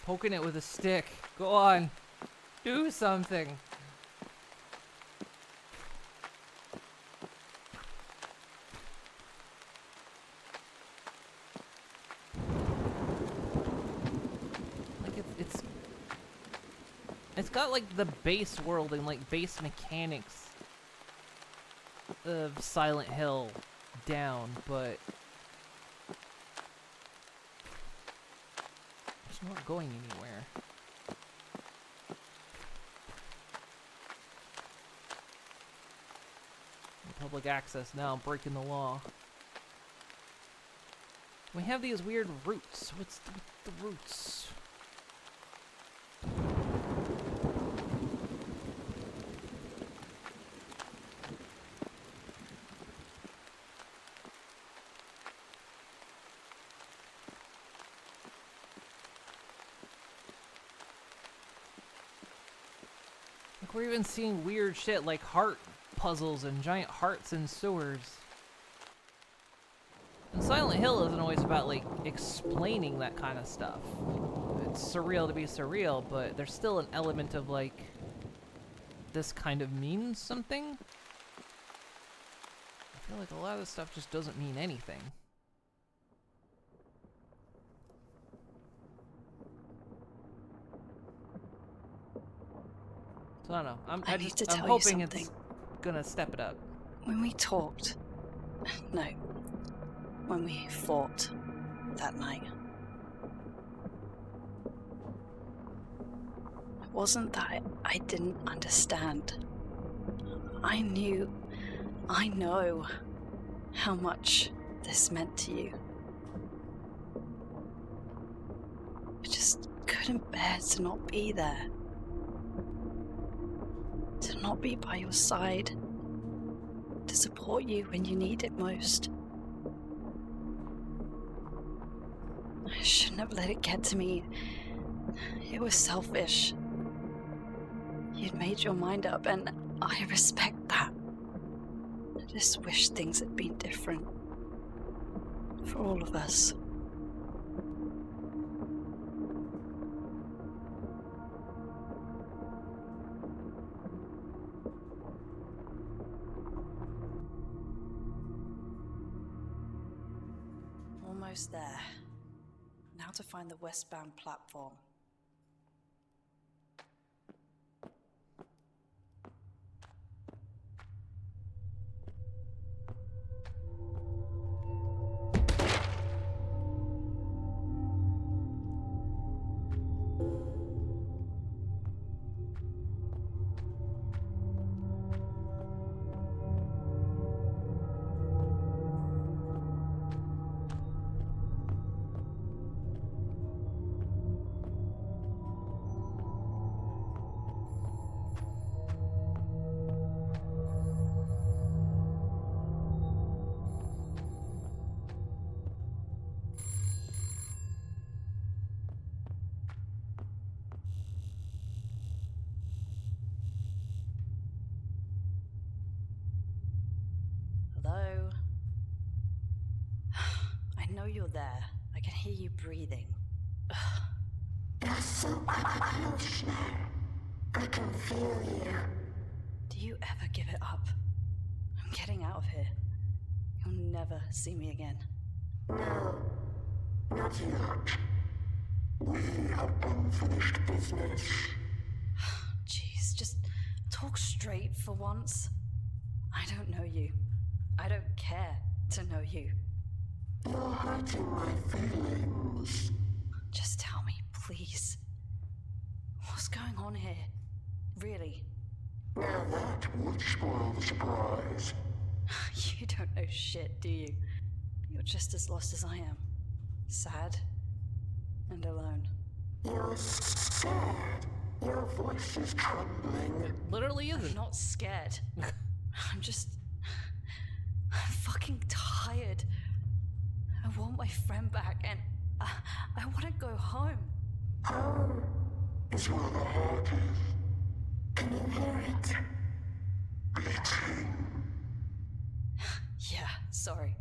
Poking it with a stick. Go on. Do something. Like it's got like the base world and like base mechanics of Silent Hill down, but it's not going anywhere. Public access now, breaking the law. We have these weird roots. What's the roots? Like, we're even seeing weird shit like heart puzzles and giant hearts in sewers. And Silent Hill isn't always about, like, explaining that kind of stuff. It's surreal to be surreal, but there's still an element of, like, this kind of means something. I feel like a lot of this stuff just doesn't mean anything. So I don't know. I need to I'm tell you hoping something. it's gonna step it up. When we talked, no, when we fought that night, it wasn't that I didn't understand. I know how much this meant to you. I just couldn't bear to not be there. To not be by your side. To support you when you need it most. I shouldn't have let it get to me. It was selfish. You'd made your mind up, and I respect that. I just wish things had been different. For all of us. Almost there. Now to find the westbound platform. Hello? I know you're there. I can hear you breathing. You're so close now. I can feel you. Do you ever give it up? I'm getting out of here. You'll never see me again. No, not yet. We have unfinished business. Jeez, just talk straight for once. I don't know you. I don't care to know you. You're hurting my feelings. Just tell me, please. What's going on here? Really? Now that would spoil the surprise. You don't know shit, do you? You're just as lost as I am. Sad and alone. You're scared. Your voice is trembling. Literally isn't. I'm not scared. I'm fucking tired. I want my friend back, and I want to go home. Home is where the heart is. Can you hear it? Beating. Yeah, sorry.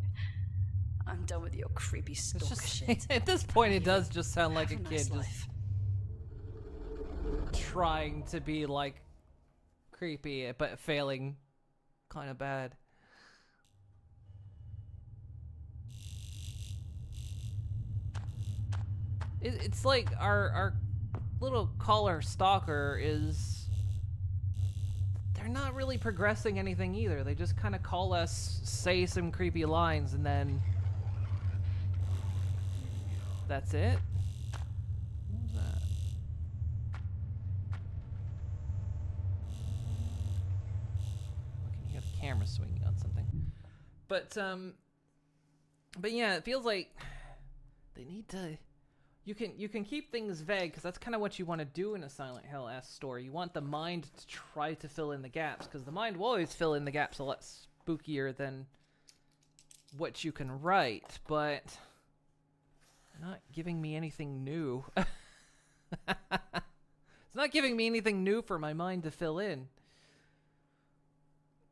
I'm done with your creepy stalker shit. At this point, it does just sound like a Have a kid nice just life. trying to be like creepy, but failing kind of bad. It's like our little caller stalker is. They're not really progressing anything either. They just kind of call us, say some creepy lines, and then that's it. What was that? Okay, you got a camera swinging on something. But yeah, it feels like they need to. You can keep things vague because that's kind of what you want to do in a Silent Hill-esque story. You want the mind to try to fill in the gaps because the mind will always fill in the gaps a lot spookier than what you can write, but not giving me anything new. It's not giving me anything new for my mind to fill in.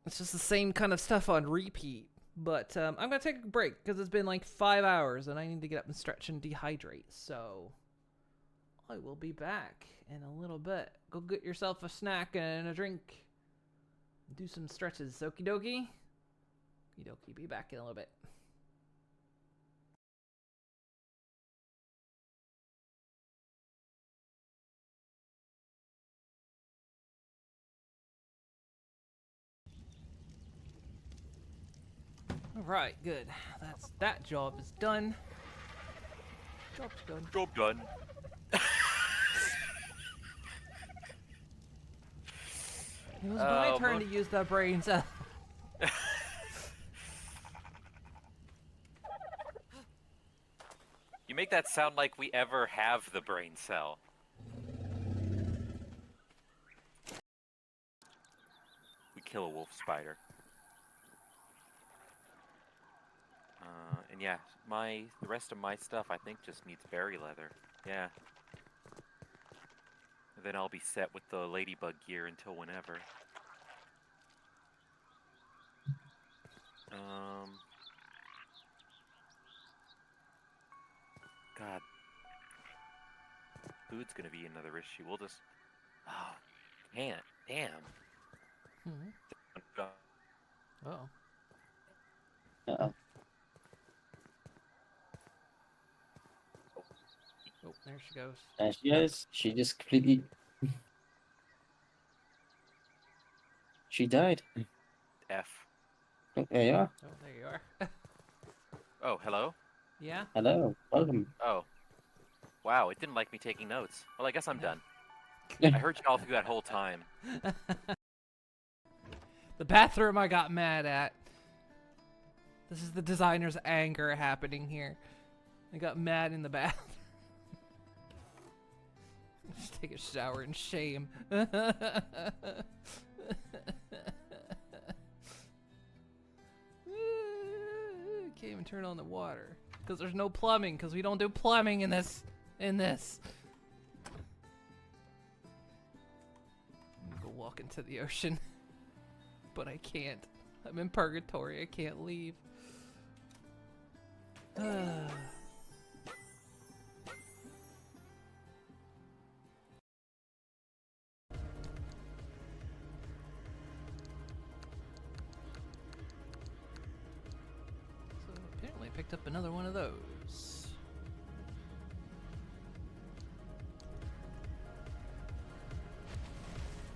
It's just the same kind of stuff on repeat. But I'm going to take a break because it's been like 5 hours and I need to get up and stretch and dehydrate. So I will be back in a little bit. Go get yourself a snack and a drink. Do some stretches. Okie dokie? Okie dokie. Be back in a little bit. Right, good. That job is done. Job's done. Job done. It was my turn to use the brain cell. You make that sound like we ever have the brain cell. We kill a wolf spider. And yeah, the rest of my stuff I think just needs berry leather. Yeah. And then I'll be set with the ladybug gear until whenever. God. Food's gonna be another issue. We'll just... Oh, can't. Damn. Oh. Uh-oh. Oh, there she goes. There she goes. She just completely... She died. F. Oh, there you are. Oh, there you are. Oh, hello? Yeah? Hello. Welcome. Oh. Wow, it didn't like me taking notes. Well, I guess I'm done. I heard you all through that whole time. The bathroom I got mad at. This is the designer's anger happening here. I got mad in the bath. Just take a shower in shame. Can't even turn on the water because there's no plumbing, because we don't do plumbing in this. I'm gonna go walk into the ocean, but I can't. I'm in purgatory. I can't leave. Apparently I picked up another one of those.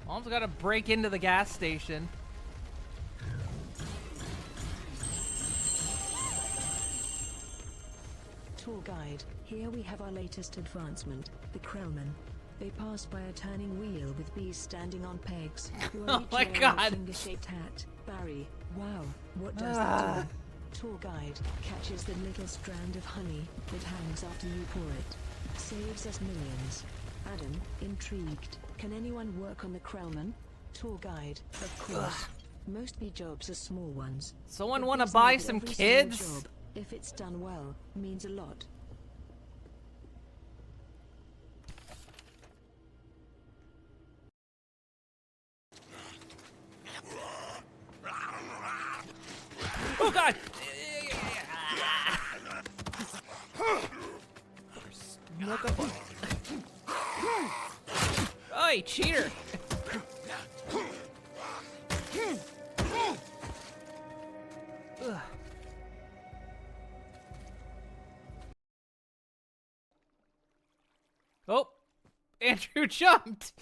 Mom's gotta break into the gas station. Tour guide. Here we have our latest advancement, the Krellman. They pass by a turning wheel with bees standing on pegs. Who are Oh each my wearing God. a finger-shaped hat. Barry, wow, what does that do? Tour guide catches the little strand of honey that hangs after you pour it. Saves us millions. Adam, intrigued. Can anyone work on the Krellman? Tour guide, of course. Most bee jobs are small ones. Someone But want to this buy means some every single kids? job, if it's done well, means a lot. Oh God! Oi, cheater! Ugh. Oh, Andrew jumped.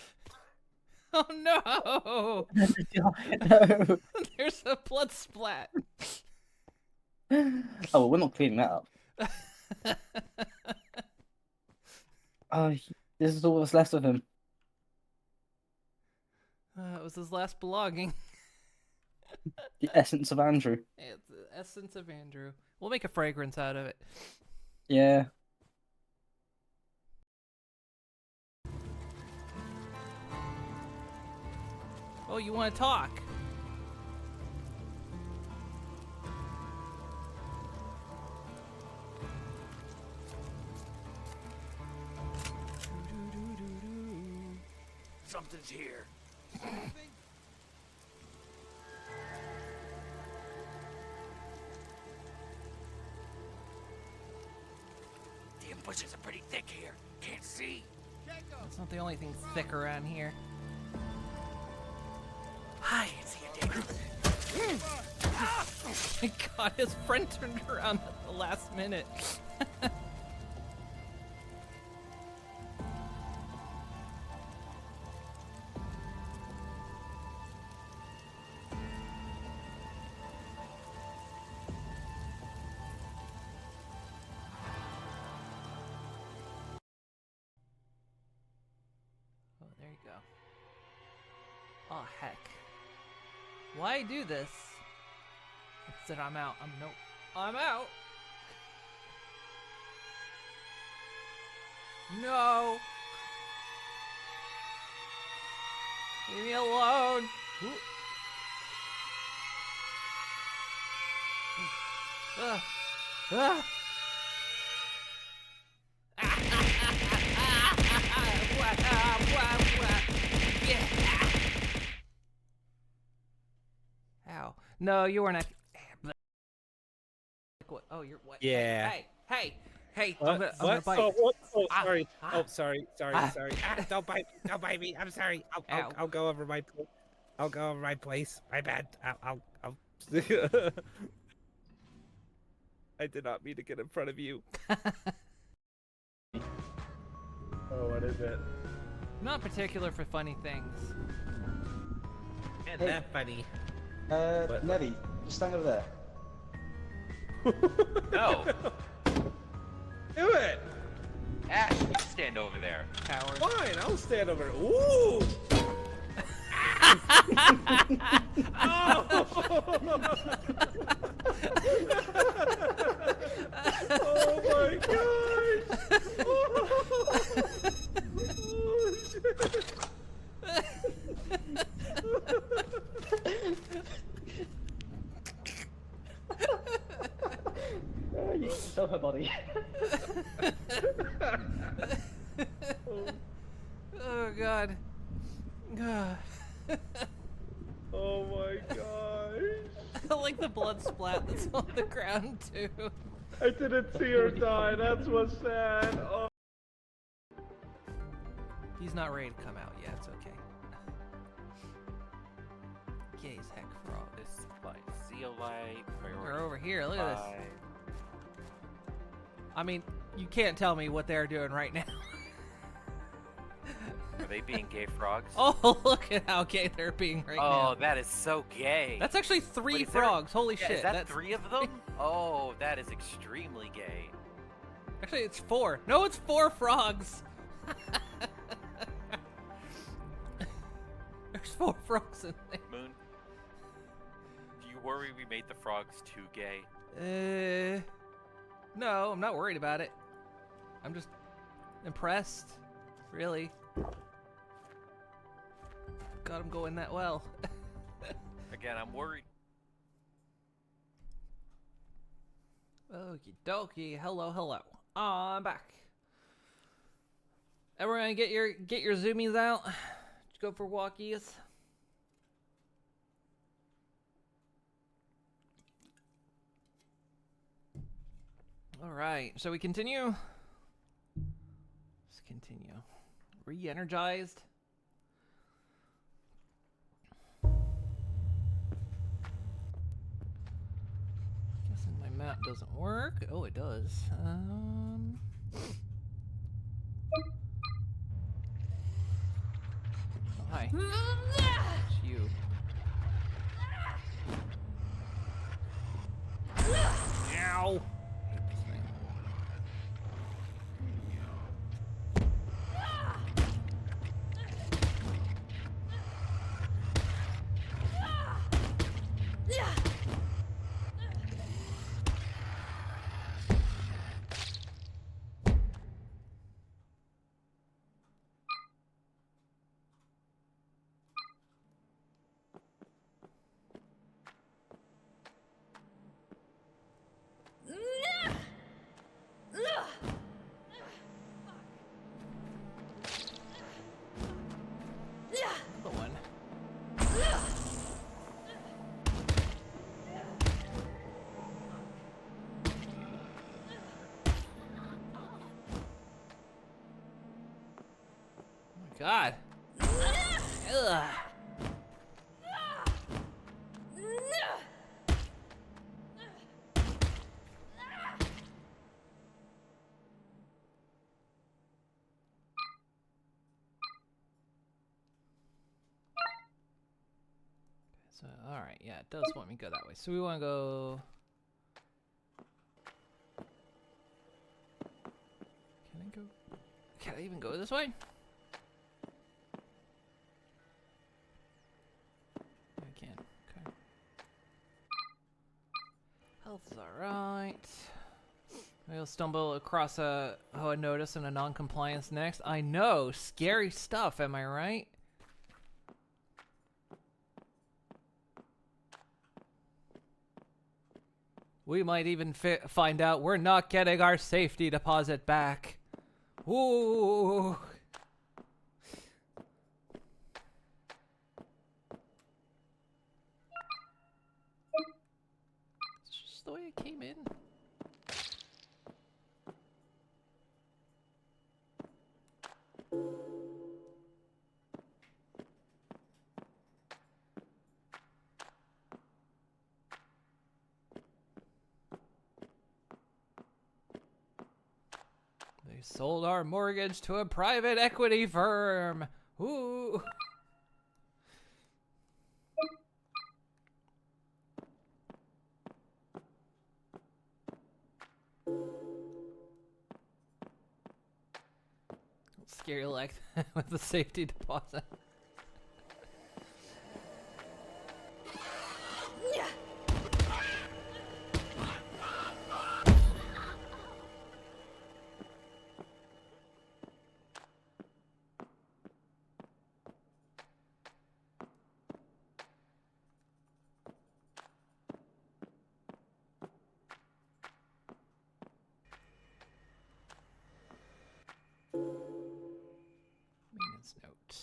Oh no! No. There's a blood splat. Oh, we're not cleaning that up. This is all that's left of him. It was his last belonging. The essence of Andrew. It's the essence of Andrew. We'll make a fragrance out of it. Yeah. Oh, you want to talk? Something's here. Damn bushes are pretty thick here. Can't see. It's not the only thing thick around here. I didn't see a damn. My God, his friend turned around at the last minute. There you go. Oh, heck. Why do this? It said I'm out. Nope. I'm out. No. Leave me alone. Ooh. Ah. Ah. Ow. No, you weren't. Oh, you're what? Yeah. Hey. What? I'm gonna bite. Oh, what? Oh, sorry. Ah. Oh, sorry. Don't bite me. Don't bite me. I'm sorry. I'll go over my. I'll go over my place. My bad. I'll. I did not mean to get in front of you. Oh, what is it? Not particular for funny things. And that funny. Nelly, just stand over there. No. Do it. Ash, you stand over there. Coward. Fine, I'll stand over. Ooh. Oh! Oh my gosh! Oh shit! You stop her body. Oh god. Oh my gosh. I like the blood splat that's on the ground too. I didn't see her die. That's what's sad. Oh. He's not ready to come out yet. It's okay. Gay as heck for all this. This light, zeolite, They're over here. Look at this. I mean, you can't tell me what they're doing right now. Are they being gay frogs? Oh, look at how gay they're being right now. Oh, that is so gay. That's actually 3 Wait, frogs. Holy yeah, shit. Is that that's 3 of them? Oh, that is extremely gay. Actually, it's 4. No, it's 4 frogs. There's 4 frogs in there. Moon, do you worry we made the frogs too gay? No, I'm not worried about it. I'm just impressed, really. Got him going that well. Again, I'm worried. Okie dokie. Hello. I'm back. Everyone, get your zoomies out. Just go for walkies. All right. Shall we continue? Let's continue. Re-energized. Guessing my map doesn't work. Oh, it does. Oh, hi. It's you. Ow! Hate this thing. Another one. Oh my god. Ugh. So, alright, yeah, it does want me to go that way. So we want to go... Can I even go this way? Health's alright. We'll stumble across a notice and a non-compliance next. I know, scary stuff, am I right? We might even find out we're not getting our safety deposit back. Ooh. It's just the way it came in. They sold our mortgage to a private equity firm. Ooh. Scary like that with the safety deposit. Maintenance note.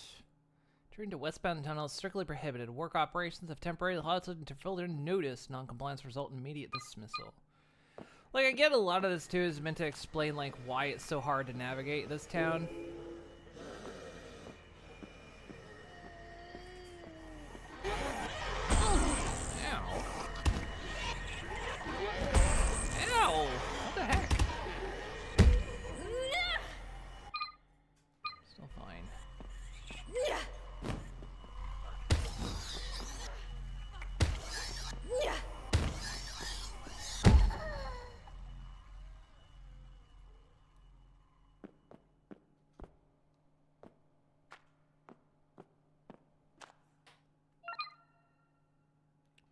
Turning to westbound tunnels strictly prohibited. Work operations have temporarily halted until further notice. Non-compliance result in immediate dismissal. Like, I get a lot of this too is meant to explain like why it's so hard to navigate this town. Ow. Ow! What the heck? Still fine.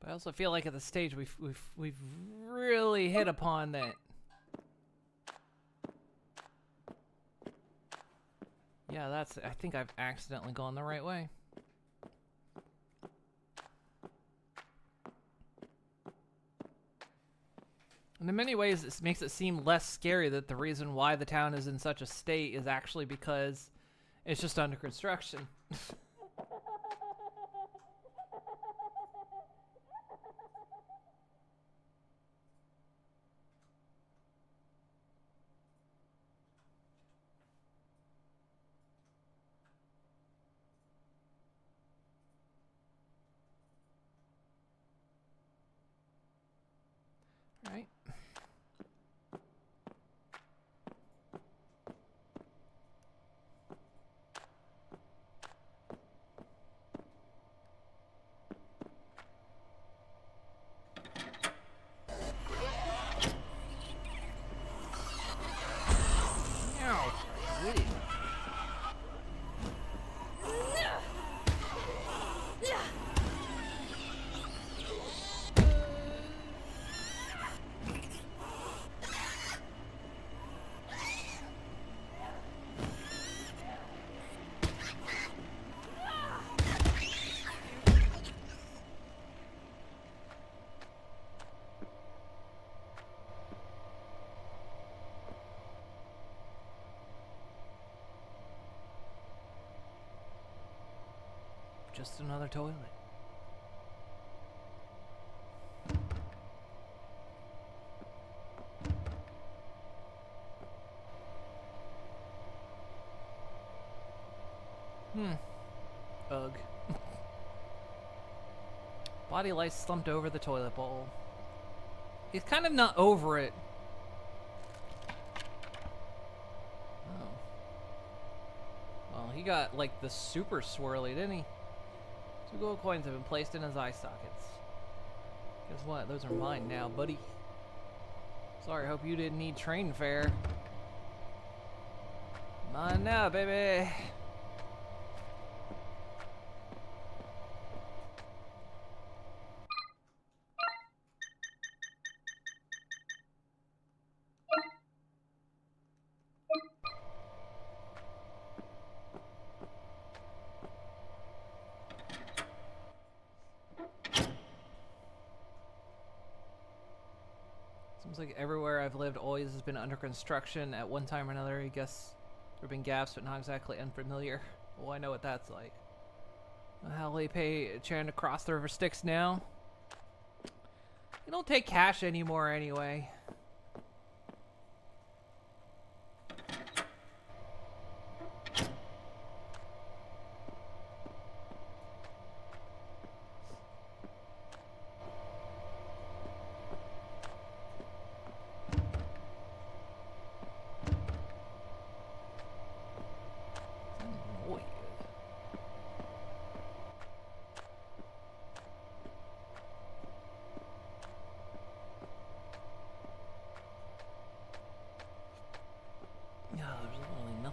But I also feel like at the stage we've really hit upon that. Yeah, that's. I think I've accidentally gone the right way. And in many ways, this makes it seem less scary that the reason why the town is in such a state is actually because it's just under construction. Right. Ow. Really? Just another toilet. Ugh. Body lies slumped over the toilet bowl. He's kind of not over it. Oh. Well, he got like the super swirly, didn't he? 2 gold coins have been placed in his eye sockets. Guess what? Those are mine now, buddy. Sorry, hope you didn't need train fare. Mine now, baby. Seems like everywhere I've lived always has been under construction at one time or another. I guess there have been gaps, but not exactly unfamiliar. Well, I know what that's like. How will they pay trying to cross the river Styx now? You don't take cash anymore anyway.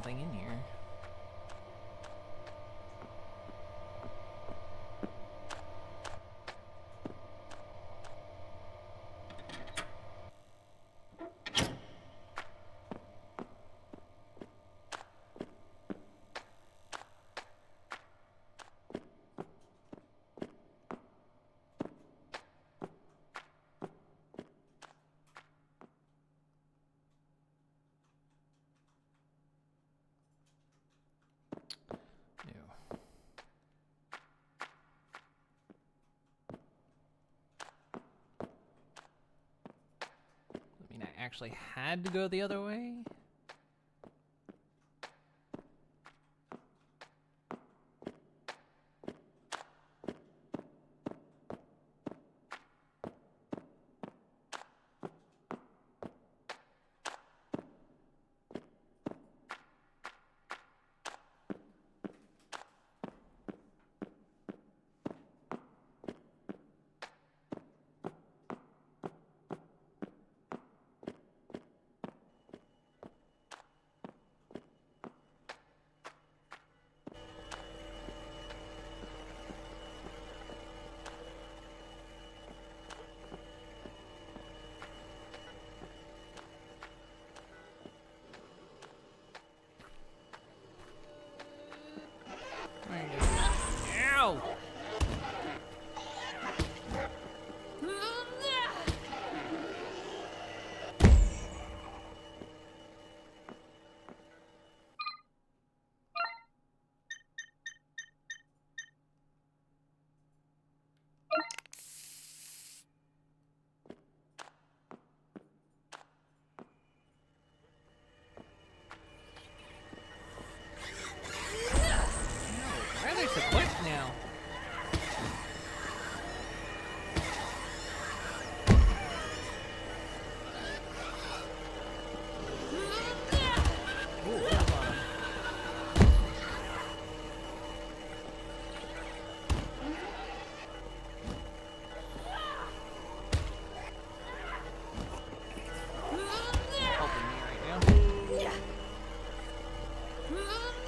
In here. Actually had to go the other way. Ow! Why are they so quick now?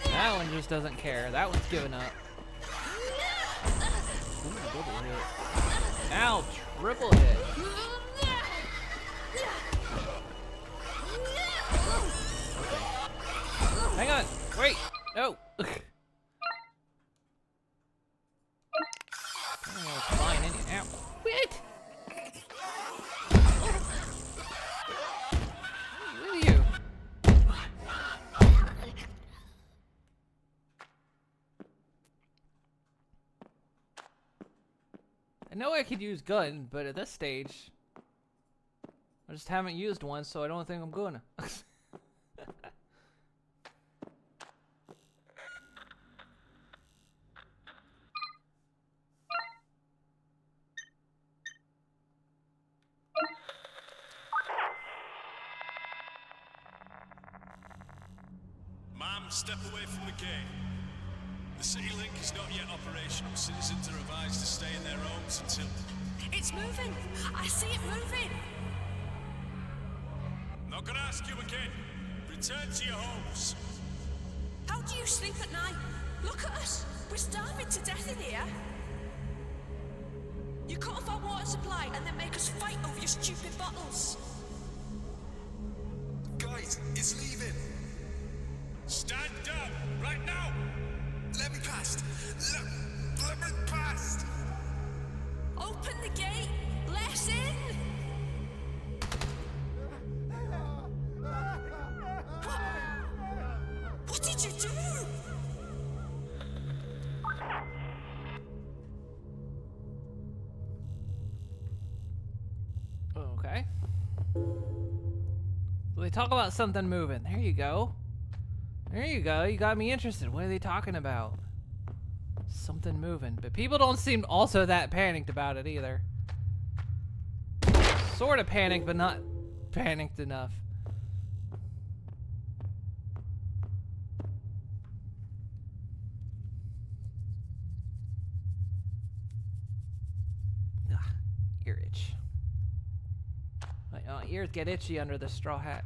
That one just doesn't care. That one's giving up. Ooh, double hit. Ow, triple hit. Okay. Hang on. Wait. No. Flying in. Ow. Wait. With you. I know I could use gun, but at this stage, I just haven't used one, so I don't think I'm gonna. Ma'am, step away from the gate. The city link is not yet operational. Citizens are advised to stay in their homes until... It's moving! I see it moving! Not gonna ask you again. Return to your homes. How do you sleep at night? Look at us! We're starving to death in here! You cut off our water supply and then make us fight over your stupid bottles! Guys, it's leaving! Stand down! Right now! Let me past! Let me past! Open the gate! Let us in! So they talk about something moving. There you go. There you go. You got me interested. What are they talking about? Something moving. But people don't seem also that panicked about it either. Sort of panicked, but not panicked enough. Ugh, ear itch. My ears get itchy under the straw hat.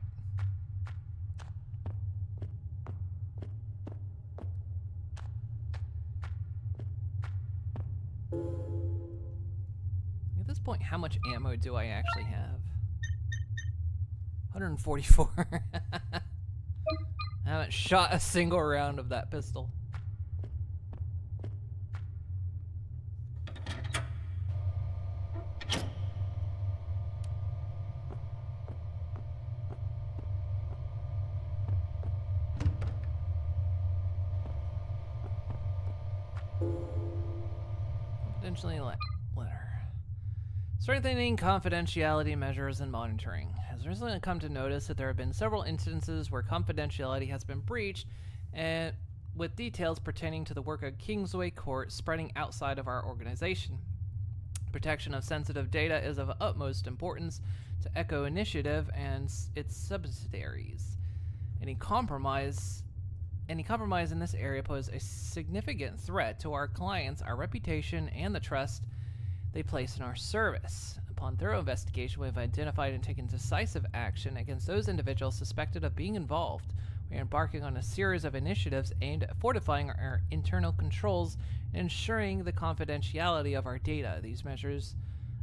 At this point, how much ammo do I actually have? 144. I haven't shot a single round of that pistol. Confidentially letter. Strengthening confidentiality measures and monitoring. Has recently come to notice that there have been several instances where confidentiality has been breached, and with details pertaining to the work of Kingsway Court spreading outside of our organization. Protection of sensitive data is of utmost importance to Echo Initiative and its subsidiaries. Any compromise in this area poses a significant threat to our clients, our reputation, and the trust they place in our service. Upon thorough investigation, we have identified and taken decisive action against those individuals suspected of being involved. We are embarking on a series of initiatives aimed at fortifying our internal controls and ensuring the confidentiality of our data. These measures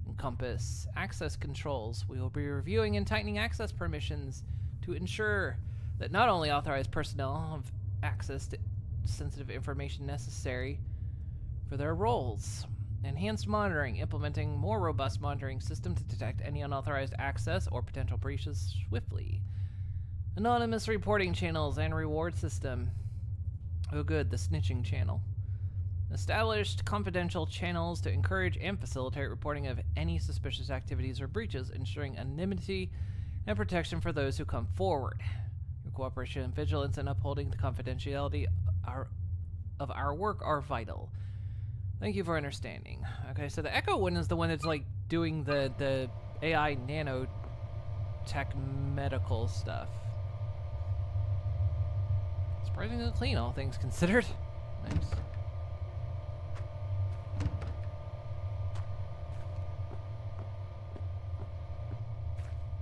encompass access controls. We will be reviewing and tightening access permissions to ensure that not only authorized personnel have access to sensitive information necessary for their roles. Enhanced monitoring, implementing more robust monitoring system to detect any unauthorized access or potential breaches swiftly. Anonymous reporting channels and reward system. Oh good, the snitching channel. Established confidential channels to encourage and facilitate reporting of any suspicious activities or breaches, ensuring anonymity and protection for those who come forward. Your cooperation and vigilance in upholding the confidentiality of our work are vital. Thank you for understanding. Okay, so the Echo one is the one that's like doing the AI nanotech medical stuff. Surprisingly clean, all things considered. Nice.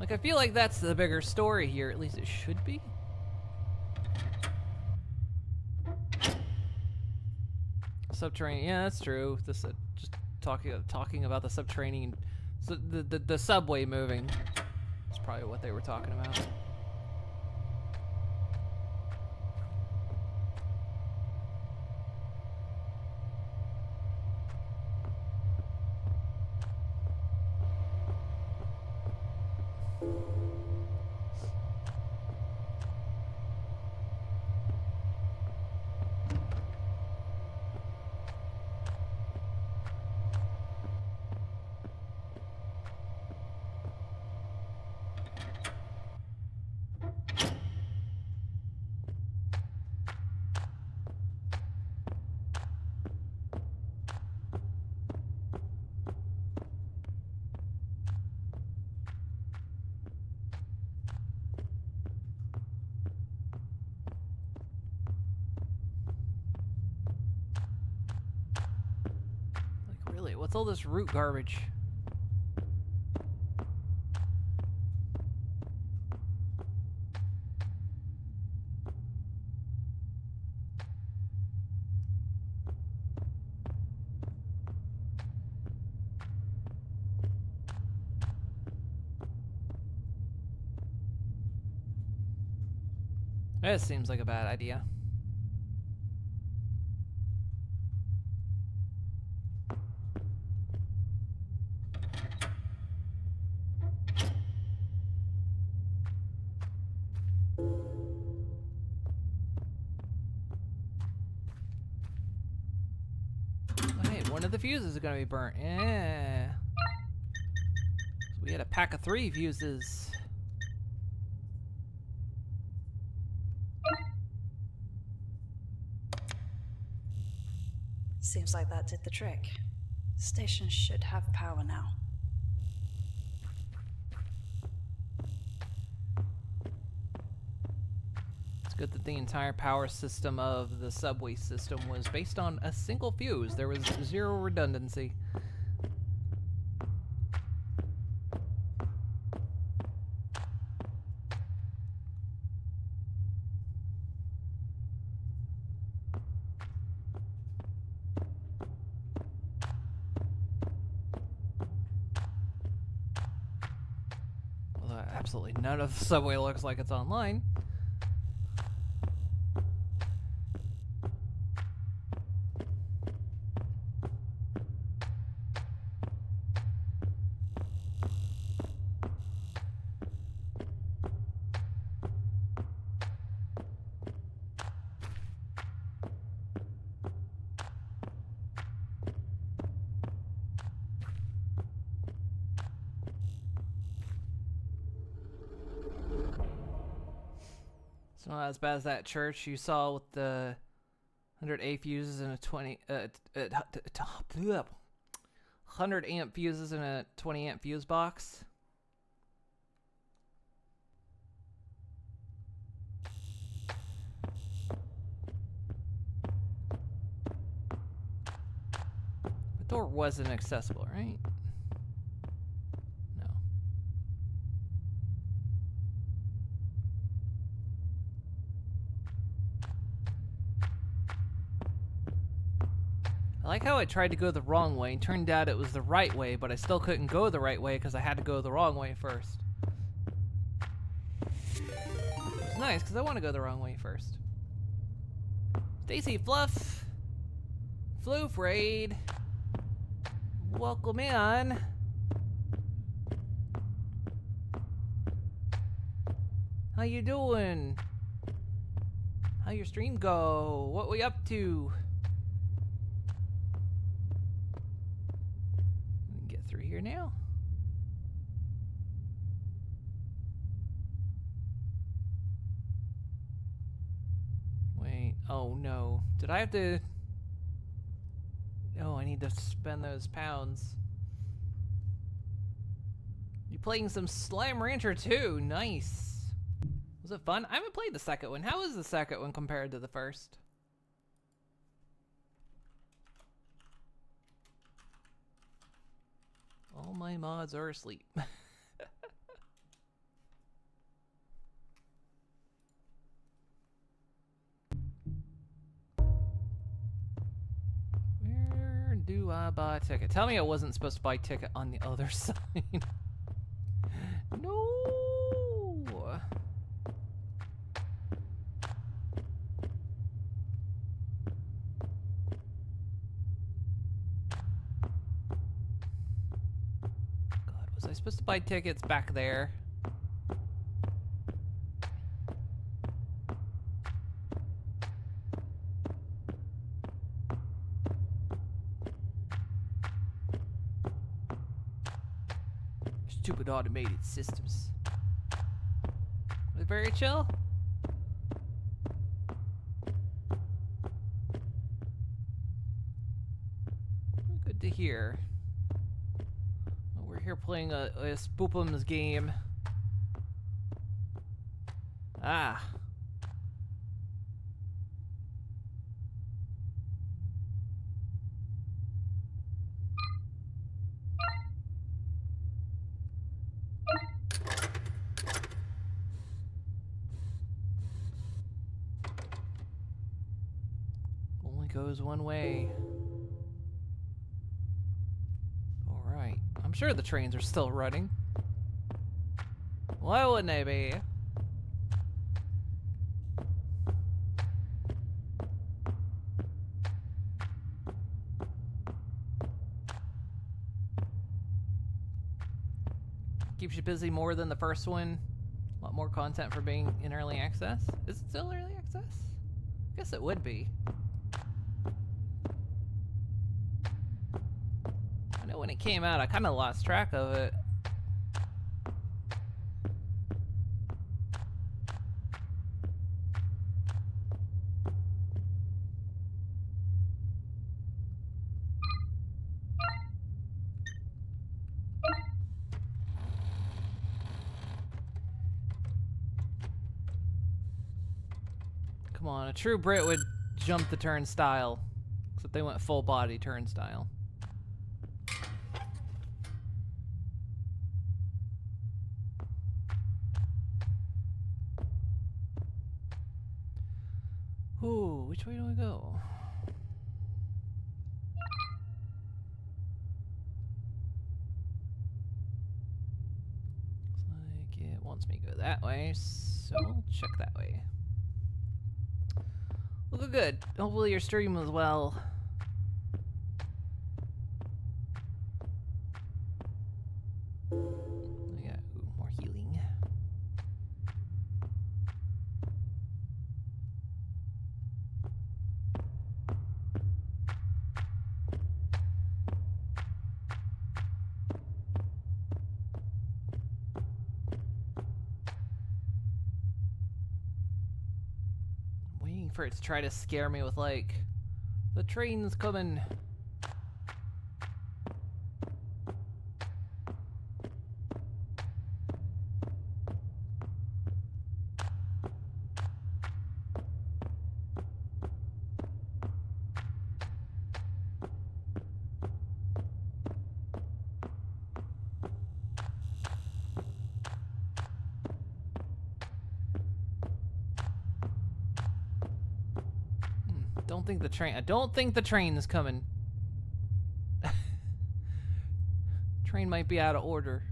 Like, I feel like that's the bigger story here. At least it should be. Subterranean, yeah, that's true. This just talking about the subterranean, so the subway moving. That's probably what they were talking about. Really, what's all this root garbage? That seems like a bad idea. One of the fuses is gonna be burnt. Yeah. So we had a pack of 3 fuses. Seems like that did the trick. The station should have power now. It's good that the entire power system of the subway system was based on a single fuse. There was zero redundancy. Although absolutely none of the subway looks like it's online. It's not as bad as that church you saw with the 100A fuses and a 100 amp fuses in a 20 amp fuse box. The door wasn't accessible, right? No. I like how I tried to go the wrong way and turned out it was the right way, but I still couldn't go the right way because I had to go the wrong way first. It's nice because I want to go the wrong way first. Stacy, Fluff, Floof Raid, welcome in. How you doing? How your stream go? What we up to? We can get through here now. Wait, oh no. Did I have to... Oh, I need to spend those pounds. You playing some Slime Rancher too? Nice. Was it fun? I haven't played the second one. How is the second one compared to the first? All my mods are asleep. Where do I buy a ticket? Tell me I wasn't supposed to buy a ticket on the other side. No. Was I supposed to buy tickets back there? Stupid automated systems. Was it very chill? Good to hear. We're here playing a Spoopums game. Ah. Only goes one way. Alright. I'm sure the trains are still running. Why wouldn't they be? Keeps you busy more than the first one. A lot more content for being in early access. Is it still early access? I guess it would be. I know when it came out, I kind of lost track of it. Come on, a true Brit would jump the turnstile. Except they went full body turnstile. Ooh, which way do we go? Looks like it wants me to go that way, so we'll check that way. We'll go good. Hopefully your stream was well. Yeah, ooh, more healing. Waiting for it to try to scare me with, like, the train's coming. I don't think the train is coming. Train might be out of order.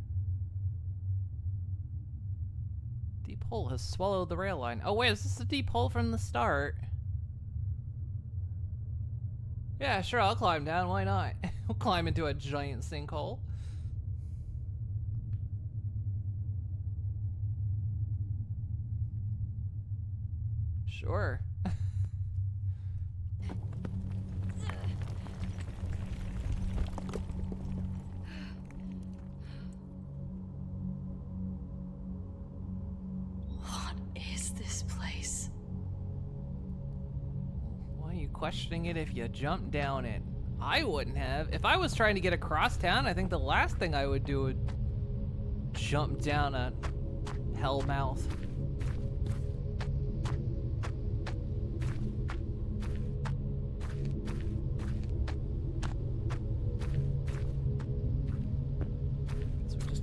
Deep hole has swallowed the rail line. Oh wait, is this a deep hole from the start? Yeah, sure, I'll climb down, why not? We'll climb into a giant sinkhole. Sure. Questioning it if you jumped down it. I wouldn't have. If I was trying to get across town, I think the last thing I would do would jump down a hell mouth. So we just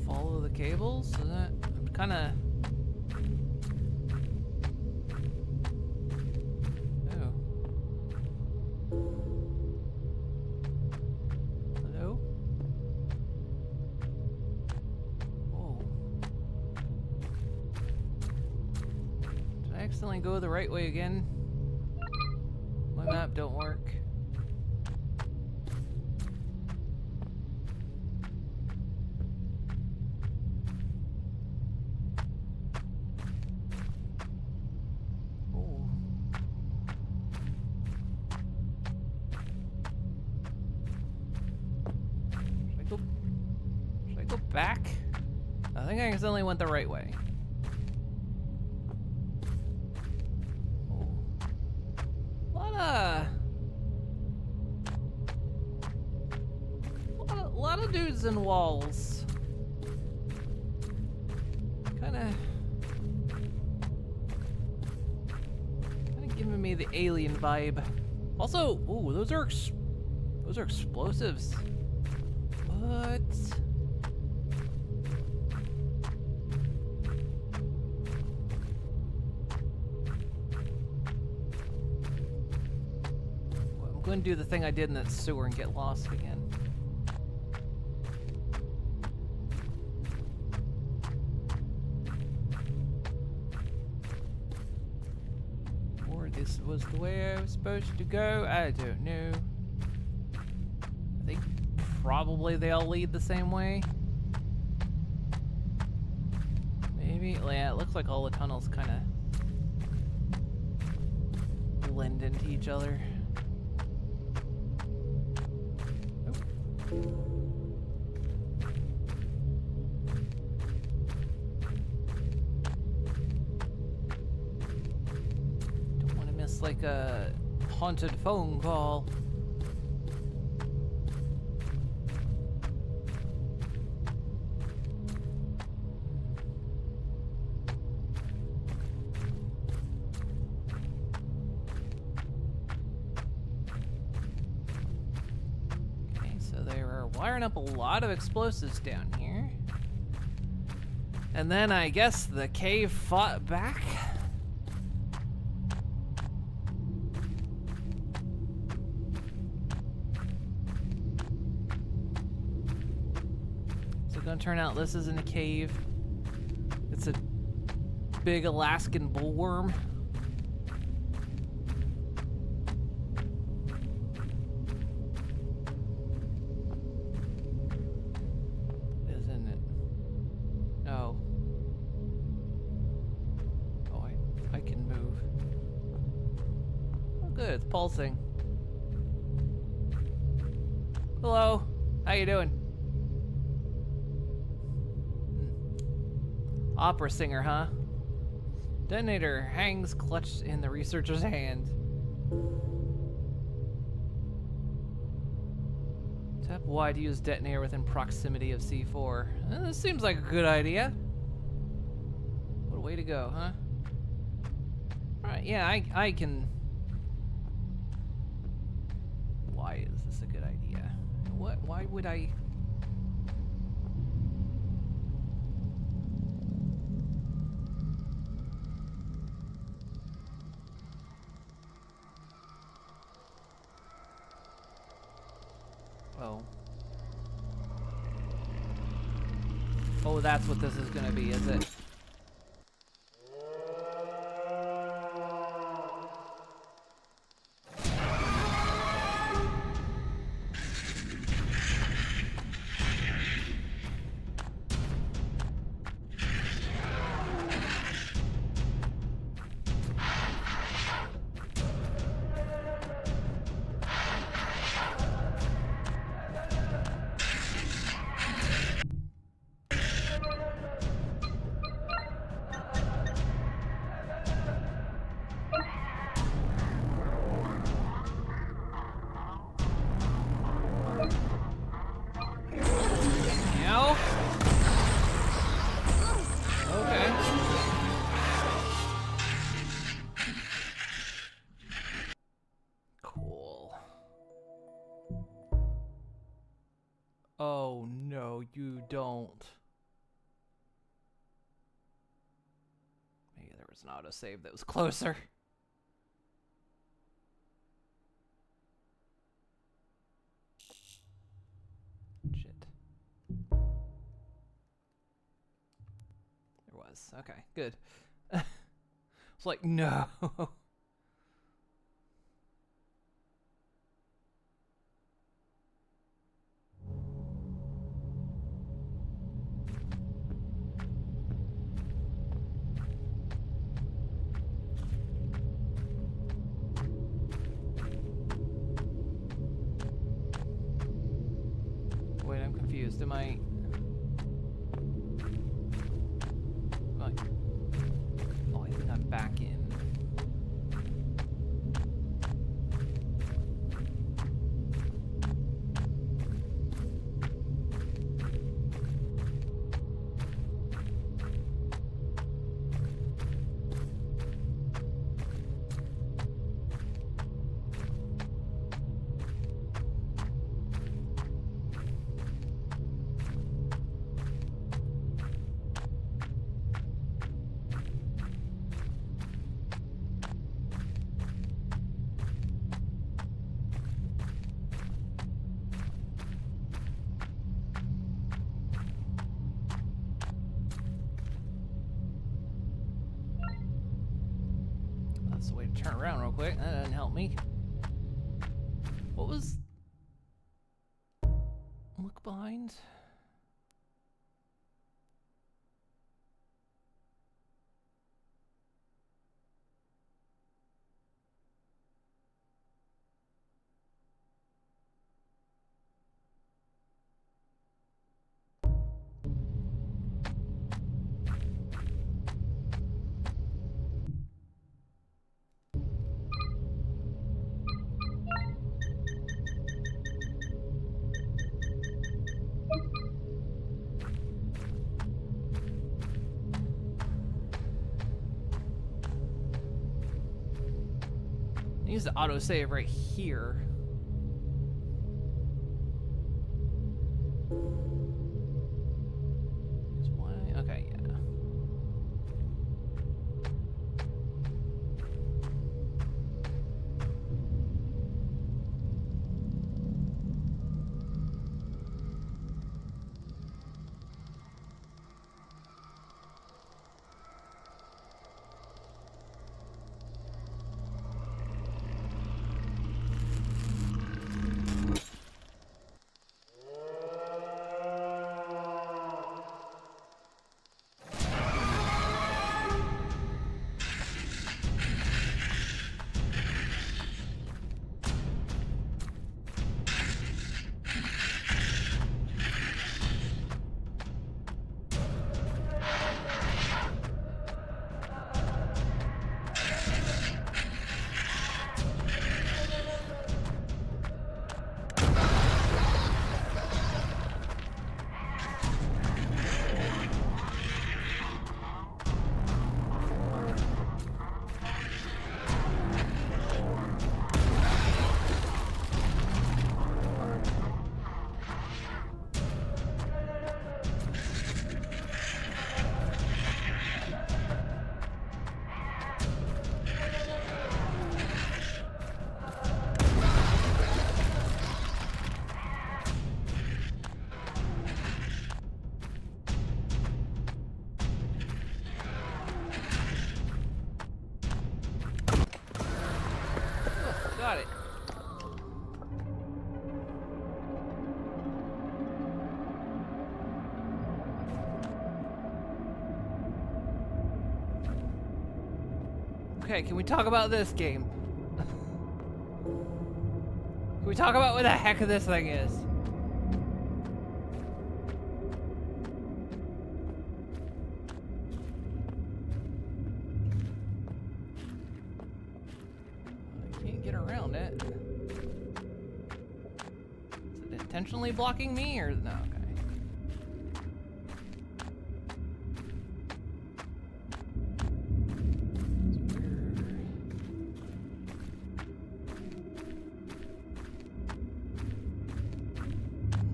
follow the cables? Is that kind of... Go the right way again. My map don't work. Oh. Should I go back? I think I accidentally went the right way. A lot of dudes and walls. Kinda giving me the alien vibe. Also, ooh, those are explosives. What? I'm going to do the thing I did in that sewer and get lost again. This was the way I was supposed to go. I don't know. I think probably they all lead the same way. Maybe. Yeah, it looks like all the tunnels kind of blend into each other. Oh. Like a haunted phone call. So they were wiring up a lot of explosives down here. And then I guess the cave fought back. So gonna turn out this isn't a cave. It's a big Alaskan bullworm. Isn't it? No. Oh, I can move. Oh, good. It's pulsing. Hello. How you doing? Opera singer, huh? Detonator hangs clutched in the researcher's hand. Tap Y to use detonator within proximity of C4. This seems like a good idea. What a way to go, huh? Alright, yeah, I can... Why is this a good idea? Why would I... Oh. Oh, that's what this is gonna be, is it? Oh no, you don't. Maybe there was an autosave that was closer. Shit. There was. Okay, good. It's like, no. Wait, I'm confused. Am I... Oh, I think I'm back in. That's the way to turn around real quick. That didn't help me. What was... Look behind? Use the autosave right here. Okay, yeah. Got it. Okay, can we talk about this game? Can we talk about what the heck this thing is? I can't get around it. Is it intentionally blocking me or no?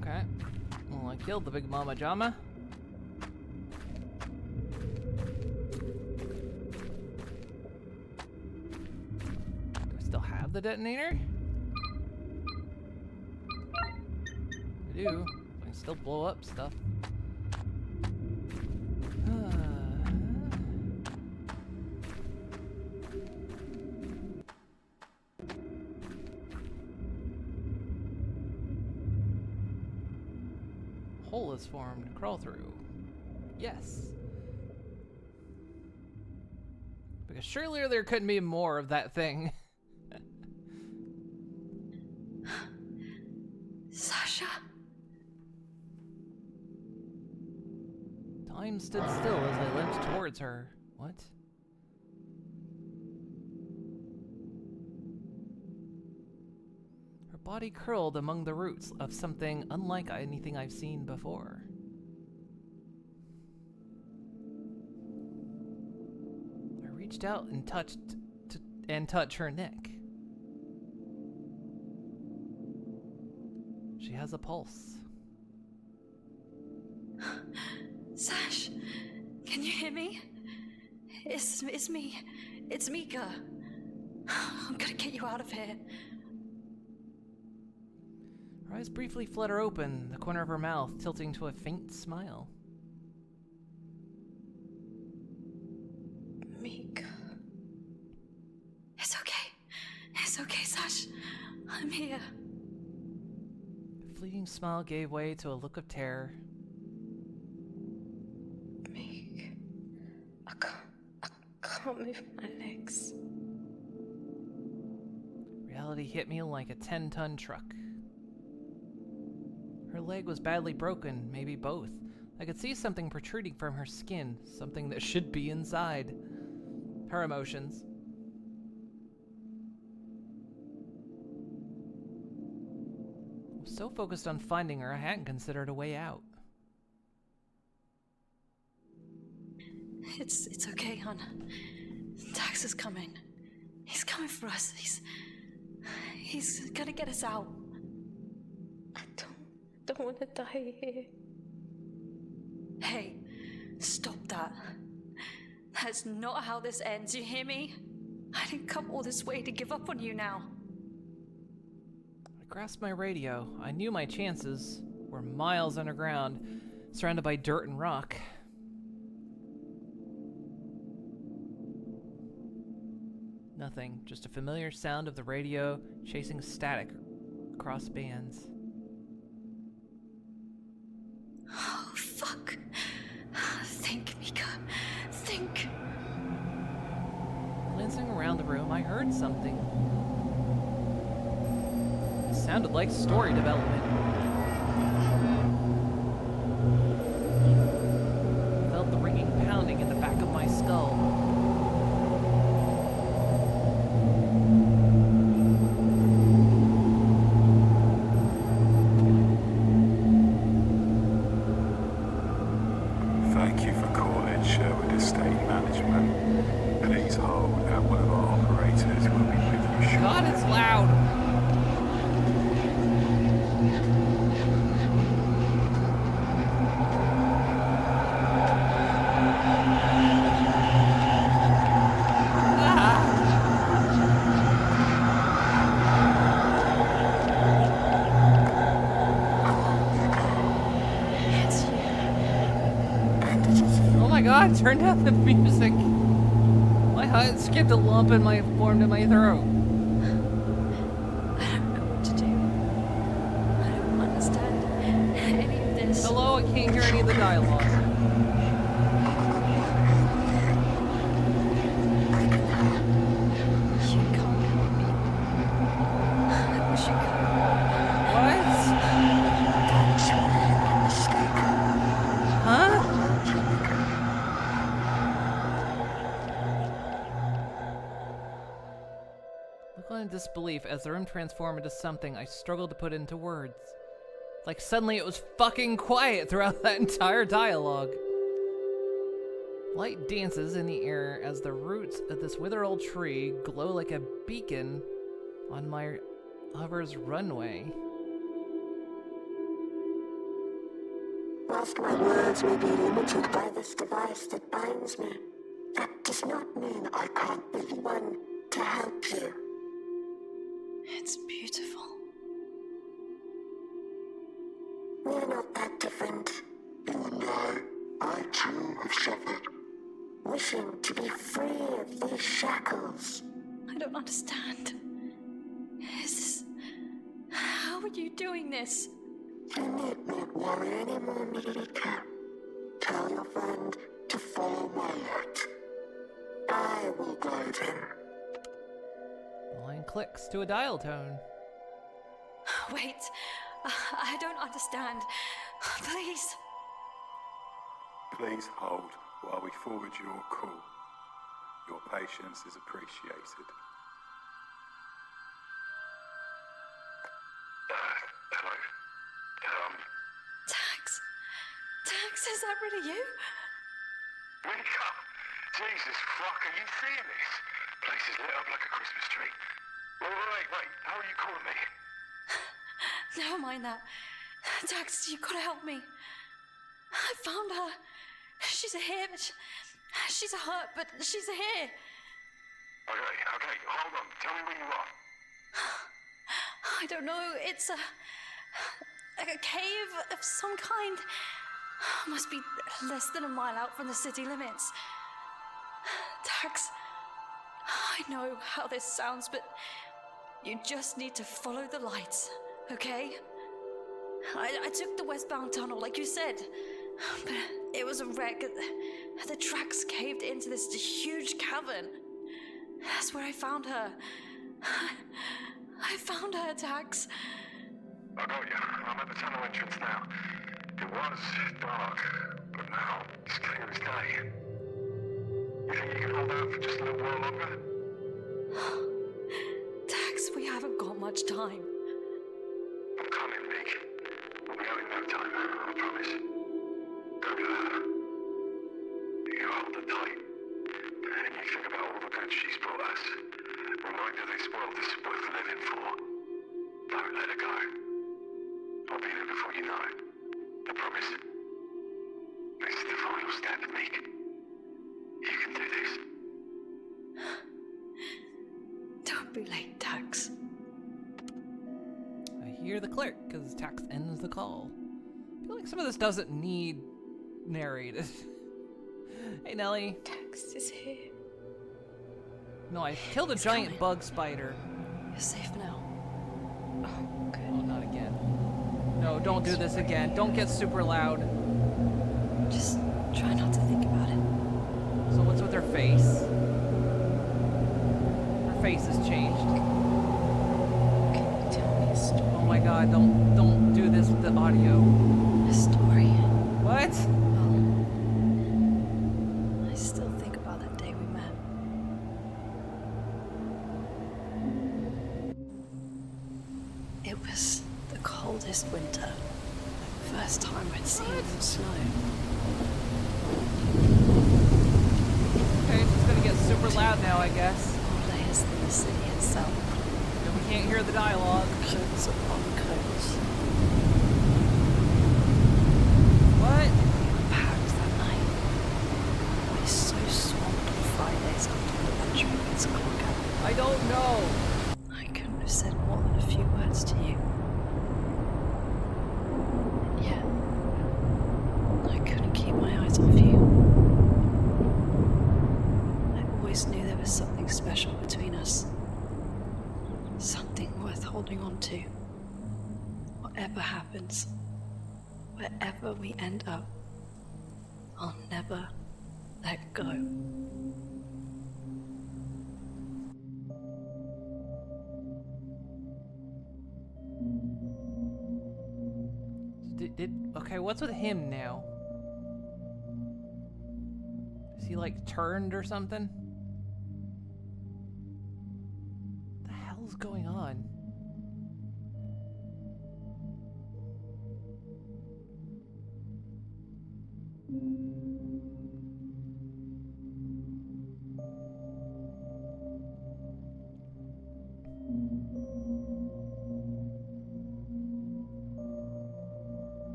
Okay. Okay. Well, I killed the big mama jama. The detonator? I do. I can still blow up stuff. Hole is formed. Crawl through. Yes. Because surely there couldn't be more of that thing. Sasha? Time stood still as I limped towards her. What? Her body curled among the roots of something unlike anything I've seen before. I reached out and touched her neck. She has a pulse. Sash, can you hear me? It's me. It's Mika. I'm gonna get you out of here. Her eyes briefly flutter open, the corner of her mouth tilting to a faint smile. Mika. It's okay. It's okay, Sash. I'm here. The fleeting smile gave way to a look of terror. Meek. I can't move my legs. Reality hit me like a 10-ton truck. Her leg was badly broken, maybe both. I could see something protruding from her skin, something that should be inside. Her emotions. I was so focused on finding her, I hadn't considered a way out. It's okay, hon. Dax is coming. He's coming for us. He's gonna get us out. I don't don't want to die here. Hey, stop that. That's not how this ends, you hear me? I didn't come all this way to give up on you now. I grasped my radio. I knew my chances were miles underground, surrounded by dirt and rock. Nothing, just a familiar sound of the radio chasing static across bands. Oh, fuck. Think, Mika. Think. Glancing around the room, I heard something. It sounded like story development. I felt the ringing pounding in the back of my skull. Thank you for calling Sherwood Estate Management. Please hold, and one of our operators will be with you shortly. God, it's loud! Oh my god, turn down the music! My heart skipped a lump and formed in my throat. I don't know what to do. I don't understand any of this. Hello, I can't hear any of the dialogue. You can't help me. I wish you could. Huh? Look on in disbelief as the room transformed into something I struggled to put into words. Like suddenly it was fucking quiet throughout that entire dialogue. Light dances in the air as the roots of this withered old tree glow like a beacon on my hover's runway. Whilst my words may be limited by this device that binds me, that does not mean I can't be the one to help you. It's beautiful. We're not that different. You and I too have suffered. Wishing to be free of these shackles. I don't understand. Is this... How are you doing this? You need not worry anymore, Mika. Tell your friend to follow my light. I will guide him. The line clicks to a dial tone. Wait, I don't understand. Please. Please hold while we forward your call. Your patience is appreciated. Hello? Tax? Tax, is that really you? Mika! Jesus fuck, are you seeing this? Place is lit up like a Christmas tree. Wait, how are you calling me? Never mind that. Tax, you gotta help me. I found her. She's here, but she's hurt, but she's here. Okay, hold on. Tell me where you are. I don't know. It's a cave of some kind. Must be less than a mile out from the city limits. Tax, I know how this sounds, but you just need to follow the lights, okay? I took the westbound tunnel, like you said, but it was a wreck. The tracks caved into this huge cavern. That's where I found her. I found her, Tax. I got you. I'm at the tunnel entrance now. It was dark, but now it's clear as day. You think you can hold out for just a little while longer? Tax, we haven't got much time. I'm coming, Nick. We'll be out in no time, I promise. Go to her. You hold her tight. And you think about all the good she's brought us. Remind her this world is worth living for. Don't let her go. I'll be there before you know No. I promise. This is the final step, Meek. You can do this. Don't be late, Tax. I hear the click because Tax ends the call. I feel like some of this doesn't need narrated. Hey, Nelly. Tax is here. No, I killed a giant bug spider. You're safe now. Oh, good. Oh, not again. No, don't do this again. Don't get super loud. Just try not to think about it. So what's with her face? Her face has changed. Can you tell me a story? Oh my god, don't do this with the audio. A story? What? I still think about that day we met. It was the coldest winter. First time I'd seen real snow. Okay, it's gonna get super loud now, I guess. More layers than the city itself. And we can't hear the dialogue. Coats upon coats. What? We were packed that night. I was so swamped on Fridays after the lunch meetings clock out. I don't know. I couldn't have said more than a few words to you. And yet, I couldn't keep my eyes off you. I always knew there was something special between us. Something worth holding on to. Whatever happens, wherever we end up, I'll never let go. Okay, what's with him now? Is he like turned or something? What the hell's going on?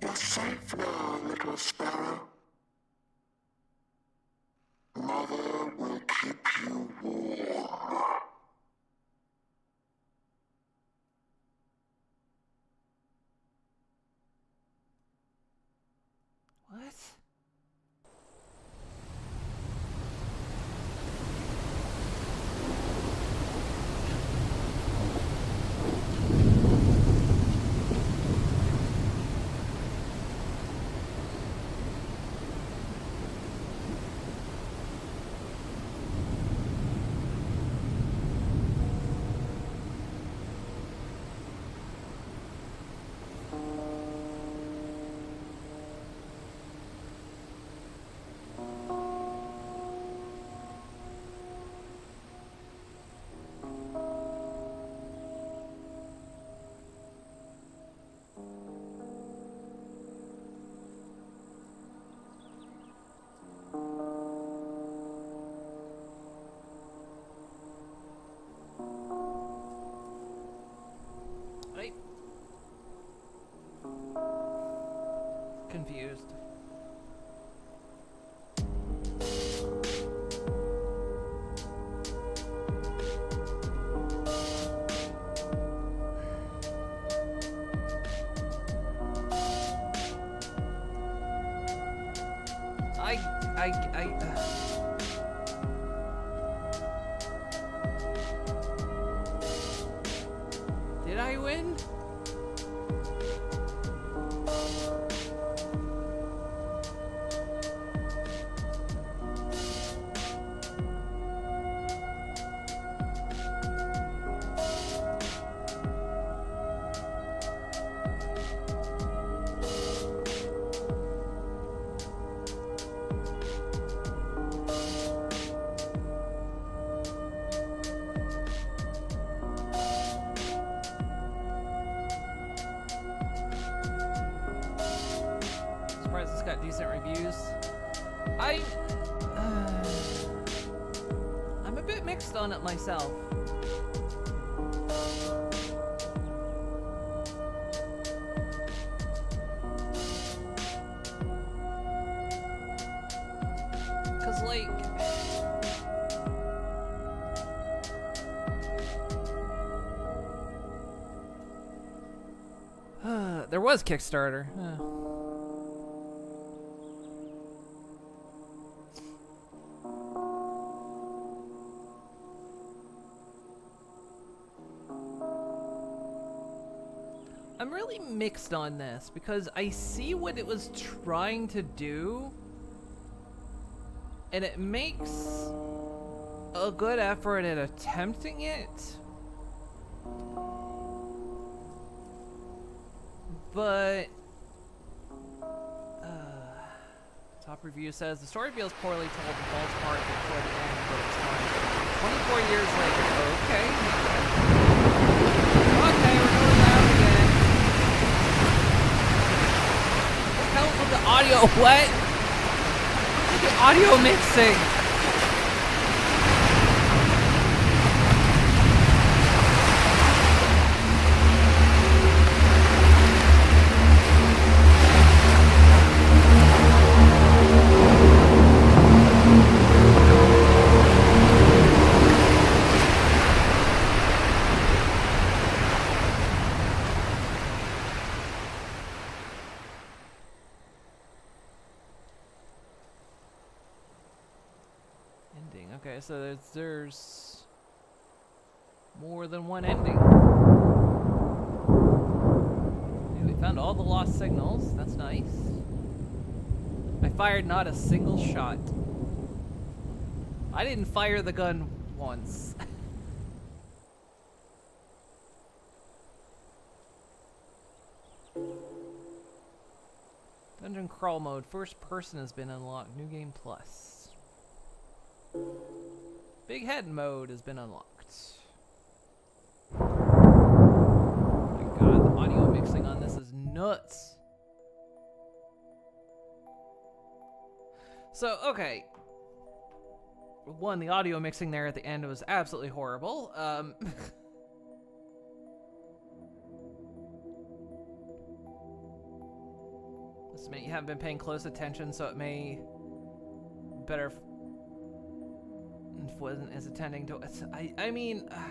You're safe now, little sparrow. Mother will keep you warm. What? Right. Confused. Did I win? Surprised it's got decent reviews. I'm a bit mixed on it myself. 'Cause, like... there was Kickstarter. I'm really mixed on this because I see what it was trying to do, and it makes a good effort at attempting it, but top review says the story feels poorly told and falls apart before the end, but it's fine. 24 years later. Okay, we're going loud again. What the hell with the audio? What? Look at the audio mixing. Okay, so there's more than one ending. Okay, we found all the lost signals. That's nice. I fired not a single shot. I didn't fire the gun once. Dungeon crawl mode. First person has been unlocked. New game plus. Big head mode has been unlocked. Oh my god, the audio mixing on this is nuts. So, okay. One, the audio mixing there at the end was absolutely horrible. This may you haven't been paying close attention, so it may better wasn't as attending to it. I mean, I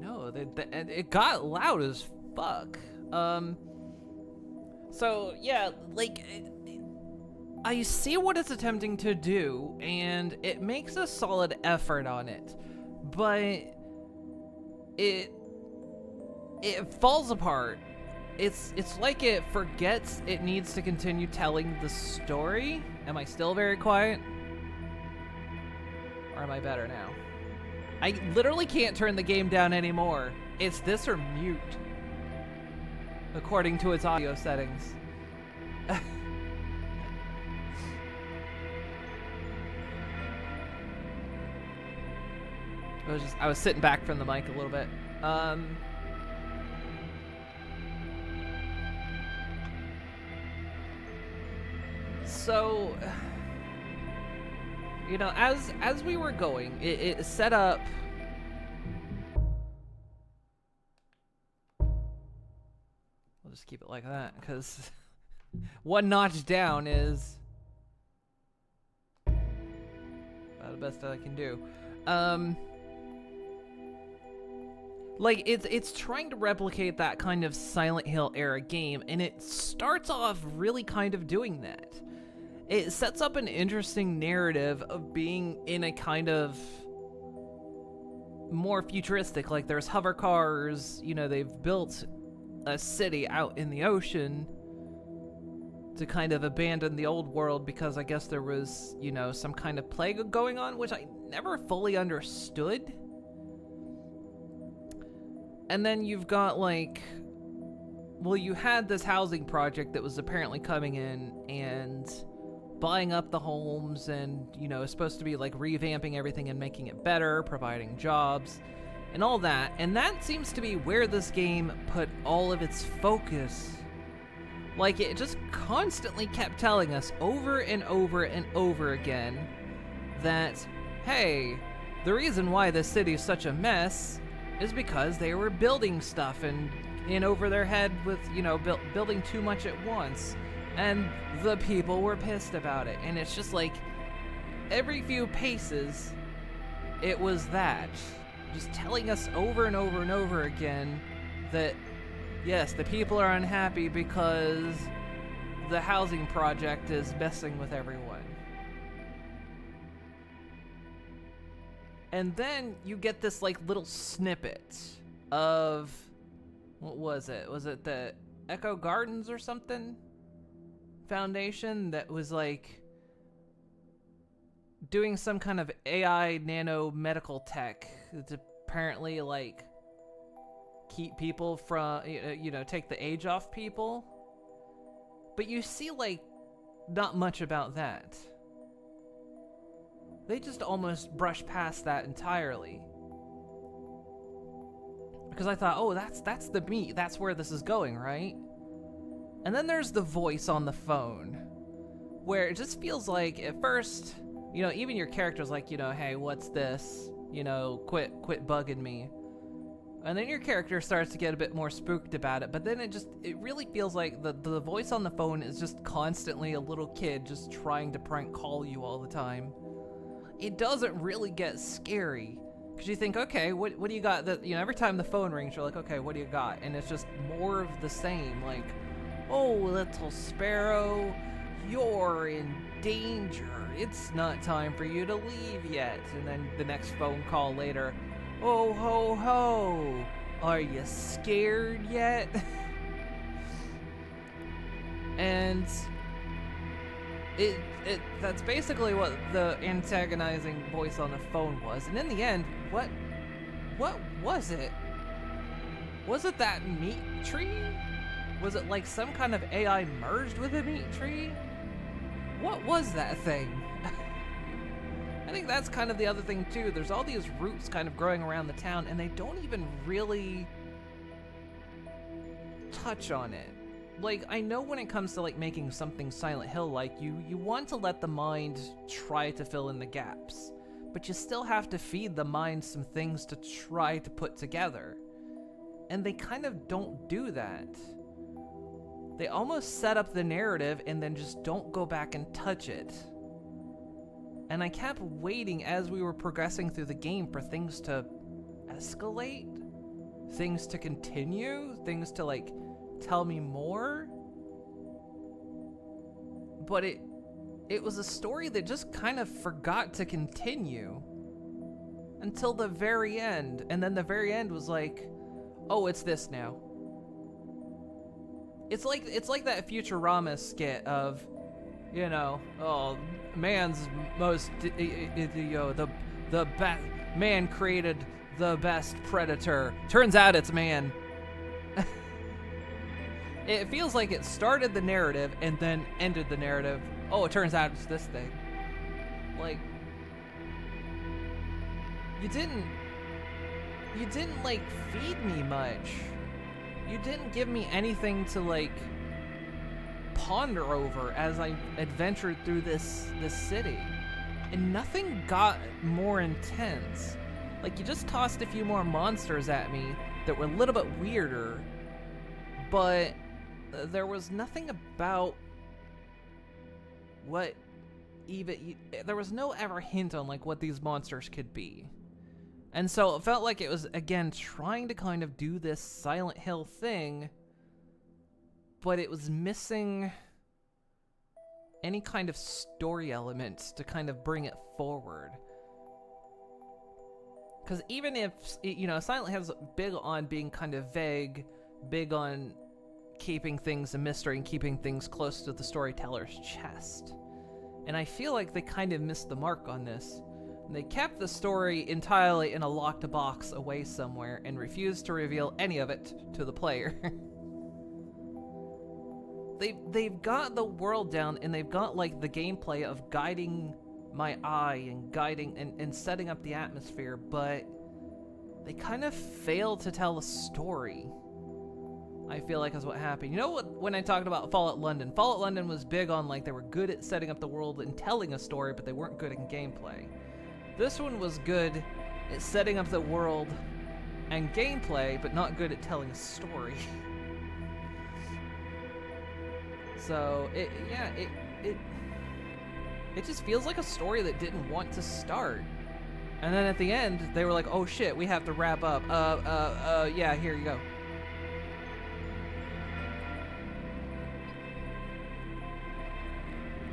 know it got loud as fuck. So yeah, like I see what it's attempting to do, and it makes a solid effort on it, but it falls apart. It's like it forgets it needs to continue telling the story. Am I still very quiet? Or am I better now? I literally can't turn the game down anymore. It's this or mute, according to its audio settings. I was sitting back from the mic a little bit. So, you know, as we were going, it set up. We'll just keep it like that, because one notch down is about the best I can do. Like, it's trying to replicate that kind of Silent Hill era game, and it starts off really kind of doing that. It sets up an interesting narrative of being in a kind of more futuristic, like there's hover cars, you know, they've built a city out in the ocean to kind of abandon the old world because I guess there was, you know, some kind of plague going on, which I never fully understood. And then you've got, like, well, you had this housing project that was apparently coming in and buying up the homes and, you know, it's supposed to be, like, revamping everything and making it better, providing jobs, and all that. And that seems to be where this game put all of its focus. Like, it just constantly kept telling us over and over and over again that, hey, the reason why this city is such a mess is because they were building stuff and in over their head with, you know, building too much at once. And the people were pissed about it. And it's just like, every few paces, it was that. Just telling us over and over and over again that, yes, the people are unhappy because the housing project is messing with everyone. And then you get this, like, little snippet of, what was it? Was it the Echo Gardens or something? Foundation that was, like, doing some kind of AI nano medical tech to apparently, like, keep people from, you know, take the age off people. But you see, like, not much about that. They just almost brush past that entirely. Because I thought, oh, that's the meat. That's where this is going, right? And then there's the voice on the phone, where it just feels like, at first, you know, even your character's like, you know, hey, what's this? You know, quit bugging me. And then your character starts to get a bit more spooked about it, but then it really feels like the voice on the phone is just constantly a little kid just trying to prank call you all the time. It doesn't really get scary, because you think, okay, what do you got? That, you know, every time the phone rings, you're like, okay, what do you got? And it's just more of the same, like, oh, little sparrow, you're in danger. It's not time for you to leave yet. And then the next phone call later, oh, ho, ho, are you scared yet? And that's basically what the antagonizing voice on the phone was. And in the end, what was it? Was it that meat tree? Was it like some kind of AI merged with a meat tree? What was that thing? I think that's kind of the other thing too. There's all these roots kind of growing around the town, and they don't even really touch on it. Like, I know when it comes to, like, making something Silent Hill-like, you want to let the mind try to fill in the gaps, but you still have to feed the mind some things to try to put together. And they kind of don't do that. They almost set up the narrative and then just don't go back and touch it. And I kept waiting as we were progressing through the game for things to escalate, things to continue, things to, like, tell me more. But it was a story that just kind of forgot to continue until the very end. And then the very end was like, oh, it's this now. It's like that Futurama skit of, you know, oh, man's most, you know, the best man created the best predator. Turns out it's man. It feels like it started the narrative and then ended the narrative. Oh, it turns out it's this thing. Like, you didn't like feed me much. You didn't give me anything to, like, ponder over as I adventured through this city. And nothing got more intense. Like, you just tossed a few more monsters at me that were a little bit weirder, but there was nothing about what even... There was no ever hint on, like, what these monsters could be. And so it felt like it was, again, trying to kind of do this Silent Hill thing, but it was missing any kind of story elements to kind of bring it forward. Because even if, you know, Silent Hill's big on being kind of vague, big on keeping things a mystery and keeping things close to the storyteller's chest. And I feel like they kind of missed the mark on this. They kept the story entirely in a locked box away somewhere and refused to reveal any of it to the player. They've got the world down, and they've got, like, the gameplay of guiding my eye and guiding and setting up the atmosphere, but they kind of failed to tell a story. I feel like is what happened. You know what? When I talked about Fallout London was big on, like, they were good at setting up the world and telling a story, but they weren't good in gameplay. This one was good at setting up the world and gameplay, but not good at telling a story. So it just feels like a story that didn't want to start. And then at the end, they were like, "Oh shit, we have to wrap up. Yeah, here you go."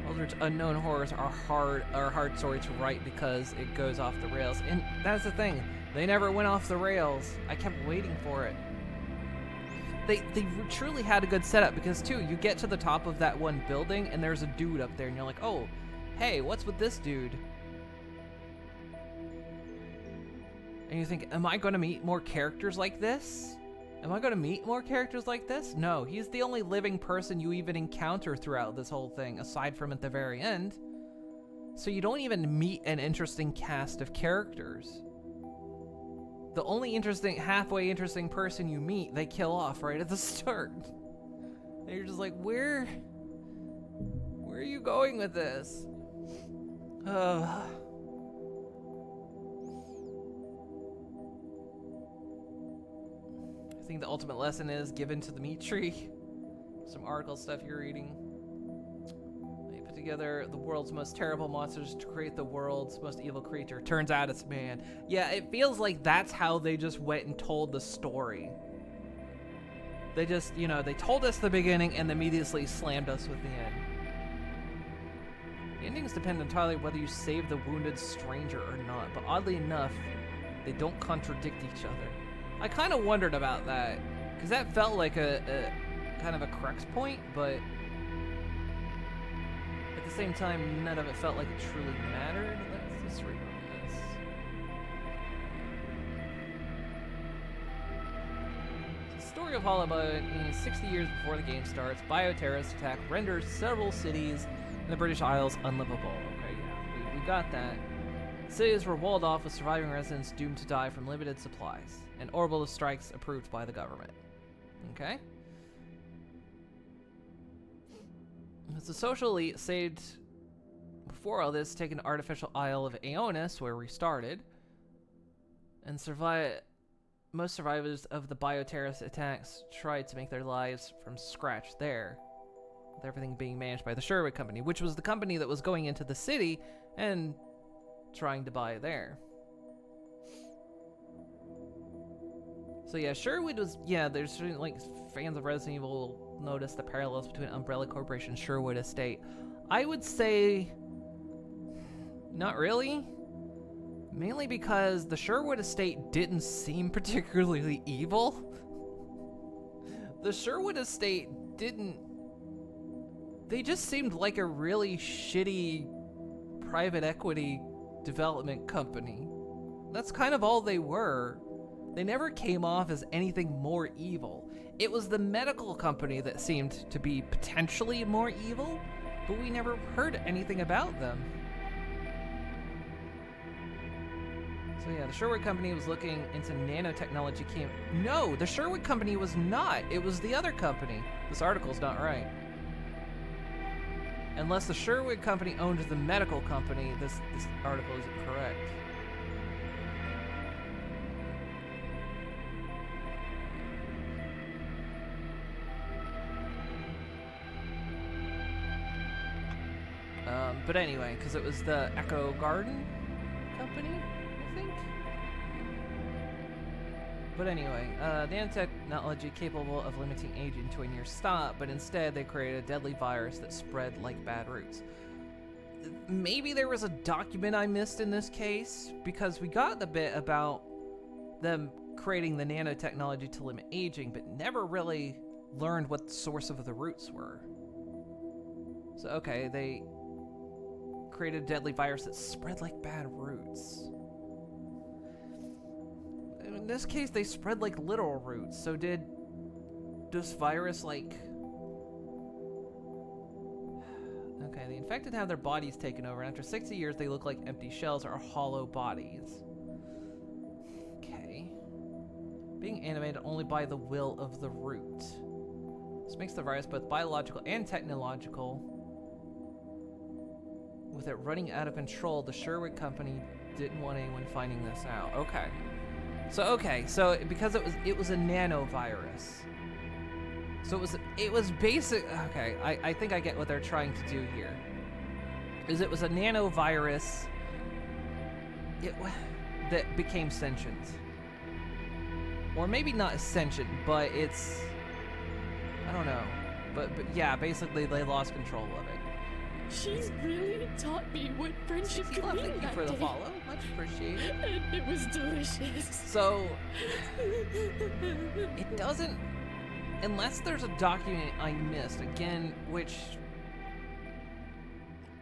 Eldritch Unknown Horrors are hard story to write because it goes off the rails. And that's the thing. They never went off the rails. I kept waiting for it. They truly had a good setup because, too, you get to the top of that one building and there's a dude up there and you're like, "Oh, hey, what's with this dude?" And you think, am I going to meet more characters like this? Am I going to meet more characters like this? No, he's the only living person you even encounter throughout this whole thing, aside from at the very end. So you don't even meet an interesting cast of characters. The only halfway interesting person you meet, they kill off right at the start. And you're just like, where are you going with this? I think the ultimate lesson is given to the meat tree. Some article stuff you're reading. They put together the world's most terrible monsters to create the world's most evil creature. Turns out it's man. Yeah, it feels like that's how they just went and told the story. They just, they told us the beginning and immediately slammed us with the end. The endings depend entirely whether you save the wounded stranger or not, but oddly enough, they don't contradict each other. I kind of wondered about that, because that felt like a kind of a crux point, but at the same time, none of it felt like it truly mattered. Let's just read on this. The story of Hollowbody, 60 years before the game starts, bioterrorist attack renders several cities in the British Isles unlivable. Okay, yeah, we got that. Cities were walled off with surviving residents doomed to die from limited supplies, and orbital strikes approved by the government. Okay? As the social elite saved, before all this, take an artificial Isle of Aeonis, where we started, and most survivors of the bioterrorist attacks tried to make their lives from scratch there, with everything being managed by the Sherwood Company, which was the company that was going into the city and trying to buy there. So yeah, Sherwood was, there's like fans of Resident Evil will notice the parallels between Umbrella Corporation and Sherwood Estate. I would say not really. Mainly because the Sherwood Estate didn't seem particularly evil. The Sherwood Estate they just seemed like a really shitty private equity development company. That's kind of all they were. They never came off as anything more evil. It was the medical company that seemed to be potentially more evil, but we never heard anything about them. So yeah, the Sherwood Company was looking into nanotechnology. No, the Sherwood Company was not. It was the other company. This article's not right. Unless the Sherwood Company owned the medical company, this article isn't correct. But anyway, because it was the Echo Garden Company, I think? But anyway, nanotechnology capable of limiting aging to a near stop, but instead they created a deadly virus that spread like bad roots. Maybe there was a document I missed in this case, because we got the bit about them creating the nanotechnology to limit aging, but never really learned what the source of the roots were. So okay, they created a deadly virus that spread like bad roots. In this case, they spread like literal roots. So did this virus Okay, the infected have their bodies taken over, and after 60 years, they look like empty shells or hollow bodies. Okay. Being animated only by the will of the root. This makes the virus both biological and technological. With it running out of control, the Sherwood Company didn't want anyone finding this out. Okay. So okay, so because it was a nanovirus. So it was basic. Okay, I think I get what they're trying to do here. Is it was a nanovirus that became sentient, or maybe not sentient, but it's, I don't know, but yeah, basically they lost control of it. She really taught me what friendship could mean Thank you that for the day. follow, much appreciated. And it was delicious. So it doesn't, unless there's a document I missed again, which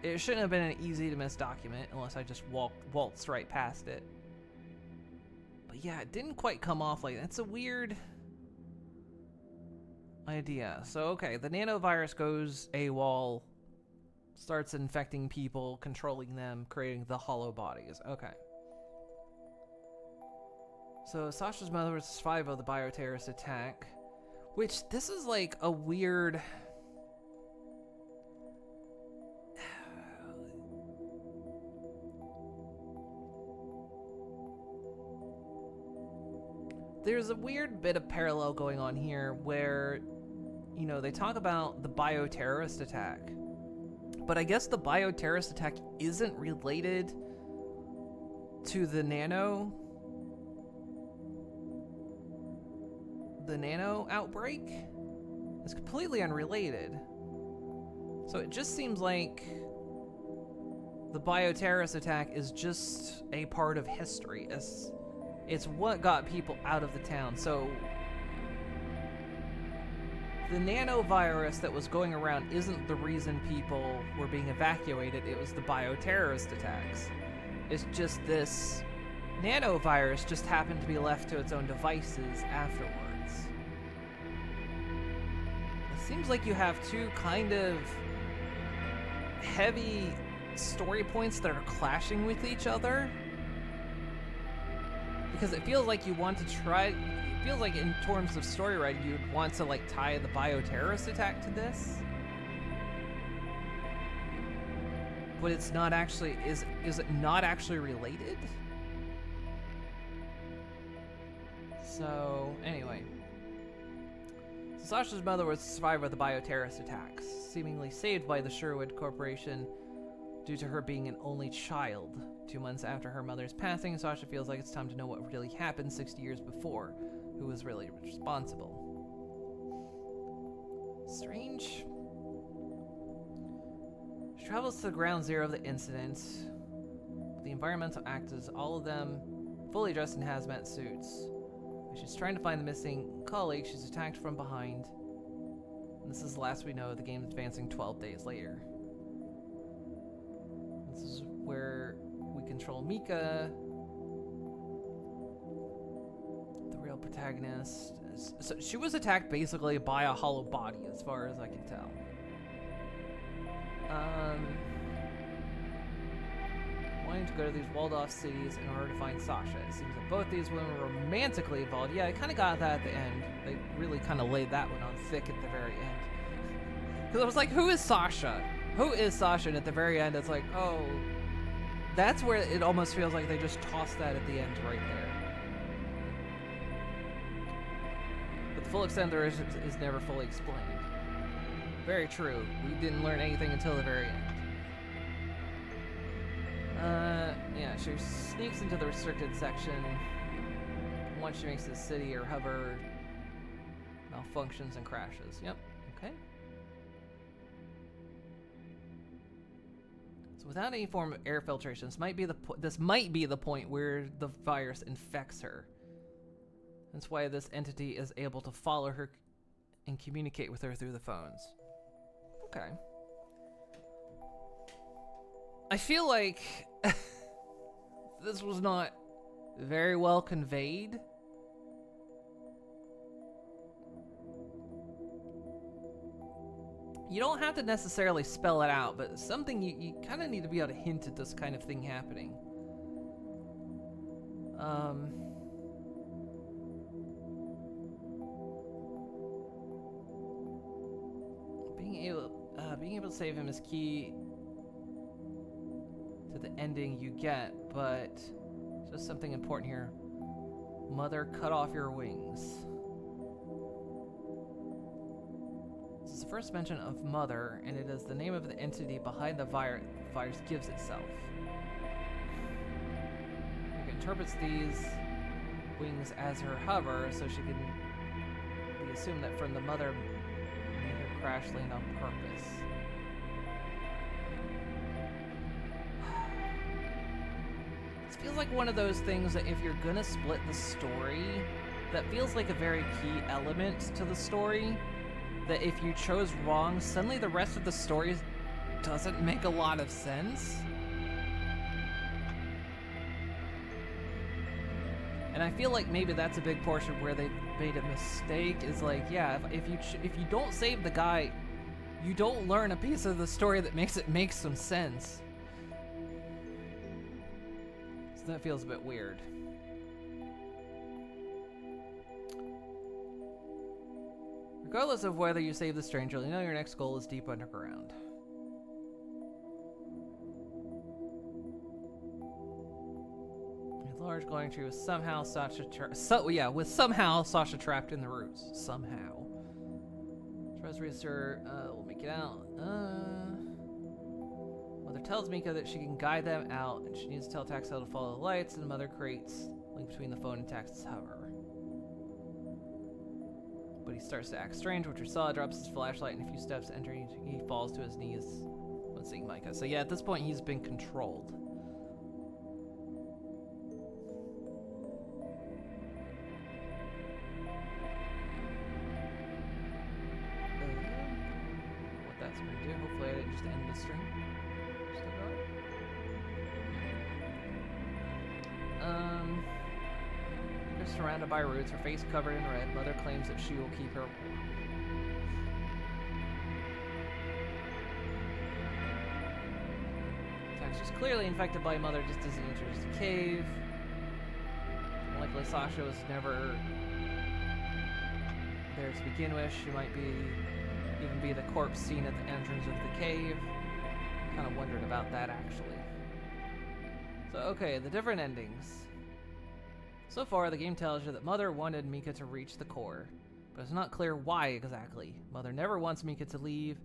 it shouldn't have been an easy to miss document unless I just waltzed right past it. But yeah, it didn't quite come off like that's a weird idea. So okay, the nanovirus goes AWOL, starts infecting people, controlling them, creating the Hollowbodies. Okay. So Sasha's mother was survived of the bioterrorist attack, which this is like a weird. There's a weird bit of parallel going on here where, you know, they talk about the bioterrorist attack, but I guess the bioterrorist attack isn't related to the nano outbreak. It's completely unrelated. So it just seems like the bioterrorist attack is just a part of history. It's what got people out of the town. So the nanovirus that was going around isn't the reason people were being evacuated. It was the bioterrorist attacks. It's just this nanovirus just happened to be left to its own devices afterwards. It seems like you have two kind of heavy story points that are clashing with each other. Because it feels like you want to try, it feels like in terms of story writing, you'd want to like tie the bioterrorist attack to this. But it's not actually, is it not actually related? So, anyway. So Sasha's mother was a survivor of the bioterrorist attacks, seemingly saved by the Sherwood Corporation due to her being an only child. 2 months after her mother's passing, Sasha feels like it's time to know what really happened 60 years before, who was really responsible. Strange. She travels to the ground zero of the incident. The environmental actors, all of them fully dressed in hazmat suits. As she's trying to find the missing colleague, she's attacked from behind. And this is the last we know of the game advancing 12 days later. This is where we control Mika, the real protagonist. So she was attacked basically by a Hollowbody, as far as I can tell. Wanting to go to these walled-off cities in order to find Sasha. It seems that both these women were romantically involved. Yeah, I kind of got that at the end. They really kind of laid that one on thick at the very end. Because I was like, who is Sasha? Who is Sasha? And at the very end, it's like, oh, that's where it almost feels like they just tossed that at the end right there. But the full extent there is never fully explained. Very true. We didn't learn anything until the very end. Yeah, she sneaks into the restricted section. Once she makes it to the city, her hover malfunctions and crashes. Yep, okay. So without any form of air filtration, this might be the point where the virus infects her. That's why this entity is able to follow her and communicate with her through the phones. Okay. I feel like this was not very well conveyed. You don't have to necessarily spell it out, but something you kind of need to be able to hint at this kind of thing happening. Being able to save him is key to the ending you get, but just something important here. Mother, cut off your wings. This is the first mention of Mother, and it is the name of the entity behind the virus gives itself. Mika interprets these wings as her hover, so she can be assumed that from the Mother made her crash land on purpose. This feels like one of those things that if you're gonna split the story, that feels like a very key element to the story, that if you chose wrong, suddenly the rest of the story doesn't make a lot of sense. And I feel like maybe that's a big portion where they made a mistake, is like, yeah, if you don't save the guy, you don't learn a piece of the story that makes it make some sense. So that feels a bit weird. Regardless of whether you save the stranger, you know your next goal is deep underground. A large glowing tree was somehow Sasha trapped in the roots. Somehow. Tries to reassure, we'll make it out. Mother tells Mika that she can guide them out, and she needs to tell Taxel to follow the lights, and the Mother creates a link between the phone and Tax's hover. But he starts to act strange, which we saw, drops his flashlight, and a few steps entering, he falls to his knees when seeing Micah. So yeah, at this point, he's been controlled. What that's going to do, hopefully I didn't just end the stream. Still going? They're surrounded by roots, her face covered in red. Mother claims that she will keep her warm. Tax is clearly infected by Mother just as he enters the cave. Likely Sasha was never there to begin with. She might even be the corpse seen at the entrance of the cave. Kind of wondered about that, actually. So, okay, the different endings. So far, the game tells you that Mother wanted Mika to reach the core, but it's not clear why exactly. Mother never wants Mika to leave,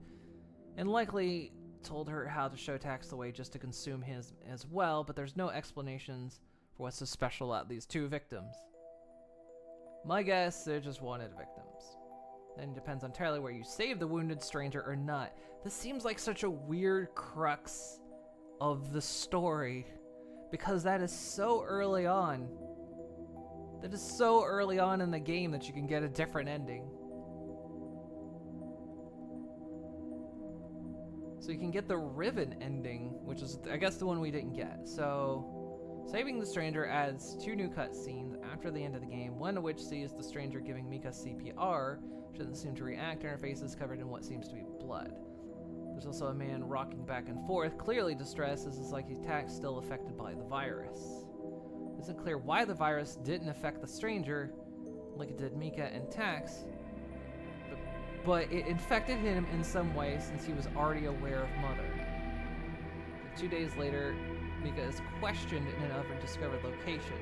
and likely told her how to show Tax the way just to consume his as well, but there's no explanations for what's so special about these two victims. My guess, they just wanted victims. Then it depends entirely where you save the wounded stranger or not. This seems like such a weird crux of the story, because that is so early on. That is so early on in the game that you can get a different ending. So you can get the Riven ending, which is, I guess, the one we didn't get. So, saving the stranger adds 2 new cutscenes after the end of the game, one of which sees the stranger giving Mika CPR. She doesn't seem to react, and her face is covered in what seems to be blood. There's also a man rocking back and forth, clearly distressed, as it's like his attack's still affected by the virus. It isn't clear why the virus didn't affect the stranger like it did Mika and Tax, but it infected him in some way since he was already aware of Mother. 2 days later, Mika is questioned in an undiscovered location.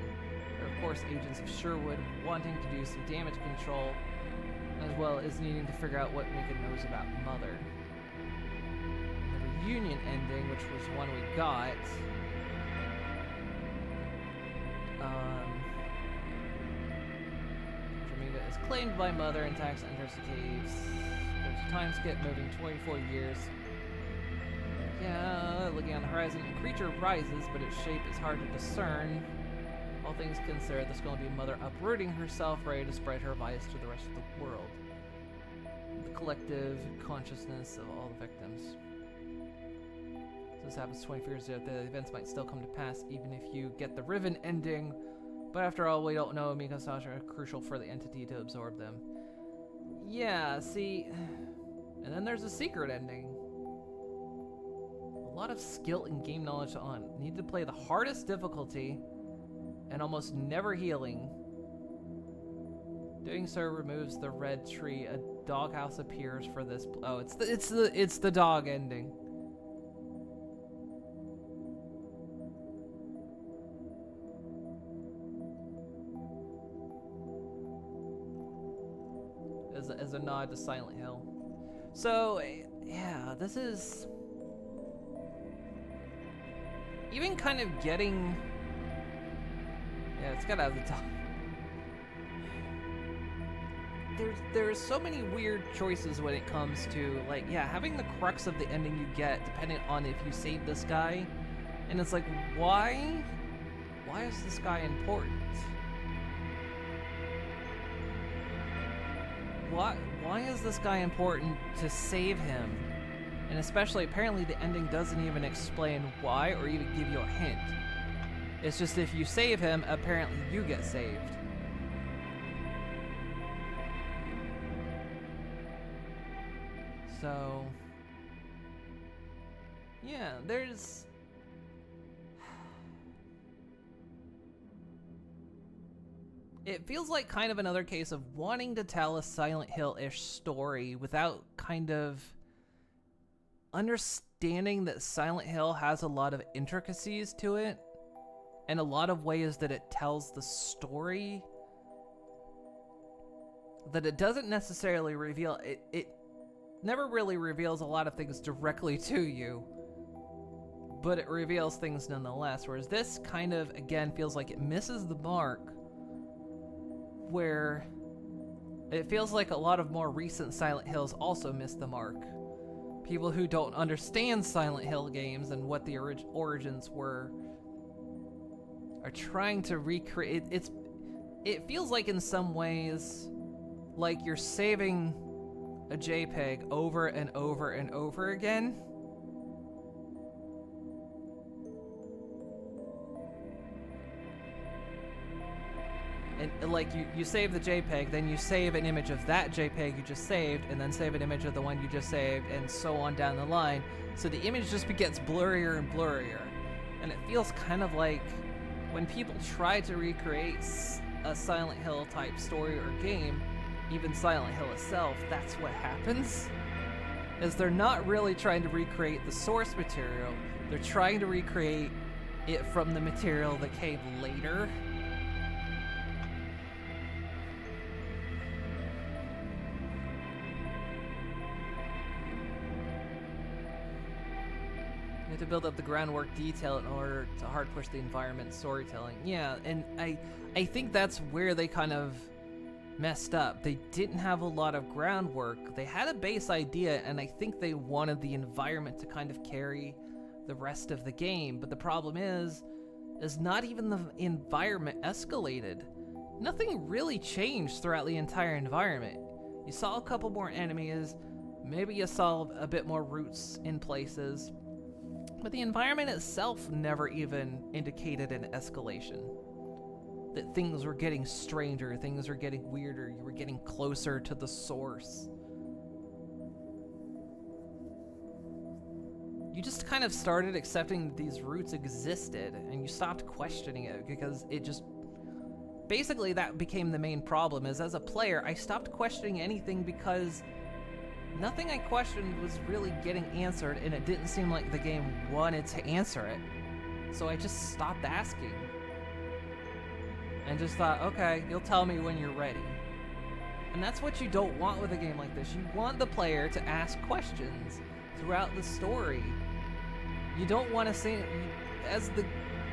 There are, of course, agents of Sherwood wanting to do some damage control, as well as needing to figure out what Mika knows about Mother. The reunion ending, which was one we got, Mika is claimed by Mother and Tax enters the caves. There's a time skip moving 24 years. Yeah, looking on the horizon, a creature rises, but its shape is hard to discern. All things considered, there's going to be Mother uprooting herself, ready to spread her virus to the rest of the world. The collective consciousness of all the victims. So this happens 24 years ago. The events might still come to pass, even if you get the Riven ending. But after all, we don't know Mika and Sasha are crucial for the entity to absorb them. Yeah, see... And then there's a secret ending. A lot of skill and game knowledge on. Need to play the hardest difficulty and almost never healing. Doing so removes the red tree. A doghouse appears for this. Oh, it's the dog ending. as a nod to Silent Hill. So yeah, this is even kind of getting. Yeah, it's gotta have the top. There's so many weird choices when it comes to, like, yeah, having the crux of the ending you get depending on if you save this guy, and it's like, why is this guy important? Why is this guy important to save him? And especially, apparently the ending doesn't even explain why or even give you a hint. It's just if you save him, apparently you get saved. So, yeah, there's... It feels like kind of another case of wanting to tell a Silent Hill-ish story without kind of understanding that Silent Hill has a lot of intricacies to it and a lot of ways that it tells the story that it doesn't necessarily reveal. It never really reveals a lot of things directly to you, but it reveals things nonetheless, whereas this kind of, again, feels like it misses the mark, where it feels like a lot of more recent Silent Hills also miss the mark. People who don't understand Silent Hill games and what the origins were are trying to recreate. It feels like in some ways like you're saving a JPEG over and over and over again. And like you save the JPEG, then you save an image of that JPEG you just saved, and then save an image of the one you just saved, and so on down the line. So the image just gets blurrier and blurrier. And it feels kind of like when people try to recreate a Silent Hill type story or game, even Silent Hill itself, that's what happens. Is they're not really trying to recreate the source material, they're trying to recreate it from the material that came later. You have to build up the groundwork detail in order to hard push the environment storytelling. Yeah, and I think that's where they kind of messed up. They didn't have a lot of groundwork. They had a base idea, and I think they wanted the environment to kind of carry the rest of the game. But the problem is not even the environment escalated. Nothing really changed throughout the entire environment. You saw a couple more enemies, maybe you saw a bit more roots in places, but the environment itself never even indicated an escalation. That things were getting stranger, things were getting weirder, you were getting closer to the source. You just kind of started accepting that these roots existed, and you stopped questioning it because it just... Basically, that became the main problem, is as a player, I stopped questioning anything because nothing I questioned was really getting answered, and it didn't seem like the game wanted to answer it. So I just stopped asking. And just thought, okay, you'll tell me when you're ready. And that's what you don't want with a game like this. You want the player to ask questions throughout the story. You don't want to seem, as the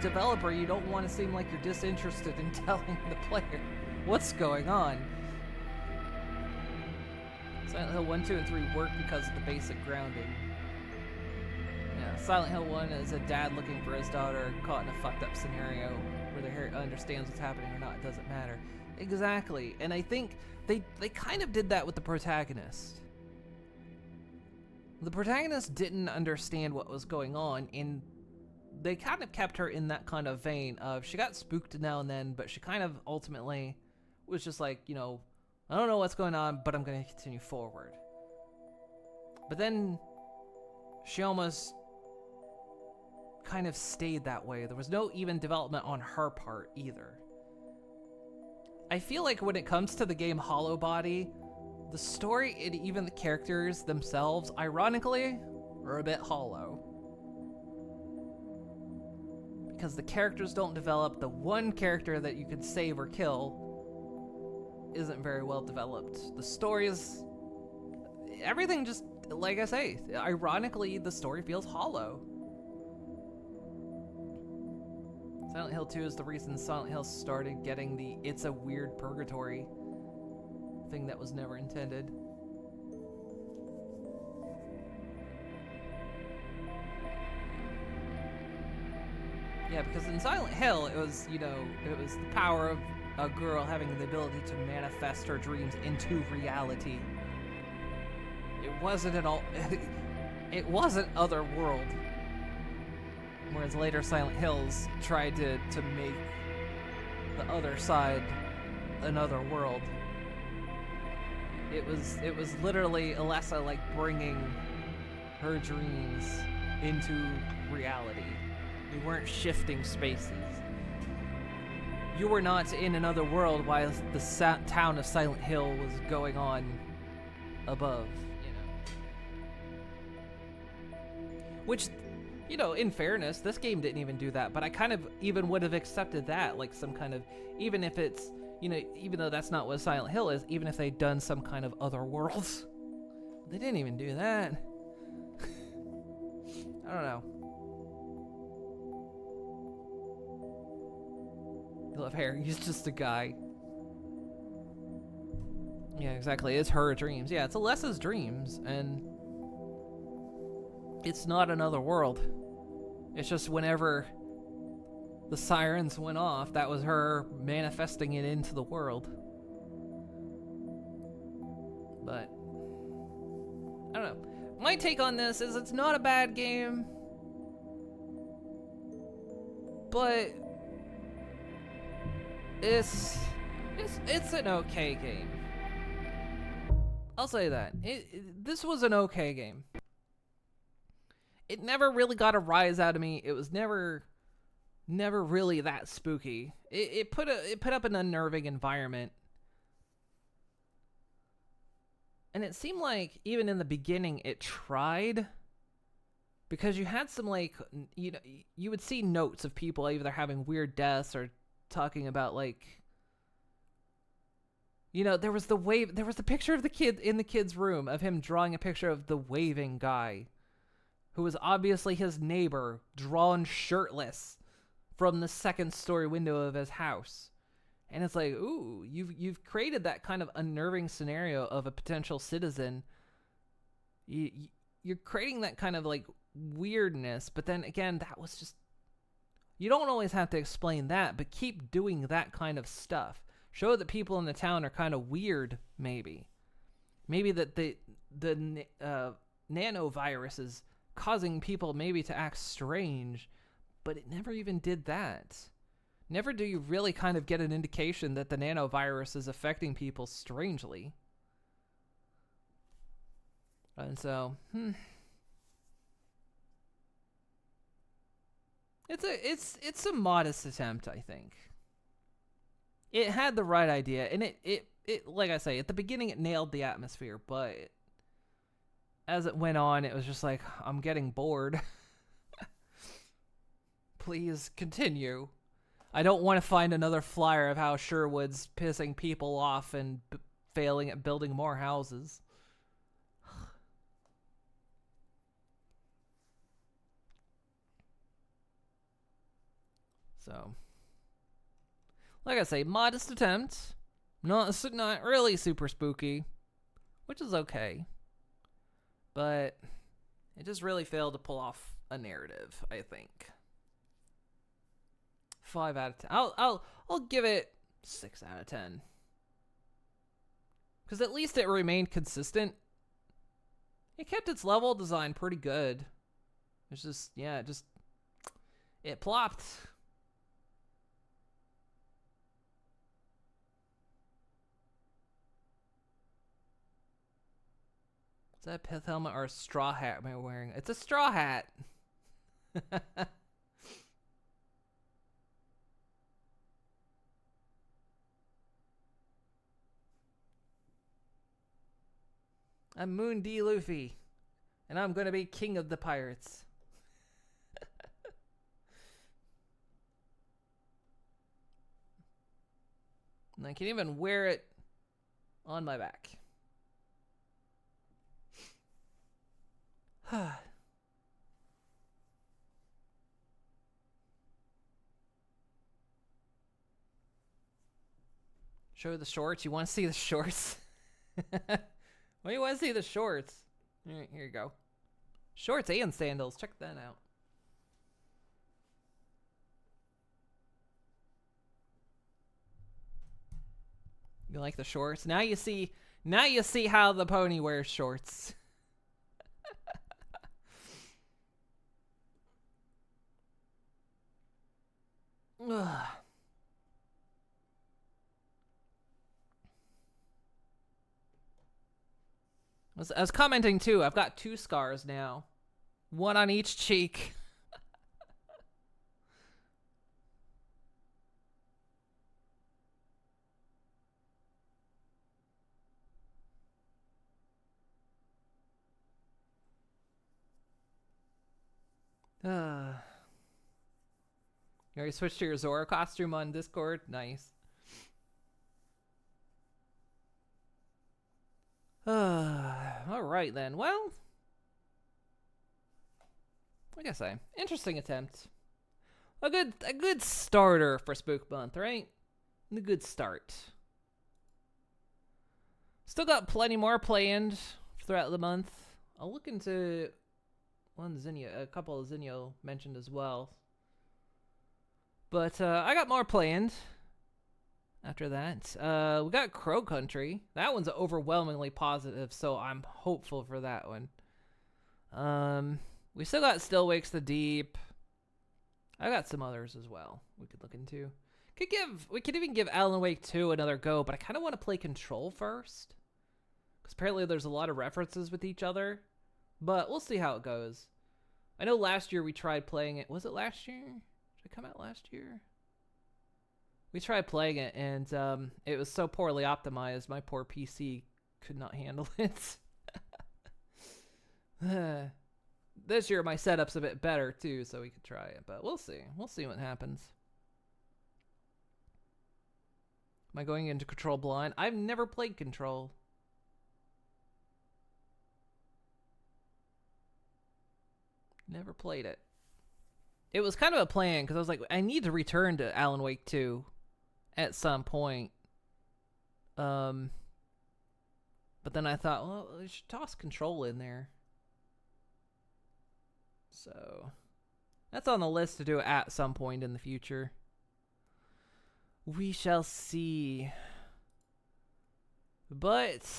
developer, you don't want to seem like you're disinterested in telling the player what's going on. Silent Hill 1, 2, and 3 work because of the basic grounding. Yeah, Silent Hill 1 is a dad looking for his daughter caught in a fucked up scenario. Whether he understands what's happening or not, it doesn't matter. Exactly, and I think they kind of did that with the protagonist. The protagonist didn't understand what was going on, and they kind of kept her in that kind of vein of she got spooked now and then, but she kind of ultimately was just like, you know, I don't know what's going on, but I'm going to continue forward. But then she almost kind of stayed that way. There was no even development on her part either. I feel like when it comes to the game Hollowbody, the story and even the characters themselves, ironically, are a bit hollow. Because the characters don't develop. The one character that you could save or kill isn't very well developed. The story is... Everything just, like I say, ironically, the story feels hollow. Silent Hill 2 is the reason Silent Hill started getting the "it's a weird purgatory" thing that was never intended. Yeah, because in Silent Hill, it was, you know, it was the power of a girl having the ability to manifest her dreams into reality. It wasn't at all... It wasn't Otherworld. Whereas later Silent Hills tried to make the other side another world. It was literally Alessa, like, bringing her dreams into reality. We weren't shifting spaces. You were not in another world while the town of Silent Hill was going on above, you know. Which, you know, in fairness, this game didn't even do that, but I kind of even would have accepted that, like some kind of, even if it's, you know, even though that's not what Silent Hill is, even if they'd done some kind of other worlds. They didn't even do that. I don't know. I love Harry, he's just a guy. Yeah, exactly, it's her dreams. Yeah, it's Alessa's dreams, and it's not another world. It's just whenever the sirens went off, that was her manifesting it into the world. But I don't know. My take on this is it's not a bad game, but it's an okay game. I'll say that. This was an okay game. It never really got a rise out of me. It was never really that spooky. It put up an unnerving environment. And it seemed like even in the beginning it tried, because you had some, like, you know, you would see notes of people either having weird deaths or talking about, like, you know, there was the picture of the kid in the kid's room of him drawing a picture of the waving guy, who was obviously his neighbor, drawn shirtless from the second story window of his house. And it's like, ooh, you've created that kind of unnerving scenario of a potential citizen. You're creating that kind of, like, weirdness, but then again, that was just... You don't always have to explain that, but keep doing that kind of stuff. Show that people in the town are kind of weird, maybe. Maybe that the nanovirus is causing people maybe to act strange, but it never even did that. Never do you really kind of get an indication that the nanovirus is affecting people strangely. And so, it's a modest attempt, I think. It had the right idea, and it like I say, at the beginning it nailed the atmosphere, but as it went on, it was just like, I'm getting bored. Please continue. I don't want to find another flyer of how Sherwood's pissing people off and failing at building more houses. So, like I say, modest attempt. Not really super spooky, which is okay. But it just really failed to pull off a narrative, I think. 5 out of 10. I'll give it 6 out of 10. Because at least it remained consistent. It kept its level design pretty good. It's just, yeah, it plopped. Is that a pith helmet or a straw hat am I wearing? It's a straw hat. I'm Moon D. Luffy, and I'm gonna be king of the pirates. And I can even wear it on my back. Show the shorts. You want to see the shorts? Well, you want to see the shorts? All right, here you go. Shorts and sandals. Check that out. You like the shorts? Now you see how the pony wears shorts. Ugh. I was commenting too. I've got 2 scars now. One on each cheek. You already switched to your Zora costume on Discord? Nice. Alright then. Well, like I say, interesting attempt. A good starter for Spook Month, right? A good start. Still got plenty more planned throughout the month. I'll look into a couple of Zinnia mentioned as well. But I got more planned after that. We got Crow Country. That one's overwhelmingly positive, so I'm hopeful for that one. We still got Still Wakes the Deep. I got some others as well we could look into. We could even give Alan Wake 2 another go, but I kind of want to play Control first. Because apparently there's a lot of references with each other. But we'll see how it goes. I know last year we tried playing it. Was it last year? Did it come out last year? We tried playing it, and it was so poorly optimized, my poor PC could not handle it. This year my setup's a bit better, too, so we could try it. But we'll see. We'll see what happens. Am I going into Control blind? I've never played Control. Never played it. It was kind of a plan, because I was like, I need to return to Alan Wake 2 at some point. But then I thought, well, we should toss Control in there. So, that's on the list to do at some point in the future. We shall see. But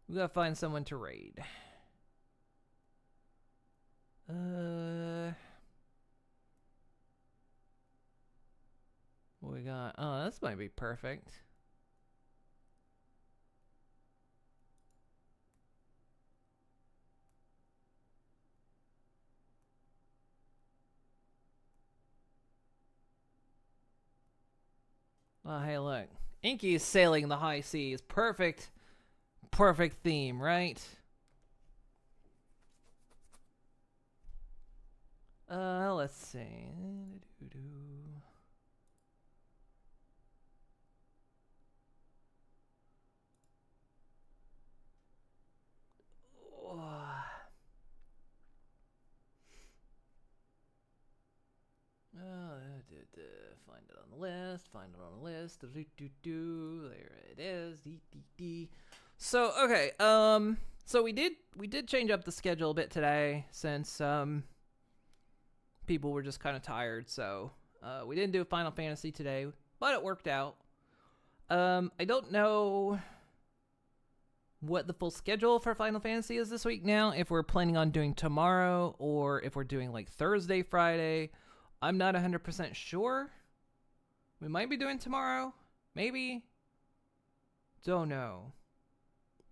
we gotta find someone to raid. What we got? Oh, this might be perfect. Oh, hey, look. Inky is sailing the high seas. Perfect. Perfect theme, right? Let's see. Find it on the list. Find it on the list. There it is. So okay. So we did change up the schedule a bit today since people were just kind of tired. So we didn't do Final Fantasy today, but it worked out. I don't know what the full schedule for Final Fantasy is this week now. If we're planning on doing tomorrow or if we're doing like Thursday, Friday. I'm not 100% sure. We might be doing tomorrow. Maybe. Don't know.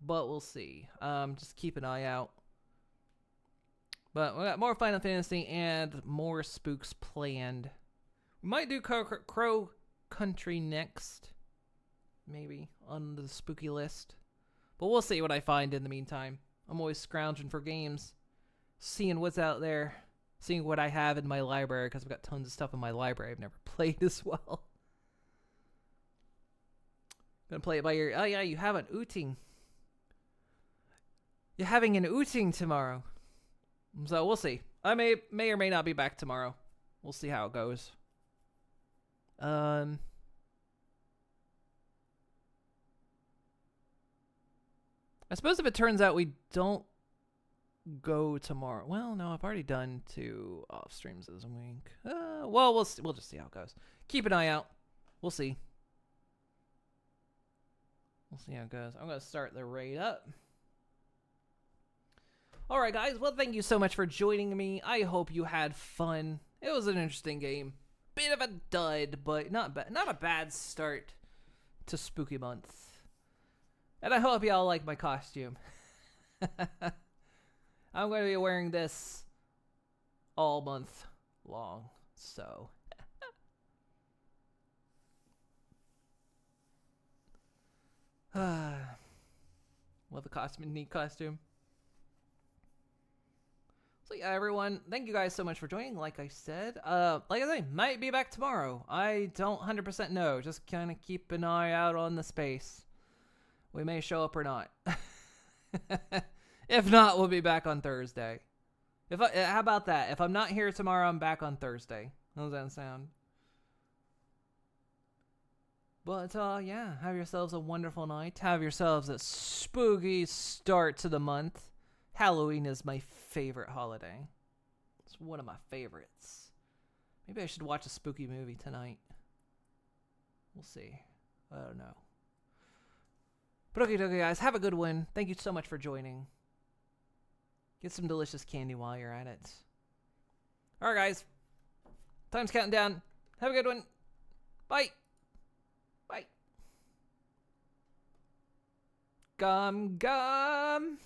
But we'll see. Just keep an eye out. But we got more Final Fantasy and more spooks planned. We might do Crow Country next. Maybe. On the spooky list. But we'll see what I find in the meantime. I'm always scrounging for games. Seeing what's out there. Seeing what I have in my library, because I've got tons of stuff in my library I've never played as well. Gonna play it by ear. Oh yeah, you have an outing. You're having an outing tomorrow. So we'll see. I may or may not be back tomorrow. We'll see how it goes. I suppose if it turns out we don't go tomorrow. Well, no, I've already done 2 off streams this week. Well, we'll just see how it goes. Keep an eye out. We'll see. We'll see how it goes. I'm gonna start the raid up. All right, guys. Well, thank you so much for joining me. I hope you had fun. It was an interesting game. Bit of a dud, but not a bad start to Spooky Month. And I hope y'all like my costume. I'm going to be wearing this all month long, so. Love the costume, neat costume. So yeah, everyone, thank you guys so much for joining. Like I said, might be back tomorrow. I don't 100% know. Just kind of keep an eye out on the space. We may show up or not. If not, we'll be back on Thursday. How about that? If I'm not here tomorrow, I'm back on Thursday. How does that sound? But yeah, have yourselves a wonderful night. Have yourselves a spooky start to the month. Halloween is my favorite holiday. It's one of my favorites. Maybe I should watch a spooky movie tonight. We'll see. I don't know. But okay, guys, have a good one. Thank you so much for joining. Get some delicious candy while you're at it. Alright, guys. Time's counting down. Have a good one. Bye. Bye. Gum.